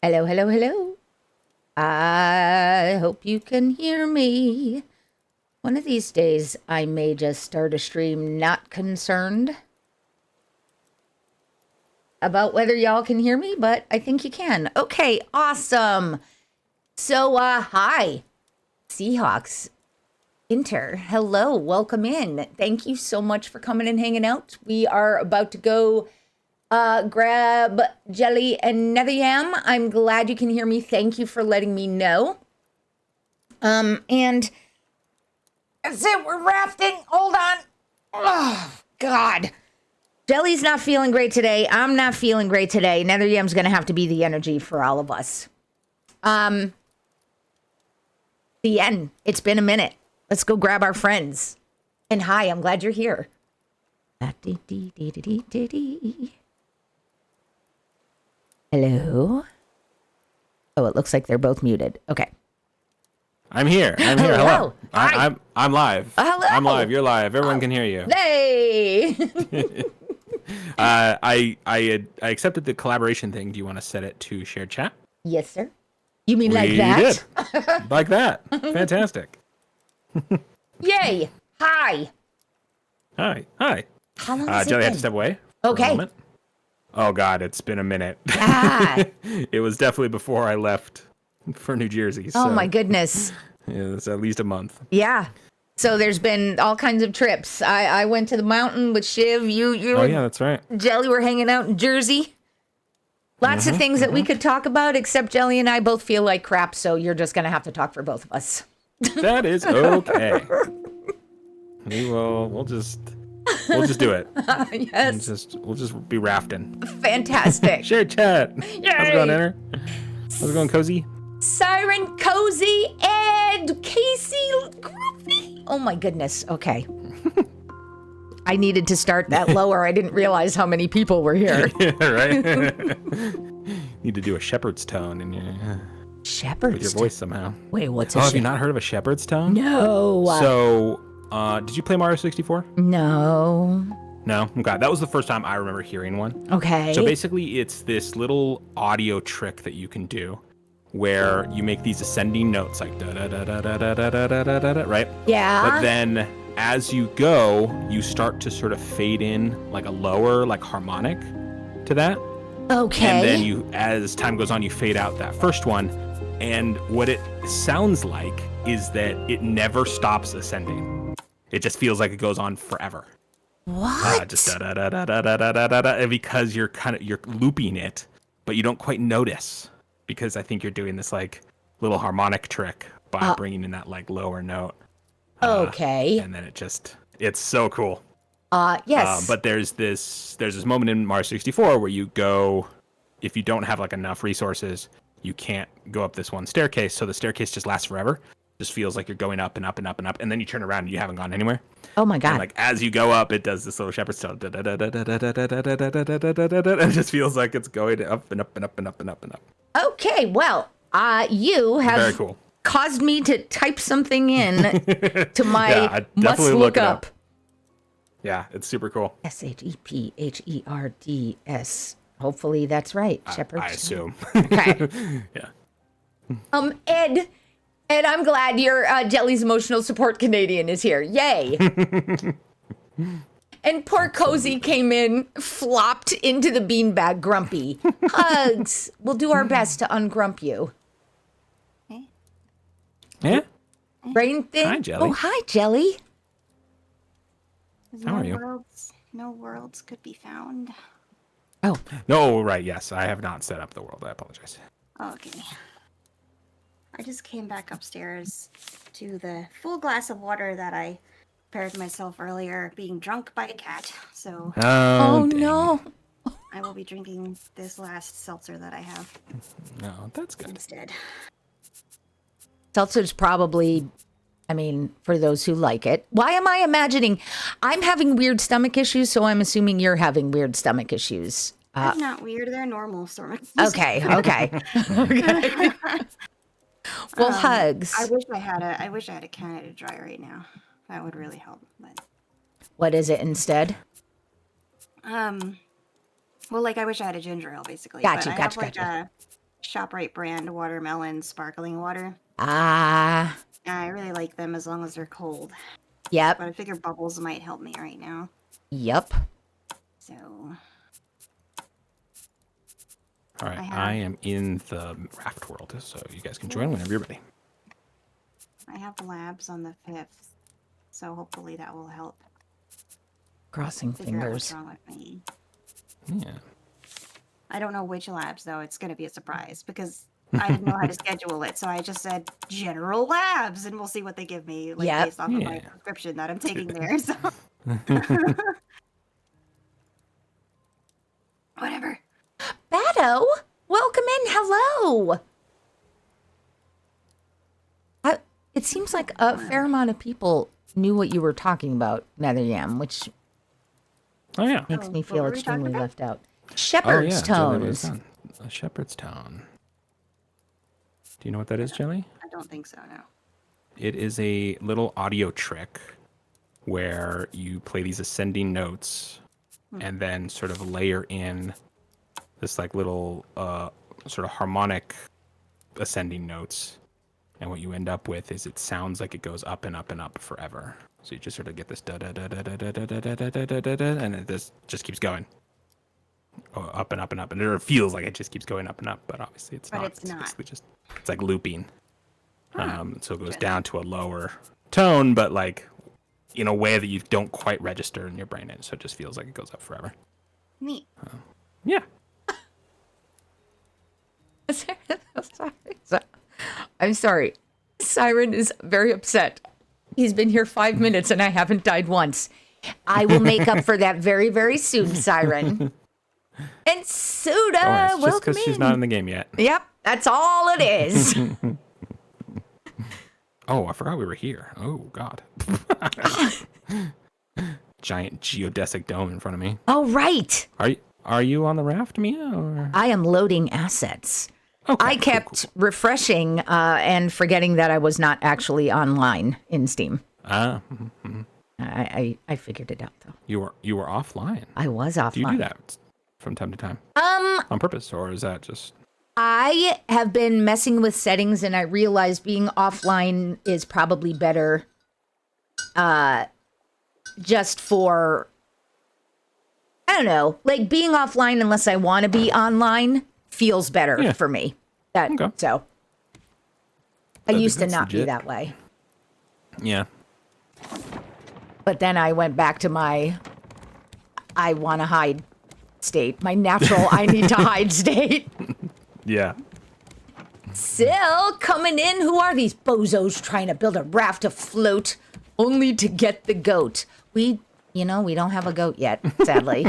Hello, hello, hello. I hope you can hear me. One of these days, I may just start a stream not concerned about whether y'all can hear me, but I think you can. Okay, awesome. So, hi, Seahawks. Inter, hello, welcome in. Thank you so much for coming and hanging out. We are about to go grab Jelly and Nether Yam. I'm glad you can hear me. Thank you for letting me know. And that's it. We're rafting. Hold on. Oh, God. Jelly's not feeling great today. I'm not feeling great today. Nether Yam's going to have to be the energy for all of us. The end. It's been a minute. Let's go grab our friends. And hi, I'm glad you're here. Hello? Oh, it looks like they're both muted. Okay. I'm here. Hello. Hi. I'm live. Hello. I'm live. You're live. Everyone can hear you. Hey. I accepted the collaboration thing. Do you want to set it to shared chat? Yes, sir. You mean like that? We did. Like that. Fantastic. Yay. Hi. Hi. How long has it Jelly been? had to step away. For Okay. a moment. Oh God, it's been a minute. Ah. It was definitely before I left for New Jersey. Oh so, my goodness. yeah, it's at least a month. Yeah. So there's been all kinds of trips. I went to the mountain with Shiv. You Oh and yeah, that's right. Jelly were hanging out in Jersey. Lots of things that we could talk about, except Jelly and I both feel like crap, so you're just going to have to talk for both of us. That is okay. We'll just do it. Yes. We'll just be rafting. Fantastic. Share chat. Yay. How's it going, Enter? How's it going, Cozy? Siren Cozy and Casey Groovy. Oh my goodness. Okay. I needed to start that lower. I didn't realize how many people were here. Yeah, right? Need to do a shepherd's tone in your Shepherd's voice somehow. Wait, what's a have you not heard of a shepherd's tone? No. So, did you play Mario 64? No. No? Okay. That was the first time I remember hearing one. Okay. So basically, it's this little audio trick that you can do where you make these ascending notes like da da da da da da da da da da da, right? Yeah. But then as you go, you start to sort of fade in like a lower, like harmonic to that. Okay. And then you, as time goes on, you fade out that first one. And what it sounds like is that it never stops ascending. It just feels like it goes on forever. What? Just da da da da da da da da da, because you're looping it, but you don't quite notice because I think you're doing this like little harmonic trick by bringing in that like lower note. Okay. And then it's so cool. Yes. But there's this moment in Mario 64 where you go, if you don't have like enough resources, you can't go up this one staircase. So the staircase just lasts forever. Just feels like you're going up and up and up and up, and then you turn around and you haven't gone anywhere. Oh my God. And like as you go up, it does this little shepherd's tone. It just feels like it's going up and up and up and up and up and up. Okay, well, you have Very cool. caused me to type something in to my Yeah, I must definitely look look it up. Yeah, it's super cool. Shepherds. Hopefully that's right. Shepherds. I assume. Okay. Yeah. Ed, I'm glad your Jelly's emotional support Canadian is here. Yay. And poor Cozy came in, flopped into the beanbag grumpy. Hugs. We'll do our best to ungrump you. Yeah. Brain thing? Hi, Jelly. Oh, hi, Jelly. How are you? No worlds could be found. Oh, No, right. Yes, I have not set up the world. I apologize. Okay. I just came back upstairs to the full glass of water that I prepared myself earlier, being drunk by a cat. So oh dang. no. I will be drinking this last seltzer that I have No, that's good. instead. Seltzer's probably, for those who like it. Why am I imagining? I'm having weird stomach issues, so I'm assuming you're having weird stomach issues. That's not weird. They're normal stomach. Okay. Well, hugs. I wish I had a Canada Dry right now. That would really help. But What is it instead? well, like I wish I had a ginger ale basically. Gotcha, but I gotcha, have like gotcha. a ShopRite brand watermelon sparkling water. Ah, I really like them as long as they're cold. yep, But I figure bubbles might help me right now. yep. So All right, I have- I am in the raft world, so you guys can join whenever you're ready. I have labs on the 5th, so hopefully that will help Crossing figure out what's fingers. wrong with me. Yeah. I don't know which labs though. It's gonna be a surprise because I didn't know how to schedule it, so I just said general labs, and we'll see what they give me, like Yep. based off of my Yeah. prescription that I'm taking there. So whatever. Batto, welcome in. Hello. It seems like a fair amount of people knew what you were talking about, Netheryam, which Oh yeah. makes Oh, me what feel were we talking extremely about? left out. Oh Shepherd's yeah. Jelly was tones. done. A shepherd's tone. Do you know what that is, Jelly? I don't think so. No. It is a little audio trick where you play these ascending notes and then sort of layer in this like little sort of harmonic ascending notes. And what you end up with is it sounds like it goes up and up and up forever. So you just sort of get this da da da da da da da da da da da da da da, and it just keeps going. Up and up and up, and it feels like it just keeps going up and up, but obviously it's But not. it's not. basically just it's like looping. So it goes down to a lower tone, but like in a way that you don't quite register in your brain, and so it just feels like it goes up forever. Neat. Yeah. I'm sorry. Siren is very upset. He's been here 5 minutes and I haven't died once. I will make up for that very, very soon, Siren. And Suda, Oh, it's just welcome because she's in. not in the game yet. Yep, that's all it is. Oh, I forgot we were here. Oh God. Giant geodesic dome in front of me. Oh, right. Are you on the raft, Mia? Or? I am loading assets. Okay, I cool, kept cool. refreshing and forgetting that I was not actually online in Steam. I figured it out though. You were offline. I was offline. Do you do that from time to time? On purpose, or is that just? I have been messing with settings and I realized being offline is probably better just for, I don't know, like being offline unless I want to be online feels better for me. Okay. So I used to that's not be legit. that way. Yeah. But then I went back to my I want to hide state, my natural I need to hide state. Yeah. Still coming in. Who are these bozos trying to build a raft afloat only to get the goat? We don't have a goat yet, sadly.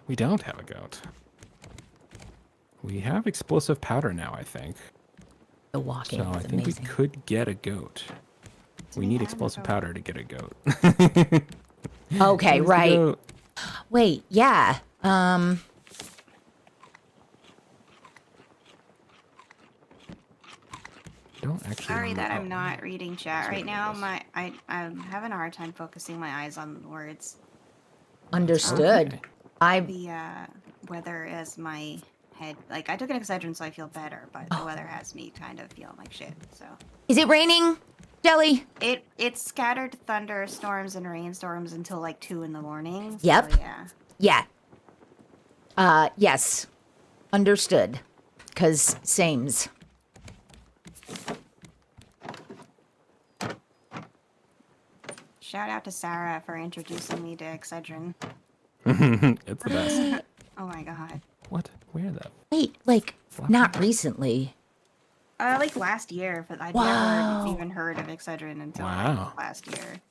We don't have a goat. We have explosive powder now, I think. The walking So is I think amazing. we could get a goat. We we need have a explosive goat? powder to get a goat. Okay, Where's the right. goat? Wait, yeah. Don't actually. Sorry that I'm oh, not reading chat That's right what now. it was. I'm having a hard time focusing my eyes on the words. Understood. Okay. I The weather as my head. Like I took an Excedrin, so I feel better, but the weather has me kind of feeling like shit. So Is it raining, Jelly? it scattered thunderstorms and rainstorms until like 2 in the morning. Yep. So, yeah. Yeah. Yes. Understood. 'Cause sames. Shout out to Sarah for introducing me to Excedrin. It's the best. Oh my god. What? Where the? Wait, like not recently. Like last year, but I'd Wow. never even heard of Excedrin until Wow. like, last year.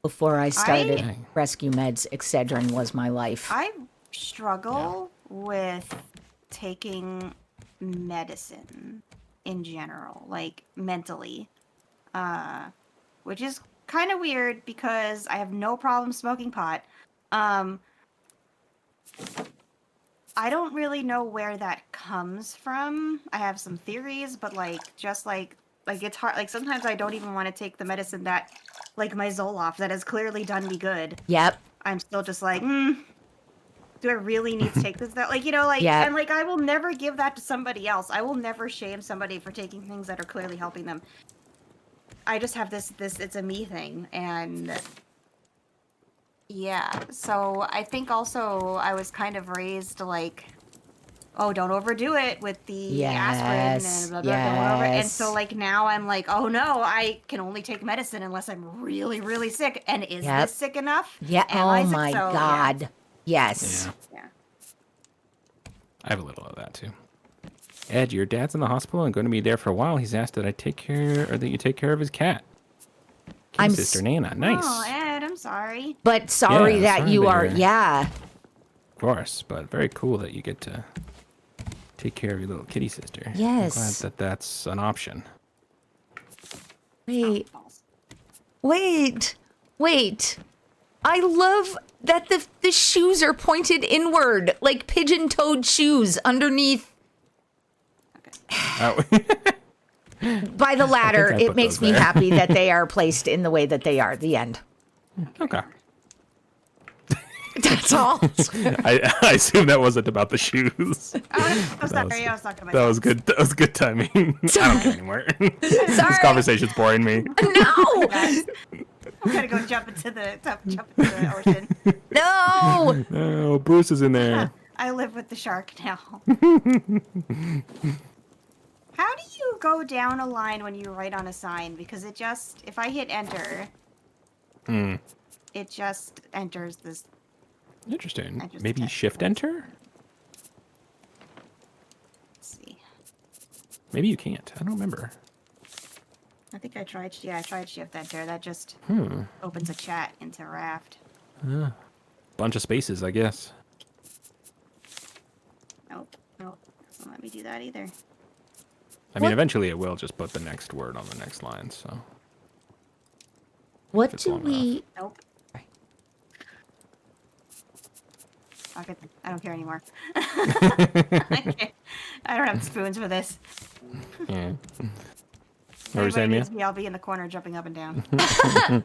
Before I started I- rescue meds, Excedrin was my life. I struggle with taking medicine in general, like mentally, which is kind of weird because I have no problem smoking pot. I don't really know where that comes from. I have some theories, but just like it's hard. Like sometimes I don't even want to take the medicine that, like my Zoloft, that has clearly done me good. Yep. I'm still just like, do I really need to take this? That like, Yeah. and like I will never give that to somebody else. I will never shame somebody for taking things that are clearly helping them. I just have this it's a me thing, and yeah. So I think also I was kind of raised like, oh, don't overdo it with the aspirin Yes. and blah blah blah whatever. And so Yes. like now I'm like, oh no, I can only take medicine unless I'm really really sick. And is Yep. this sick enough? Yeah. Am Oh I sick? my So, God. Yes. Yeah. Yeah. I have a little of that too. Ed, your dad's in the hospital and going to be there for a while. He's asked that I take care, or that you take care of his cat. I'm Sister Nana. Nice. Oh, Ed, I'm sorry. But sorry Yeah, that sorry you that are. you're- Yeah. Of course, but very cool that you get to take care of your little kitty sister. Yes. I'm glad that that's an option. Wait. Oh, balls. Wait. I love that the shoes are pointed inward, like pigeon-toed shoes underneath Oh. by the ladder. I It put makes those me there. happy that they are placed in the way that they are. The end. Okay. That's all. I assume that wasn't about the shoes. I'm sorry, I was talking about That was good. That was good timing. I don't care anymore. This Sorry. conversation's boring me. No. I'm gonna go jump into the ocean. No. Oh, Bruce is in there. I live with the shark now. How do you go down a line when you write on a sign? Because it just, if I hit enter, it just enters this. Interesting. I just Maybe checked shift it. enter? Let's see. Maybe you can't. I don't remember. I think I tried. Yeah, I tried shift enter. That just Hmm. opens a chat into Raft. Bunch of spaces, I guess. Nope. Doesn't let me do that either. I mean, What? eventually it will just put the next word on the next line, so. What It's do long we? Nope. Right. Fuck it. I don't care anymore. I don't have spoons for this. Yeah. What were you saying, Anybody Mia? needs me, I'll be in the corner jumping up and down.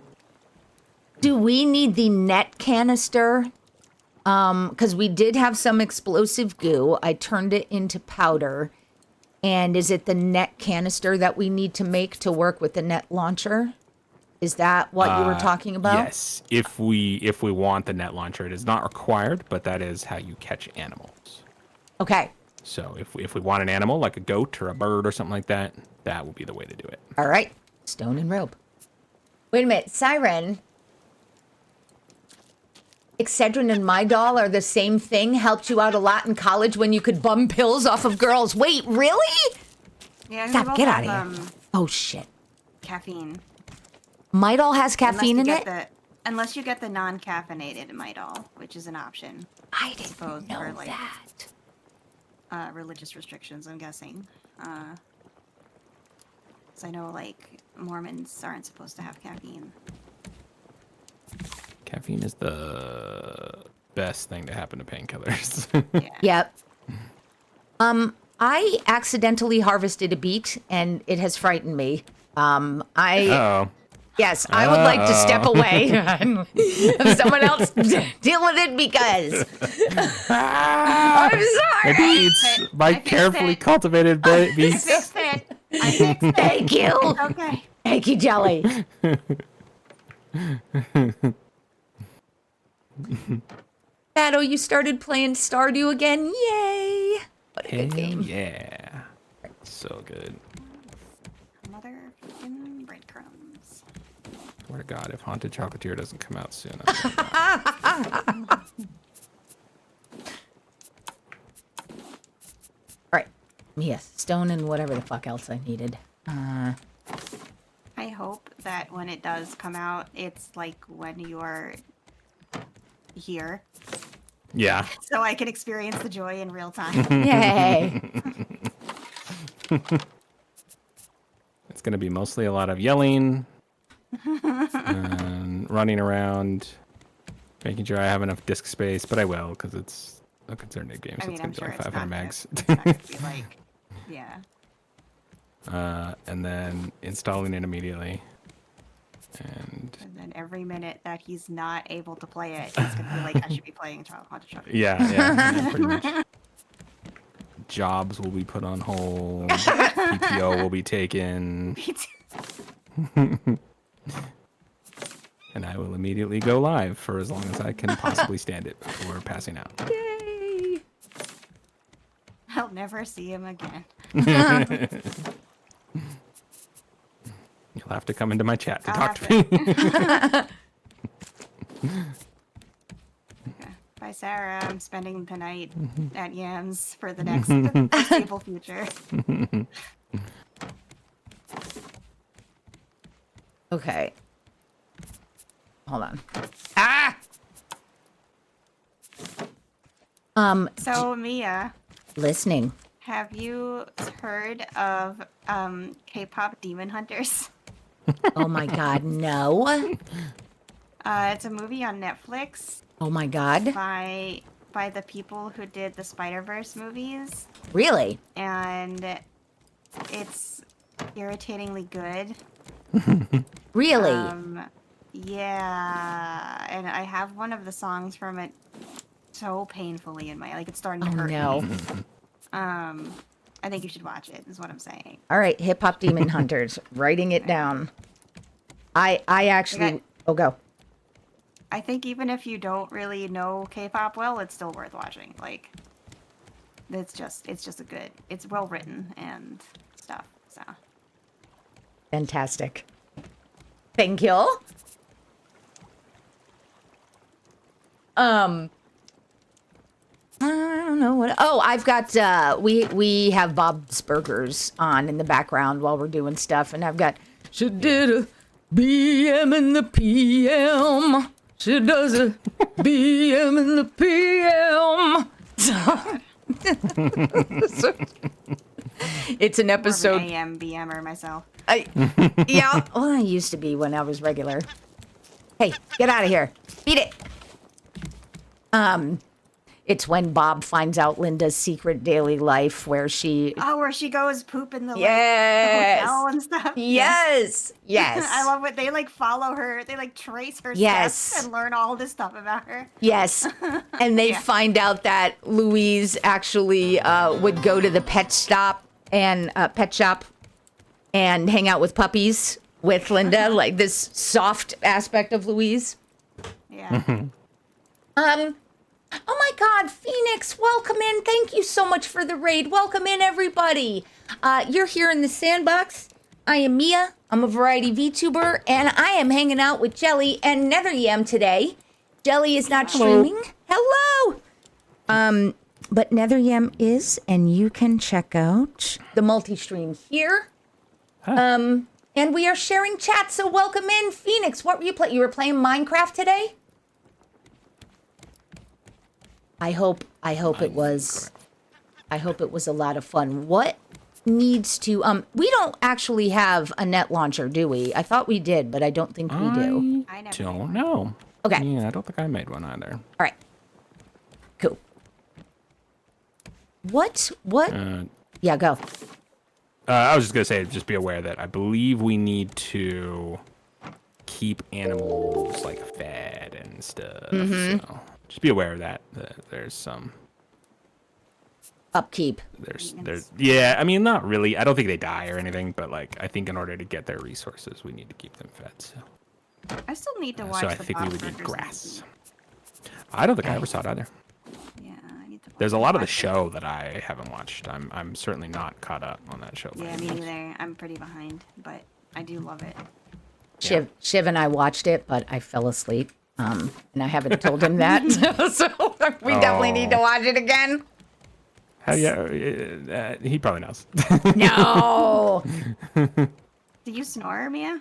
Do we need the net canister? Because we did have some explosive goo. I turned it into powder. And is it the net canister that we need to make to work with the net launcher? Is that what you were talking about? Yes. If we want the net launcher, it is not required, but that is how you catch animals. Okay. So if we want an animal like a goat or a bird or something like that, that would be the way to do it. All right. Stone and rope. Wait a minute. Siren. Excedrin and my doll are the same thing. Helped you out a lot in college when you could bum pills off of girls. Wait, really? Yeah, Stop, we both get out have, of here. Oh, shit. Caffeine. My doll has caffeine in it? Unless you get the non-caffeinated Midol, which is an option. I didn't suppose know for, like, that. Religious restrictions, I'm guessing. So I know, like, Mormons aren't supposed to have caffeine. Caffeine is the best thing to happen to painkillers. Yeah. Yep. I accidentally harvested a beet, and it has frightened me. Oh. Yes, I would like to step away and have someone else deal with it because I'm sorry. Maybe it's my I fixed carefully it. cultivated beets. Fixed it. I fixed it. Thank you. Okay. Thank you, Jelly. Shadow, you started playing Stardew again. Yay. What a good Hell game. yeah. So good. Mother fucking breadcrumbs. Swear to God, if Haunted Chocolatier doesn't come out soon. All right. Yes, stone and whatever the fuck else I needed. I hope that when it does come out, it's like when you're here, Yeah. so I can experience the joy in real time. Yay. It's going to be mostly a lot of yelling and running around, making sure I have enough disk space, but I will because it's a concerted game, so I mean, it's I'm going to sure be it's like not 500 gonna, megs. it's not gonna be like, yeah. And then installing it immediately. And And then every minute that he's not able to play it, he's gonna be like, I should be playing Child Haunted Truck. yeah, pretty much. Jobs will be put on hold. PTO will be taken. And I will immediately go live for as long as I can possibly stand it before passing out. Yay! I'll never see him again. You'll have to come into my chat to I'll talk have to me. Bye, Sarah. I'm spending the night at Yams for the next foreseeable future. Okay. Hold on. Ah! So, Mia, Listening. have you heard of K-pop Demon Hunters? Oh my god, no. It's a movie on Netflix Oh my god. by the people who did the Spider-Verse movies, Really? and it's irritatingly good. Really? Yeah, and I have one of the songs from it so painfully in my, like, it's starting to Oh hurt no. me. I think you should watch it, is what I'm saying. All right, Hip Hop Demon Hunters. Writing it down. I actually... Okay. Oh, go. I think even if you don't really know K-pop well, it's still worth watching. Like, it's just a good, it's well written and stuff, so. Fantastic. Thank you. I don't know what. Oh, I've got. We have Bob's Burgers on in the background while we're doing stuff, and I've got. She did a BM in the PM. She does a BM in the PM. It's an More of episode. an AM, BMer myself. Yeah. Well, I used to be when I was regular. Hey, get out of here. Beat it. It's when Bob finds out Linda's secret daily life where she... Oh, where she goes poop in the, Yes. like, the hotel and stuff? Yes. Yes. I love it. They, like, follow her. They, like, trace her Yes. steps and learn all this stuff about her. Yes. And they Yeah. find out that Louise actually would go to the pet shop and hang out with puppies with Linda, like this soft aspect of Louise. Yeah. Oh my God, Phoenix, welcome in. Thank you so much for the raid. Welcome in, everybody. You're here in the sandbox. I am Mia. I'm a variety VTuber, and I am hanging out with Jelly and NetherYam today. Jelly is not streaming. Hello. But NetherYam is, and you can check out the multi-stream here. And we are sharing chat, so welcome in, Phoenix. What were you playing? You were playing Minecraft today? I hope it was a lot of fun. What needs to we don't actually have a net launcher, do we? I thought we did, but I don't think we do. I never Don't did. know. Okay. Yeah, I don't think I made one either. All right. Cool. What? Yeah, go. I was just gonna say, just be aware that I believe we need to keep animals like fed and stuff. So just be aware of that. There's some. Upkeep. There's. Yeah, I mean, not really. I don't think they die or anything, but like, I think in order to get their resources, we need to keep them fed. So. I still need to watch So I the think we Bob would need Burgers grass. movie. I don't think I ever saw it either. Yeah, I need to. There's a lot of the watch it. show that I haven't watched. I'm certainly not caught up on that show. by Yeah, any me means. neither. I'm pretty behind, but I do love it. Shiv and I watched it, but I fell asleep. And I haven't told him that. So we definitely need to watch it again. Yeah, he probably knows. No. Do you snore, Mia?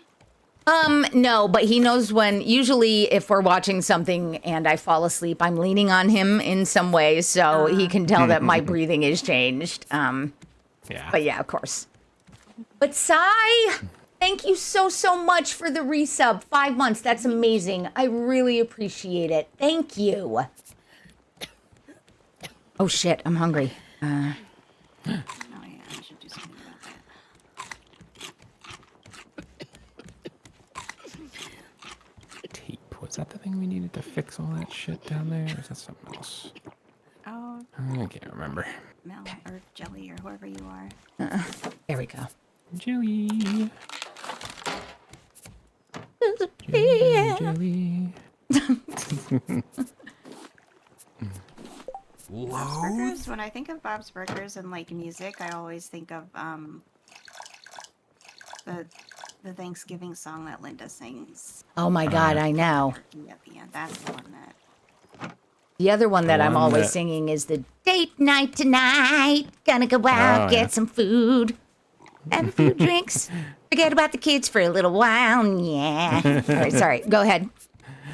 No, but he knows when, usually if we're watching something and I fall asleep, I'm leaning on him in some way, so he can tell that my breathing is changed. Yeah. But yeah, of course. But Sai, thank you so much for the resub. 5 months, that's amazing. I really appreciate it. Thank you. Oh shit, I'm hungry. Oh yeah, I should do something about that. fix all that shit down there? Or is that something else? Oh, I can't remember. Mel or Jelly or whoever you are. There we go. Jelly. Jelly. Bob's Burgers. When I think of Bob's Burgers and like music, I always think of the Thanksgiving song that Linda sings. Oh my God, I know. Turkey at the end. That's the one that. The other one that I'm one always that- singing is the date night tonight. Gonna go out, Oh, get yeah. some food, have a few drinks, forget about the kids for a little while. Yeah. All right, sorry. Go ahead.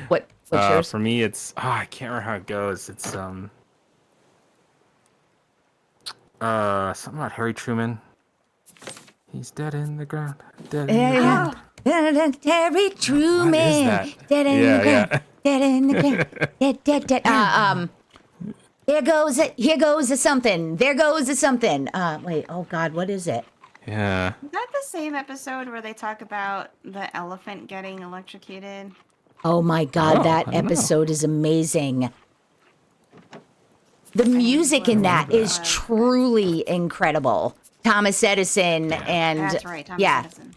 What's yours? For me, it's I can't remember how it goes. It's something about Harry Truman. He's dead in the ground. Dead in the ground. Harry Truman. What is that? Dead in Yeah, the ground. yeah. Dead in the ground. Dead. Here goes a something. There goes a something. Wait. Oh God, what is it? Yeah. Is that the same episode where they talk about the elephant getting electrocuted? Oh my God, Oh, that I don't know. episode is amazing. The music in that is truly incredible. Thomas Edison and That's right, Thomas yeah. Edison.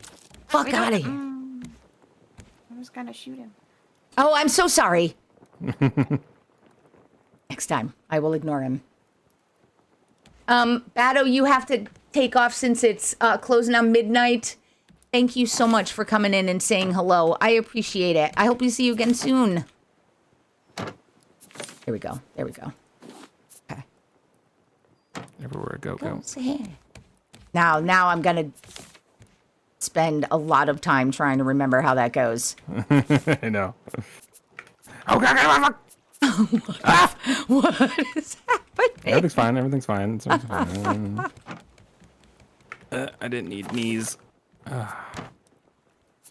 Fuck Wait, out don't- of here. I was gonna shoot him. Oh, I'm so sorry. Next time, I will ignore him. Bado, you have to take off since it's closing on midnight. Thank you so much for coming in and saying hello. I appreciate it. I hope we see you again soon. Here we go. There we go. Okay. Everywhere I go. Goes ahead. Now I'm gonna spend a lot of time trying to remember how that goes. I know. Oh God! What is happening? Everything's fine. Everything's fine. It's fine. I didn't need knees. What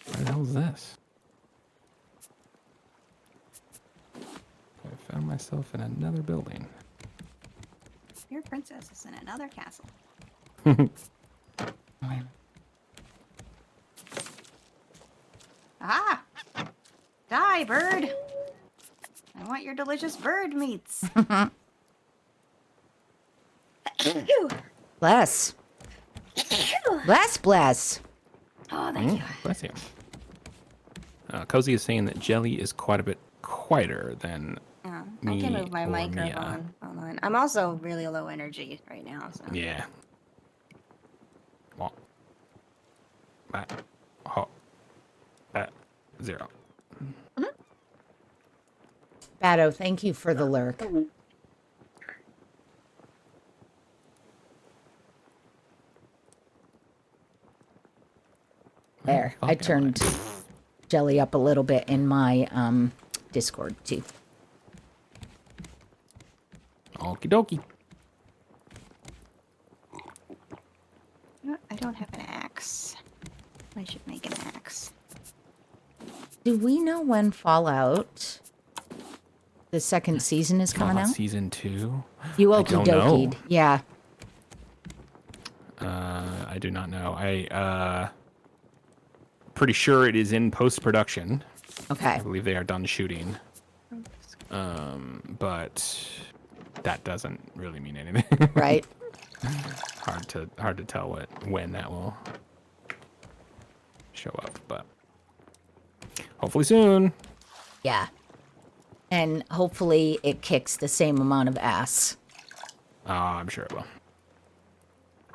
the hell is this? I found myself in another building. Your princess is in another castle. Ah! Die, bird! I want your delicious bird meats. Bless. Bless. Oh, thank you. Bless you. Cozy is saying that Jelly is quite a bit quieter than Oh, I me can move my or microphone. Mia. Hold on. I'm also really low energy right now. So. Yeah. Well, that, oh, that, 0. Bado, thank you for the lurk. There, I Fucking turned Jelly up a little bit in my Discord too. Okie dokie. No, I don't have an axe. I should make an axe. Do we know when Fallout, the second season, is coming Fallout out? Season 2? You I okie don't know. dokied. Yeah. I do not know. Pretty sure it is in post-production. Okay. I believe they are done shooting. But that doesn't really mean anything. Right. hard to tell when that will show up, but hopefully soon. Yeah. And hopefully it kicks the same amount of ass. I'm sure it will.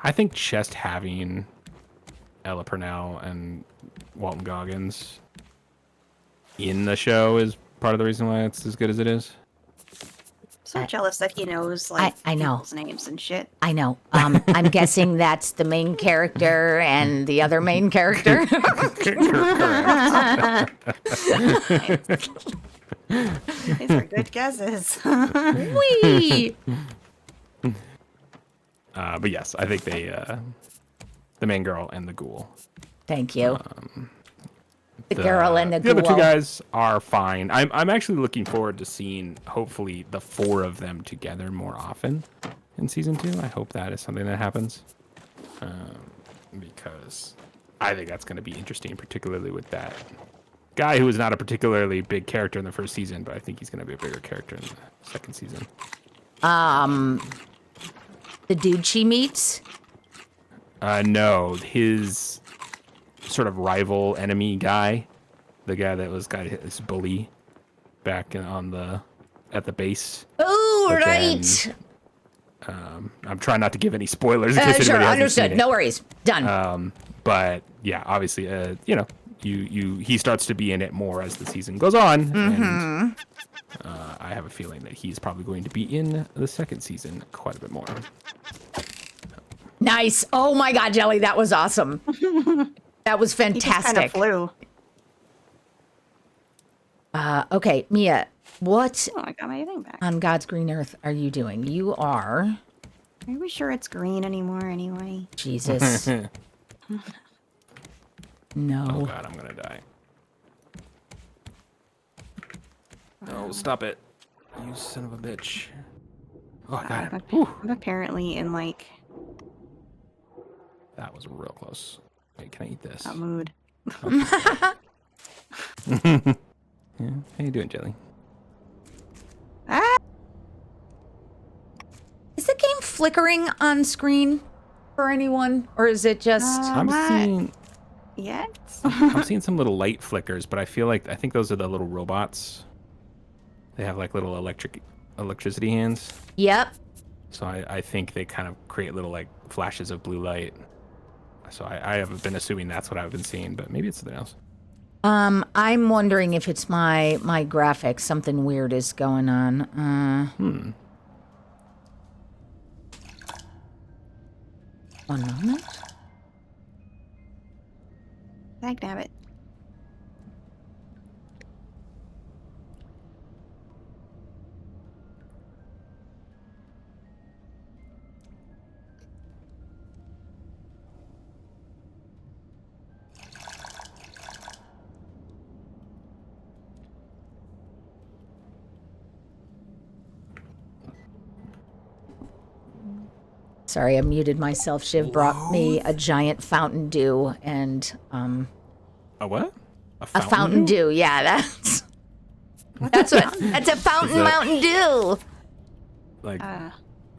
I think just having Ella Purnell and Walton Goggins in the show is part of the reason why it's as good as it is. So jealous that he knows like I know. people's names and shit. I know. I'm guessing that's the main character and the other main character. These are good guesses. Whee! But yes, I think the main girl and the ghoul. Thank you. The girl and the The other two ghoul. guys are fine. I'm actually looking forward to seeing hopefully the 4 of them together more often in season 2. I hope that is something that happens, because I think that's going to be interesting, particularly with that guy who was not a particularly big character in the first season, but I think he's going to be a bigger character in the second season. The dude she meets? No, his sort of rival enemy guy, the guy that was his bully back at the base. Oh, But right. then, I'm trying not to give any spoilers in case Sure, anybody hasn't understood. seen it. No worries. Done. But yeah, obviously, he starts to be in it more as the season goes on, and I have a feeling that he's probably going to be in the second season quite a bit more. Nice. Oh my God, Jelly, that was awesome. That was He just kind fantastic. of flew. Okay, Mia, what Oh, I got my thing back. on God's green earth are you doing? You are Are we sure it's green anymore anyway? Jesus. Oh No. god, I'm gonna die. No, stop it. You son of a bitch. Oh, I got him. I'm apparently in like That was real close. Wait, can I eat this? a mood. Yeah. How you doing, Jelly? Ah! Is the game flickering on screen for anyone, or is it just? I'm Not seeing yet. I'm seeing some little light flickers, but I think those are the little robots. They have like little electricity hands. Yep. So I think they kind of create little like flashes of blue light. So I have been assuming that's what I've been seeing, but maybe it's something else. I'm wondering if it's my graphics. Something weird is going on. One moment. Dag nabbit. Uh, Sorry, I muted myself. Shiv brought me a giant Fountain Dew and A what? a Fountain Dew. Yeah, that's that's a Fountain that- Mountain Dew. Like When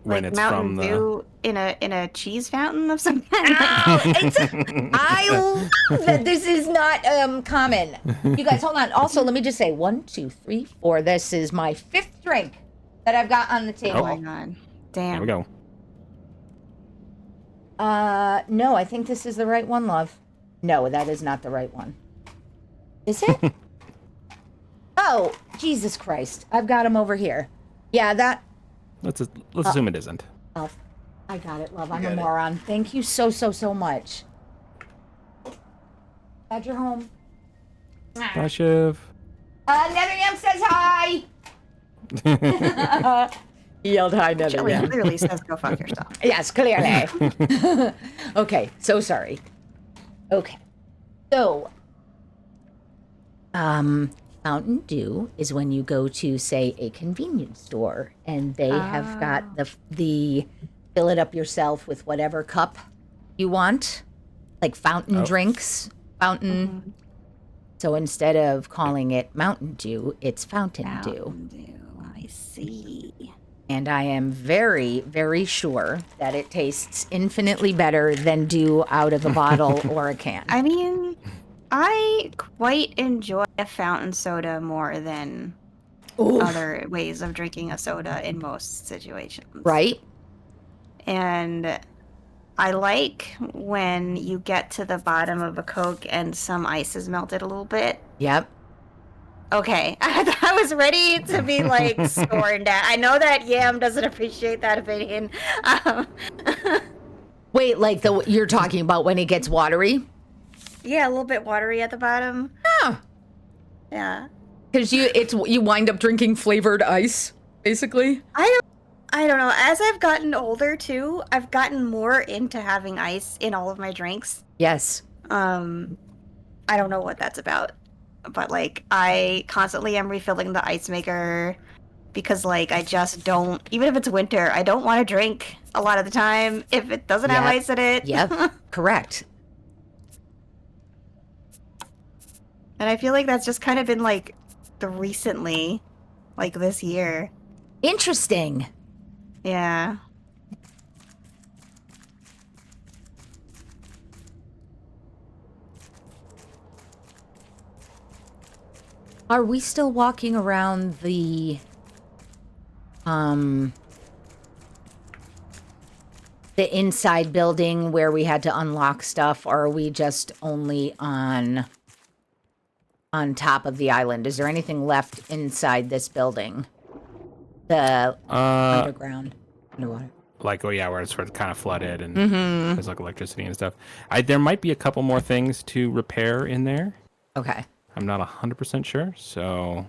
when like it's Mountain from the. Dew in a cheese fountain of some kind. Oh, I love that this is not common. You guys, hold on. Also, let me just say 1, 2, 3, 4. This is my 5th drink that I've got on the table. Oh my god. Damn. There we go. No, I think this is the right one, love. No, that is not the right one. Is it? Oh, Jesus Christ. I've got him over here. Yeah, that. Let's assume it isn't. Oh, I got it, love. I'm a got it. moron. Thank you so much. Glad you're home. Bye, Shiv. NetherYam says hi. He yelled hi, Jelly NetherYam. clearly says go fuck yourself. Yes, clearly. Okay, so sorry. Okay. So, Mountain Dew is when you go to, say, a convenience store and they have got the fill it up yourself with whatever cup you want, like fountain drinks, fountain. So instead of calling it Mountain Dew, it's Fountain Dew. Mountain Dew, I see. And I am very, very sure that it tastes infinitely better than Dew out of a bottle or a can. I mean, I quite enjoy a fountain soda more than other ways of drinking a soda in most situations. Right? And I like when you get to the bottom of a Coke and some ice is melted a little bit. Yep. Okay, I was ready to be like scorned at. I know that Yam doesn't appreciate that opinion. Wait, like you're talking about when it gets watery? Yeah, a little bit watery at the bottom. Oh, Yeah. because you wind up drinking flavored ice, basically. I don't know. As I've gotten older too, I've gotten more into having ice in all of my drinks. Yes. I don't know what that's about. But like I constantly am refilling the ice maker because like I just don't, even if it's winter, I don't want to drink a lot of the time if it doesn't have Yep. ice in it. Yep. Correct. And I feel like that's just kind of been like the recently, like this year. Interesting. Yeah. Are we still walking around the inside building where we had to unlock stuff, or are we just only on top of the island? Is there anything left inside this building? The underground, underwater. Like, oh yeah, where it's sort of kind of flooded and there's like electricity and stuff. There might be a couple more things to repair in there. Okay. I'm not 100% sure, so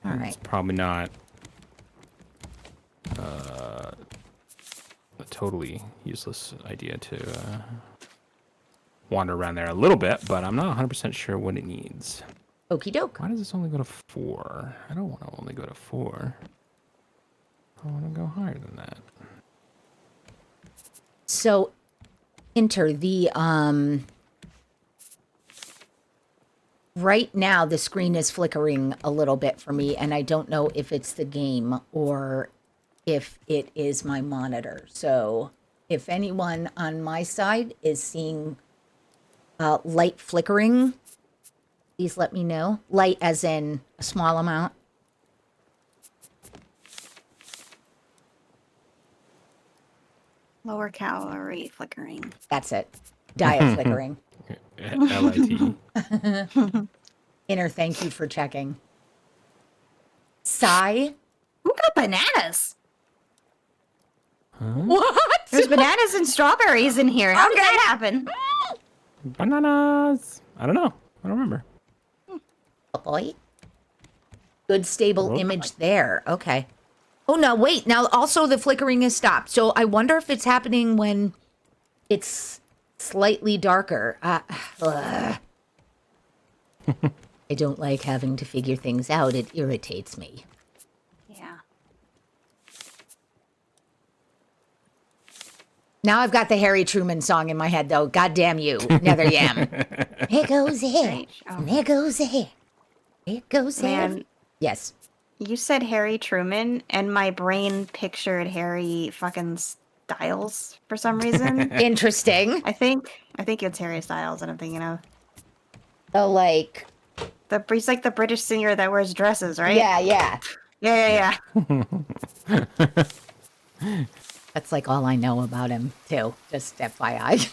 All right. it's probably not a totally useless idea to wander around there a little bit, but I'm not 100% sure what it needs. Okie doke. Why does this only go to 4? I don't want to only go to 4. I want to go higher than that. So, enter the right now the screen is flickering a little bit for me, and I don't know if it's the game or if it is my monitor. So, if anyone on my side is seeing light flickering, please let me know. Light as in a small amount. Lower calorie flickering. That's it. Diet flickering. LIT. Inner, thank you for checking. Sigh. Who got bananas? What? There's bananas and strawberries in here. How did that happen? Bananas. I don't know. I don't remember. Oh, boy. Good stable Roll image there. Okay. Oh, no, wait. Now, also the flickering has stopped. So I wonder if it's happening when it's slightly darker. I don't like having to figure things out. It irritates me. Yeah. Now I've got the Harry Truman song in my head, though. God damn you, Nether Yam. There goes the hair. And there goes the hair. There goes the hair. Man, Yes. you said Harry Truman, and my brain pictured Harry fucking Styles for some reason. Interesting. I think it's Harry Styles that I'm thinking of. So, like, He's like the British singer that wears dresses, right? yeah. Yeah. That's like all I know about him, too. Just FYI.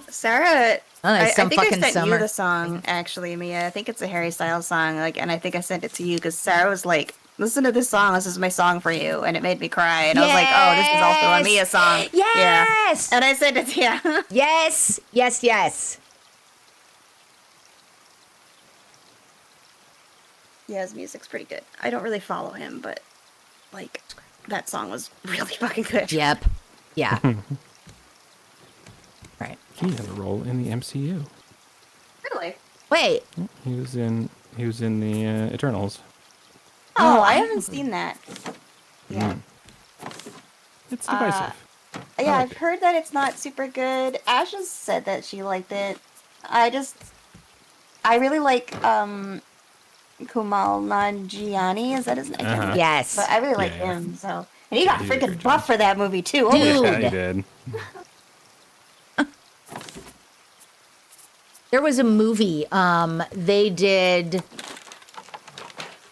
Sarah, Some I think fucking I sent summer. you the song, actually, Mia. I think it's a Harry Styles song, and I think I sent it to you because Sarah was like, "Listen to this song. This is my song for you," and it made me cry. And I was like, "Oh, this is also a Mia song." Yes! Yeah. And I sent it to you. Yes! Yeah, his music's pretty good. I don't really follow him, but like that song was really fucking good. Yep. Yeah. Right. He had a role in the MCU. Really? Wait. He was in the Eternals. Oh, I haven't seen that. Yeah. It's divisive. Yeah, I I've heard that it's not super good. Ash has said that she liked it. I really like Kumail Nanjiani. Is that his name? Uh-huh. Yes. But I really like Yeah. him. So, and he got He did a freaking great buff job. for that movie too. Dude. Oh, Yeah, he did. There was a movie. They did.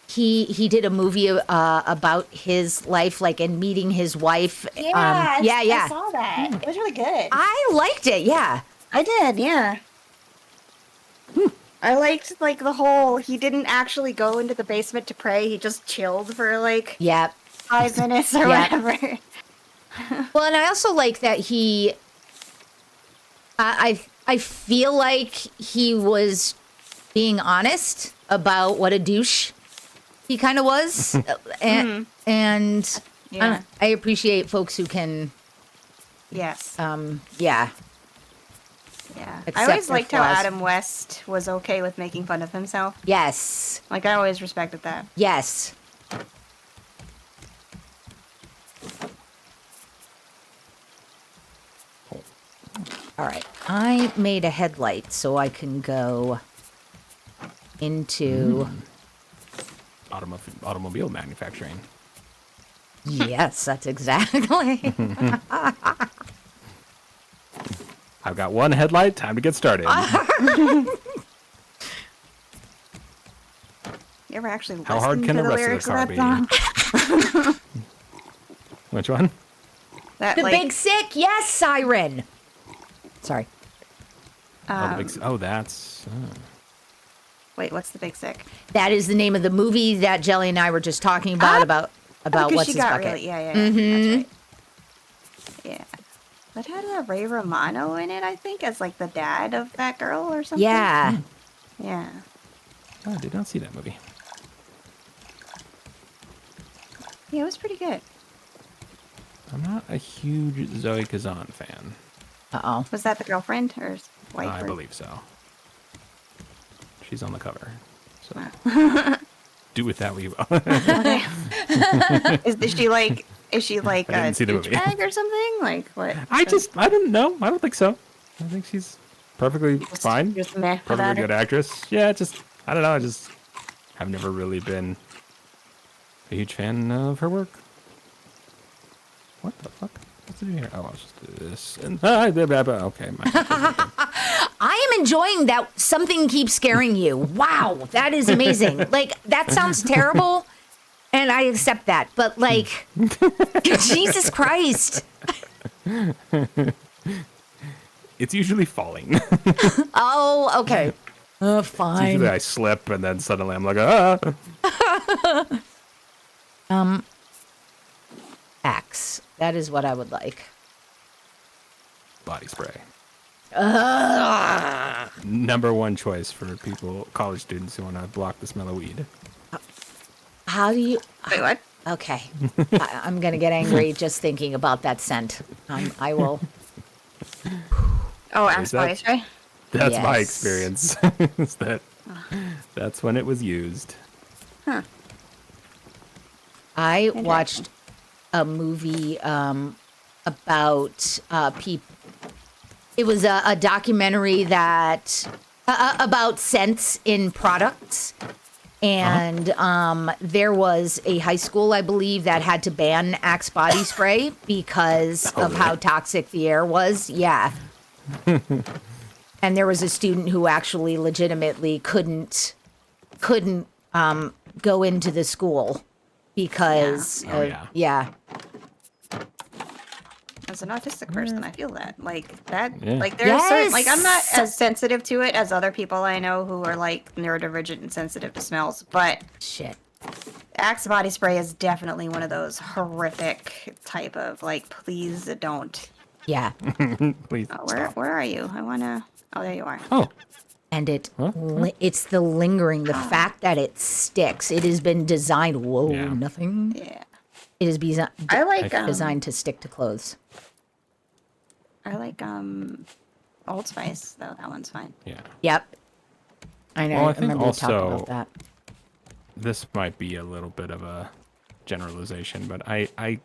He did a movie about his life, like, and meeting his wife. yeah, yeah. I saw that. It was really good. I liked it. Yeah. I did, yeah. I liked like the whole. He didn't actually go into the basement to pray. He just chilled for like Yep. 5 minutes or Yep. whatever. Well, and I also like that he. I feel like he was being honest about what a douche he kind of was, and Yeah. I appreciate folks who can. Yes. Yeah. Yeah. Accept I always their liked how flaws. Adam West was okay with making fun of himself. Yes. Like I always respected that. Yes. All right. I made a headlight so I can go into. Automobile manufacturing. Yes, that's exactly. I've got one headlight. Time to get started. You ever actually How hard listen can to the the rest of lyrics the of car that song? Which one? That, The like, Big Sick, yes, Siren. Sorry. That's. Wait, what's the Big Sick? That is the name of the movie that Jelly and I were just talking about about Because what's she his got bucket. really, yeah, that's right. Yeah. That had Ray Romano in it, I think, as like the dad of that girl or something. Yeah. Yeah. Oh, I did not see that movie. Yeah, it was pretty good. I'm not a huge Zoe Kazan fan. Uh-oh. Was that the girlfriend or his wife? I or- believe so. She's on the cover. So do with that what you will. Okay. Is she like I didn't a see the movie. douchebag or something? Like what? I don't know. I don't think so. I think she's perfectly fine. Just meh Perfectly about good her. actress. Yeah, I don't know. I've never really been a huge fan of her work. What the fuck? What's it do here? Oh, I'll just do this. And, okay. I am enjoying that something keeps scaring you. Wow, that is amazing. Like, that sounds terrible, and I accept that. But, like, Jesus Christ. It's usually falling. Oh, okay. Fine. Usually I slip and then suddenly I'm like, ah. Axe. That is what I would like. Body spray. Number one choice for college students who want to block the smell of weed. How do you... Wait, what? Okay. I'm going to get angry just thinking about that scent. I will... Oh, Is Axe that- Body Spray. That's my Yes. experience. Is that's when it was used. Huh. I watched a movie about people. It was a documentary that about scents in products, and there was a high school, I believe, that had to ban Axe body spray because of how toxic the air was. Yeah. And there was a student who actually legitimately couldn't go into the school because Yeah. Oh, of, yeah. yeah. As an autistic person, I feel that. Like that Yeah. like there's certain like I'm not Yes! as sensitive to it as other people I know who are like neurodivergent and sensitive to smells, but Shit. Axe body spray is definitely one of those horrific type of like please don't. Yeah. Please Oh, stop. where are you? I wanna Oh, there you are. Oh, And Huh? it's the lingering, the fact that it sticks. It has been designed. Whoa, Yeah. nothing. Yeah. It is I like designed to stick to clothes. Old Spice though. That one's fine. yeah. Yep. I know. Well, I I think remember we talked also- about that. This might be a little bit of a generalization, but I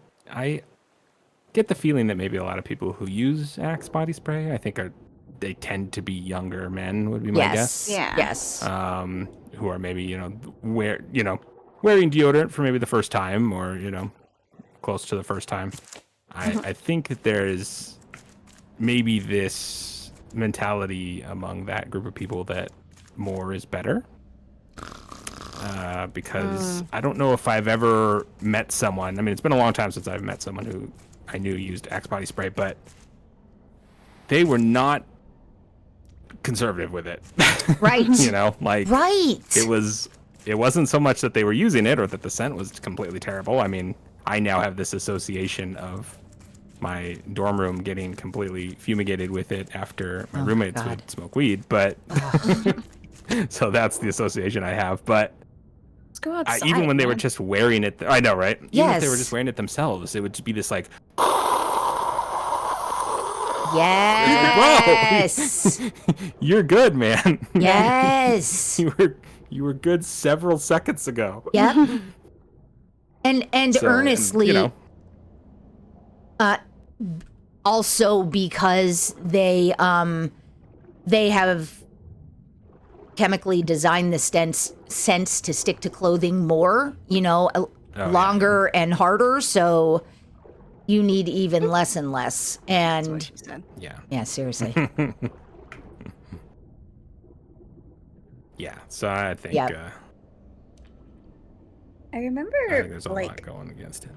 get the feeling that maybe a lot of people who use Axe body spray, I think they tend to be younger men, would be my guess. Yeah. Yes. Who are maybe wearing deodorant for maybe the first time, or close to the first time. I think that there's maybe this mentality among that group of people that more is better. Because I don't know if I've ever met someone. I mean, it's been a long time since I've met someone who I knew used Axe body spray, but they were not conservative with it. Right. Like Right. it wasn't so much that they were using it or that the scent was completely terrible. I mean, I now have this association of my dorm room getting completely fumigated with it after my roommates God. would smoke weed, but so that's the association I have. But Let's go outside. even when they were man. just wearing it, I know, right? Even if they were Yes. just wearing it themselves, it would just be this like, Yes. you're good, man. Yes. You were good several seconds ago. Yep. And So, earnestly, also because they have chemically design the scents to stick to clothing more, longer and harder. So you need even less and less. That's what And she said. yeah, seriously. Yeah, so I think Yep. I remember I think there's a lot like going against it.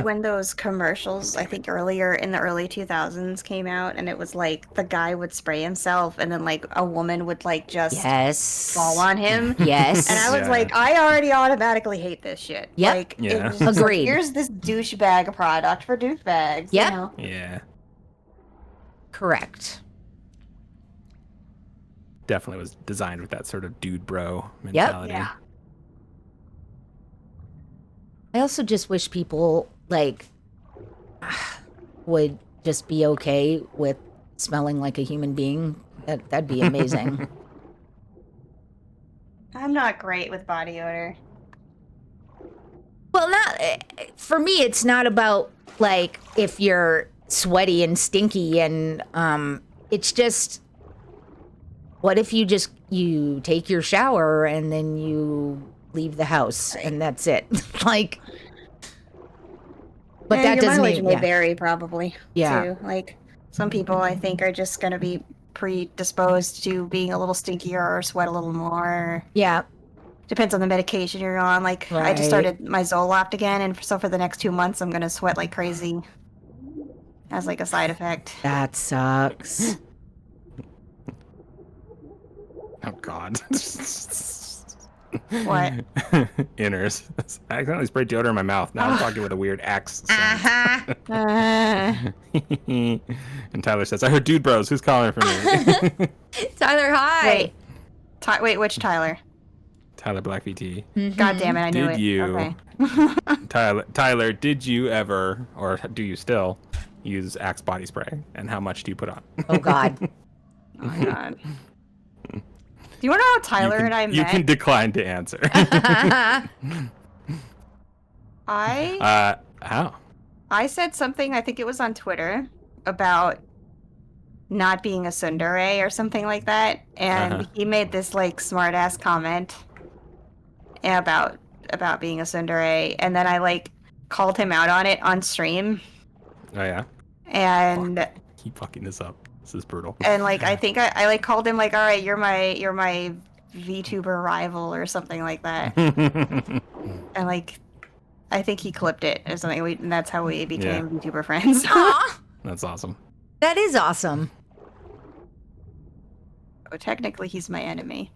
when those commercials, I think earlier in the early 2000s came out, and it was like the guy would spray himself, and then like a woman would like just Yes. fall on him. Yes. And I was Yeah. like, I already automatically hate this shit. Yep. Like, Yeah. it was just like, Agreed. here's this douchebag product for douchebags. Yep. You know? Yeah, Correct. definitely was designed with that sort of dude bro mentality. Yeah. I also just wish people would just be okay with smelling like a human being. That'd be amazing. I'm not great with body odor. Well, not for me. It's not about like if you're sweaty and stinky, and it's just what if you take your shower and then you leave the house and that's it. Like, but that your doesn't mileage mean may vary probably. Yeah. Too. Like some people, I think, are just gonna be predisposed to being a little stinkier or sweat a little more. Yeah. Depends on the medication you're on. Like I Right. just started my Zoloft again, and so for the next 2 months, I'm gonna sweat like crazy as like a side effect. That sucks. Oh God. What? Inners. I accidentally sprayed deodorant in my mouth. Now I'm talking with a weird axe sound. Uh-huh. And Tyler says, I heard dude bros. Who's calling for me? Tyler, hi. Wait, which Tyler? Tyler Black VT. God damn it, I knew Did it. you, Okay. Tyler, did you ever, or do you still, use Axe body spray? And how much do you put on? Oh God. Oh my God. Do you want to know how Tyler and I met? You can decline to answer. How? I said something, I think it was on Twitter, about not being a tsundere or something like that, and he made this like smart ass comment about being a tsundere, and then I like called him out on it on stream, Oh yeah. and Keep fucking this up. This is brutal. and like I think I like called him like, all right, you're my VTuber rival or something like that, and like I think he clipped it or something. And that's how we became VTuber friends. Aw, That's awesome. that is awesome. So technically, he's my enemy.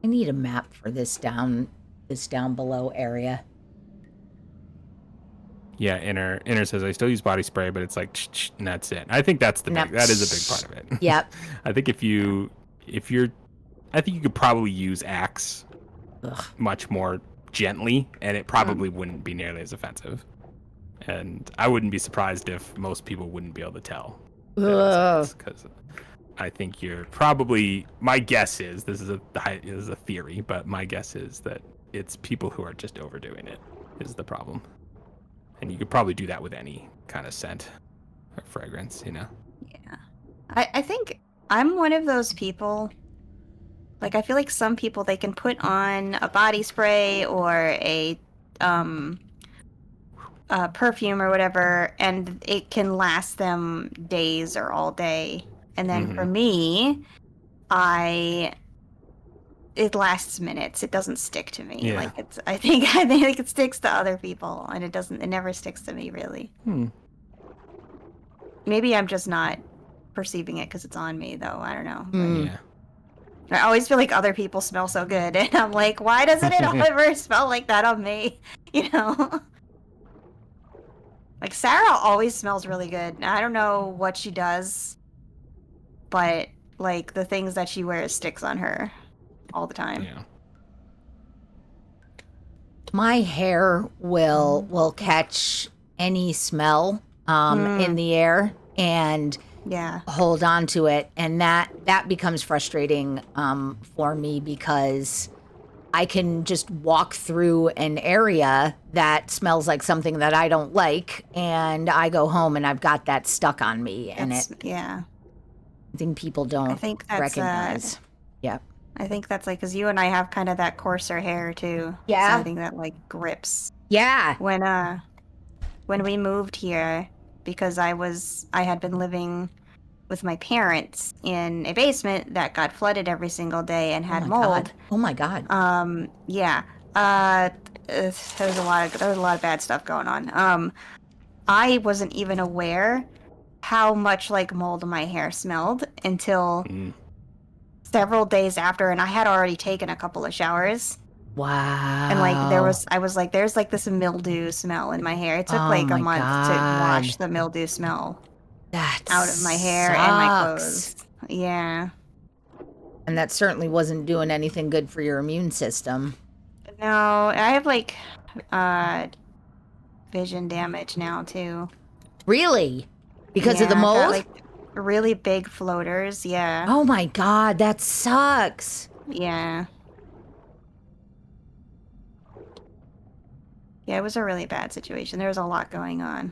I need a map for this down below area. Yeah, Inner says I still use body spray, but it's like and that's it. I think that's that is a big part of it. Yep. I think if you're, I think you could probably use Axe much more gently, and it probably wouldn't be nearly as offensive. And I wouldn't be surprised if most people wouldn't be able to tell. Because I think you're probably. My guess is this is a theory, but my guess is that it's people who are just overdoing it is the problem. And you could probably do that with any kind of scent or fragrance, you know? Yeah. I think I'm one of those people. Like, I feel like some people, they can put on a body spray or a perfume or whatever, and it can last them days or all day. And then for me, it lasts minutes. It doesn't stick to me. Yeah. Like I think it sticks to other people, and it never sticks to me really. Maybe I'm just not perceiving it because it's on me though. I don't know. Yeah. I always feel like other people smell so good, and I'm like, why doesn't it ever smell like that on me? You know? Like Sarah always smells really good. Now, I don't know what she does, but like the things that she wears sticks on her all the time. Yeah. My hair will catch any smell in the air and hold on to it, and that becomes frustrating for me because I can just walk through an area that smells like something that I don't like, and I go home and I've got that stuck on me, and Yeah. I think people I don't think that's recognize. Yep. I think that's like because you and I have kind of that coarser hair too. Yeah. So I think that like grips. Yeah. When we moved here, because I had been living with my parents in a basement that got flooded every single day and had mold. Oh my God. Yeah. There was a lot of bad stuff going on. I wasn't even aware how much like mold my hair smelled until several days after, and I had already taken a couple of showers. Wow. And like I was like, there's like this mildew smell in my hair. It took Oh like a my month to God. wash the mildew smell That out of my hair and my sucks. clothes. Yeah. And that certainly wasn't doing anything good for your immune system. No, I have like vision damage now too. Really? Because of the Yeah, I've got mold? like really big floaters. Yeah. Oh my God, that sucks. Yeah. Yeah, it was a really bad situation. There was a lot going on.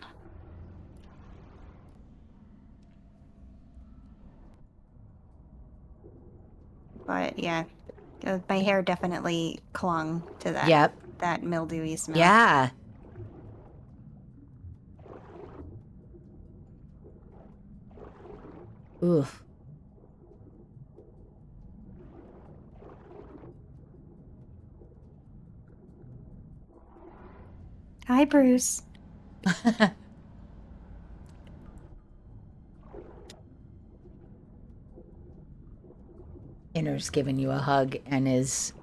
But yeah, my hair definitely clung to that mildewy smell. Yeah. Oof. Hi, Bruce. Inner's giving you a hug and is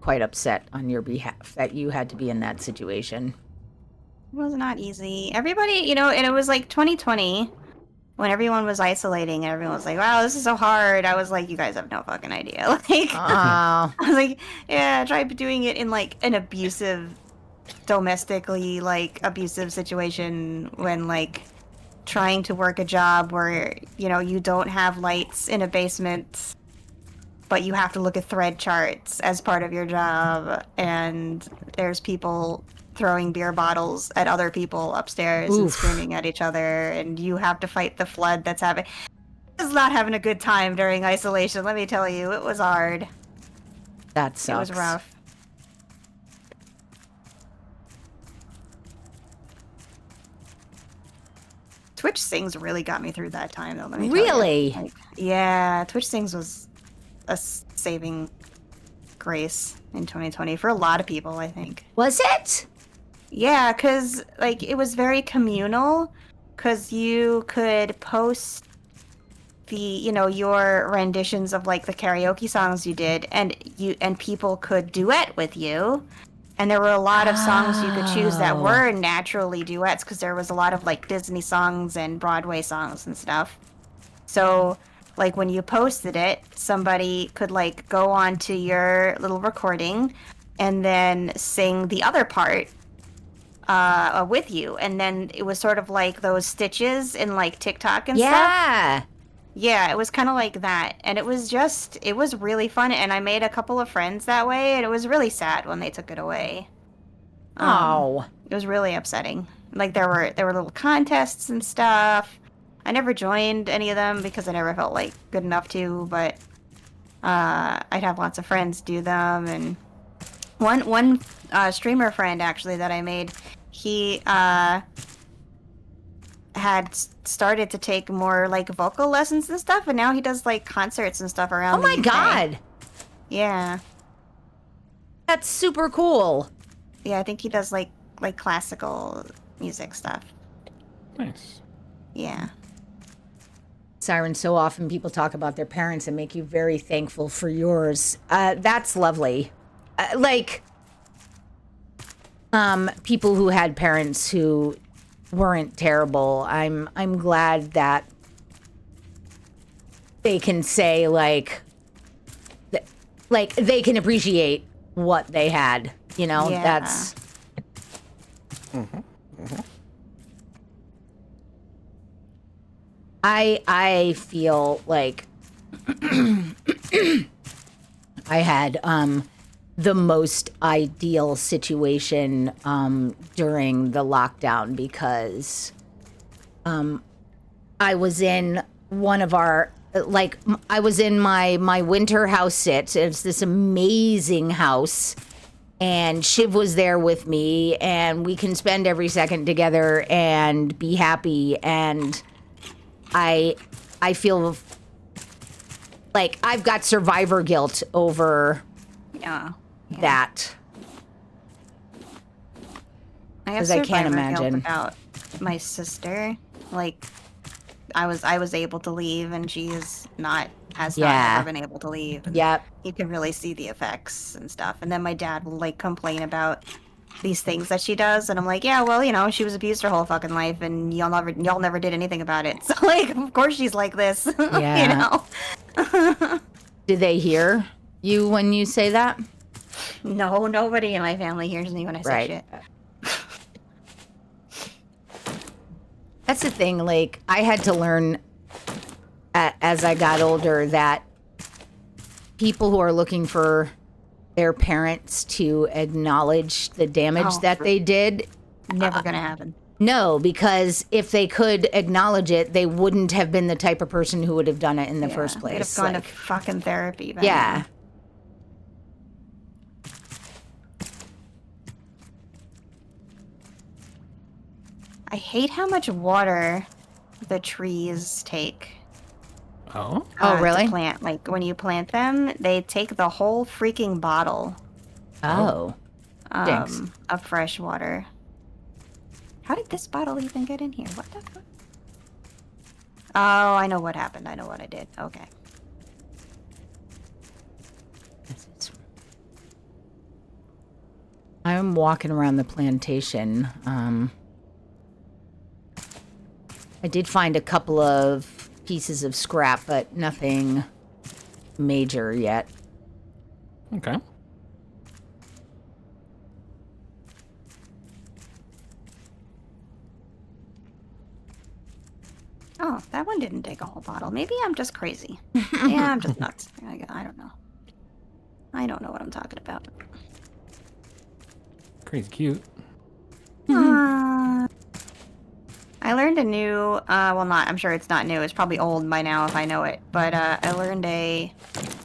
quite upset on your behalf that you had to be in that situation. It was not easy. Everybody, and it was like 2020 when everyone was isolating and everyone was like, wow, this is so hard. I was like, you guys have no fucking idea. Like, I was like, yeah, try doing it in like an domestically like abusive situation when like trying to work a job where, you don't have lights in a basement, but you have to look at thread charts as part of your job, and there's people throwing beer bottles at other people upstairs and screaming at each other, and you have to fight the flood that's happening. I was not having a good time during isolation, let me tell you. It was hard. That sucks. It was rough. Twitch Sings really got me through that time, though. Let me tell you. Really? Like, yeah, Twitch Sings was a saving grace in 2020 for a lot of people, I think. Was it? Yeah, because like it was very communal, because you could post the your renditions of like the karaoke songs you did, and people could duet with you. And there were a lot of songs you could choose that were naturally duets, because there was a lot of like Disney songs and Broadway songs and stuff. So like when you posted it, somebody could like go on to your little recording and then sing the other part with you. And then it was sort of like those stitches in like TikTok and stuff. Yeah, it was kind of like that. And it was really fun. And I made a couple of friends that way. And it was really sad when they took it away. It was really upsetting. Like there were little contests and stuff. I never joined any of them because I never felt like good enough to, but I'd have lots of friends do them. And one streamer friend actually that I made, he had started to take more like vocal lessons and stuff, and now he does like concerts and stuff around. Oh my God. Yeah. That's super cool. Yeah, I think he does like classical music stuff. Nice. Yeah. Siren, so often people talk about their parents and make you very thankful for yours. That's lovely. People who had parents who weren't terrible. I'm glad that they can say like they can appreciate what they had. Yeah. That's. I feel like I had the most ideal situation during the lockdown because I was in one of our I was in my winter house sit. It's this amazing house, and Shiv was there with me, and we can spend every second together and be happy. And I feel like I've got survivor guilt over Yeah. that. I have 'Cause I can't survivor guilt imagine. about my sister. Like, I was able to leave, and she has not Yeah. ever been able to leave. And Yep. you can really see the effects and stuff. And then my dad will like complain about these things that she does, and I'm like, yeah, well, you know, she was abused her whole fucking life, and y'all never did anything about it. So like, of course she's like this. Yeah. You know. Do they hear you when you say that? No, nobody in my family hears me when I say Right. shit. That's the thing. Like, I had to learn as I got older that people who are looking for their parents to acknowledge the damage Oh, that they did, Never gonna happen. no, because if they could acknowledge it, they wouldn't have been the type of person who would have done it in the first They'd have place. gone Like, to fucking therapy. By yeah. now. I hate how much water the trees take. Oh, Oh, really? To plant. Like, when you plant them, they take the whole freaking bottle Oh. Stinks. of fresh water. How did this bottle even get in here? What the fuck? Oh, I know what happened. I know what I did. Okay. I'm walking around the plantation. I did find a couple of pieces of scrap, but nothing major yet. okay. Oh, that one didn't take a whole bottle. Maybe I'm just crazy. Yeah, I'm just nuts. I don't know. I don't know what I'm talking about. Crazy cute. I learned a new, well, not, I'm sure it's not new. It's probably old by now if I know it. But I learned a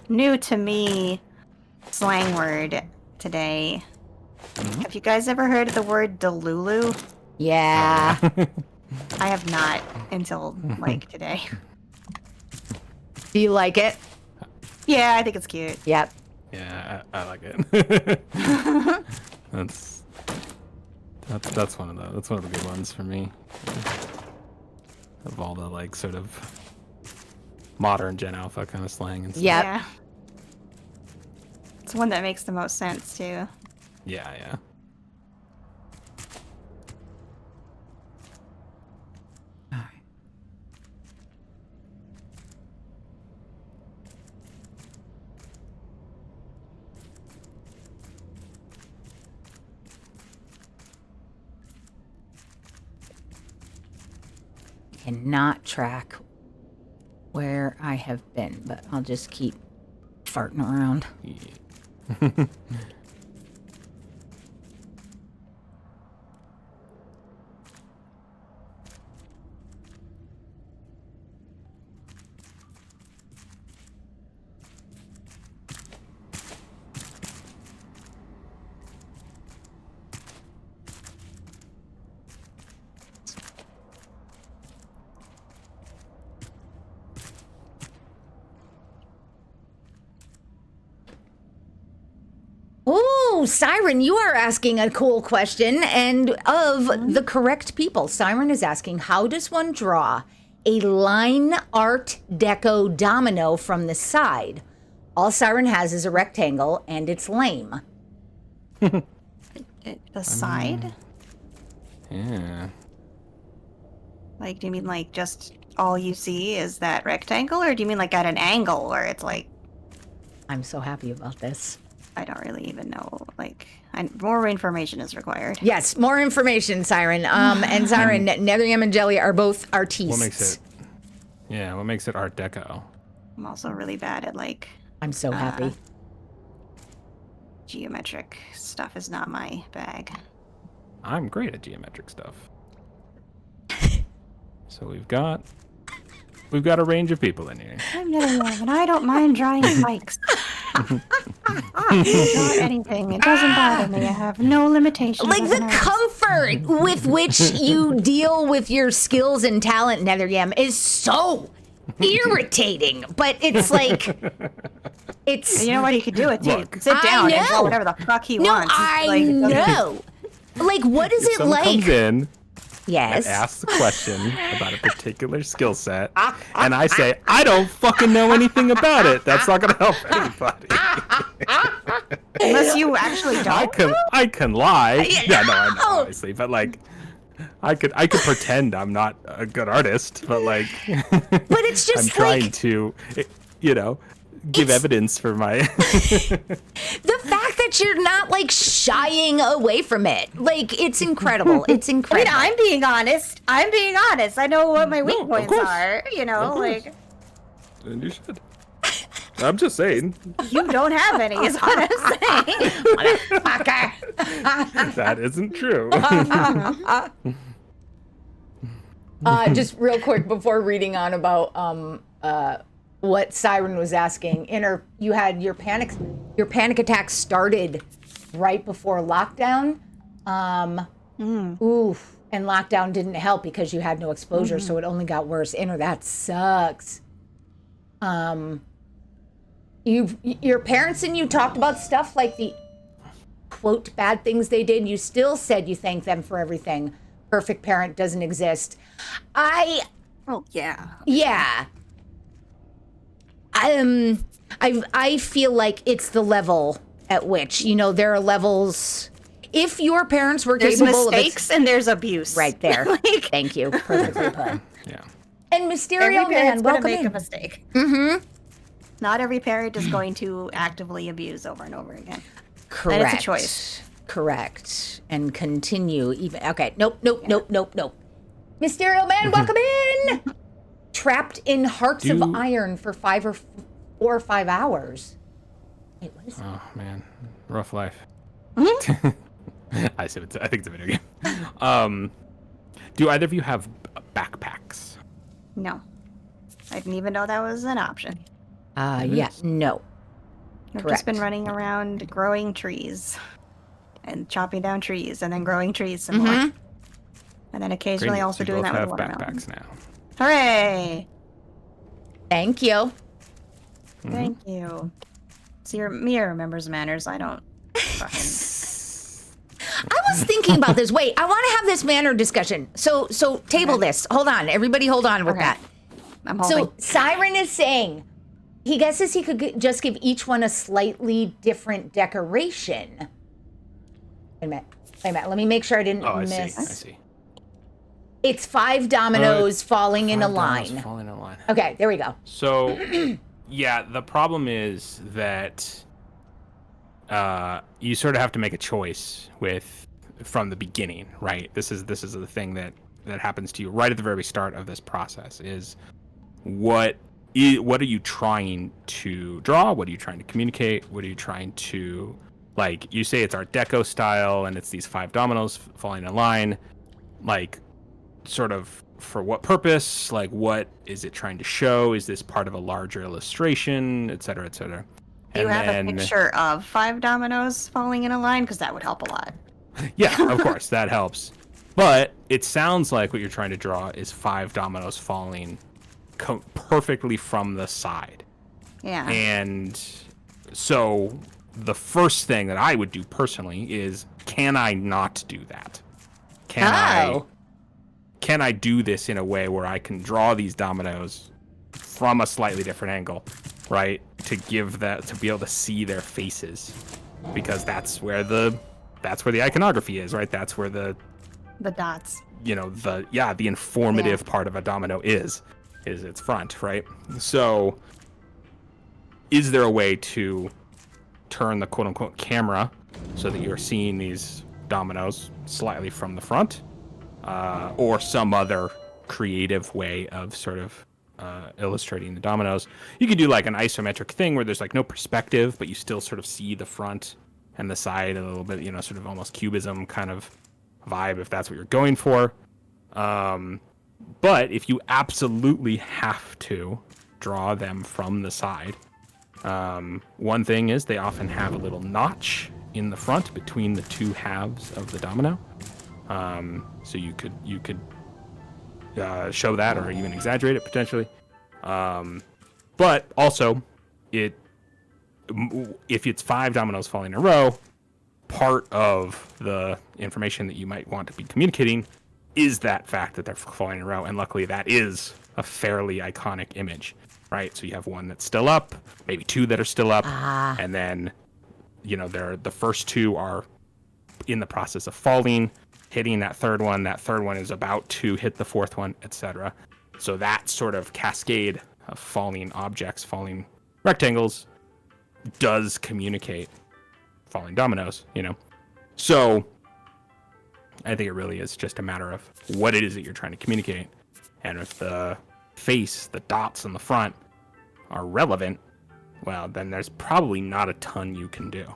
new to me slang word today. Have you guys ever heard of the word delulu? Yeah. I have not until like today. Do you like it? Yeah, I think it's cute. Yep. Yeah, I like it. that's one of the good ones for me. Of all the like sort of modern Gen Alpha kind of slang and stuff. Yep. Yeah. It's one that makes the most sense too. Yeah. Cannot track where I have been, but I'll just keep farting around. Yeah. Oh, Siren, you are asking a cool question, and of the correct people. Siren is asking, how does one draw a line art deco domino from the side? All Siren has is a rectangle, and it's lame. The side? Yeah. Like, do you mean like just all you see is that rectangle, or do you mean like at an angle where it's like, I'm so happy about this. I don't really even know. Like, more information is required. Yes, more information, Siren. And Siren, Nethergam and Jelly are both artistes. What makes it? Yeah. What makes it Art Deco? I'm also really bad at like I'm so happy. Geometric stuff is not my bag. I'm great at geometric stuff. So we've got a range of people in here. I'm Netherlands, and I don't mind drawing spikes. Draw anything. It doesn't bother me. I have no limitations. Like as the an artist. comfort with which you deal with your skills and talent, Nethergam, is so irritating. But it's like, it's. You know what he could do it too? Look. Sit down and draw know. whatever the fuck he No, wants. I Like, know. Like, what is If it someone like? comes in Yes. and asks a question about a particular skill set, and I say, I don't fucking know anything about it. That's not going to help anybody. Unless you actually don't. I can lie. Yeah, no, I know, Oh. obviously, but like, I could pretend I'm not a good artist, but like, But it's I'm just trying like to, give It's- evidence for my. the fact that you're not like shying away from it. Like, it's incredible. It's I mean, incredible. I'm being honest. I know what my weak No, of points course. are. You know, Of course. like And you should. I'm just saying. you don't have any. Is what I'm saying. Motherfucker. That isn't true. Just real quick before reading on about what Siren was asking, you had your panic attack started right before lockdown. Oof, and lockdown didn't help because you had no exposure, so it only got worse. That sucks. Your parents and you talked about stuff like the quote bad things they did. You still said you thank them for everything. Perfect parent doesn't exist. Oh yeah. Yeah. I feel like it's the level at which, there are levels. If your parents were There's capable mistakes and there's abuse. right there. Like, Thank you. Perfectly put. Yeah. And every Mysterio Man, parent's gonna welcome make a in. mistake. Mm-hmm. Not every parent is going to actively abuse over and over again. Correct. And it's a choice. Correct. And continue even. Okay. Nope. Mysterio Man, welcome in. Trapped in Hearts of Iron for 4 or 5 hours. Wait, what is that? Oh man, rough life. I think it's a video game. Do either of you have backpacks? No. I didn't even know that was an option. Yeah. No. I've Correct. just been running around growing trees and chopping down trees and then growing trees some more. And then occasionally Great, also you doing both that have with watermelon. backpacks now. Hooray! Thank you. Thank you. See, Mia remembers manners. I don't. Fucking. I was thinking about this. Wait, I want to have this manner discussion. So table this. Hold on. Everybody hold on with Okay. that. I'm holding. So Siren is saying he guesses he could just give each one a slightly different decoration. Wait a minute. Let me make sure I didn't Oh, I miss. see. I see. It's 5 dominoes falling in a line. Falling in a line. Okay, there we go. So, yeah, the problem is that you sort of have to make a choice from the beginning, right? This is the thing that happens to you right at the very start of this process. Is what are you trying to draw? What are you trying to communicate? What are you trying to, like, you say it's Art Deco style and it's these 5 dominoes falling in a line, like, sort of for what purpose? Like, what is it trying to show? Is this part of a larger illustration, et cetera, et cetera? Do you have a picture of 5 dominoes falling in a line? Because that would help a lot. Yeah, of course, that helps. But it sounds like what you're trying to draw is 5 dominoes falling perfectly from the side. Yeah. And so the first thing that I would do personally is, can I not do that? Can I do this in a way where I can draw these dominoes from a slightly different angle, right? To be able to see their faces, because that's where the iconography is, right? That's where the dots. the informative part of a domino is its front, right? So is there a way to turn the quote unquote camera so that you're seeing these dominoes slightly from the front? Or some other creative way of sort of illustrating the dominoes. You could do like an isometric thing where there's like no perspective, but you still sort of see the front and the side a little bit, sort of almost cubism kind of vibe if that's what you're going for. But if you absolutely have to draw them from the side, one thing is they often have a little notch in the front between the two halves of the domino. So you could show that or even exaggerate it potentially. But also, if it's 5 dominoes falling in a row, part of the information that you might want to be communicating is that fact that they're falling in a row. And luckily, that is a fairly iconic image, right? So you have one that's still up, maybe 2 that are still up, and then, the first 2 are in the process of falling, hitting that third one. That third one is about to hit the fourth one, etc. So that sort of cascade of falling objects, falling rectangles, does communicate falling dominoes, So I think it really is just a matter of what it is that you're trying to communicate. And if the face, the dots on the front are relevant, well, then there's probably not a ton you can do.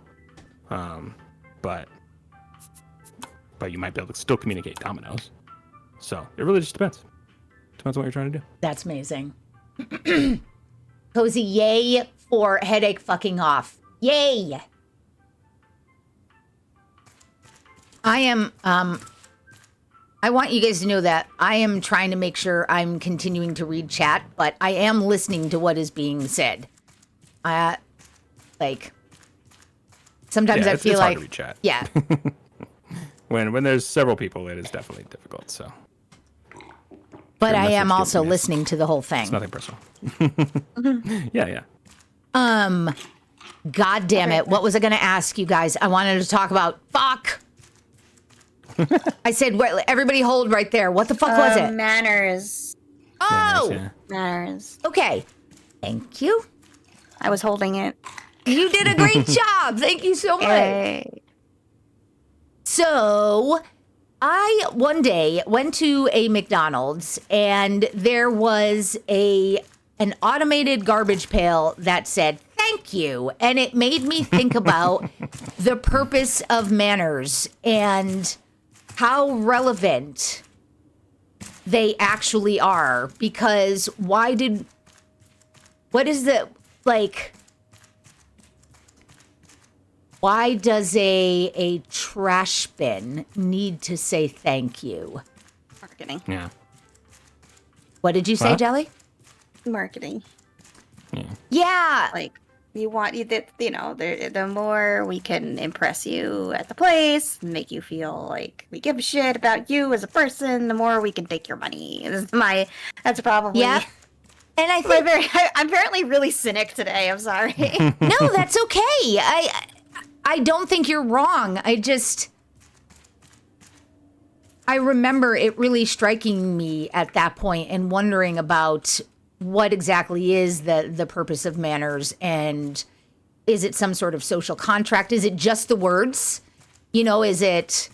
But you might be able to still communicate dominoes. So it really just depends. Depends on what you're trying to do. That's amazing. Cozy, yay for headache fucking off. Yay. I am, I want you guys to know that I am trying to make sure I'm continuing to read chat, but I am listening to what is being said. Sometimes I feel it's like, hard to read chat. Yeah. When there's several people, it is definitely difficult, so. But Your I message am gets also missed. listening to the whole thing. It's nothing personal. Yeah. God damn it. What was I going to ask you guys? I wanted to talk about, fuck. I said, everybody hold right there. What the fuck was it? Manners. Oh, Yeah. Manners. okay. Thank you. I was holding it. You did a great job. An so much. Yay. So I one day went to a McDonald's and there was an automated garbage pail that said thank you, and it made me think about the purpose of manners and how relevant they actually are, because what is the, why does a trash bin need to say thank you? Marketing. Yeah. What did you say, Huh? Jelly? Marketing. Yeah. Like, you want the more we can impress you at the place, make you feel like we give a shit about you as a person, the more we can take your money. That's probably. Yeah. And I think I'm apparently really cynic today. I'm sorry. no, that's okay. I don't think you're wrong. I remember it really striking me at that point and wondering about what exactly is the purpose of manners, and is it some sort of social contract? Is it just the words? Is it,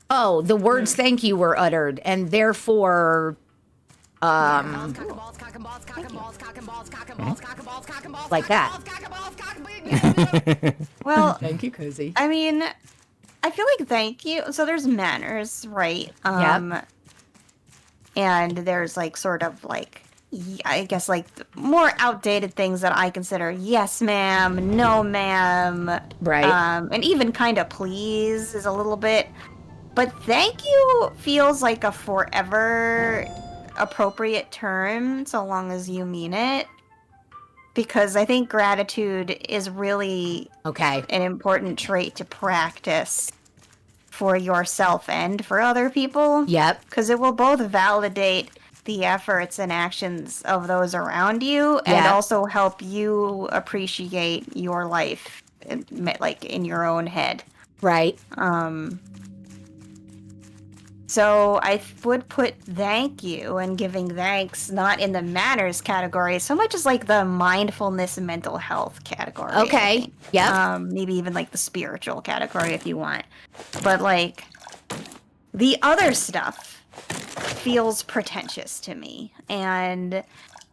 the words thank you were uttered and therefore like that. Well, Thank you, Cozy. I mean, I feel like thank you. So there's manners, right? Yep. And there's I guess more outdated things that I consider yes ma'am, no ma'am. Right. And even kind of please is a little bit. But thank you feels like a forever appropriate term so long as you mean it. Because I think gratitude is really Okay. an important trait to practice for yourself and for other people. Yep. Because it will both validate the efforts and actions of those around you and Yeah. also help you appreciate your life in your own head. Right. So I would put thank you and giving thanks not in the manners category so much as the mindfulness and mental health category. I Okay. think. Yep. Maybe even the spiritual category if you want. But the other stuff feels pretentious to me, and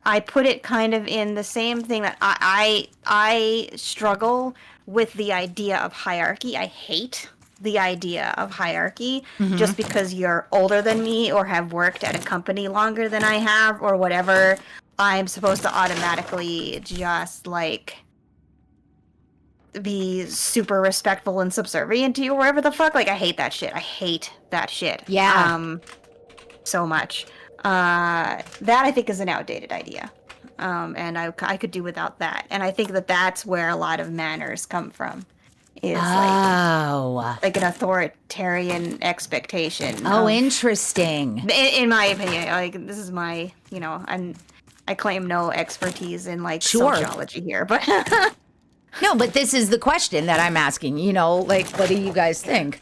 I put it kind of in the same thing that I struggle with the idea of hierarchy. I hate the idea of hierarchy just because you're older than me or have worked at a company longer than I have or whatever. I'm supposed to automatically just like be super respectful and subservient to you or whatever the fuck. Like, I hate that shit. I hate that shit. Yeah. So much. That I think is an outdated idea. And I could do without that. And I think that that's where a lot of manners come from. Is Oh. like an authoritarian expectation. Oh, interesting. In my opinion, like this is my, I claim no expertise in like Sure. sociology here, but No, but this is the question that I'm asking, like, what do you guys think?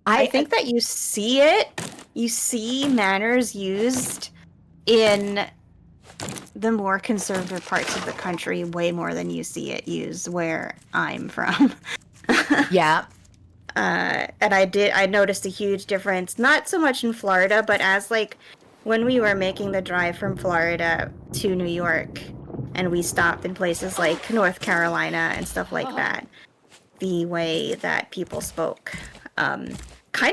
I think that you see it. You see manners used in the more conservative parts of the country way more than you see it used where I'm from. Yeah. And I noticed a huge difference, not so much in Florida, but as like when we were making the drive from Florida to New York and we stopped in places like North Carolina and stuff like that, the way that people spoke kind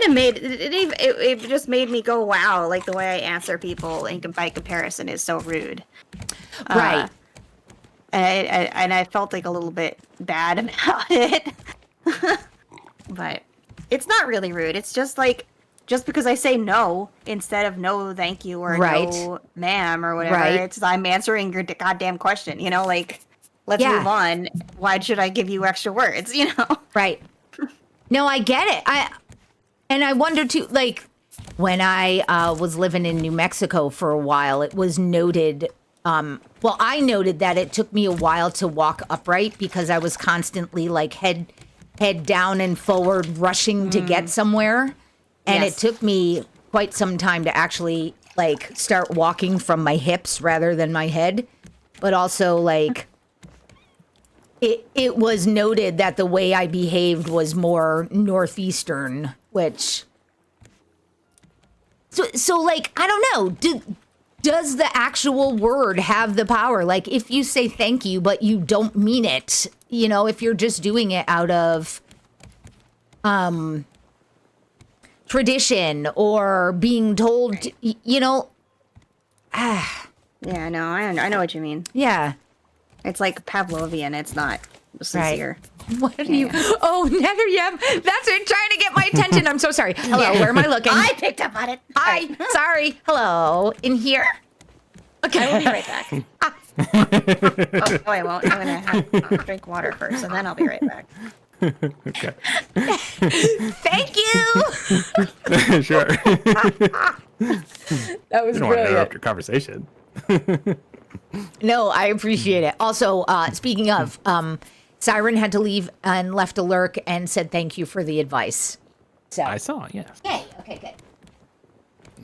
of made it just made me go, wow, like the way I answer people by comparison is so rude. Right. And I felt like a little bit bad about it. But it's not really rude. It's just like, just because I say no instead of no thank you or no ma'am or whatever, it's I'm answering your goddamn question, like, let's move on. Why should I give you extra words, Right. No, I get it. I wonder too, like, when I was living in New Mexico for a while, it was noted, I noted that it took me a while to walk upright because I was constantly like head down and forward rushing to get somewhere. And it took me quite some time to actually like start walking from my hips rather than my head. But also like it was noted that the way I behaved was more Northeastern, which so like, I don't know. Does the actual word have the power? Like, if you say thank you, but you don't mean it, if you're just doing it out of tradition or being told, Yeah, no, I know what you mean. Yeah. It's like Pavlovian. It's not sincere. Right. What are you? Oh, Nether, yeah. That's it. Trying to get my attention. I'm so sorry. Hello, where am I looking? I picked up on it. Hi. Sorry. Hello. In here. Okay. I will be right back. Oh, I won't. I'm going to have to drink water first, and then I'll be right back. Okay. Thank you. Sure. That was You don't want to brilliant. interrupt your conversation. No, I appreciate it. Also, speaking of, Siren had to leave and left a lurk and said thank you for the advice. So I saw, yes. Yay. Okay, good.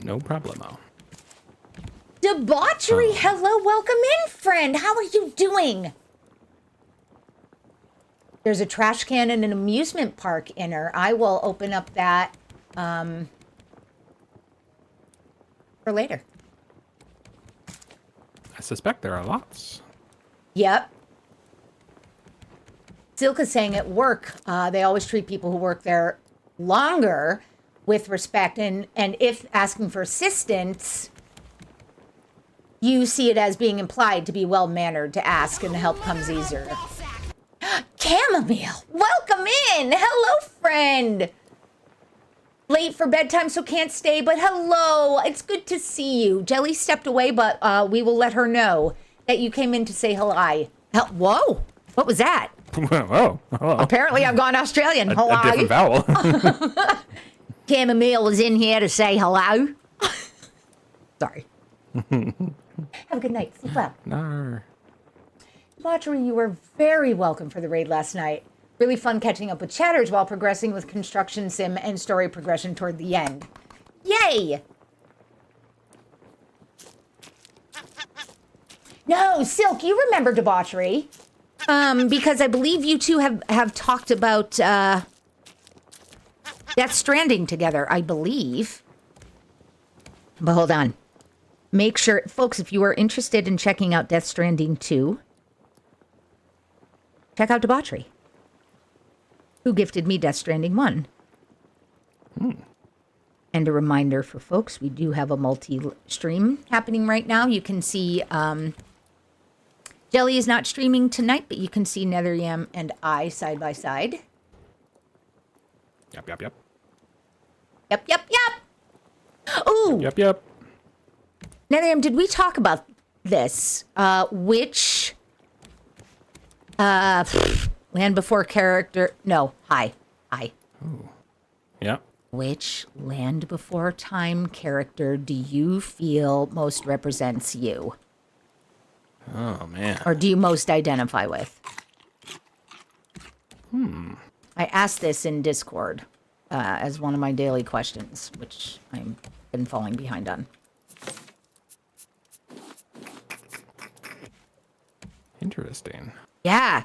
No problemo. Debauchery, hello, welcome in, friend. How are you doing? There's a trash can and an amusement park in her. I will open up that for later. I suspect there are lots. Yep. Silka's saying at work, they always treat people who work there longer with respect. And if asking for assistance, you see it as being implied to be well-mannered to ask and the help comes easier. Chamomile, welcome in. Hello, friend. Late for bedtime, so can't stay, but hello. It's good to see you. Jelly stepped away, but we will let her know that you came in to say hello. Whoa, what was that? Whoa. Hello. Apparently I've gone Australian. A Hello. different vowel. Chamomile was in here to say hello. Sorry. Have a good night. Sleep well. Nar. Debauchery, you were very welcome for the raid last night. Really fun catching up with chatters while progressing with construction sim and story progression toward the end. Yay! No, Silk, you remember Debauchery. Because I believe you two have talked about Death Stranding together, I believe. But hold on. Make sure, folks, if you are interested in checking out Death Stranding 2, check out Debauchery, who gifted me Death Stranding 1. And a reminder for folks, we do have a multi-stream happening right now. You can see Jelly is not streaming tonight, but you can see NetherYam and I side by side. Yep, yep, yep. Yep, yep, yep. Ooh. Yep, yep. NetherYam, did we talk about this? Which Land Before character? No, hi. Ooh. Yep. Which Land Before Time character do you feel most represents you? Oh, man. Or do you most identify with? I asked this in Discord as one of my daily questions, which I've been falling behind on. Interesting. Yeah.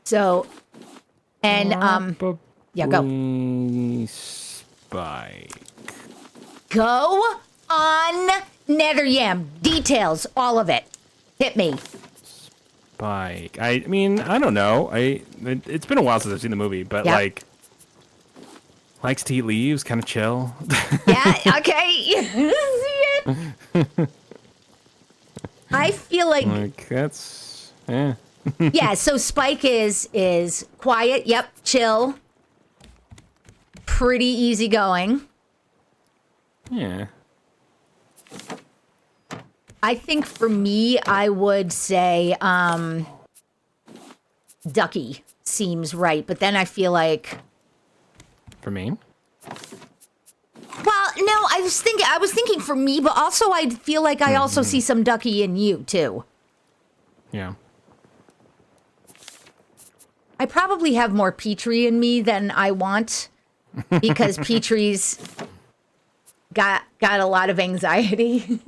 So, and yeah, go. Spike. Go on NetherYam. Details, all of it. Hit me. Spike. I mean, I don't know. It's been a while since I've seen the movie, but Yep. like, likes to eat leaves, kind of chill. Yeah, okay. I feel like that's yeah. yeah, so Spike is quiet, yep, chill. Pretty easygoing. Yeah. I think for me, I would say Ducky seems right, but then I feel like For me. well, no, I was thinking for me, but also I feel like I also see some Ducky in you too. Yeah. I probably have more Petrie in me than I want because Petrie's got a lot of anxiety.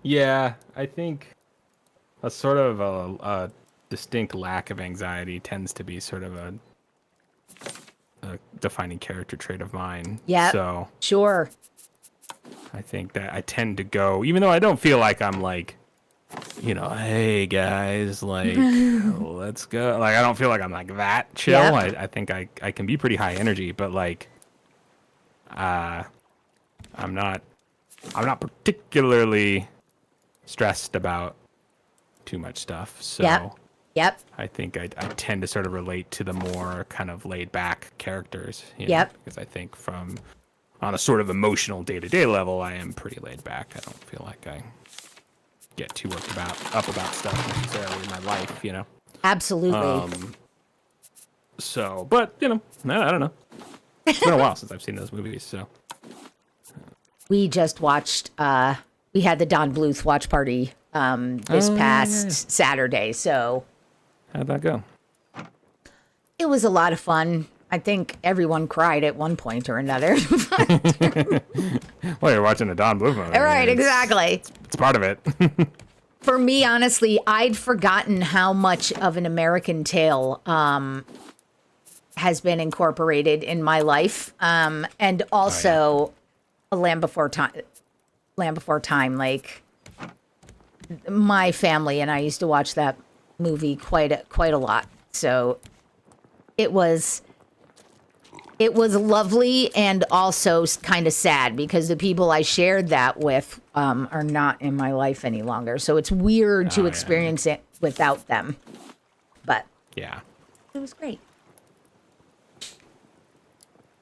Yeah, I think a sort of a distinct lack of anxiety tends to be sort of a defining character trait of mine. Yeah. So Sure. I think that I tend to go, even though I don't feel like I'm like, hey guys, like let's go. Like I don't feel like I'm like that chill. Yep. I think I can be pretty high energy, but like, I'm not particularly stressed about too much stuff. So Yep. I think I tend to sort of relate to the more kind of laid back characters. Yep. Because I think on a sort of emotional day-to-day level, I am pretty laid back. I don't feel like I get too worked up about stuff necessarily in my life, Absolutely. So, but, I don't know. It's been a while since I've seen those movies, so. We just watched, we had the Don Bluth watch party this past Saturday, so How'd that go? it was a lot of fun. I think everyone cried at one point or another. Well, you're watching a Don Bluth movie. Right, exactly. It's part of it. For me, honestly, I'd forgotten how much of an American Tale has been incorporated in my life, and also a Land Before Time. Like my family and I used to watch that movie quite a lot. So it was lovely and also kind of sad because the people I shared that with are not in my life any longer. So it's weird to experience it without them. But Yeah. it was great.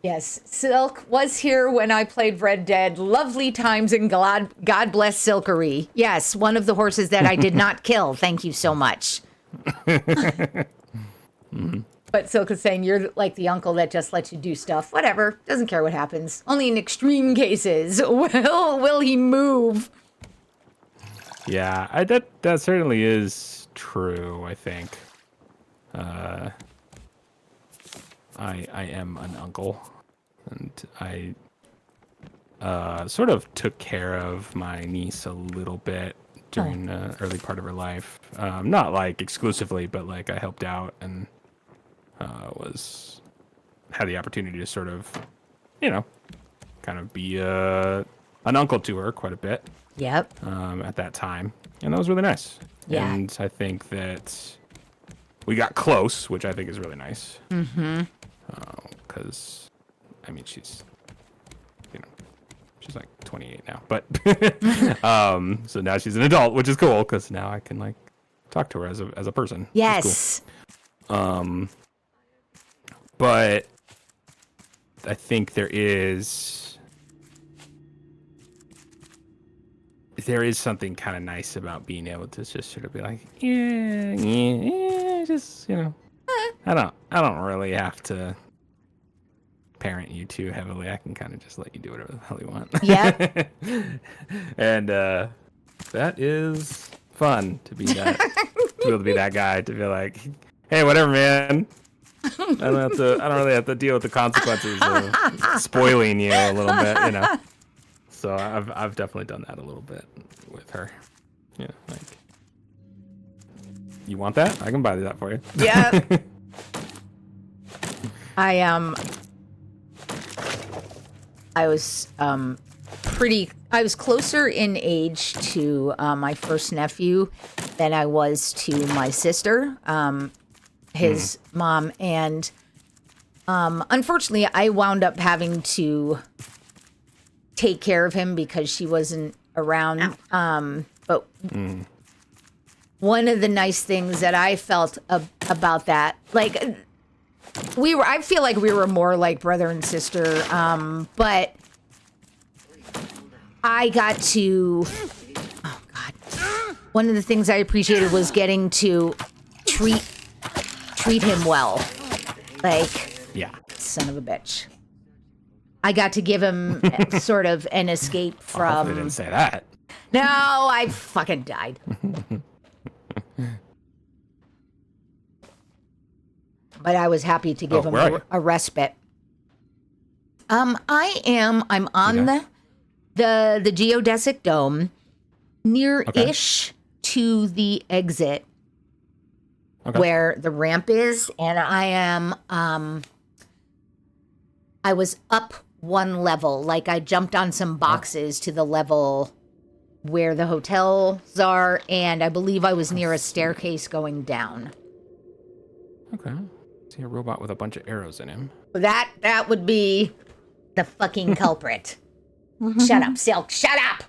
Yes, Silk was here when I played Red Dead. Lovely times and God bless Silkery. Yes, one of the horses that I did not kill. Thank you so much. But Silk is saying you're like the uncle that just lets you do stuff. Whatever. Doesn't care what happens. Only in extreme cases will he move. Yeah, that certainly is true, I think. I am an uncle, and I sort of took care of my niece a little bit during the early part of her life. Not like exclusively, but like I helped out and had the opportunity to sort of, kind of be a an uncle to her quite a bit. Yep. At that time, and that was really nice. Yeah. And I think that we got close, which I think is really nice. Mm-hmm. Because, I mean, she's like 28 now, but so now she's an adult, which is cool because now I can like talk to her as a person. Yes. Cool. But I think there is something kind of nice about being able to just sort of be like, yeah, just I don't really have to parent you too heavily. I can kind of just let you do whatever the hell you want. Yep. And that is fun to be that, to be able to be that guy, to be like, hey, whatever, man. I don't really have to deal with the consequences of spoiling you a little bit, So I've definitely done that a little bit with her. Yeah, like, you want that? I can buy that for you. Yeah. I was closer in age to my first nephew than I was to my sister, his mom, and unfortunately I wound up having to take care of him because she wasn't around. But one of the nice things that I felt about that, like, I feel like we were more like brother and sister, but I got to, oh God, one of the things I appreciated was getting to treat him well. Like, Yeah. son of a bitch. I got to give him sort of an escape from. Hopefully they didn't say that. No, I fucking died. But I was happy to give him a respite. I'm on the geodesic dome, near-ish to the exit where the ramp is, and I am I was up one level, like I jumped on some boxes to the level where the hotels are, and I believe I was near a staircase going down. Okay. See a robot with a bunch of arrows in him. That would be the fucking culprit. Shut up, Silk. Shut up.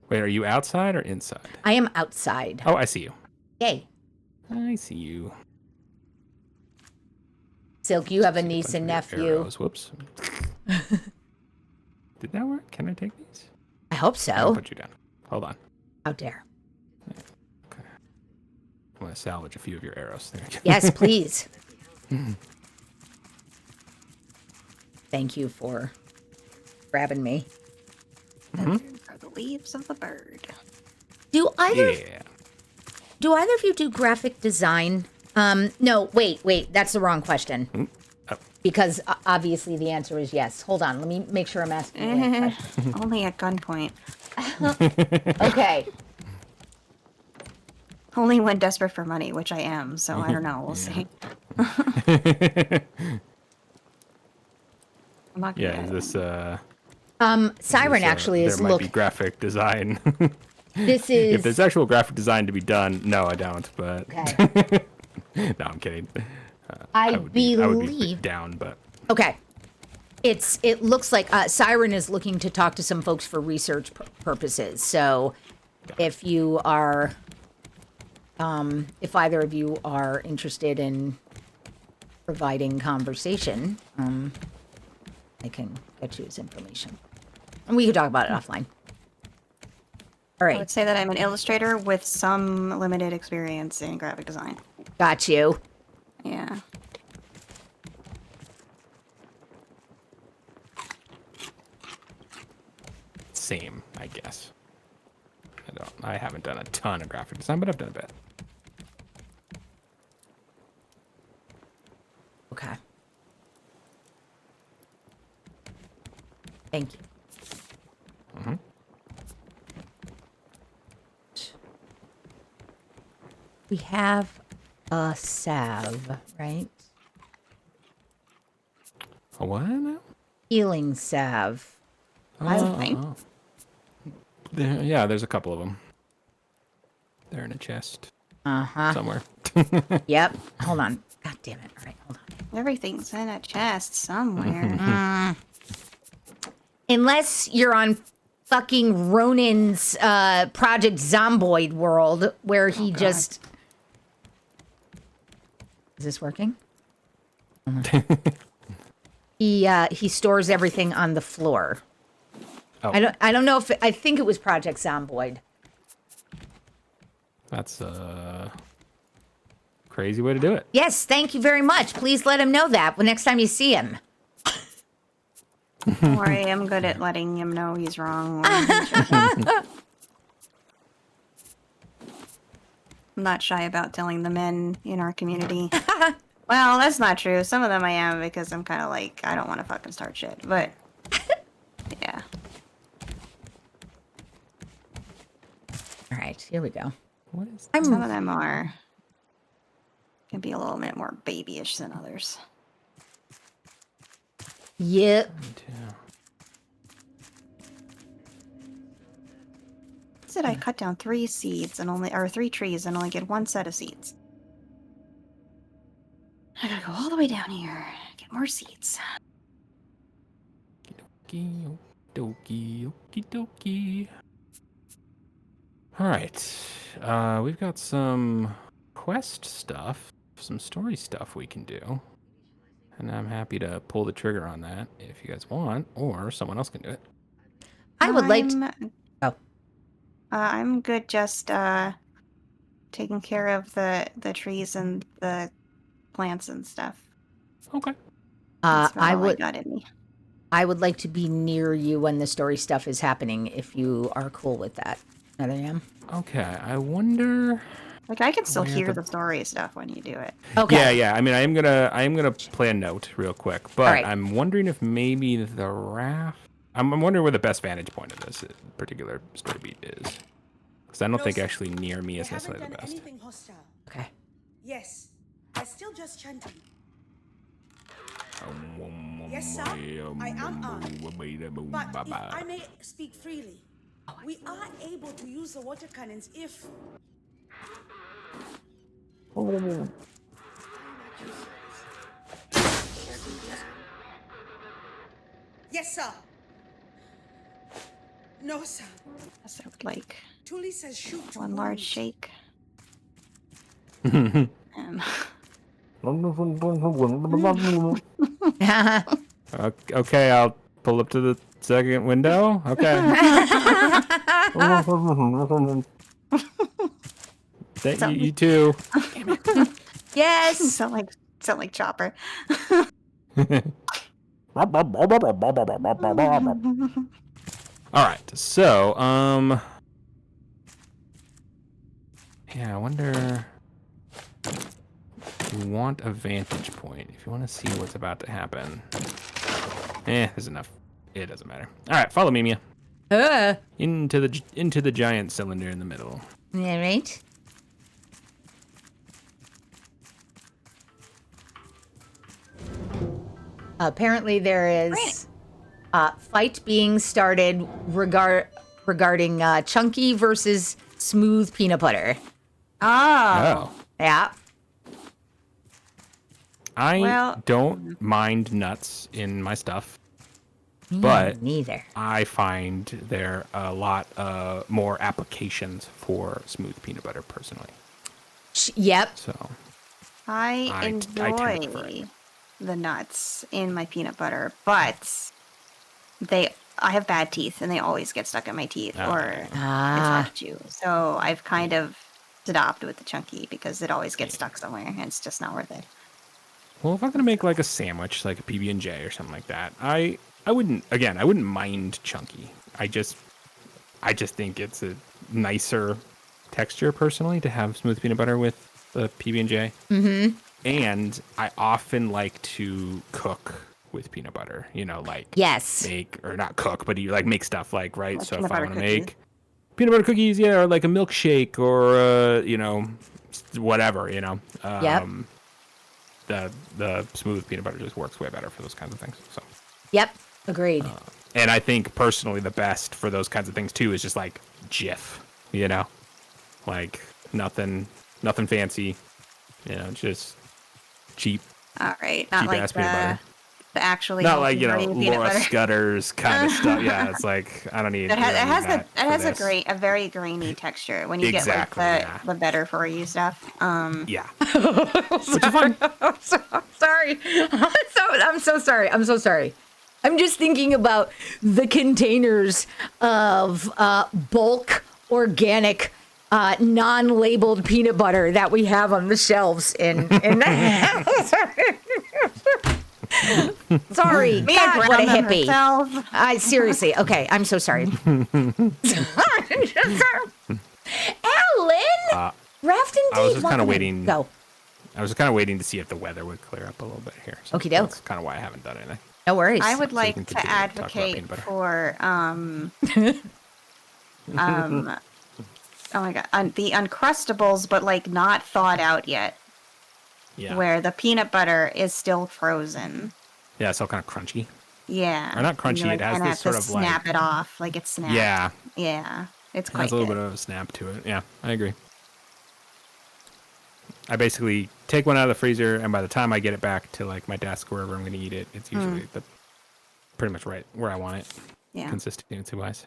Wait, are you outside or inside? I am outside. Oh, I see you. Yay. I see you. Silk, you have a niece and nephew. Arrows. Whoops. Did that work? Can I take these? I hope so. I'll put you down. Hold on. How dare. Okay. I'm going to salvage a few of your arrows. There you go. Yes, please. Thank you for grabbing me. For the leaves of the bird. Do either of you do graphic design? No, wait, that's the wrong question. Because obviously the answer is yes. Hold on, let me make sure I'm asking the right question. Only at gunpoint. Okay. Only when desperate for money, which I am, so I don't know. We'll see. I'm not gonna Is this Siren actually is there might be graphic design. This is If there's actual graphic design to be done, no, I don't. But okay. no, I'm kidding. I would be believe down, but okay. It looks like Siren is looking to talk to some folks for research purposes. So if you are, if either of you are interested in providing conversation, I can get you his information. And we can talk about it offline. All I right. would say that I'm an illustrator with some limited experience in graphic design. Got you. Yeah. same, I guess. I haven't done a ton of graphic design, but I've done a bit. Okay. Thank you. Mm-hmm. We have a salve, right? A what now? Healing salve. That's a thing. There's a couple of them. They're in a chest somewhere. Yep. Hold on. God damn it. All right, hold on. Everything's in a chest somewhere. Unless you're on fucking Ronin's Project Zomboid world, where he just... Is this working? He stores everything on the floor. Oh. I don't know if... I think it was Project Zomboid. That's a crazy way to do it. Yes, thank you very much. Please let him know that next time you see him. Don't worry, I'm good at letting him know he's wrong. when he's right. I'm not shy about telling the men in our community. Well, that's not true. Some of them I am because I'm kind of like, I don't want to fucking start shit. But, yeah. All right, here we go. What is Some of them can be a little bit more babyish than others. Yep. Said I cut down 3 seeds and or 3 trees and only get 1 set of seeds. I gotta go all the way down here, get more seeds. Okie dokie, okie dokie. All right, we've got some quest stuff, some story stuff we can do. And I'm happy to pull the trigger on that if you guys want, or someone else can do it. I would like to... Oh. I'm good just taking care of the trees and the plants and stuff. Okay. That's about I all would... got in me. I would like to be near you when the story stuff is happening, if you are cool with that. I am. Okay, I wonder... Like, I can still Where hear the- the story stuff when you do it. Okay. Yeah. I mean, I am gonna play a note real quick, but All right. I'm wondering if maybe the raft. I'm wondering where the best vantage point of this particular story beat is, because I don't think actually near me is necessarily the best. Anything hostile. Okay. Yes, I still just chanting. Yes, sir. I am armed. But if I may speak freely, we are able to use the water cannons if. Yes, sir. No, sir. So, like, Tuli says shoot to one large wound. shake. And Okay, I'll pull up to the second window. Okay. You too. Yes. sound like Chopper. All right, so yeah, I wonder if you want a vantage point, if you want to see what's about to happen. There's enough. It doesn't matter. All right, follow me, Mia. Into the giant cylinder in the middle. All right. Apparently, there is a fight being started regarding chunky versus smooth peanut butter. Oh. Yeah. I don't mind nuts in my stuff, Me but neither. I find there a lot more applications for smooth peanut butter personally. Yep. So I tend to prefer enjoy it. the nuts in my peanut butter, but I have bad teeth and they always get stuck in my teeth or it's hard to chew. So I've kind of stopped with the chunky because it always gets stuck somewhere and it's just not worth it. Well, if I'm gonna make like a sandwich, like a PB&J or something like that, I wouldn't mind chunky. I just think it's a nicer texture personally to have smooth peanut butter with the PB&J. Mm-hmm. And I often like to cook with peanut butter. You know, like Yes. make or not cook, but you like make stuff like right. Like so peanut if I butter want to cookies. make peanut butter cookies, yeah, or like a milkshake or whatever, Yep. The smooth peanut butter just works way better for those kinds of things. So Yep. Agreed. And I think personally the best for those kinds of things too is just like Jif, you know, like nothing fancy, you know, just cheap, All right, not cheap like ass peanut butter. the actually Not like, you know, healthy peanut Laura butter. Scudder's kind of stuff. Yeah, it's like I don't need. It has, we it don't has, need the, that it has for this. a very grainy texture when you Exactly, get like yeah. the better for you stuff. Yeah, which is fine. I'm sorry. I'm so sorry. I'm so sorry. I'm just thinking about the containers of bulk organic non-labeled peanut butter that we have on the shelves in the house. Sorry, Mia God, what a ground them hippie. herself. I seriously, okay, I'm so sorry. Alan, Rafting I was Date, just kind welcome of in. waiting. Go. I was just kind of waiting to see if the weather would clear up a little bit here. So Okie doke. That's kind of why I haven't done anything. No worries. I would we like can to continue to talk about advocate peanut butter. for oh my god, the Uncrustables, but like not thawed out yet, Yeah. where the peanut butter is still frozen. Yeah, it's all kind of crunchy. Yeah. Or not And crunchy, you, like, it has kinda this have sort to of, like- snap it off, like it's snapped. Yeah, Yeah. It's it quite has a little good. bit of a snap to it. Yeah, I agree. I basically take one out of the freezer, and by the time I get it back to like my desk wherever I'm going to eat it, it's usually pretty much right where I want it, Yeah. consistency wise.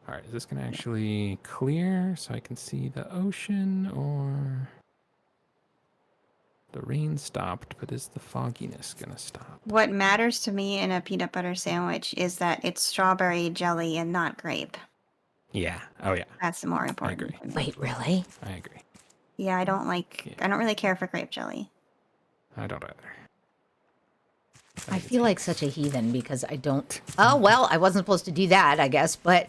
All right, is this going to actually clear so I can see the ocean, or the rain stopped, but is the fogginess going to stop? What matters to me in a peanut butter sandwich is that it's strawberry jelly and not grape. Yeah. Oh yeah, That's the more important. agree. to me. Wait, really? I agree. Yeah, I don't like. Yeah. I don't really care for grape jelly. I don't either. I feel like such a heathen because I don't. Oh well, I wasn't supposed to do that, I guess, but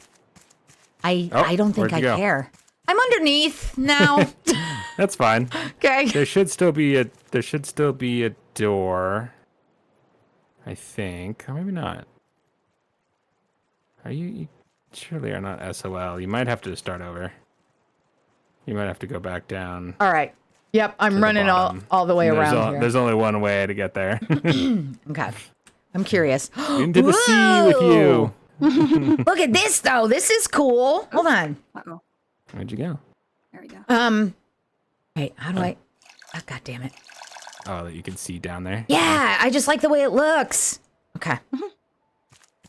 I don't think where'd I you go? care. I'm underneath now. That's fine. Okay. There should still be a door. I think. Or maybe not. Are you surely are not SOL. You might have to start over. You might have to go back down. All right. Yep, to I'm the running bottom. all the way And around here. There's only one way to get there. Okay. I'm curious. Into the sea with you. Look at this though. This is cool. Hold on. Uh-oh. Where'd you go? There we go. Wait, how do I? Oh, God damn it. Oh, that you can see down there. Yeah, I just like the way it looks. Okay.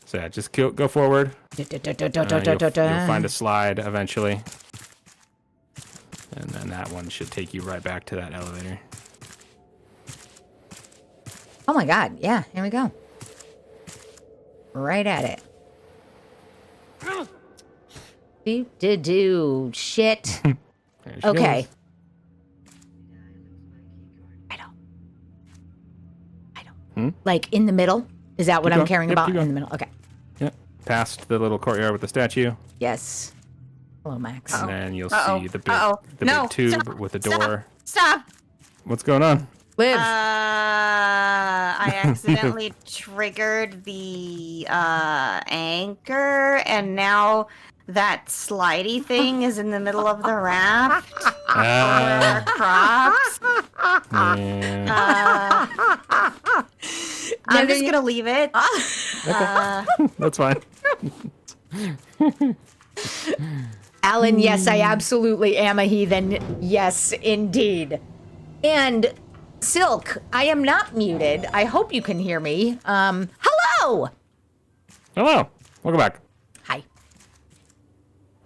So yeah, just go forward. You'll find a slide eventually. And then that one should take you right back to that elevator. Oh my God. Yeah, here we go. Right at it. Do. Shit. There she Okay. goes. I don't. Like in the middle? Is that what Keep I'm going. caring Yep, about? keep In going. the middle. Okay. Yep. Past the little courtyard with the statue. Yes. Hello, Max. And then you'll Uh-oh. see the Uh-oh. big No, tube stop. with the Stop. door. Stop. What's going on? Liv. I accidentally triggered the anchor, and now that slidey thing is in the middle of the raft for our crops. Yeah. I'm just gonna leave it. That's fine. Alan, yes, I absolutely am a heathen. Yes, indeed. And Silk, I am not muted. I hope you can hear me. Hello. Hello. Welcome back. Hi.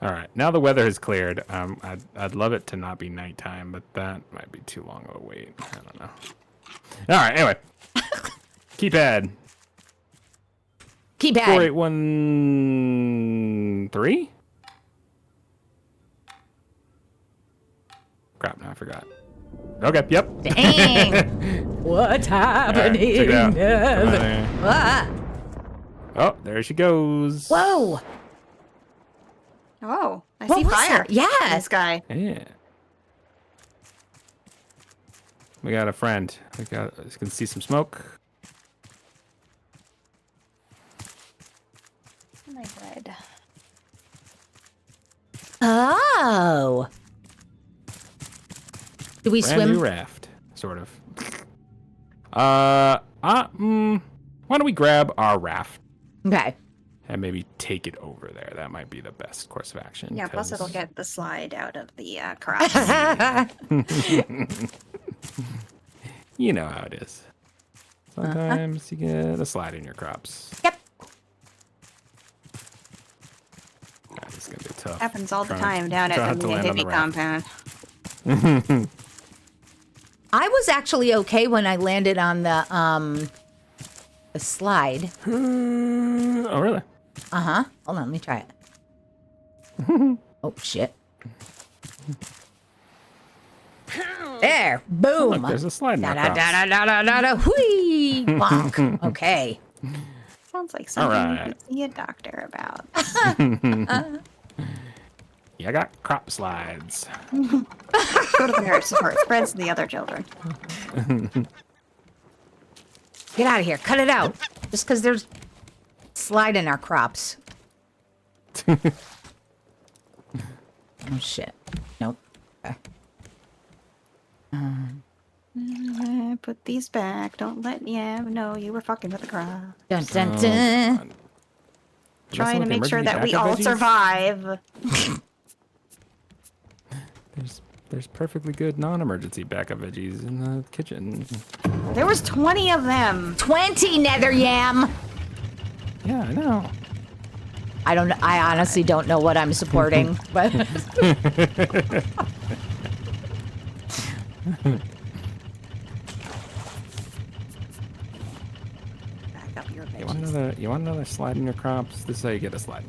All right. Now the weather has cleared. I'd love it to not be nighttime, but that might be too long of a wait. I don't know. All right. Anyway. Keypad. Keypad. 4813? Crap, no, I forgot. Okay, yep. Dang. What's happening? Check it out. Come on Nev? there. Ah. Oh, there she goes. Whoa. Oh, I What see was fire. that? Yeah. in the sky. Yeah. We got a friend. You can see some smoke. My bread. Oh. Do we Brand new swim? raft, sort of. Why don't we grab our raft Okay. and maybe take it over there? That might be the best course of action. Yeah, plus 'cause- it'll get the slide out of the crops. You know how it is. Sometimes you get a slide in your crops. Yep. God, this is gonna be tough. Happens all the Trying- time down trying at to the land on the hippie raft. compound. I was actually okay when I landed on the slide. Oh, really? Uh-huh. Hold on, let me try it. Oh, shit. There. Boom. Look, there's a slide in Da our da crops. da da da da da. Whee! Bonk. Okay. Sounds like something you right. could see a doctor about. Yeah, I got crop slides. Go to the nurse before it spreads to the other children. Get out of here. Cut it out. Just because there's slide in our crops. Oh, shit. Nope. Okay. Put these back. Don't let Yam know you were fucking with the crop. Dun, dun, Oh, dun. God. Trying to Messing with the make sure emergency that we backup all veggies? survive. There's perfectly good non-emergency backup veggies in the kitchen. There was 20 of them. 20 nether yam. Yeah, I know. I honestly don't know what I'm supporting, but Back up your You want veggies. another slide in your crops? This is how you get a slide.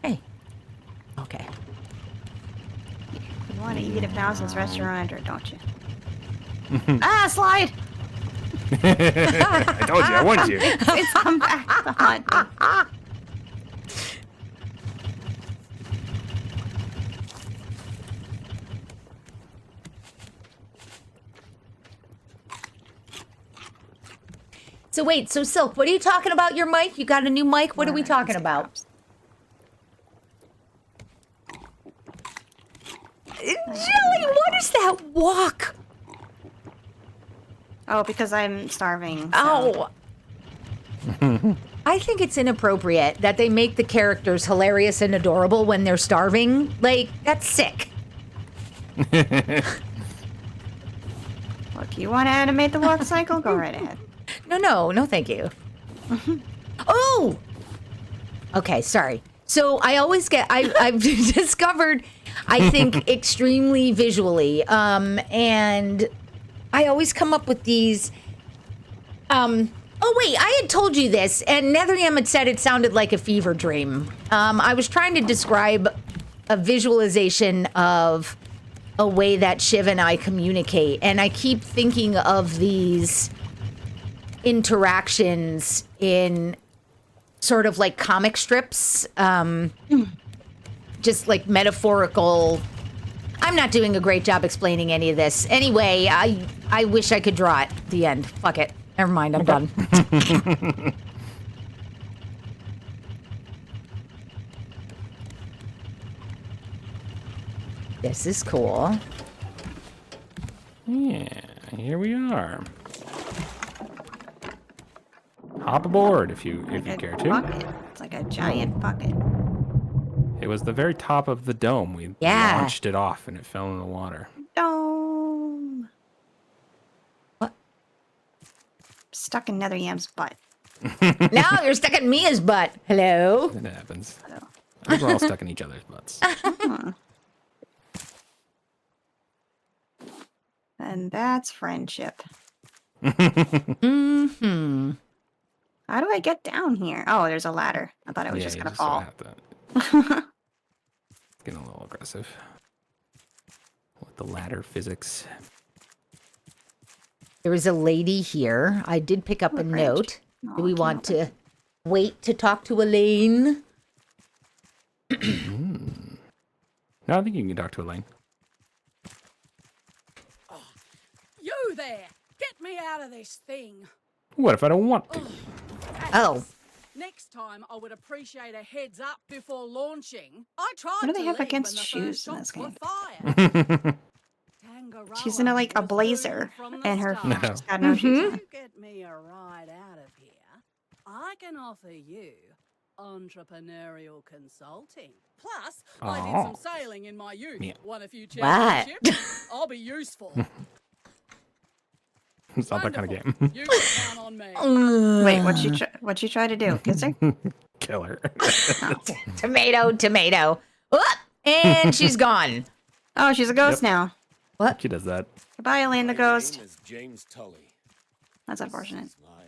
hey. Okay. You want to eat at Bowser's restaurant, or don't you? Slide! I told you, I warned you. It's come back to haunt me. So wait, so Silk, what are you talking about your mic? You got a new mic? What are we talking about? Jelly, what is that walk? Oh, because I'm starving. So. Oh. I think it's inappropriate that they make the characters hilarious and adorable when they're starving. Like, that's sick. Look, you want to animate the walk cycle? Go right ahead. No, thank you. Oh! Okay, sorry. So I always I've discovered, I think, extremely visually, and I always come up with these, oh wait, I had told you this, and Netherrealm had said it sounded like a fever dream. I was trying to describe a visualization of a way that Shiv and I communicate, and I keep thinking of these interactions in sort of like comic strips, just like metaphorical. I'm not doing a great job explaining any of this. Anyway, I wish I could draw it. The end. Fuck it. Never mind, I'm done. This is cool. Yeah, here we are. Hop aboard if you care to. Bucket. It's like a giant bucket. It was the very top of the dome. We Yeah. launched it off and it fell in the water. Dome. What? Stuck in Netherrealm's butt. Now you're stuck in Mia's butt. Hello? It happens. Hello. I think we're all stuck in each other's butts. And that's friendship. Mm-hmm. How do I get down here? Oh, there's a ladder. I thought I was just you gonna sort fall. of have to- It's getting a little aggressive. With the ladder physics. There is a lady here. I did pick up a great. note. No, Do we can't want to wait to talk to Elaine? No, I think you can talk to Elaine. You there! Get me out of this thing! What if I don't want to? Oh, Next time, I would appreciate a heads up before launching. I tried What do they to have leave against when the shoes first in this shots were game? fired. She's in a, like a Tangaroa was blazer, doomed from the and her start. she's got no shoes on. You get me a ride out of here, I can offer you entrepreneurial consulting. Plus, I did some sailing in my youth. Yeah. Won a few What? championships. I'll be useful. It's not that kind of game. You can count on me. Wait, what'd you try to do? Kiss her? Kill her. Tomato, tomato. Whoop! And she's gone. Oh, she's a ghost now. She does that. Goodbye, Elaine the ghost. My name is James Tully. That's unfortunate. This is my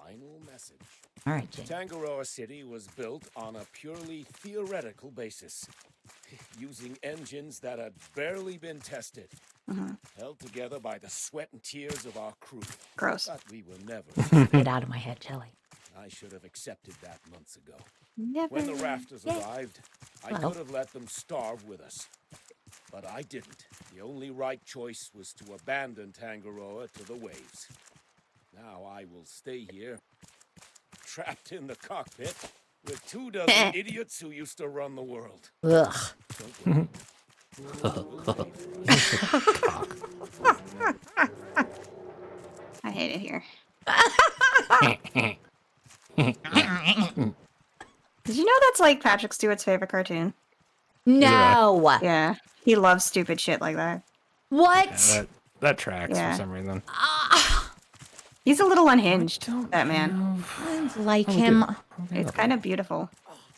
final message. All right, Jane. Tangaroa City was built on a purely theoretical basis, using engines that had barely been tested, held together by the sweat and tears of our crew. Gross. But we were never. Get out of my head, Jelly. I should have accepted that months ago. Never. When the rafters arrived, I Hello. could have let them starve with us. But I didn't. The only right choice was to abandon Tangaroa to the waves. Now I will stay here, trapped in the cockpit, with 2 dozen idiots who used to run the world. Ugh. Don't worry. We'll pay for us. I hate it here. Did you know that's like Patrick Stewart's favorite cartoon? No. Yeah. He loves stupid shit like that. What? That tracks Yeah. for some reason. He's a little unhinged, that man. Like him. It's kind of beautiful.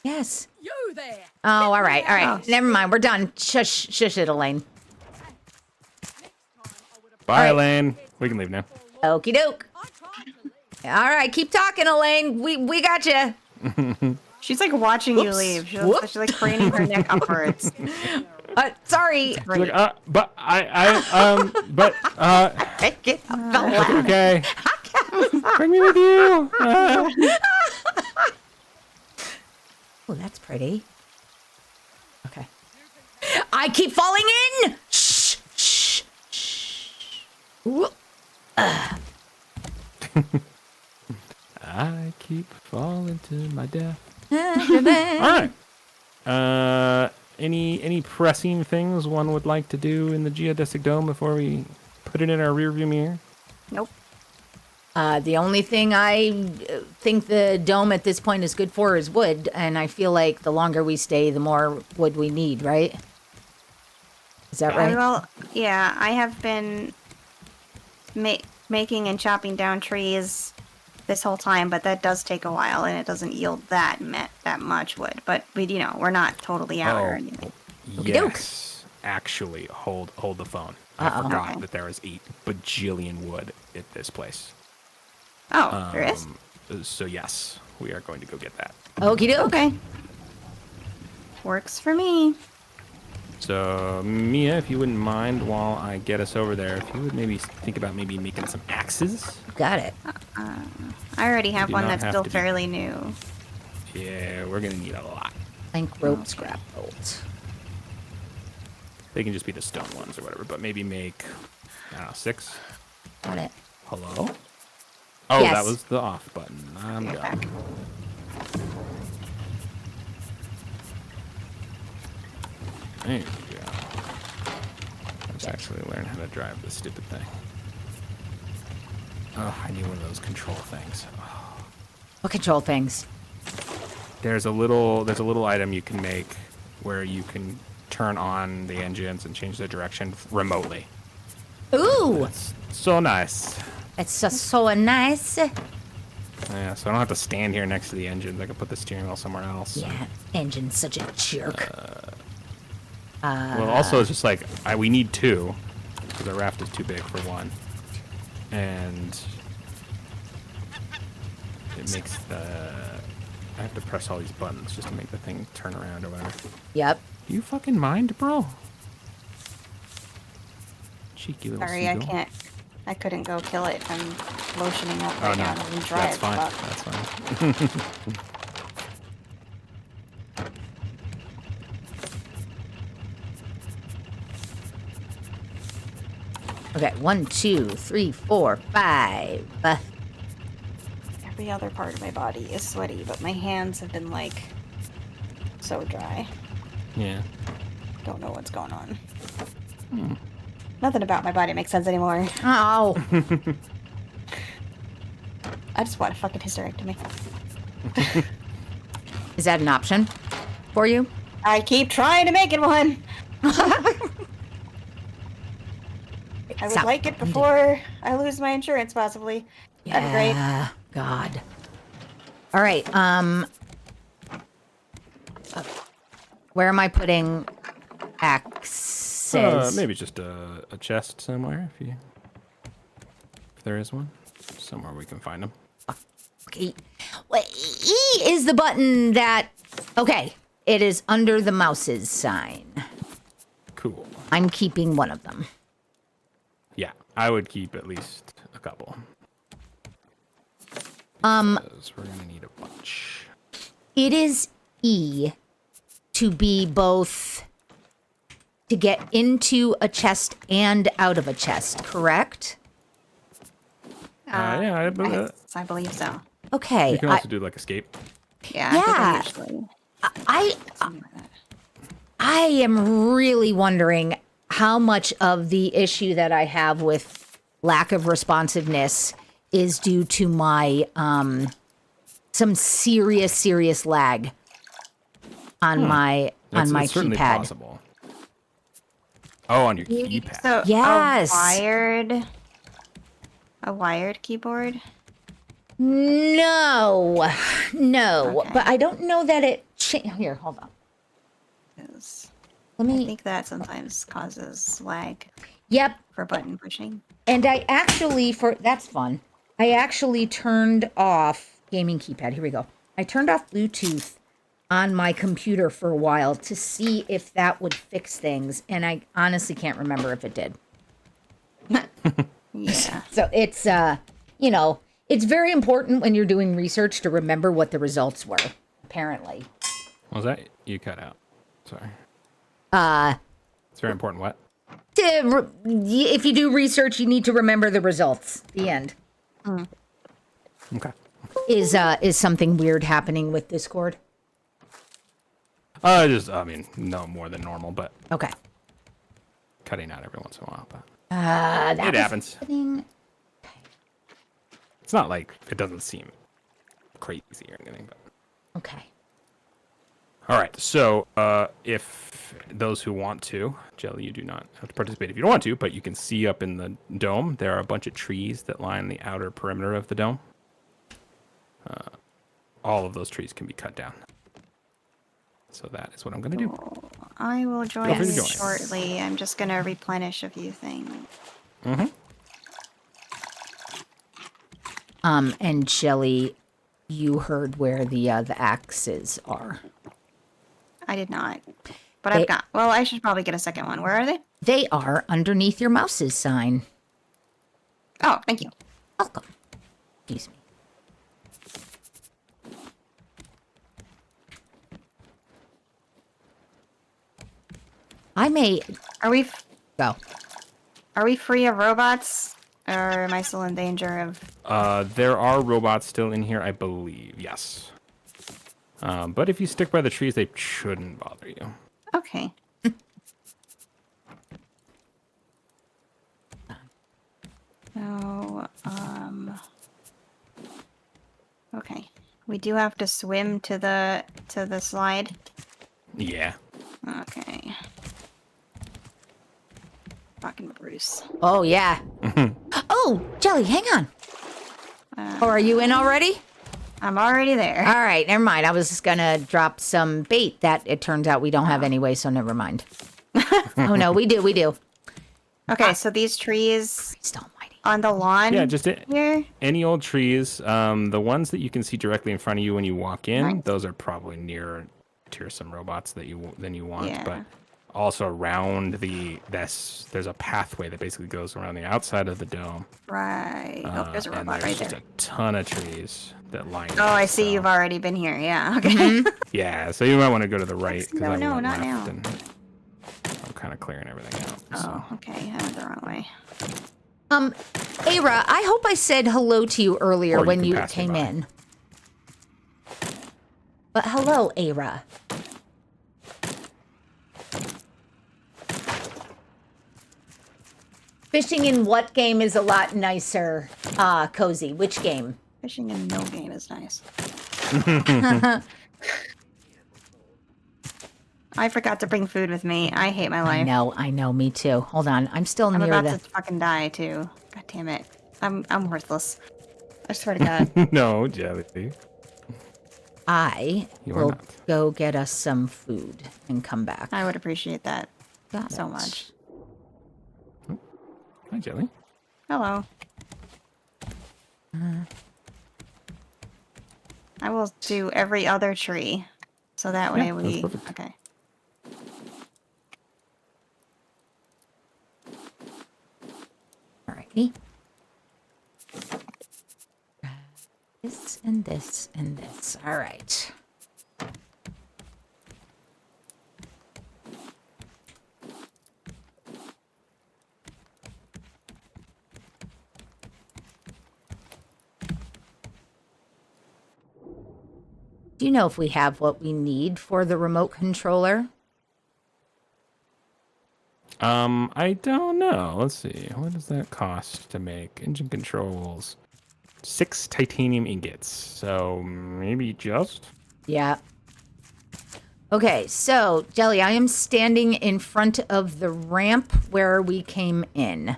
Yes. You there. Oh, all right, all right. Oh. Never mind. We're done. Shush it, Elaine. Bye, Alright. Elaine. We can leave now. Okie doke. I tried to leave. All right, keep talking, Elaine. We got you. She's like watching you Whoops. leave. Whoop. She's like craning her neck upwards. Sorry. Great. But Get off the line. okay. Bring me with you. Oh, that's pretty. Okay. I keep falling in. Shh, shh, shh. Ooh. I keep falling to my death. All All right. Any pressing things one would like to do in the geodesic dome before we put it in our rearview mirror? Nope. The only thing I think the dome at this point is good for is wood, and I feel like the longer we stay, the more wood we need, right? Is that right? Well, yeah, I have been making and chopping down trees this whole time, but that does take a while, and it doesn't yield that much wood. But we're not totally out or anything. Yes. Actually, hold the phone. I forgot Okay. that there is 8 bajillion wood at this place. Oh, there is? So yes, we are going to go get that. Okie doke. Okay. Works for me. So Mia, if you wouldn't mind, while I get us over there, if you would maybe think about maybe making some axes. Got it. I already have do one not that's have still to be- fairly new. Yeah, we're gonna need a lot. Plank, rope, scrap, bolt. They can just be the stone ones or whatever, but maybe make, I don't know, 6. Got it. Hello? Oh, Yes. that was the off button. I'm Get done. back. There you go. Let's actually learn how to drive this stupid thing. Oh, I need one of those control things. Oh. What control things? There's a little item you can make where you can turn on the engines and change the direction remotely. Ooh, It's so nice. it's so nice. Yeah, so I don't have to stand here next to the engines. I can put the steering wheel somewhere else. Yeah, engine's such a jerk. Well, also it's just like we need 2 because our raft is too big for 1, and it makes I have to press all these buttons just to make the thing turn around or whatever. Yep. Do you fucking mind, bro? Cheeky little Sorry, I seagull. can't. I couldn't go kill it. I'm lotioning up Oh right no, now and dry that's as fine. fuck. That's fine. Okay, 1, 2, 3, 4, 5. There The other part of my body is sweaty, but my hands have been, like, so dry. Yeah. Don't know what's going on. Nothing about my body makes sense anymore. Oh. I just want a fucking hysterectomy. Is that an option for you? I keep trying to make it one. I would like it before I lose my insurance, possibly. That'd be great. Yeah, God. All right, where am I putting axes? Maybe just a chest somewhere, if there is one. Somewhere we can find them. Okay. Well, E is the button that... Okay, it is under the mouse's sign. Cool. I'm keeping one of them. Yeah, I would keep at least a couple. Because we're gonna need a bunch. It is E to be both... to get into a chest and out of a chest, correct? Yeah, I believe I believe so. Okay. you can also do like escape. Yeah. Yeah. I think usually I am really wondering how much of the issue that I have with lack of responsiveness is due to my some serious lag on my It's certainly keypad. possible. Oh, on your keypad. So Yes. a wired keyboard. No, Okay. but I don't know that it. Here, hold on. 'Cause Let I me. think that sometimes causes lag Yep, for button pushing. and I actually that's fun. I actually turned off gaming keypad. Here we go. I turned off Bluetooth on my computer for a while to see if that would fix things, and I honestly can't remember if it did. Yeah. So it's it's very important when you're doing research to remember what the results were. Apparently. What was that? You cut out. Sorry. It's very important. What? If you do research, you need to remember the results. The end. Okay. Is something weird happening with Discord? No more than normal, but Okay. cutting out every once in a while. But That it was happens. happening. It's not like it doesn't seem crazy or anything. But Okay. all right. So if those who want to, Jelly, you do not have to participate if you don't want to, but you can see up in the dome there are a bunch of trees that line the outer perimeter of the dome. All of those trees can be cut down. So that is what I'm going to do. I will Feel free join to you join. shortly. I'm just gonna replenish a few things. Mm-hmm. And Shelly, you heard where the axes are. I did not. But They- I've got. Well, I should probably get a second one. Where are they? They are underneath your mouse's sign. Oh, thank you. Welcome. Excuse me. I may Are we go. free of robots, or am I still in danger of? There are robots still in here, I believe. Yes. But if you stick by the trees, they shouldn't bother you. Okay. So, okay. We do have to swim to the slide. Yeah. Okay. Fucking Bruce. Oh yeah. Oh, Jelly, hang on. Oh, are you in already? I'm already there. All right, never mind. I was just gonna drop some bait that it turns out we don't have anyway, so never mind. Oh no, we do. Okay, so these trees Christ almighty. on the lawn. Yeah, just here. any old trees. The ones that you can see directly in front of you when you walk in, Nice. those are probably nearer to some robots than you want. Yeah. But also around there's a pathway that basically goes around the outside of the dome. Right. Oh, there's a and robot there's right just there. a ton of trees that line. Oh, I it, see. so- You've already been here. Yeah. Okay. Yeah, so you might want to go to the right because No, I no, went not left now. and I'm kind of clearing everything out. So. Oh, okay. I went the wrong way. Ara, I hope I said hello to you earlier Or you when can you pass me came by. in. But hello, Ara. Fishing in what game is a lot nicer, Cozy? Which game? Fishing in no game is nice. I forgot to bring food with me. I hate my life. I know, me too. Hold on, I'm still I'm near about the... to fucking die too. God damn it. I'm worthless. I swear to God. No, Jelly. I You are will not. go get us some food and come back. I would appreciate that Got so it. much. Hi, Jelly. Hello. I will do every other tree. So that way Yeah, that's we... perfect. Okay. Alrighty. This and this and this. All right. Do you know if we have what we need for the remote controller? I don't know. Let's see. What does that cost to make? Engine controls. 6 titanium ingots. So maybe just? Yeah. Okay, so, Jelly, I am standing in front of the ramp where we came in.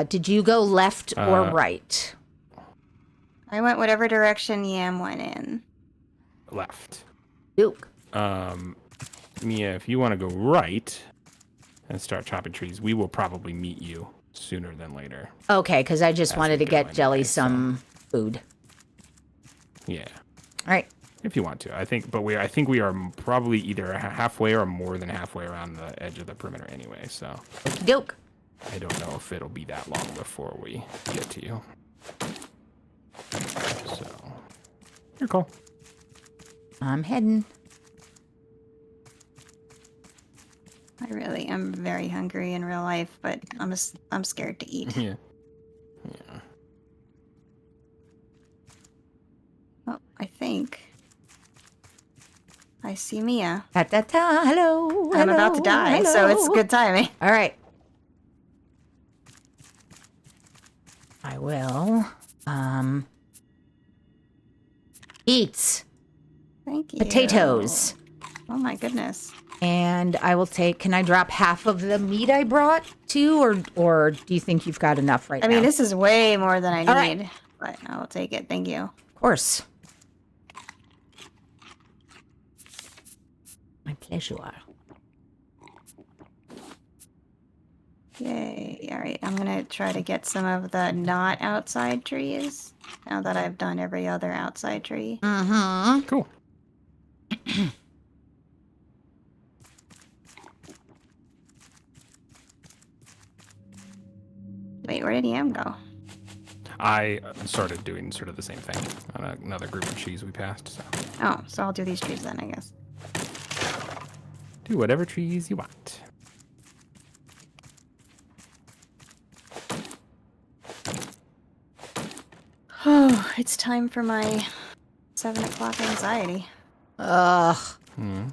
Did you go left or right? I went whatever direction Yam went in. Left. Duke. Mia, if you want to go right and start chopping trees, we will probably meet you sooner than later. Okay, because I just As wanted we to go get Jelly anyway, so- some food. Yeah. All right. If you want to. I think we are probably either halfway or more than halfway around the edge of the perimeter anyway, so Doke. I don't know if it'll be that long before we get to you. So, your call. I'm heading. I really am very hungry in real life, but I'm scared to eat. Yeah. Yeah. Oh, I think I see Mia. Ta-ta-ta. Hello. I'm about to die, so it's hello. good timing. All right. I will. Eat Thank you. potatoes. Oh my goodness. And I will take, can I drop half of the meat I brought too? Or do you think you've got enough right I now? mean, this is way more than I All right. need, but I will take it. Thank you. Of course. My pleasure. Yay. All right. I'm going to try to get some of the not outside trees now that I've done every other outside tree. Mm-hmm. Cool. Wait, where did Yam go? I started doing sort of the same thing on another group of trees we passed. So Oh, so I'll do these trees then, I guess. do whatever trees you want. Oh, it's time for my 7 o'clock anxiety. Ugh. Hmm.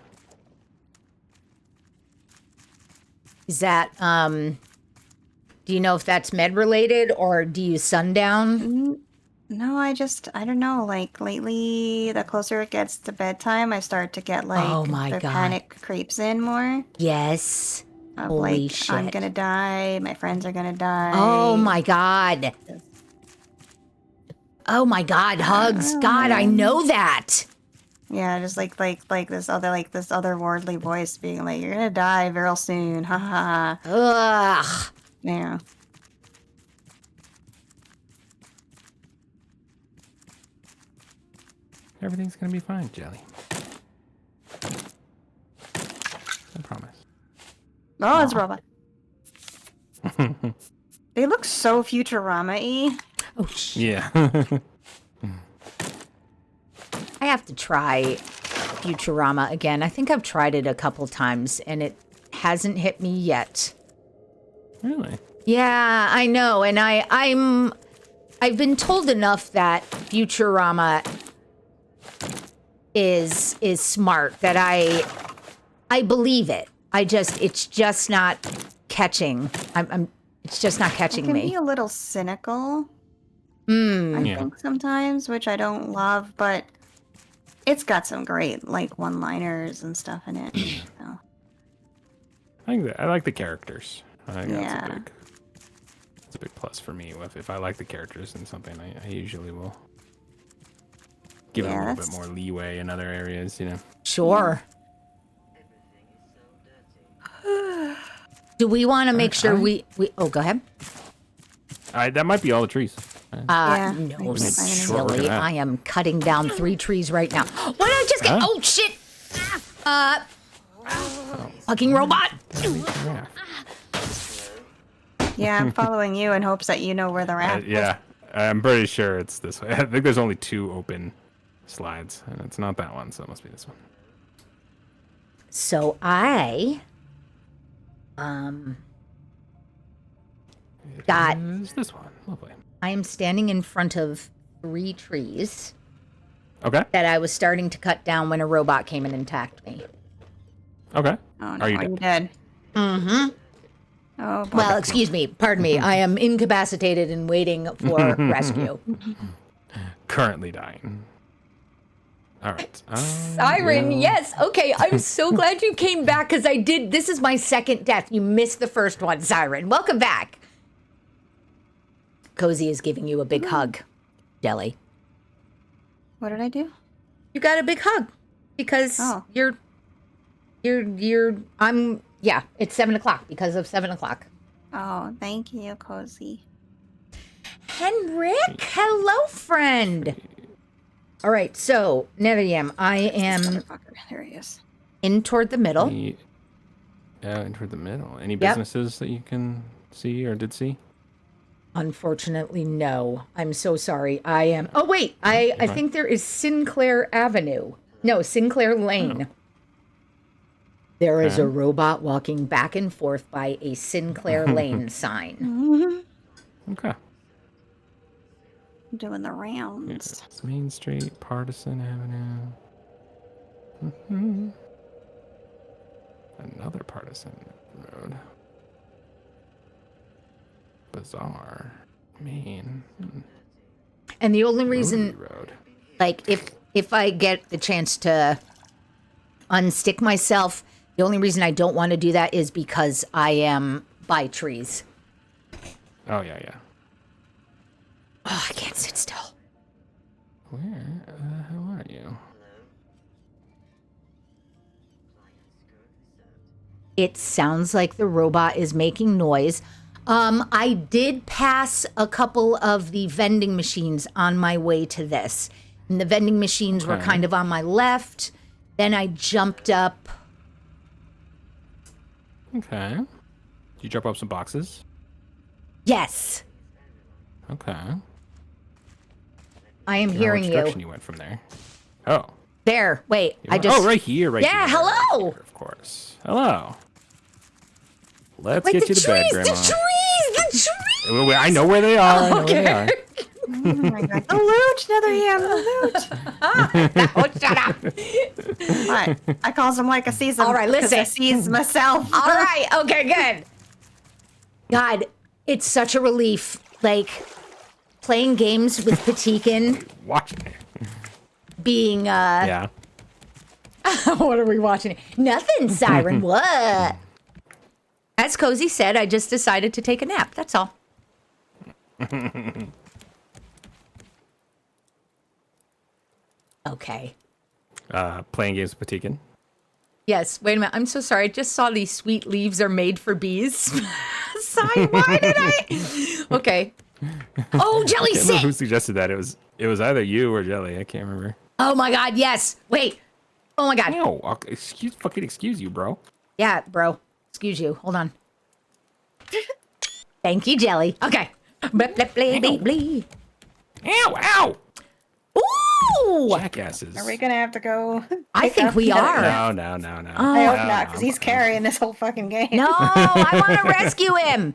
Is that, do you know if that's med related or do you sundown? No, I don't know. Like, lately, the closer it gets to bedtime, I start to get, like, Oh my the God. panic creeps in more. Yes. Of, Holy like, shit. I'm gonna die, my friends are gonna die. Oh my God. Oh my God, hugs. God, I know that. Yeah, just like this other worldly voice being like, "You're gonna die real soon." Ha ha ha. Ugh. Yeah. Everything's gonna be fine, Jelly. I promise. Oh, it's a robot. They look so Futurama-y. Oh, shit. Yeah. I have to try Futurama again. I think I've tried it a couple times and it hasn't hit me yet. Really? Yeah, I know, and I've been told enough that Futurama is smart that I believe it. It's just not catching. It's just not It catching can me. be a little cynical, I Yeah. think, sometimes, which I don't love, but it's got some great, like, one-liners and stuff in it. So, I like the characters. I think yeah. that's a big plus for me. If I like the characters in something, I usually will give it a Yeah, little that's- bit more leeway in other areas, you know. Sure. Do we want to make sure we? Oh, go ahead. That might be all the trees. Yeah, No, we can find Sure, look at silly. that. I am cutting down 3 trees right now. What did I just get? Huh? Oh shit! Fucking robot! Yeah. Yeah, I'm following you in hopes that you know where they're at. Yeah, I'm pretty sure it's this way. I think there's only 2 open slides, and it's not that one, so it must be this one. So I got. It's this one. Lovely. I am standing in front of 3 trees Okay. that I was starting to cut down when a robot came in and attacked me. Okay. Oh, no, Are you are dead? you dead? Mm-hmm. Oh, boy. Well, excuse me. Pardon me. I am incapacitated and waiting for rescue. Currently dying. All right. Siren, yes. Okay, I'm so glad you came back because I did. This is my second death. You missed the first one, Siren. Welcome back. Cozy is giving you a big hug, Jelly. What did I do? You got a big hug because Oh. yeah, it's 7:00 because of 7:00. Oh, thank you, Cozy. Henrik, hello, friend. All right, so Neviam, I am Motherfucker, there he is. in toward the middle. Toward the middle. Any businesses that you can see or did see? Unfortunately, no. I'm so sorry. I am. Oh wait, I think there is Sinclair Avenue. No, Sinclair Lane. There is a robot walking back and forth by a Sinclair Lane sign. Okay. Doing the rounds. It's Main Street, Partisan Avenue. Another Partisan Road. Bizarre. Main. And the only reason, Road. like, if I get the chance to unstick myself, the only reason I don't want to do that is because I am by trees. Oh, yeah, yeah. Oh, I can't sit still. Where the hell are you? It sounds like the robot is making noise. I did pass a couple of the vending machines on my way to this. And the vending machines were Okay. kind of on my left. Then I jumped up. Okay. Did you drop off some boxes? Yes, Okay. I am What hearing direction you. you went from there? Oh. There, wait, I just. Oh, right here, right Yeah, here. hello! Right here, of course. Hello. Let's Wait, get the you to trees, bed, Grandma. the trees! Well, I know where they are. I know where they are. Oh my god. The loot, Netherham, the loot. Oh, shut up. What? I calls him like I sees him. All right, 'cause I listen. sees myself. All right, okay, good. God, it's such a relief. Like, playing games with Patikin Watching it. being, Yeah. what are we watching? Nothing, Siren, what? As Cozy said, I just decided to take a nap, that's all. Okay. Playing games with Patikin. Yes, wait a minute. I'm so sorry. I just saw these sweet leaves are made for bees. Sorry, why did I? Okay. Oh, Jelly, I can't remember who sit. suggested that. It was either you or Jelly. I can't remember. Oh my God, yes. Wait. Oh my God. No, excuse you, bro. Yeah, bro. Excuse you. Hold on. Thank you, Jelly. Okay. Blah, blah, blah, blah, blah. Ow! Ooh! Jackasses. Are we gonna have to go? I pick think up we Netherham? are. No. I hope No, not, because he's carrying this whole fucking game. No, I want to rescue him.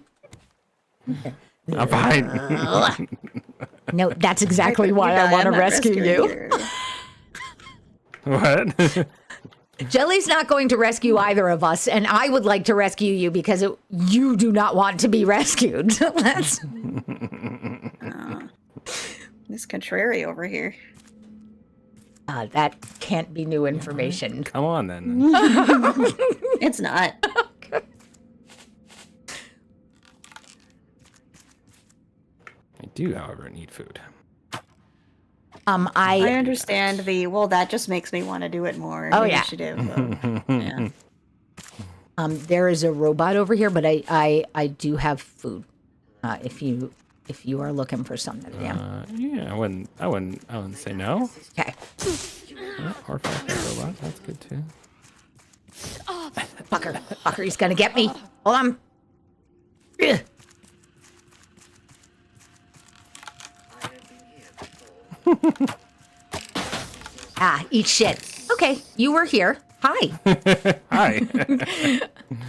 I'm fine. No, that's exactly why I want to rescue you. What? Jelly's not going to rescue either of us, and I would like to rescue you because you do not want to be rescued. That's This contrary over here. that can't be new information. Come on, then. It's not. I do, however, need food. I understand well, that just makes me want to do it more. Oh, yeah. Initiative. Yeah. There is a robot over here, but I do have food. If you are looking for something, yeah. Yeah, I wouldn't say no. Okay. Yeah, or factory robot, that's good too. Fucker, he's gonna get me. Hold on. Ugh. Eat shit. Okay, you were here. Hi. Hi.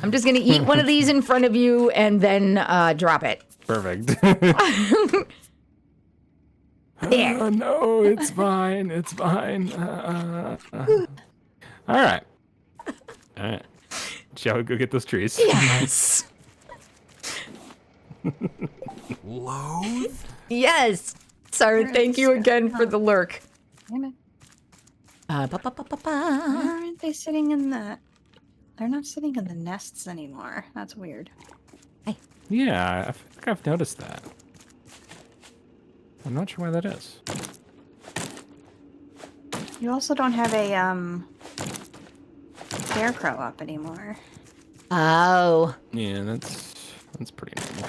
I'm just gonna eat one of these in front of you and then drop it. Perfect. There. Oh, no, it's fine. It's fine. All right. All right. Shall we go get those trees? Yes. Loathe? Yes. Sorry, thank you again for the lurk. Why aren't they sitting in the... They're not sitting in the nests anymore. That's weird. Yeah, I think I've noticed that. I'm not sure why that is. You also don't have a, scarecrow up anymore. Oh. Yeah, that's pretty normal.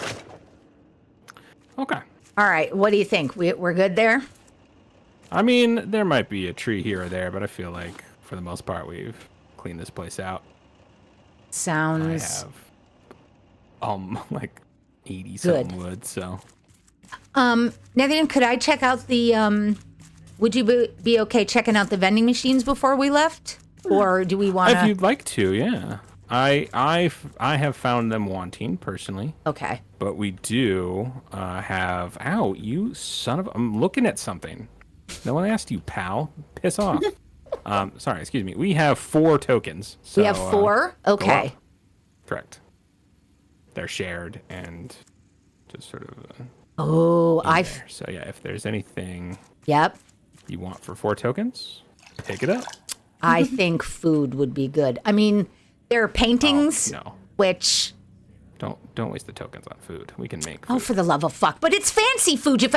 Okay. All right. What do you think? We're good there? I mean, there might be a tree here or there, but I feel like for the most part we've cleaned this place out. Sounds... I have like 80 something wood, so. Netherton, could I check out the would you be okay checking out the vending machines before we left? Or do we want If you'd like to, yeah. I have found them wanting personally. Okay. But we do have... Ow, you son of... I'm looking at something. No one asked you, pal. Piss off. Sorry, excuse me. We have 4 tokens. So, We have 4? go Okay. up. Correct. They're shared and just sort of... there. So yeah, if there's anything Yep. you want for 4 tokens, pick it up. I think food would be good. I mean, there are paintings, No, which... don't waste the tokens on food. We can make Oh, food. for the love of fuck. But it's fancy food. You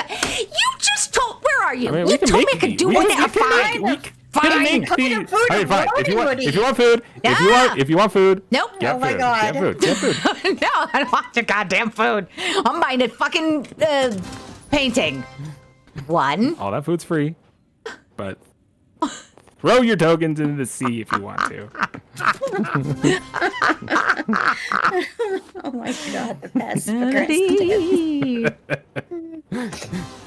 just told... Where are you? I mean, You we can told me make I could these. do We what can- the we can make- fine. we can make What these. kind of food All right, fine. would If you want food, Yeah. if you want food, Nope. get Oh my food. God. Get food. Get food. No, I don't want your goddamn food. I'm buying a fucking painting. 1. All that food's free, but throw your tokens into the sea if you want to. Oh my god, the best.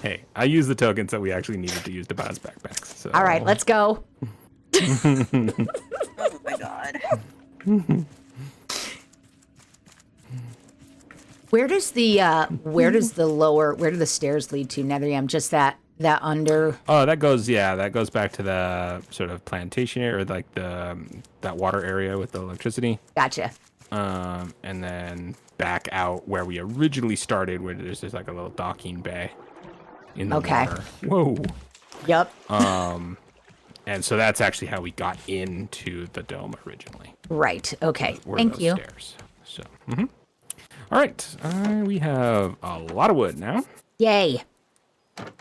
Hey, I used the tokens that we actually needed to use to buy us backpacks. So. All right, let's go. Oh my god. Where do the stairs lead to, Netherrealm? Just that under... Oh, that goes back to the sort of plantation area, or like that water area with the electricity. Gotcha. And then back out where we originally started, where there's just like a little docking bay in the water. Whoa. Yep. And so that's actually how we got into the dome originally. Right. Okay. Were Thank those you. Stairs. So, all right. We have a lot of wood now, Yay.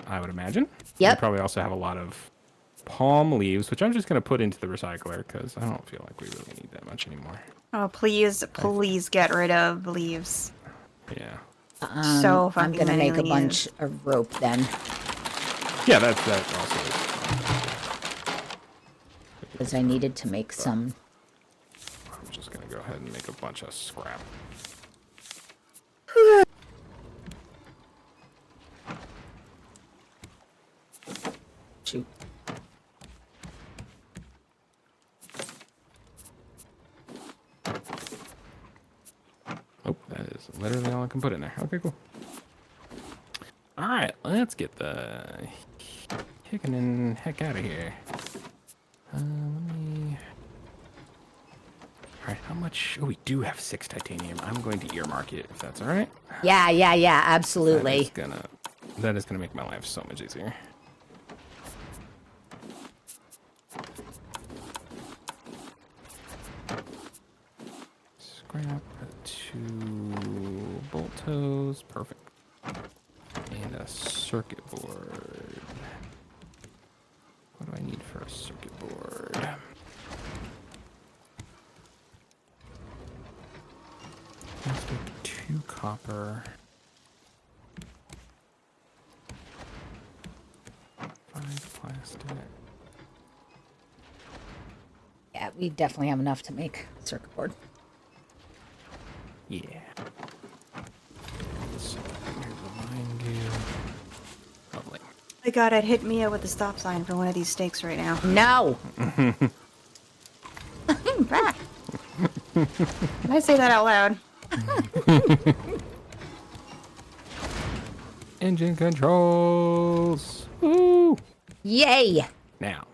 I would imagine. Yep. We probably also have a lot of palm leaves, which I'm just going to put into the recycler because I don't feel like we really need that much anymore. Oh, please get rid of leaves. Yeah. So I'm fucking gonna many make a leaves. bunch of rope then, Yeah, that also is. because I needed to make some. I'm just going to go ahead and make a bunch of scrap. Shoot. Oh, that is literally all I can put in there. Okay, cool. All right, let's get the kicking in heck out of here. Let me. All right, how much? Oh, we do have 6 titanium. I'm going to earmark it if that's all right. Yeah, absolutely. That is gonna make my life so much easier. Scrap 2 bolt toes, perfect. And a circuit board. What do I need for a circuit board? Plastic, 2 copper. 5 plastic. Yeah, we definitely have enough to make a circuit board. Yeah. So, remind you. Lovely. My God, I'd hit Mia with the stop sign for one of these steaks right now. No. Back. Did I say that out loud? Engine controls. Woo! Yay. Now.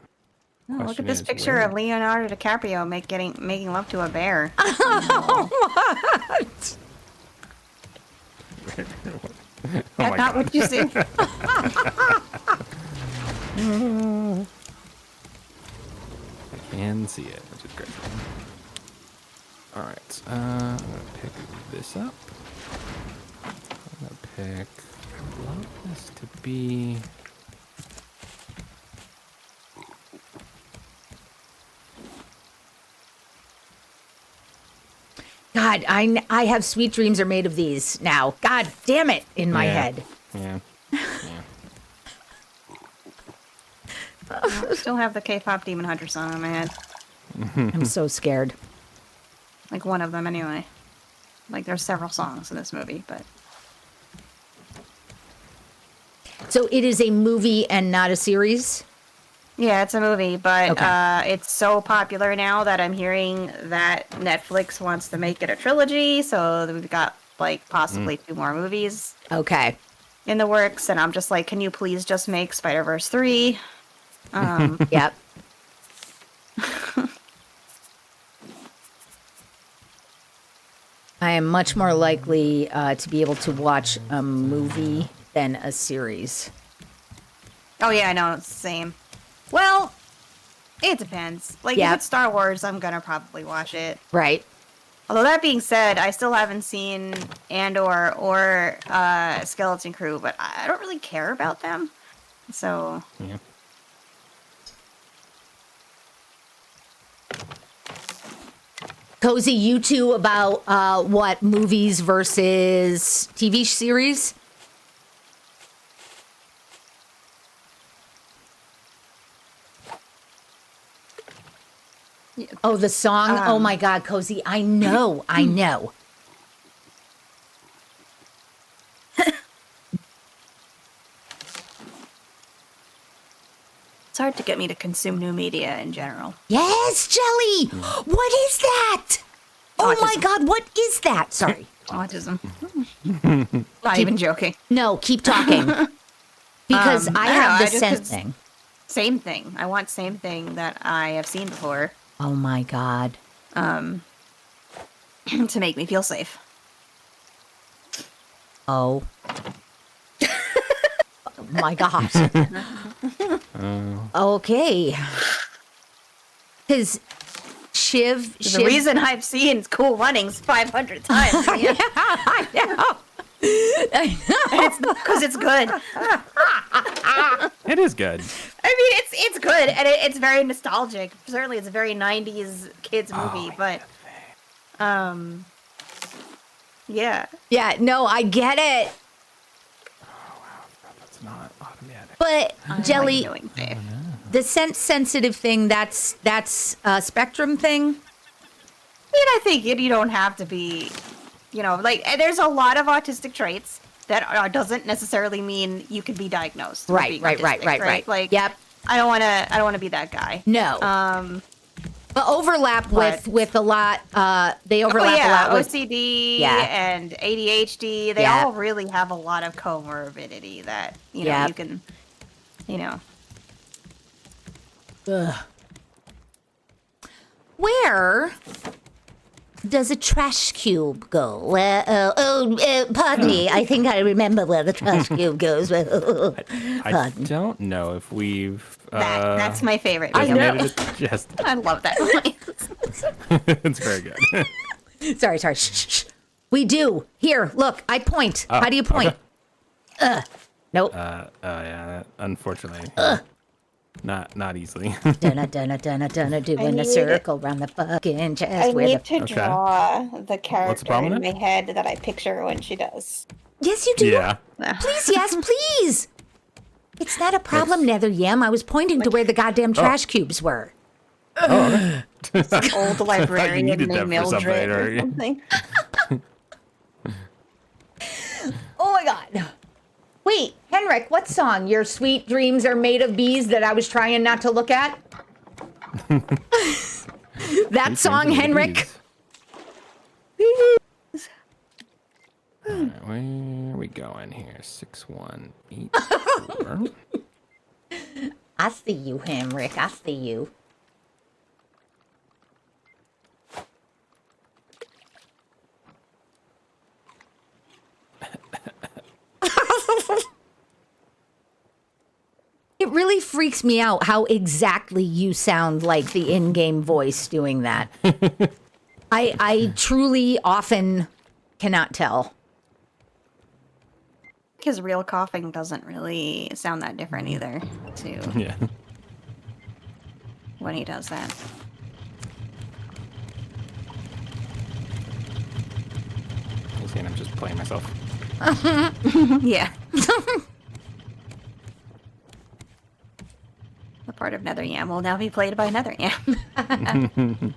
Oh, look at question this is, picture where- of Leonardo DiCaprio making love to a bear. What? Oh That's my not God. what you see. I can see it, which is great. All right. I'm gonna pick this up. I'm gonna pick. I want this to be. God, I have sweet dreams are made of these now. God damn it, in my Yeah. head. Yeah. Yeah. I still have the K-pop Demon Hunter song in my head. I'm so scared. Like one of them anyway. Like there's several songs in this movie, but So it is a movie and not a series? yeah, it's a movie, but Okay. it's so popular now that I'm hearing that Netflix wants to make it a trilogy, so we've got like possibly 2 more movies Okay. in the works, and I'm just like, can you please just make Spider-Verse 3? Yep. I am much more likely to be able to watch a movie than a series. Oh yeah, I know, it's the same. Well, It depends. Like Yeah. if it's Star Wars, I'm gonna probably watch it. right. Although that being said, I still haven't seen Andor or Skeleton Crew, but I don't really care about them. So Yeah. Cozy, you two about what movies versus TV series? Oh, the song. Oh my God, Cozy. I know. I know. it's hard to get me to consume new media in general. Yes, Jelly. What is that? Oh my Autism. God, what is that? Sorry. Autism. Not even joking. No, keep talking. Because I I don't know, have the I just- scent it's- thing. Same thing. I want same thing that I have seen before Oh my God. to make me feel safe. Oh. Oh my God. Okay. Because Shiv. The reason I've seen Cool Runnings 500 times I know. it's because it's good. It is good. I mean, it's good and it's very nostalgic. Certainly, it's a very 90s kids movie, but yeah. Yeah, no, I get it. That's not automatic. But Jelly, Like doing safe. the scent sensitive thing, that's a spectrum thing. I mean, I think you don't have to be, like there's a lot of autistic traits that doesn't necessarily mean you can be diagnosed. with Right, being right, autistic, right. Like, Yep. I don't want to be that guy. No. But overlap with a lot. They overlap a lot with OCD Yeah. and ADHD. They Yeah. all really have a lot of comorbidity that you know you can, you know. Ugh. Where does a trash cube go? Pardon me. I think I remember where the trash cube goes. I don't know if we've. That's my favorite. Designated it just. I love that voice. It's very good. Sorry. Shh. We do. Here, look. I point. How do you point? Okay. Nope. Yeah. Unfortunately, not easily. Dunna, doing a circle around the fucking chest. I where need the... to draw the character problem in with my head that I picture when she does. Yes, you do. Yeah. Please, yes, please. It's not a problem, Nether Yam. I was pointing to where the goddamn trash cubes were. Oh, okay. Old librarian needed named that for Mildred something, or or- something. Oh my god. Wait, Henrik, what song? Your sweet dreams are made of bees that I was trying not to look at? That song, Henrik? Alright, where are we going here? 6184. I see you, Henrik. I see you. It really freaks me out how exactly you sound like the in-game voice doing that. I truly often cannot tell. Because real coughing doesn't really sound that different either, too, Yeah. when he does that. You're saying I'm just playing myself. Yeah. The part of Nether Yam will now be played by Nether Yam.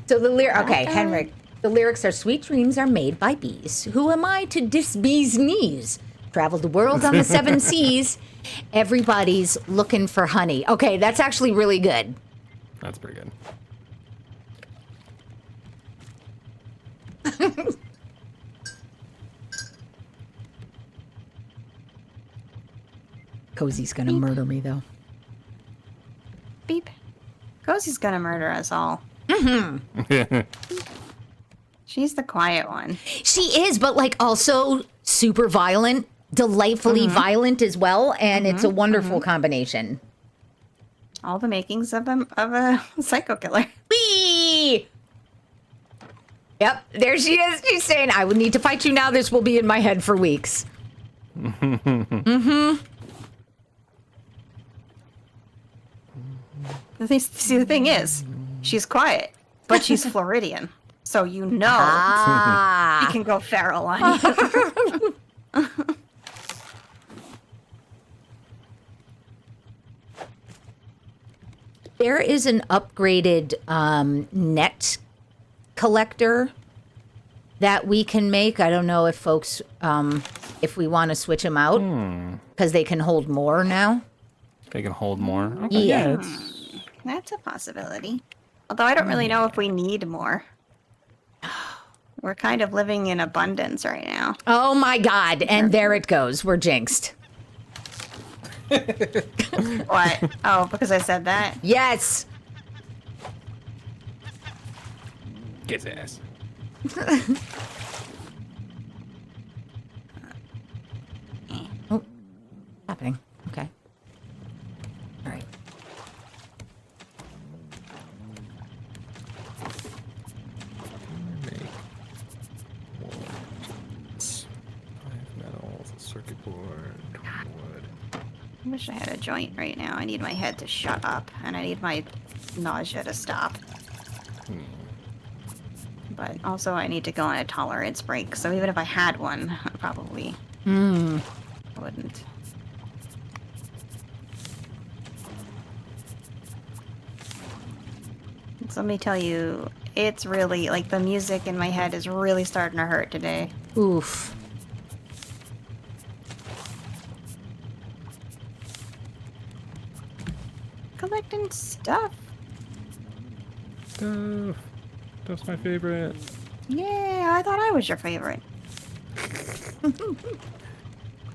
So the okay, Henrik. The lyrics are "Sweet dreams are made by bees. Who am I to diss bees' knees? Traveled the world on the 7 seas. Everybody's looking for honey." Okay, that's actually really good. That's pretty good. Cozy's gonna murder me though. Beep. Cozy's gonna murder us all. She's the quiet one. She is, but like also super violent, delightfully violent as well, and it's a wonderful combination. All the makings of a psycho killer. Whee! Yep, there she is. She's saying, "I would need to fight you now. This will be in my head for weeks." See, the thing is, she's quiet, but she's Floridian. So you know Ah. she can go feral on you. There is an upgraded net collector that we can make. I don't know if folks, if we want to switch them out, because they can hold more now. They can hold more. Okay, Yeah. That's a possibility. Although I don't really know if we need more. We're kind of living in abundance right now. Oh my God. And there it goes. We're jinxed. What? Oh, because I said that? Yes. Get his ass. Oh, happening. Okay. All right. Make wood. 5 metals, a circuit board, wood. I wish I had a joint right now. I need my head to shut up, and I need my nausea to stop. But also, I need to go on a tolerance break, so even if I had one, I probably wouldn't. So let me tell you, it's really, like, the music in my head is really starting to hurt today. Oof. Collecting stuff. Stuff. Stuff's my favorite. Yeah, I thought I was your favorite.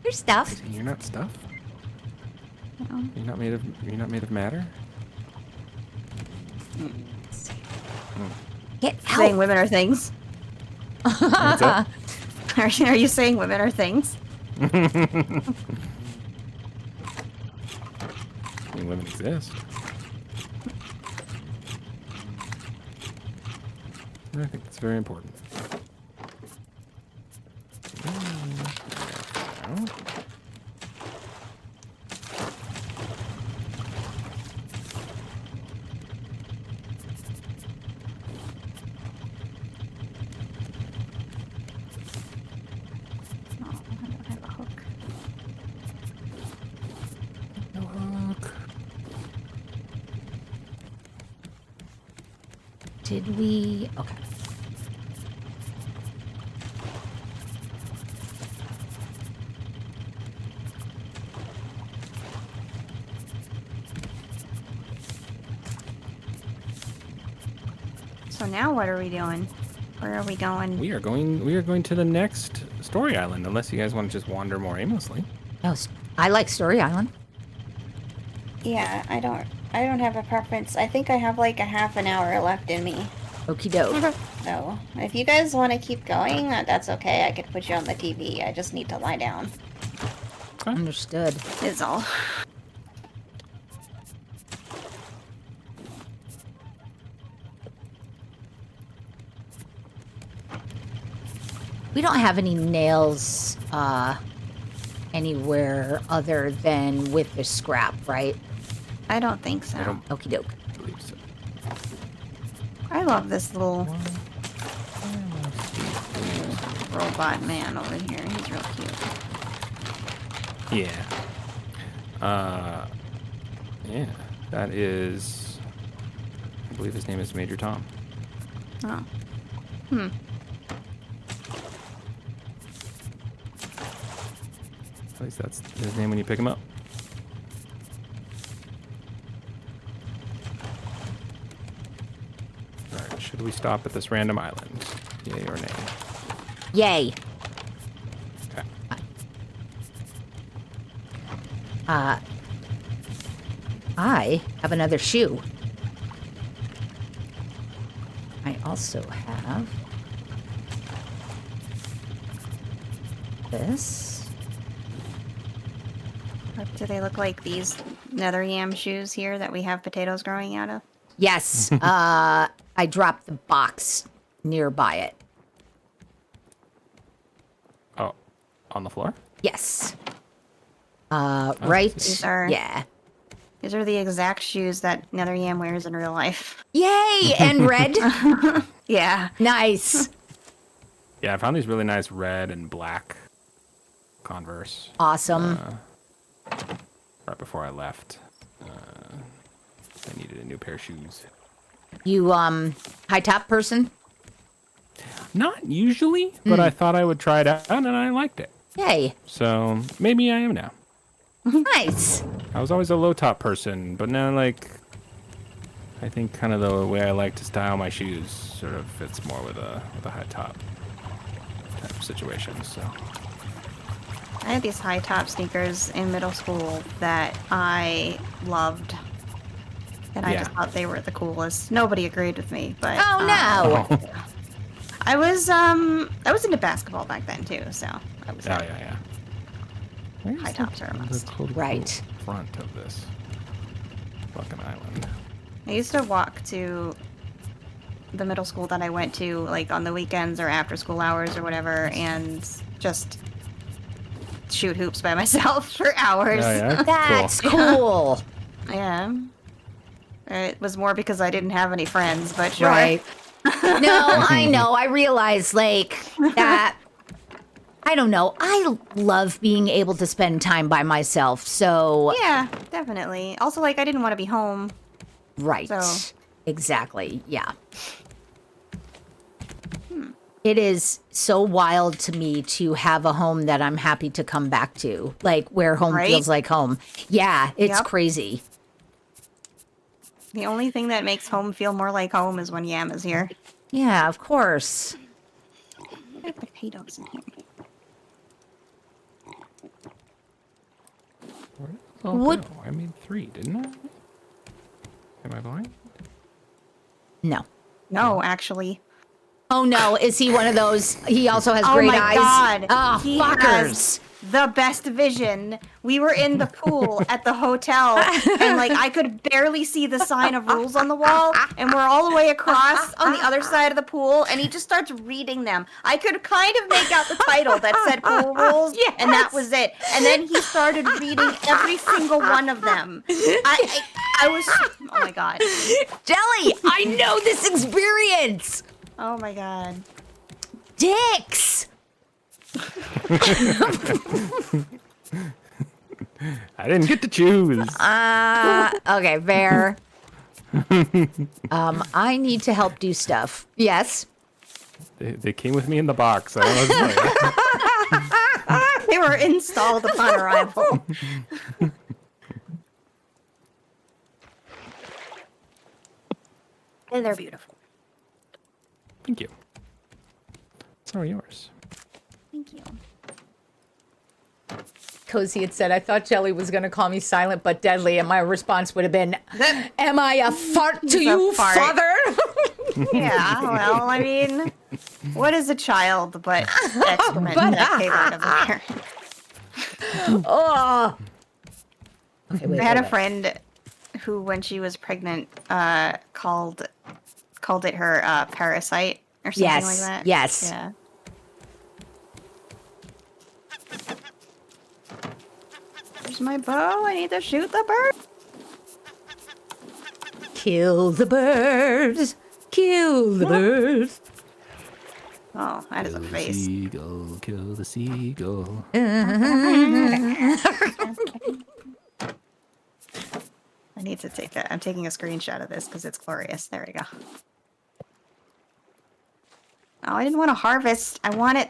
Your stuff. You're not stuff. No. You're not made of matter. Get Saying out. women are things. What's up? Are you saying women are things? I mean, women exist. I think that's very important. Oh, I don't have a hook. No hook. Did we? Okay. So now what are we doing? Where are we going? We are going to the next story island, unless you guys want to just wander more aimlessly. Oh, I like Story Island. Yeah, I don't have a preference. I think I have like a half an hour left in me. Okie doke. So if you guys want to keep going, that's okay. I could put you on the TV. I just need to lie down. Understood. Is all. We don't have any nails anywhere other than with the scrap, right? I don't think so. I don't Okie doke. believe so. I love this little robot man over here. He's real cute. Yeah. Yeah. That is. I believe his name is Major Tom. Oh. At least that's his name when you pick him up. Alright, should we stop at this random island? Yay or nay? Yay. Okay. I have another shoe. I also have this. Do they look like these nether yam shoes here that we have potatoes growing out of? Yes. I dropped the box nearby it. Oh, on the floor? Yes. Right. These are- Yeah. These are the exact shoes that nether yam wears in real life. Yay! And red. Yeah. Nice. Yeah, I found these really nice red and black Converse Awesome. right before I left. I needed a new pair of shoes. You high top person? Not usually, but I thought I would try it out, and I liked it. Yay. So maybe I am now. Nice. I was always a low top person, but now like I think kind of the way I like to style my shoes sort of fits more with a high top type of situation. So I had these high top sneakers in middle school that I loved. And I Yeah. just thought they were the coolest. Nobody agreed with me, but Oh no. I was into basketball back then too, so I was yeah, yeah, yeah. Where's high tops are a must. Right. Front of this fucking island. I used to walk to the middle school that I went to, like on the weekends or after school hours or whatever, and just shoot hoops by myself for hours. Oh yeah, That's cool. cool. Yeah. It was more because I didn't have any friends, but sure. Right. No, I know. I realize like that. I don't know. I love being able to spend time by myself. So Yeah, definitely. Also, like, I didn't want to be home. right. So- Exactly. Yeah. It is so wild to me to have a home that I'm happy to come back to, like where home Right? feels like home. Yeah, it's Yep. crazy. The only thing that makes home feel more like home is when Yam is here. Yeah, of course. I have potatoes in here. Where did it all Would- go? I made 3, didn't I? Am I blind? No. No, actually. Oh no, is he one of those? He also has Oh great my eyes. god. Oh, He fuckers. has the best vision. We were in the pool at the hotel, and like I could barely see the sign of rules on the wall, and we're all the way across on the other side of the pool, and he just starts reading them. I could kind of make out the title that said pool rules, and that was it. And then he started reading every single one of them. I was, oh my god. Jelly, I know this experience. Oh my god. Dicks. I didn't get to choose. Okay, fair. I need to help do stuff. Yes. They came with me in the box. I don't know what to tell you. They were installed upon arrival. And they're beautiful. Thank you. So are yours. Thank you. Cozy had said, I thought Jelly was going to call me silent but deadly, and my response would have been, am I a fart to He's a you, fart. father? Yeah, well, I mean, what is a child but excrement that came out of a parent? Oh. Okay, wait, I had a wait. friend who, when she was pregnant, called it her parasite or something like Yes, that. yes. Yeah. There's my bow. I need to shoot the bird. Kill the birds. Kill the birds. Oh, that is a face. Seagull, kill the seagull. I need to take that. I'm taking a screenshot of this because it's glorious. There we go. Oh, I didn't want to harvest. I want it.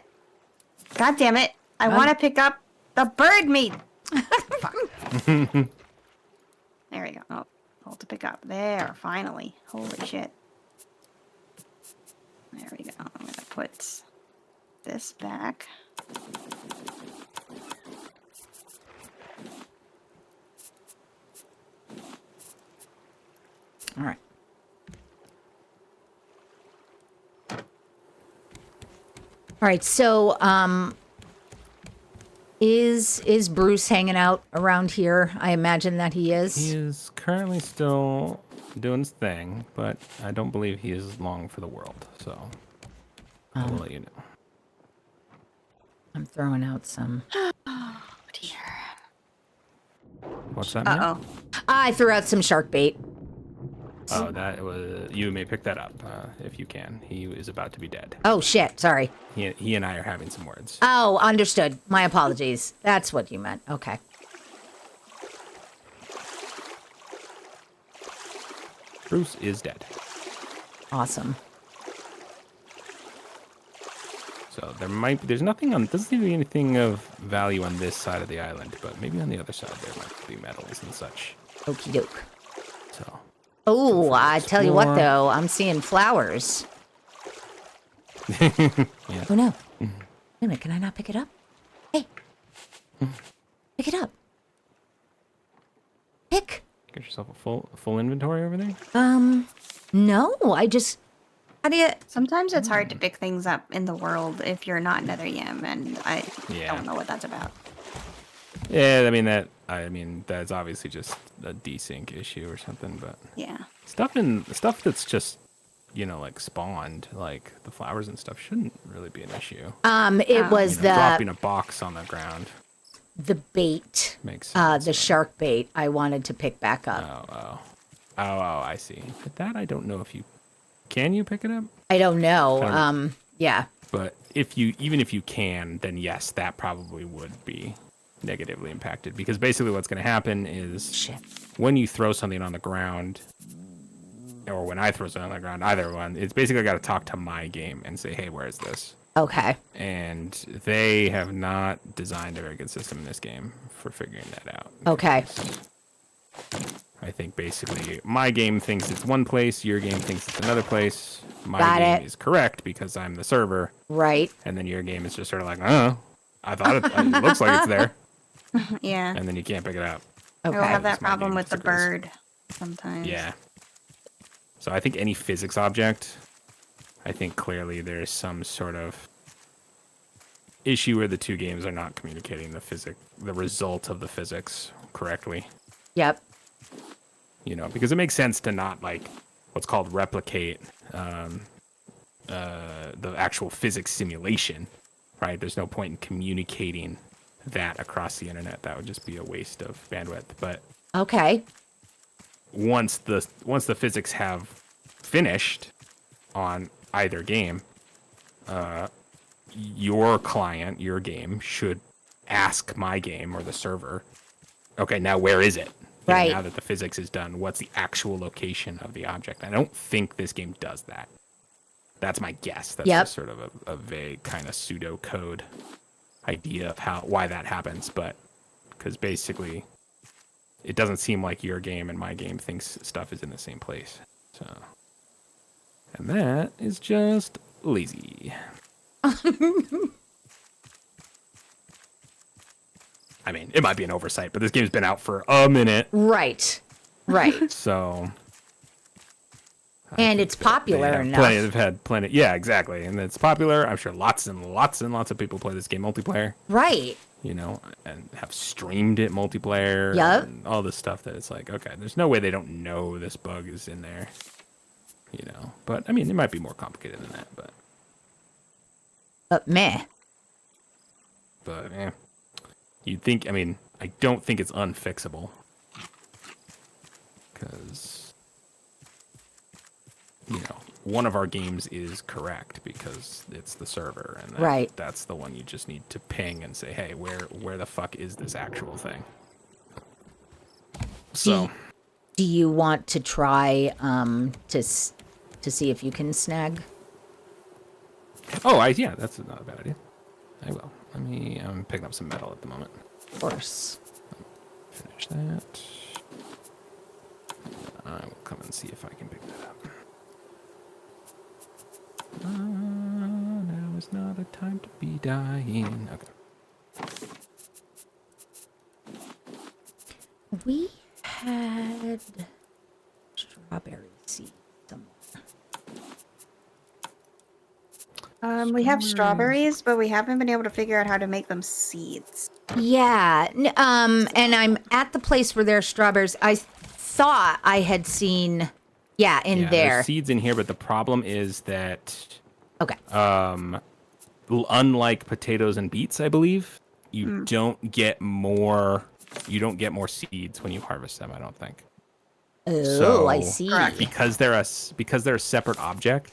God damn it. I want to pick up the bird meat. Fuck. There we go. Oh, hold to pick up. There, finally. Holy shit. There we go. I'm going to put this back. All right. All right, so is Bruce hanging out around here? I imagine that he is. He is currently still doing his thing, but I don't believe he is long for the world, so I will let you know. I'm throwing out some. Oh, dear. What's that mean? Uh-oh. I threw out some shark bait. Oh, that was. You may pick that up if you can. He is about to be dead. Oh shit! Sorry. He and I are having some words. Oh, understood. My apologies. That's what you meant. Okay. Bruce is dead. Awesome. So there's nothing on, doesn't seem to be anything of value on this side of the island, but maybe on the other side there might be metals and such. Okie doke. So. Oh, I tell you what explore. though, I'm seeing flowers. Yeah. Oh no. Wait a minute, can I not pick it up? Hey. Pick it up. Pick. Get yourself a full inventory over there. No, how do you, Sometimes it's hard to pick things up in the world if you're not Nether Yam, and I Yeah. don't know what that's about. Yeah, I mean that's obviously just a desync issue or something, but Yeah. stuff that's just, like spawned, like the flowers and stuff shouldn't really be an issue. it was Dropping a box on the ground the bait, makes sense. the shark bait I wanted to pick back up. Oh, I see. But that I don't know if can you pick it up? I don't know. Kind Yeah. But even if you can, then yes, that probably would be negatively impacted, because basically what's going to happen is Shit. when you throw something on the ground, or when I throw something on the ground, either one, it's basically got to talk to my game and say, hey, where is this? Okay. And they have not designed a very good system in this game for figuring that out. Okay. I think basically my game thinks it's one place, your game thinks it's another place. My Got game it. is correct because I'm the server, Right. and then your game is just sort of like, oh, I thought it looks like it's there, Yeah. and then you can't pick it up. Okay. We'll have that It's my problem game with the disagrees. bird sometimes. Yeah. So I think any physics object, I think clearly there's some sort of issue where the two games are not communicating the result of the physics correctly. Yep. You know, because it makes sense to not like what's called replicate the actual physics simulation, right? There's no point in communicating that across the internet. That would just be a waste of bandwidth. But Okay. once the physics have finished on either game, your client, your game, should ask my game or the server, okay, now where is it? You know, Right. now that the physics is done, what's the actual location of the object? I don't think this game does that. That's my guess. That's Yep. just sort of a vague kind of pseudo code idea of why that happens, but because basically it doesn't seem like your game and my game thinks stuff is in the same place. So, and that is just lazy. I mean, it might be an oversight, but this game's been out for a minute, Right. Right. so. And it's popular enough. They've had plenty. Yeah, exactly, and it's popular. I'm sure lots and lots of people play this game multiplayer. Right. You know, and have streamed it multiplayer. Yep. And all this stuff that it's like, okay, there's no way they don't know this bug is in there. You know, but I mean, it might be more complicated than that, But meh. yeah. You'd think, I mean, I don't think it's unfixable. Because, you know, one of our games is correct because it's the server. And Right. that's the one you just need to ping and say, hey, where the fuck is this actual thing? So, Do you want to try to see if you can snag? yeah, that's not a bad idea. I will. I'm picking up some metal at the moment. Of course. Finish that. I will come and see if I can pick that up. Now is not a time to be dying. Okay. We had strawberry seed somewhere. We have strawberries, but we haven't been able to figure out how to make them seeds. Yeah. And I'm at the place where there are strawberries. I thought I had seen, in Yeah, there. there's seeds in here, but the problem is that Okay. unlike potatoes and beets, I believe, you don't get more seeds when you harvest them, I don't think. Oh, I see. Correct. Because they're a separate object,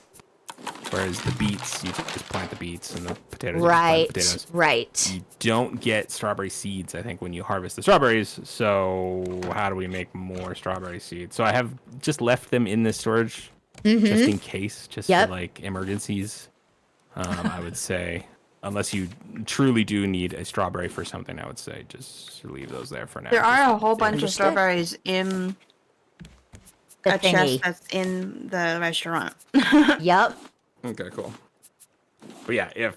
whereas the beets, you just plant the beets, and the potatoes, you just plant the potatoes. Right. You don't get strawberry seeds, I think, when you harvest the strawberries. So how do we make more strawberry seeds? So I have just left them in this storage just in case, just Yep. for like emergencies. I would say, unless you truly do need a strawberry for something, I would say just leave those there for now. There just are a in whole case. bunch of Understood. strawberries in The a thingy. chest that's in the restaurant. Yep. Okay, cool. But yeah,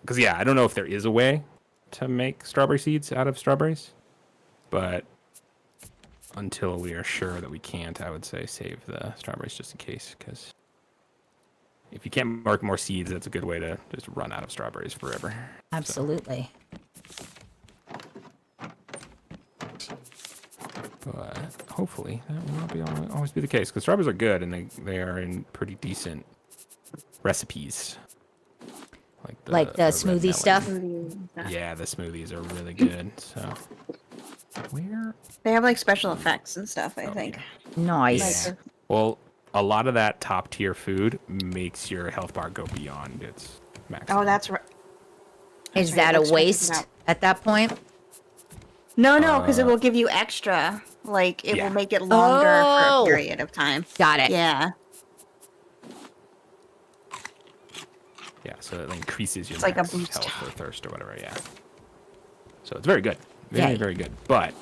because I don't know if there is a way to make strawberry seeds out of strawberries, but until we are sure that we can't, I would say save the strawberries just in case, because if you can't mark more seeds, that's a good way to just run out of strawberries forever. Absolutely. But hopefully that will not be always be the case, because strawberries are good and they are in pretty decent recipes. Like the red smoothie melon. stuff? Yeah, the smoothies are really good. So where? They have like special effects and stuff, I think. Nice. Yeah. Well, a lot of that top tier food makes your health bar go beyond its maximum. Oh, that's right. Is right, that a let's check this waste out. at that point? No, because it will give you extra. Like, it Yeah. will make it longer for Oh. a period of time. Got it. Yeah. Yeah, so it increases your It's like a max boost. health or thirst or whatever. Yeah. So it's very good. Very Yay. very good. But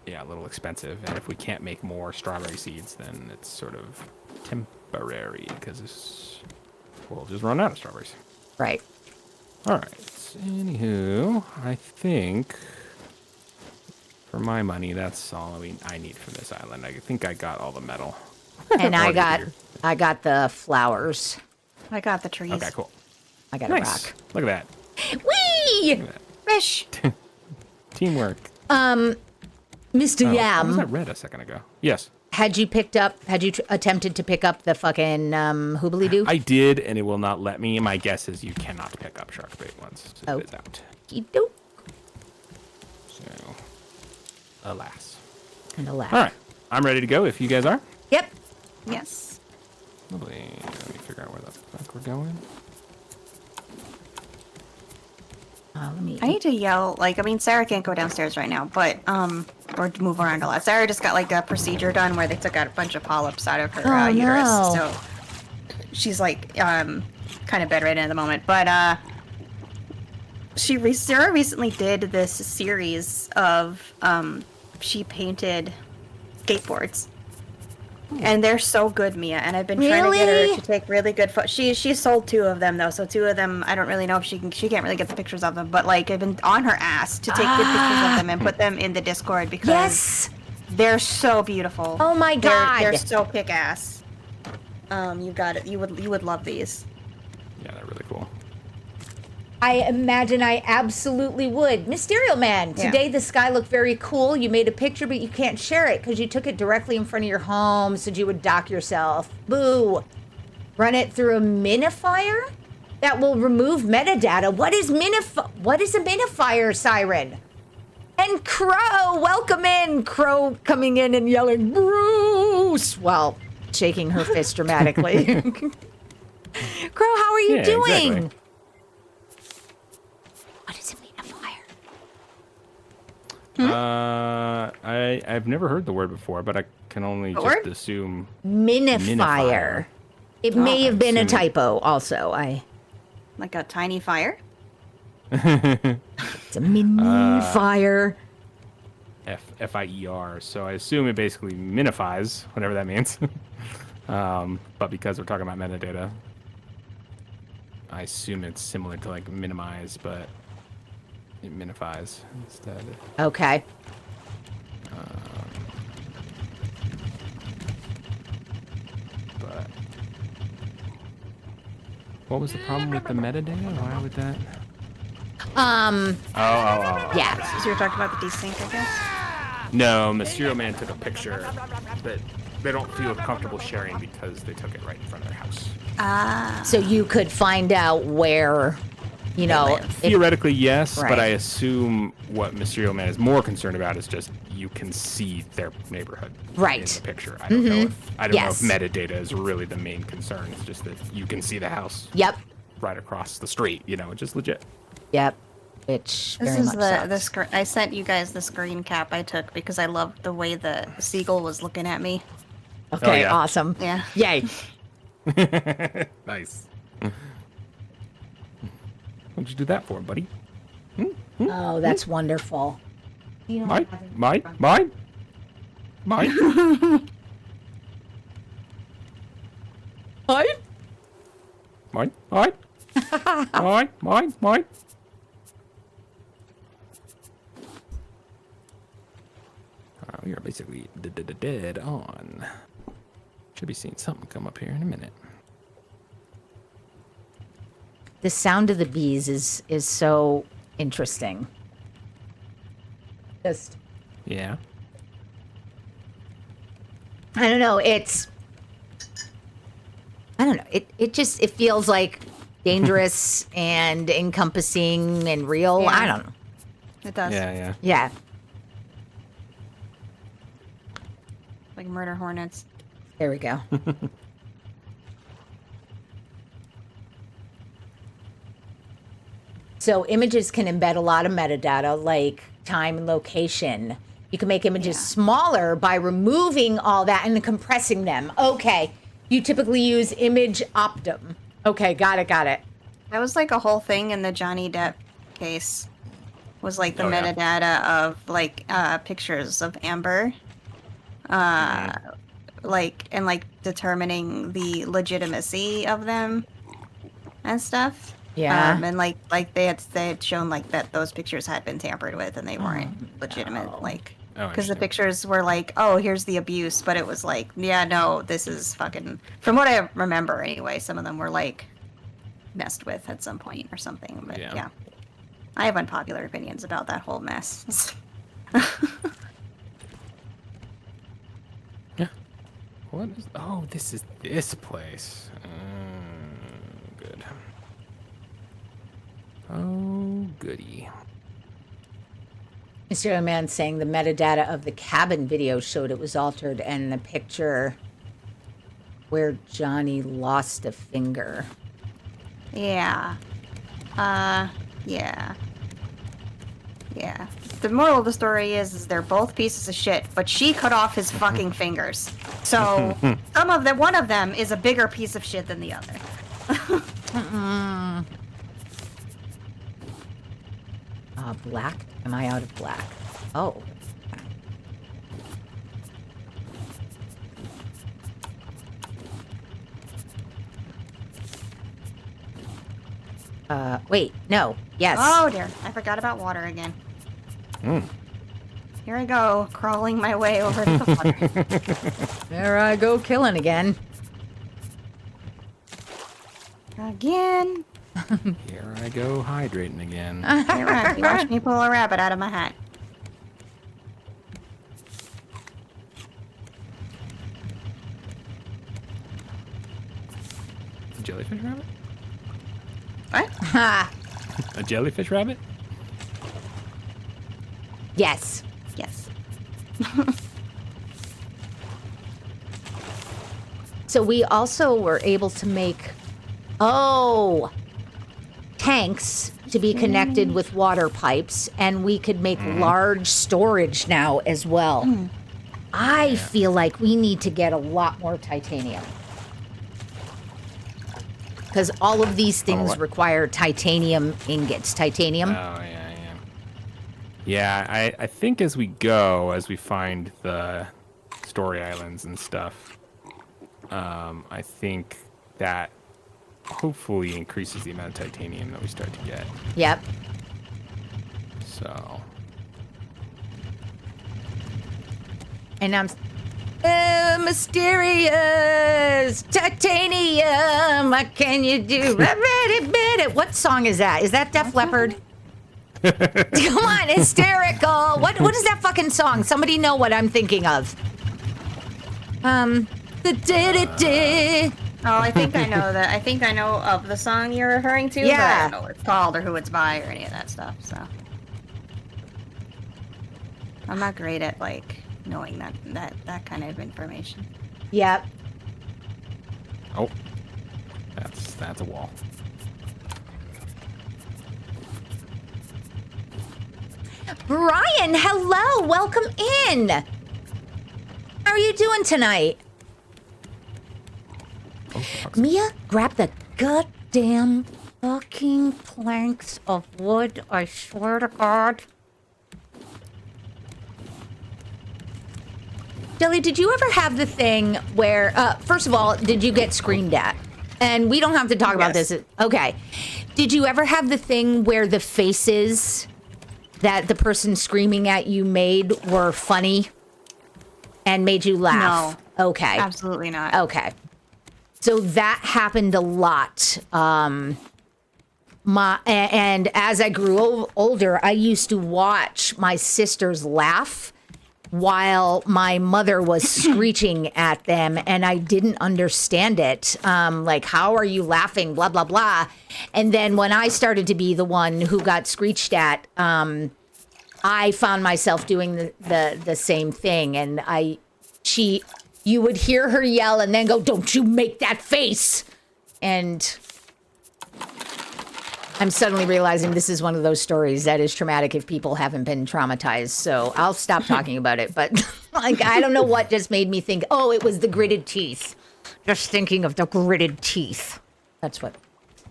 a little expensive. And if we can't make more strawberry seeds, then it's sort of temporary because we'll just run out of strawberries. Right. All right. Anywho, I think for my money, that's all I need for this island. I think I got all the metal. And I Already got the flowers. I got the trees. Okay, cool. I got a Nice. rock. Look at that. Whee! Fish. Teamwork. Mr. Oh, was Yam, that red a second ago? Yes. had you attempted to pick up the fucking hoobly-doo? I did, and it will not let me. My guess is you cannot pick up shark bait once it is out. Okey-doke. So, alas. And a laugh. All right. I'm ready to go if you guys are. Yep. Yes. Lovely. Let me figure out where the fuck we're going. I need to yell, Sarah can't go downstairs right now, but, or move around a lot. Sarah just got, a procedure done where they took out a bunch of polyps out of her uterus. no. So she's, kind of bedridden at the moment. But, Sarah recently did this series of, she painted skateboards. And they're so good, Mia. And I've been trying to get Really? her to take really good photos. She sold 2 of them though, so 2 of them I don't really know if she can't really get the pictures of them. But I've been on her ass to take good pictures of them and put them in the Discord because Yes. they're so beautiful. Oh my God. They're so kick ass. You got it. You would love these. Yeah, they're really cool. I imagine I absolutely would. Mysterio Man, Yeah. today the sky looked very cool. You made a picture, but you can't share it because you took it directly in front of your home, so you would dock yourself. Boo. Run it through a minifier? That will remove metadata. What is a minifier, Siren? And Crow, welcome in. Crow coming in and yelling, Bruce, while shaking her fist dramatically. Crow, how are you Yeah, doing? exactly. What is a minifier? I've never heard the word before, but I can only What just word? assume Minifier. It may have been a assuming- typo also. Like a tiny fire. It's a minifier. F-I-E-R. So I assume it basically minifies, whatever that means. But because we're talking about metadata, I assume it's similar to minimize, but it minifies instead. Okay. But what was the problem with the metadata? Why would that? Oh. Yeah. So you were talking about the desync, I guess. No, Mysterio Man took a picture that they don't feel comfortable sharing because they took it right in front of their house. So you could find out where, if, Theoretically, yes, Right. but I assume what Mysterio Man is more concerned about is just you can see their neighborhood Right. in the picture. I don't know if Yes. metadata is really the main concern. It's just that you can see the house Yep. right across the street. Just legit. Yep. Which This very is much the sucks. screen. I sent you guys the screen cap I took because I loved the way the seagull was looking at me. Okay, yeah. awesome. Yeah. Yay. Nice. What'd you do that for, buddy? Oh, that's wonderful. Mine? Mine? Mine? Mine? What? Mine? Mine? Mine? Mine? Mine? We are basically dead on. Should be seeing something come up here in a minute. The sound of the bees is so interesting. Just Yeah. I don't know. I don't know. It feels like dangerous and encompassing and real. Yeah. I don't know. It does. Yeah. Yeah. Like murder hornets. There we go. So images can embed a lot of metadata like time and location. You can make images smaller by removing all that and then compressing them. Okay. You typically use image optum. Okay, got it. That was like a whole thing in the Johnny Depp case. was like the Oh, yeah. metadata of like pictures of Amber, like and like determining the legitimacy of them and stuff. Yeah. And like they had shown like that those pictures had been tampered with and they weren't legitimate. no. Like Oh, because the interesting. pictures were like, oh, here's the abuse, but it was like, yeah, no, this is fucking. From what I remember, anyway, some of them were like messed with at some point or something. But Yeah. yeah, I have unpopular opinions about that whole mess. Yeah. What is? Oh, this is this place. Good. Oh, goody. Mysterio Man saying the metadata of the cabin video showed it was altered, and the picture where Johnny lost a finger. Yeah. Yeah. Yeah. The moral of the story is they're both pieces of shit, but she cut off his fucking fingers. So one of them is a bigger piece of shit than the other. Black? Am I out of black? Oh. Wait, no. Yes. Oh dear, I forgot about water again. Here I go, crawling my way over to the water. There I go killing again. Again. Here I go hydrating again. Hey, Raph, you watched me pull a rabbit out of my hat. A jellyfish rabbit? What? Ha! A jellyfish rabbit? Yes. Yes. So we also were able to make, tanks to be connected with water pipes, and we could make large storage now as well. I feel like we need to get a lot more titanium. Because all of these things what? require titanium ingots. Titanium. Oh, yeah, yeah. Yeah, I think as we go, as we find the story islands and stuff, I think that hopefully increases the amount of titanium that we start to get. Yep. So, And I'm mysterious titanium. What can you do? What song is that? Is that Def Leppard? Come on, hysterical. What is that fucking song? Somebody know what I'm thinking of. Oh, I think I know that. I think I know of the song you're referring to. Yeah. But I don't know what it's called or who it's by or any of that stuff. So I'm not great at like knowing that kind of information. Yep. oh, that's a wall. Brian, hello. Welcome in. How are you doing tonight? Oh, fuck. Mia, grab the goddamn fucking planks of wood. I swear to God. Jelly, did you ever have the thing where, first of all, did you get screamed at? And we don't have to talk about this. Okay. Did you ever have the thing where the faces that the person screaming at you made were funny and made you laugh? No. Okay. Absolutely not. Okay. So that happened a lot. And as I grew older, I used to watch my sisters laugh while my mother was screeching at them, and I didn't understand it. Like, how are you laughing? Blah, blah, blah. And then when I started to be the one who got screeched at, I found myself doing the same thing. And you would hear her yell and then go, "Don't you make that face." And I'm suddenly realizing this is one of those stories that is traumatic if people haven't been traumatized. So I'll stop talking about it. But like, I don't know what just made me think, oh, it was the gritted teeth. Just thinking of the gritted teeth. That's what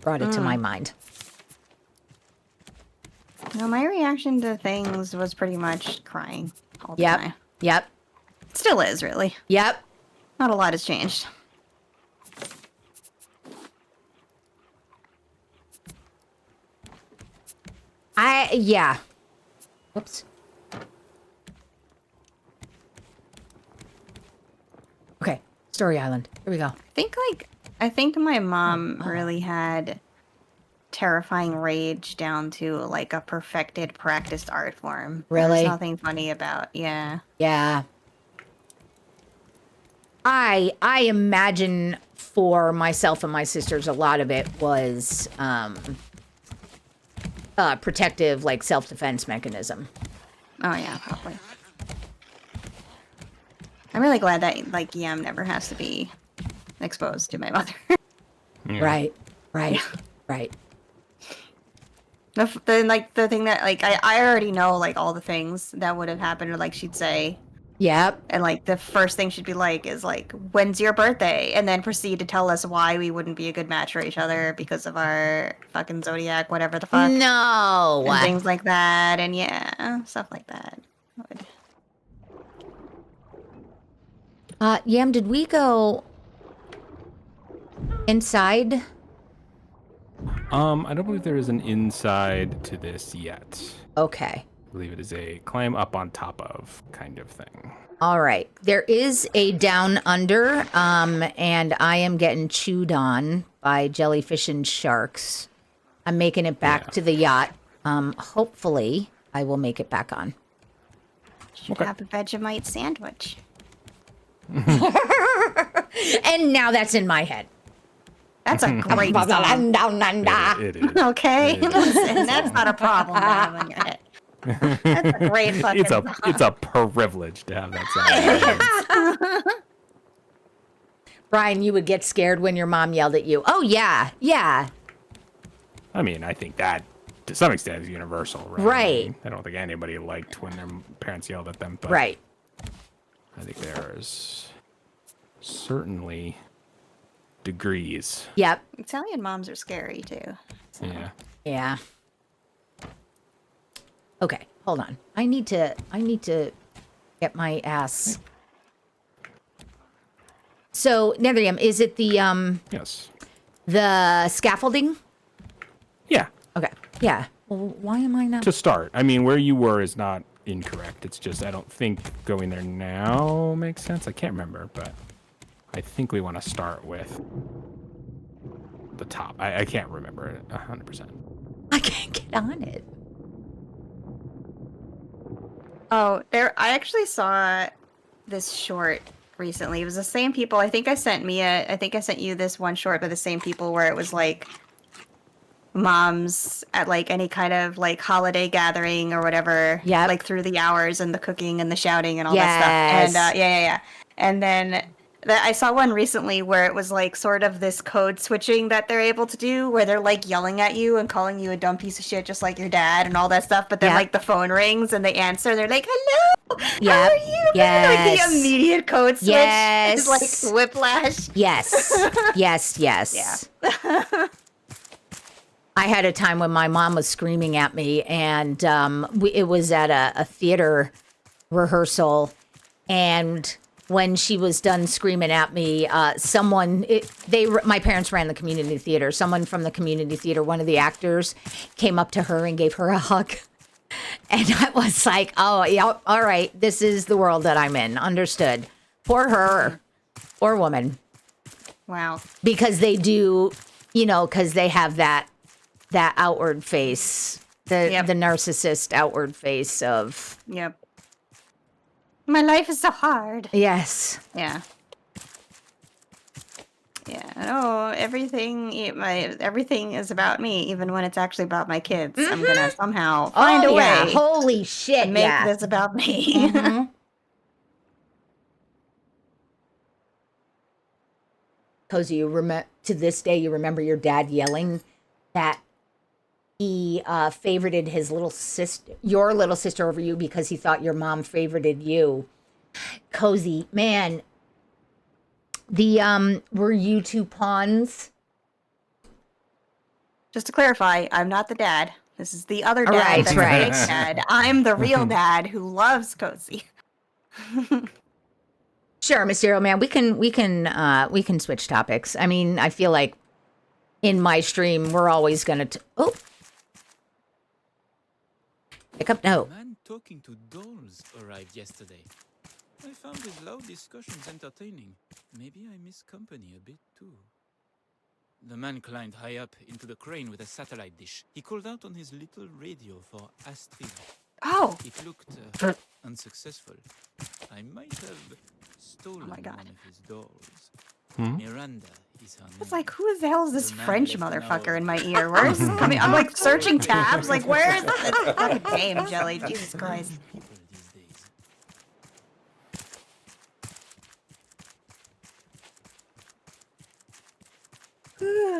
brought it to my mind. No, my reaction to things was pretty much crying all the time. Yep. Still is, really. Yep. Not a lot has changed. Yeah. Whoops. Okay. Story Island. Here we go. I think my mom really had terrifying rage down to like a perfected, practiced art form. Really? There's nothing funny about, yeah. Yeah. I imagine for myself and my sisters, a lot of it was protective, like self-defense mechanism. Oh yeah, probably. I'm really glad that like Yam never has to be exposed to my mother. Yeah. Right. Right. Yeah. Right. The thing that like I already know like all the things that would have happened, or like she'd say, Yep. and like the first thing she'd be like is like, "When's your birthday?" And then proceed to tell us why we wouldn't be a good match for each other because of our fucking zodiac, whatever the fuck, No. and things like that, and yeah, stuff like that. Yam, did we go inside? I don't believe there is an inside to this yet. Okay. I believe it is a climb up on top of kind of thing. All right. There is a down under, and I am getting chewed on by jellyfish and sharks. I'm making it back to the yacht. Hopefully, I will make it back on. Should have a Vegemite sandwich. And now that's in my head. That's a great song. It is. Okay, It is. listen, that's not a problem to have in your head. That's a great fucking song. It's a privilege to have that song. Brian, you would get scared when your mom yelled at you. Oh, yeah. Yeah. I mean, I think that to some extent is universal, right? Right. I mean, I don't think anybody liked when their parents yelled at them, but Right. I think there's certainly degrees. Yep. Italian moms are scary too. So. Yeah. Yeah. Okay, hold on. I need to get my ass. So, Netherium, is it the Yes. the scaffolding? Yeah. Okay. Yeah. Well, why am I not? To start, I mean, where you were is not incorrect. It's just I don't think going there now makes sense. I can't remember, but I think we want to start with the top. I can't remember it 100%. I can't get on it. Oh, there! I actually saw this short recently. It was the same people. I think I sent you this one short by the same people where it was like moms at like any kind of like holiday gathering or whatever. Yeah. Like through the hours and the cooking and the shouting and all that stuff. And yeah. And then I saw one recently where it was like sort of this code switching that they're able to do where they're like yelling at you and calling you a dumb piece of shit just like your dad and all that stuff. But then like the phone rings and they answer. They're like, "Hello, how are you?" Yes. Like the immediate code switch is like whiplash. Yes. Yes. Yeah. I had a time when my mom was screaming at me, and it was at a theater rehearsal, and when she was done screaming at me, my parents ran the community theater. Someone from the community theater, one of the actors, came up to her and gave her a hug. And I was like, oh, yeah, all right, this is the world that I'm in. Understood. Poor her. Poor woman. Wow. Because they do, because they have that outward face, the narcissist outward face of. Yep. My life is so hard. Yes. Yeah. Yeah. Oh, everything is about me, even when it's actually about my kids. Mm-hmm. I'm gonna somehow find a way. Holy shit! To make this about me. Mm-hmm. Cozy, to this day, you remember your dad yelling that he favorited your little sister over you because he thought your mom favorited you. Cozy, man, were you two pawns? Just to clarify, I'm not the dad. This is the other dad. Right, That's right. the fake dad. I'm the real dad who loves Cozy. Sure, Mysterio Man. We can switch topics. I mean, I feel like in my stream we're always gonna. Oh, pick up. No. A man talking to dolls arrived yesterday. I found his loud discussions entertaining. Maybe I miss company a bit too. The man climbed high up into the crane with a satellite dish. He called out on his little radio for Astrid. Oh, It looked unsuccessful. I might have stolen my God. one of his dolls. Hmm? Miranda is her name. it's like, who the hell is this The man French left an motherfucker hour in my ago. ear? Where's this coming? I'm like searching tabs. Like, where is this? It's fucking game, Jelly. Jesus Christ. People these days.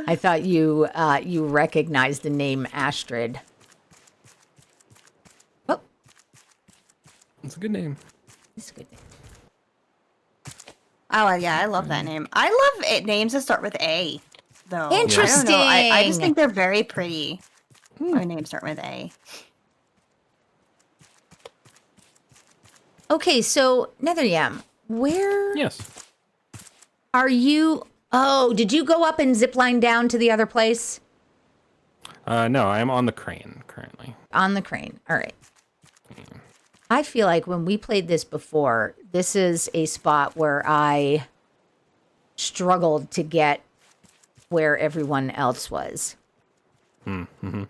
I thought you you recognized the name Astrid. Oh, It's a good name. it's a good name. Oh, yeah, I love that name. I love it, names that start with A, though. I don't know. I just Interesting. think they're very pretty. My names start with A. Okay, so Netherjam, where Yes. are you? Oh, did you go up and zip line down to the other place? No, I am on the crane currently. On the crane. All right. I feel like when we played this before, this is a spot where I struggled to get where everyone else was. Mm-hmm.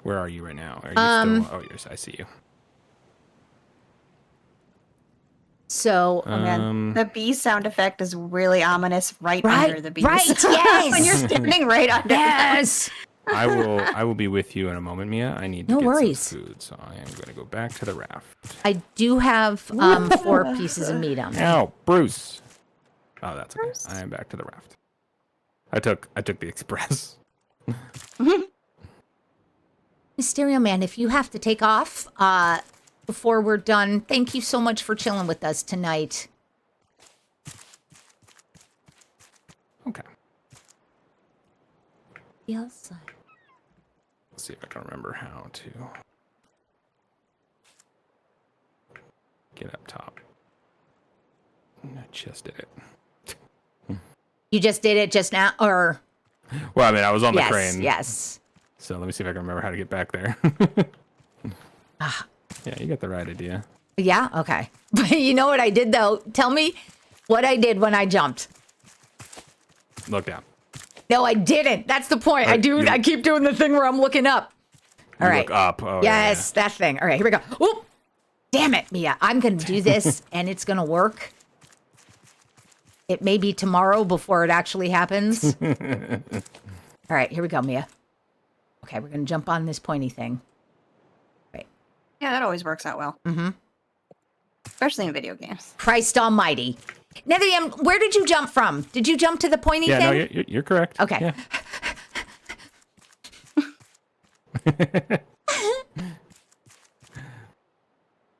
Where are you right now? Are you still? Oh, I see you. So, Oh, man. The bee sound effect is really ominous right Right, under the bees. right, yes. When you're standing right under them. yes. I will be with you in a moment, Mia. I need to No get worries. some food, so I am going to go back to the raft. I do have 4 pieces of meat on me. Ow, Bruce. Oh, that's okay. I am back to the raft. I took the express. Mysterio Man, if you have to take off before we're done, thank you so much for chilling with us tonight. Okay. The outside. Let's see if I can remember how to get up top. I just did it. You just did it just now, or Well, I mean, I was on the yes, crane. yes. So let me see if I can remember how to get back there. Yeah, you got the right idea. Yeah, okay. But you know what I did though? Tell me what I did when I jumped. Look down. No, I didn't. That's the point. You- I keep doing the thing where I'm looking up. All You right. Look up. Oh, Yes, that thing. All right, here we go. Oop! Damn it, Mia. I'm going to do this, and it's going to work. It may be tomorrow before it actually happens. All right, here we go, Mia. Okay, we're going to jump on this pointy thing. Right. Yeah, that always works out well. Mm-hmm. Especially in video games. Christ almighty. Netherjam, where did you jump from? Did you jump to the pointy Yeah, thing? no, you're correct. Okay. Yeah.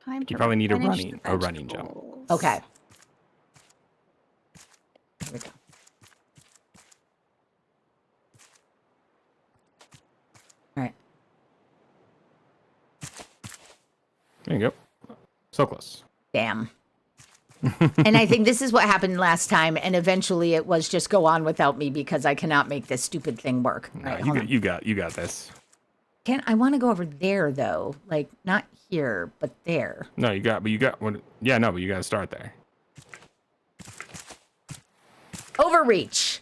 Time to You probably need a replenish running- the a running jump. vegetables. Okay. Here we go. All right. There you go. So close. Damn. And I think this is what happened last time, and eventually it was just go on without me because I cannot make this stupid thing work. All No, right, hold on. you got this. I want to go over there though, like not here, but there. No, you got one. Yeah, no, but you got to start there. Overreach.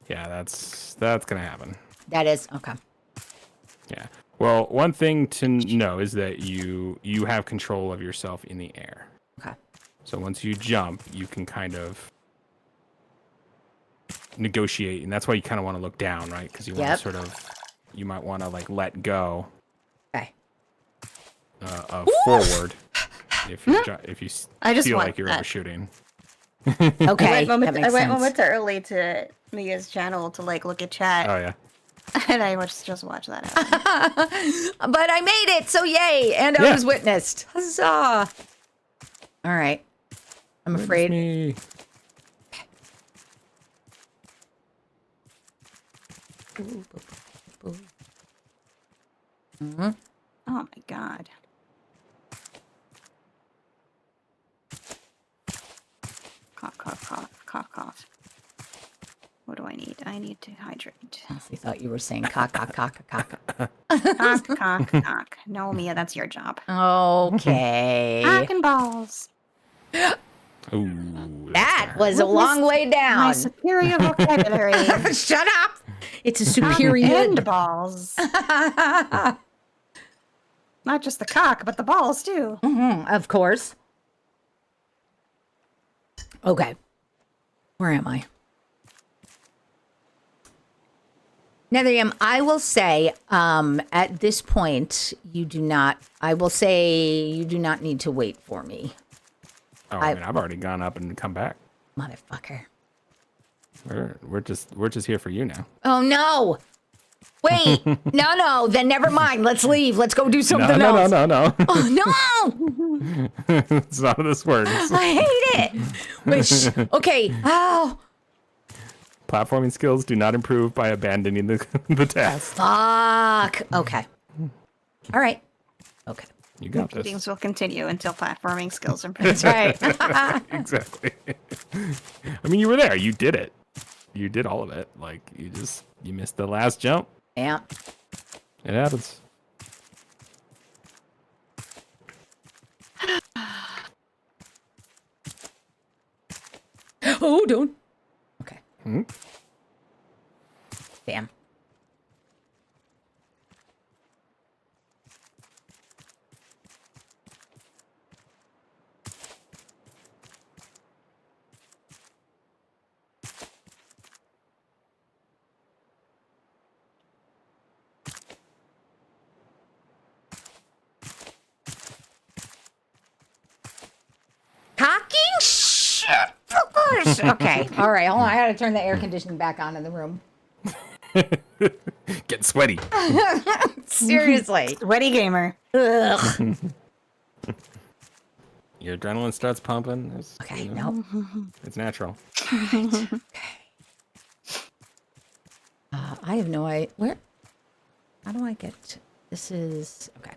Yeah, that's gonna happen. That is okay. Yeah. Well, one thing to know is that you have control of yourself in the air. Okay. So once you jump, you can kind of negotiate, and that's why you kind of want to look down, right? Because you want to Yep. sort of, you might want to like let go Okay. forward if you I just feel want like you're that. overshooting. Okay. I went, that makes I went sense. momentarily to Mia's channel to like look at chat, Oh yeah. and I just watch that happen. But I made it, so yay! And I Yeah. was witnessed. Huzzah! All right. I'm afraid. Me. Mhm. Oh my god. Cough, cough, cough, cough, cough. What do I need? I need to hydrate. I thought you were saying cock, cock, cock, cock. Cock, cock, cock. No, Mia, that's your job. Okay. Cock and balls. Ooh, That was a long way My down. superior vocabulary. Shut up. It's a Cock superior. and balls. Not just the cock, but the balls too. Of course. Okay. Where am I? Netherium, I will say, at this point, I will say you do not need to wait for me. Oh, I mean, I've already gone up and come back. Motherfucker. We're just here for you now. Oh, no. Wait. No. Then never mind. Let's leave. Let's go do something else. No. Oh, no. It's not how this works. I hate it. Okay. Oh. Platforming skills do not improve by abandoning the task. Fuck. Okay. All right. Okay. You got this. Meetings will continue until platforming skills improve. That's right. Exactly. I mean, you were there. You did it. You did all of it. Like, you missed the last jump. Yeah. It happens. Oh, don't. Okay. Hmm? Damn. Cocking shit. Fuckers. Okay. All right. Hold on. I gotta turn the air conditioning back on in the room. Get sweaty. Seriously. Sweaty gamer. Ugh. Your adrenaline starts pumping. Okay. No. It's natural. I have no idea. Where? How do I get? This is okay.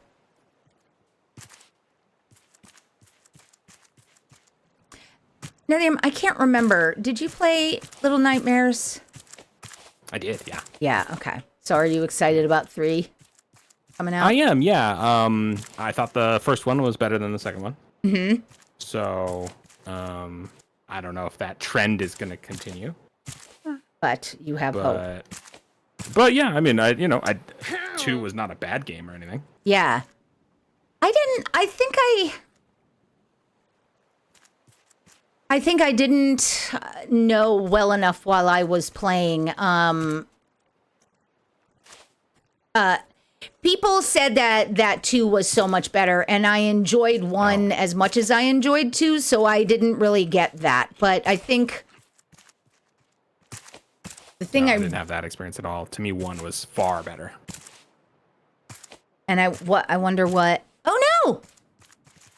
Nerium, I can't remember. Did you play Little Nightmares? I did, yeah. Yeah. Okay. So, are you excited about 3 coming out? I am, yeah. I thought the first one was better than the second one. Mm-hmm. So, I don't know if that trend is going to continue. But you have hope. But yeah, I mean, 2 was not a bad game or anything. Yeah. I think I didn't know well enough while I was playing. People said that 2 was so much better, and I enjoyed 1 as much as I enjoyed 2, so I didn't really get that. But I think the thing I didn't have that experience at all. To me, 1 was far better. And I wonder what. Oh no!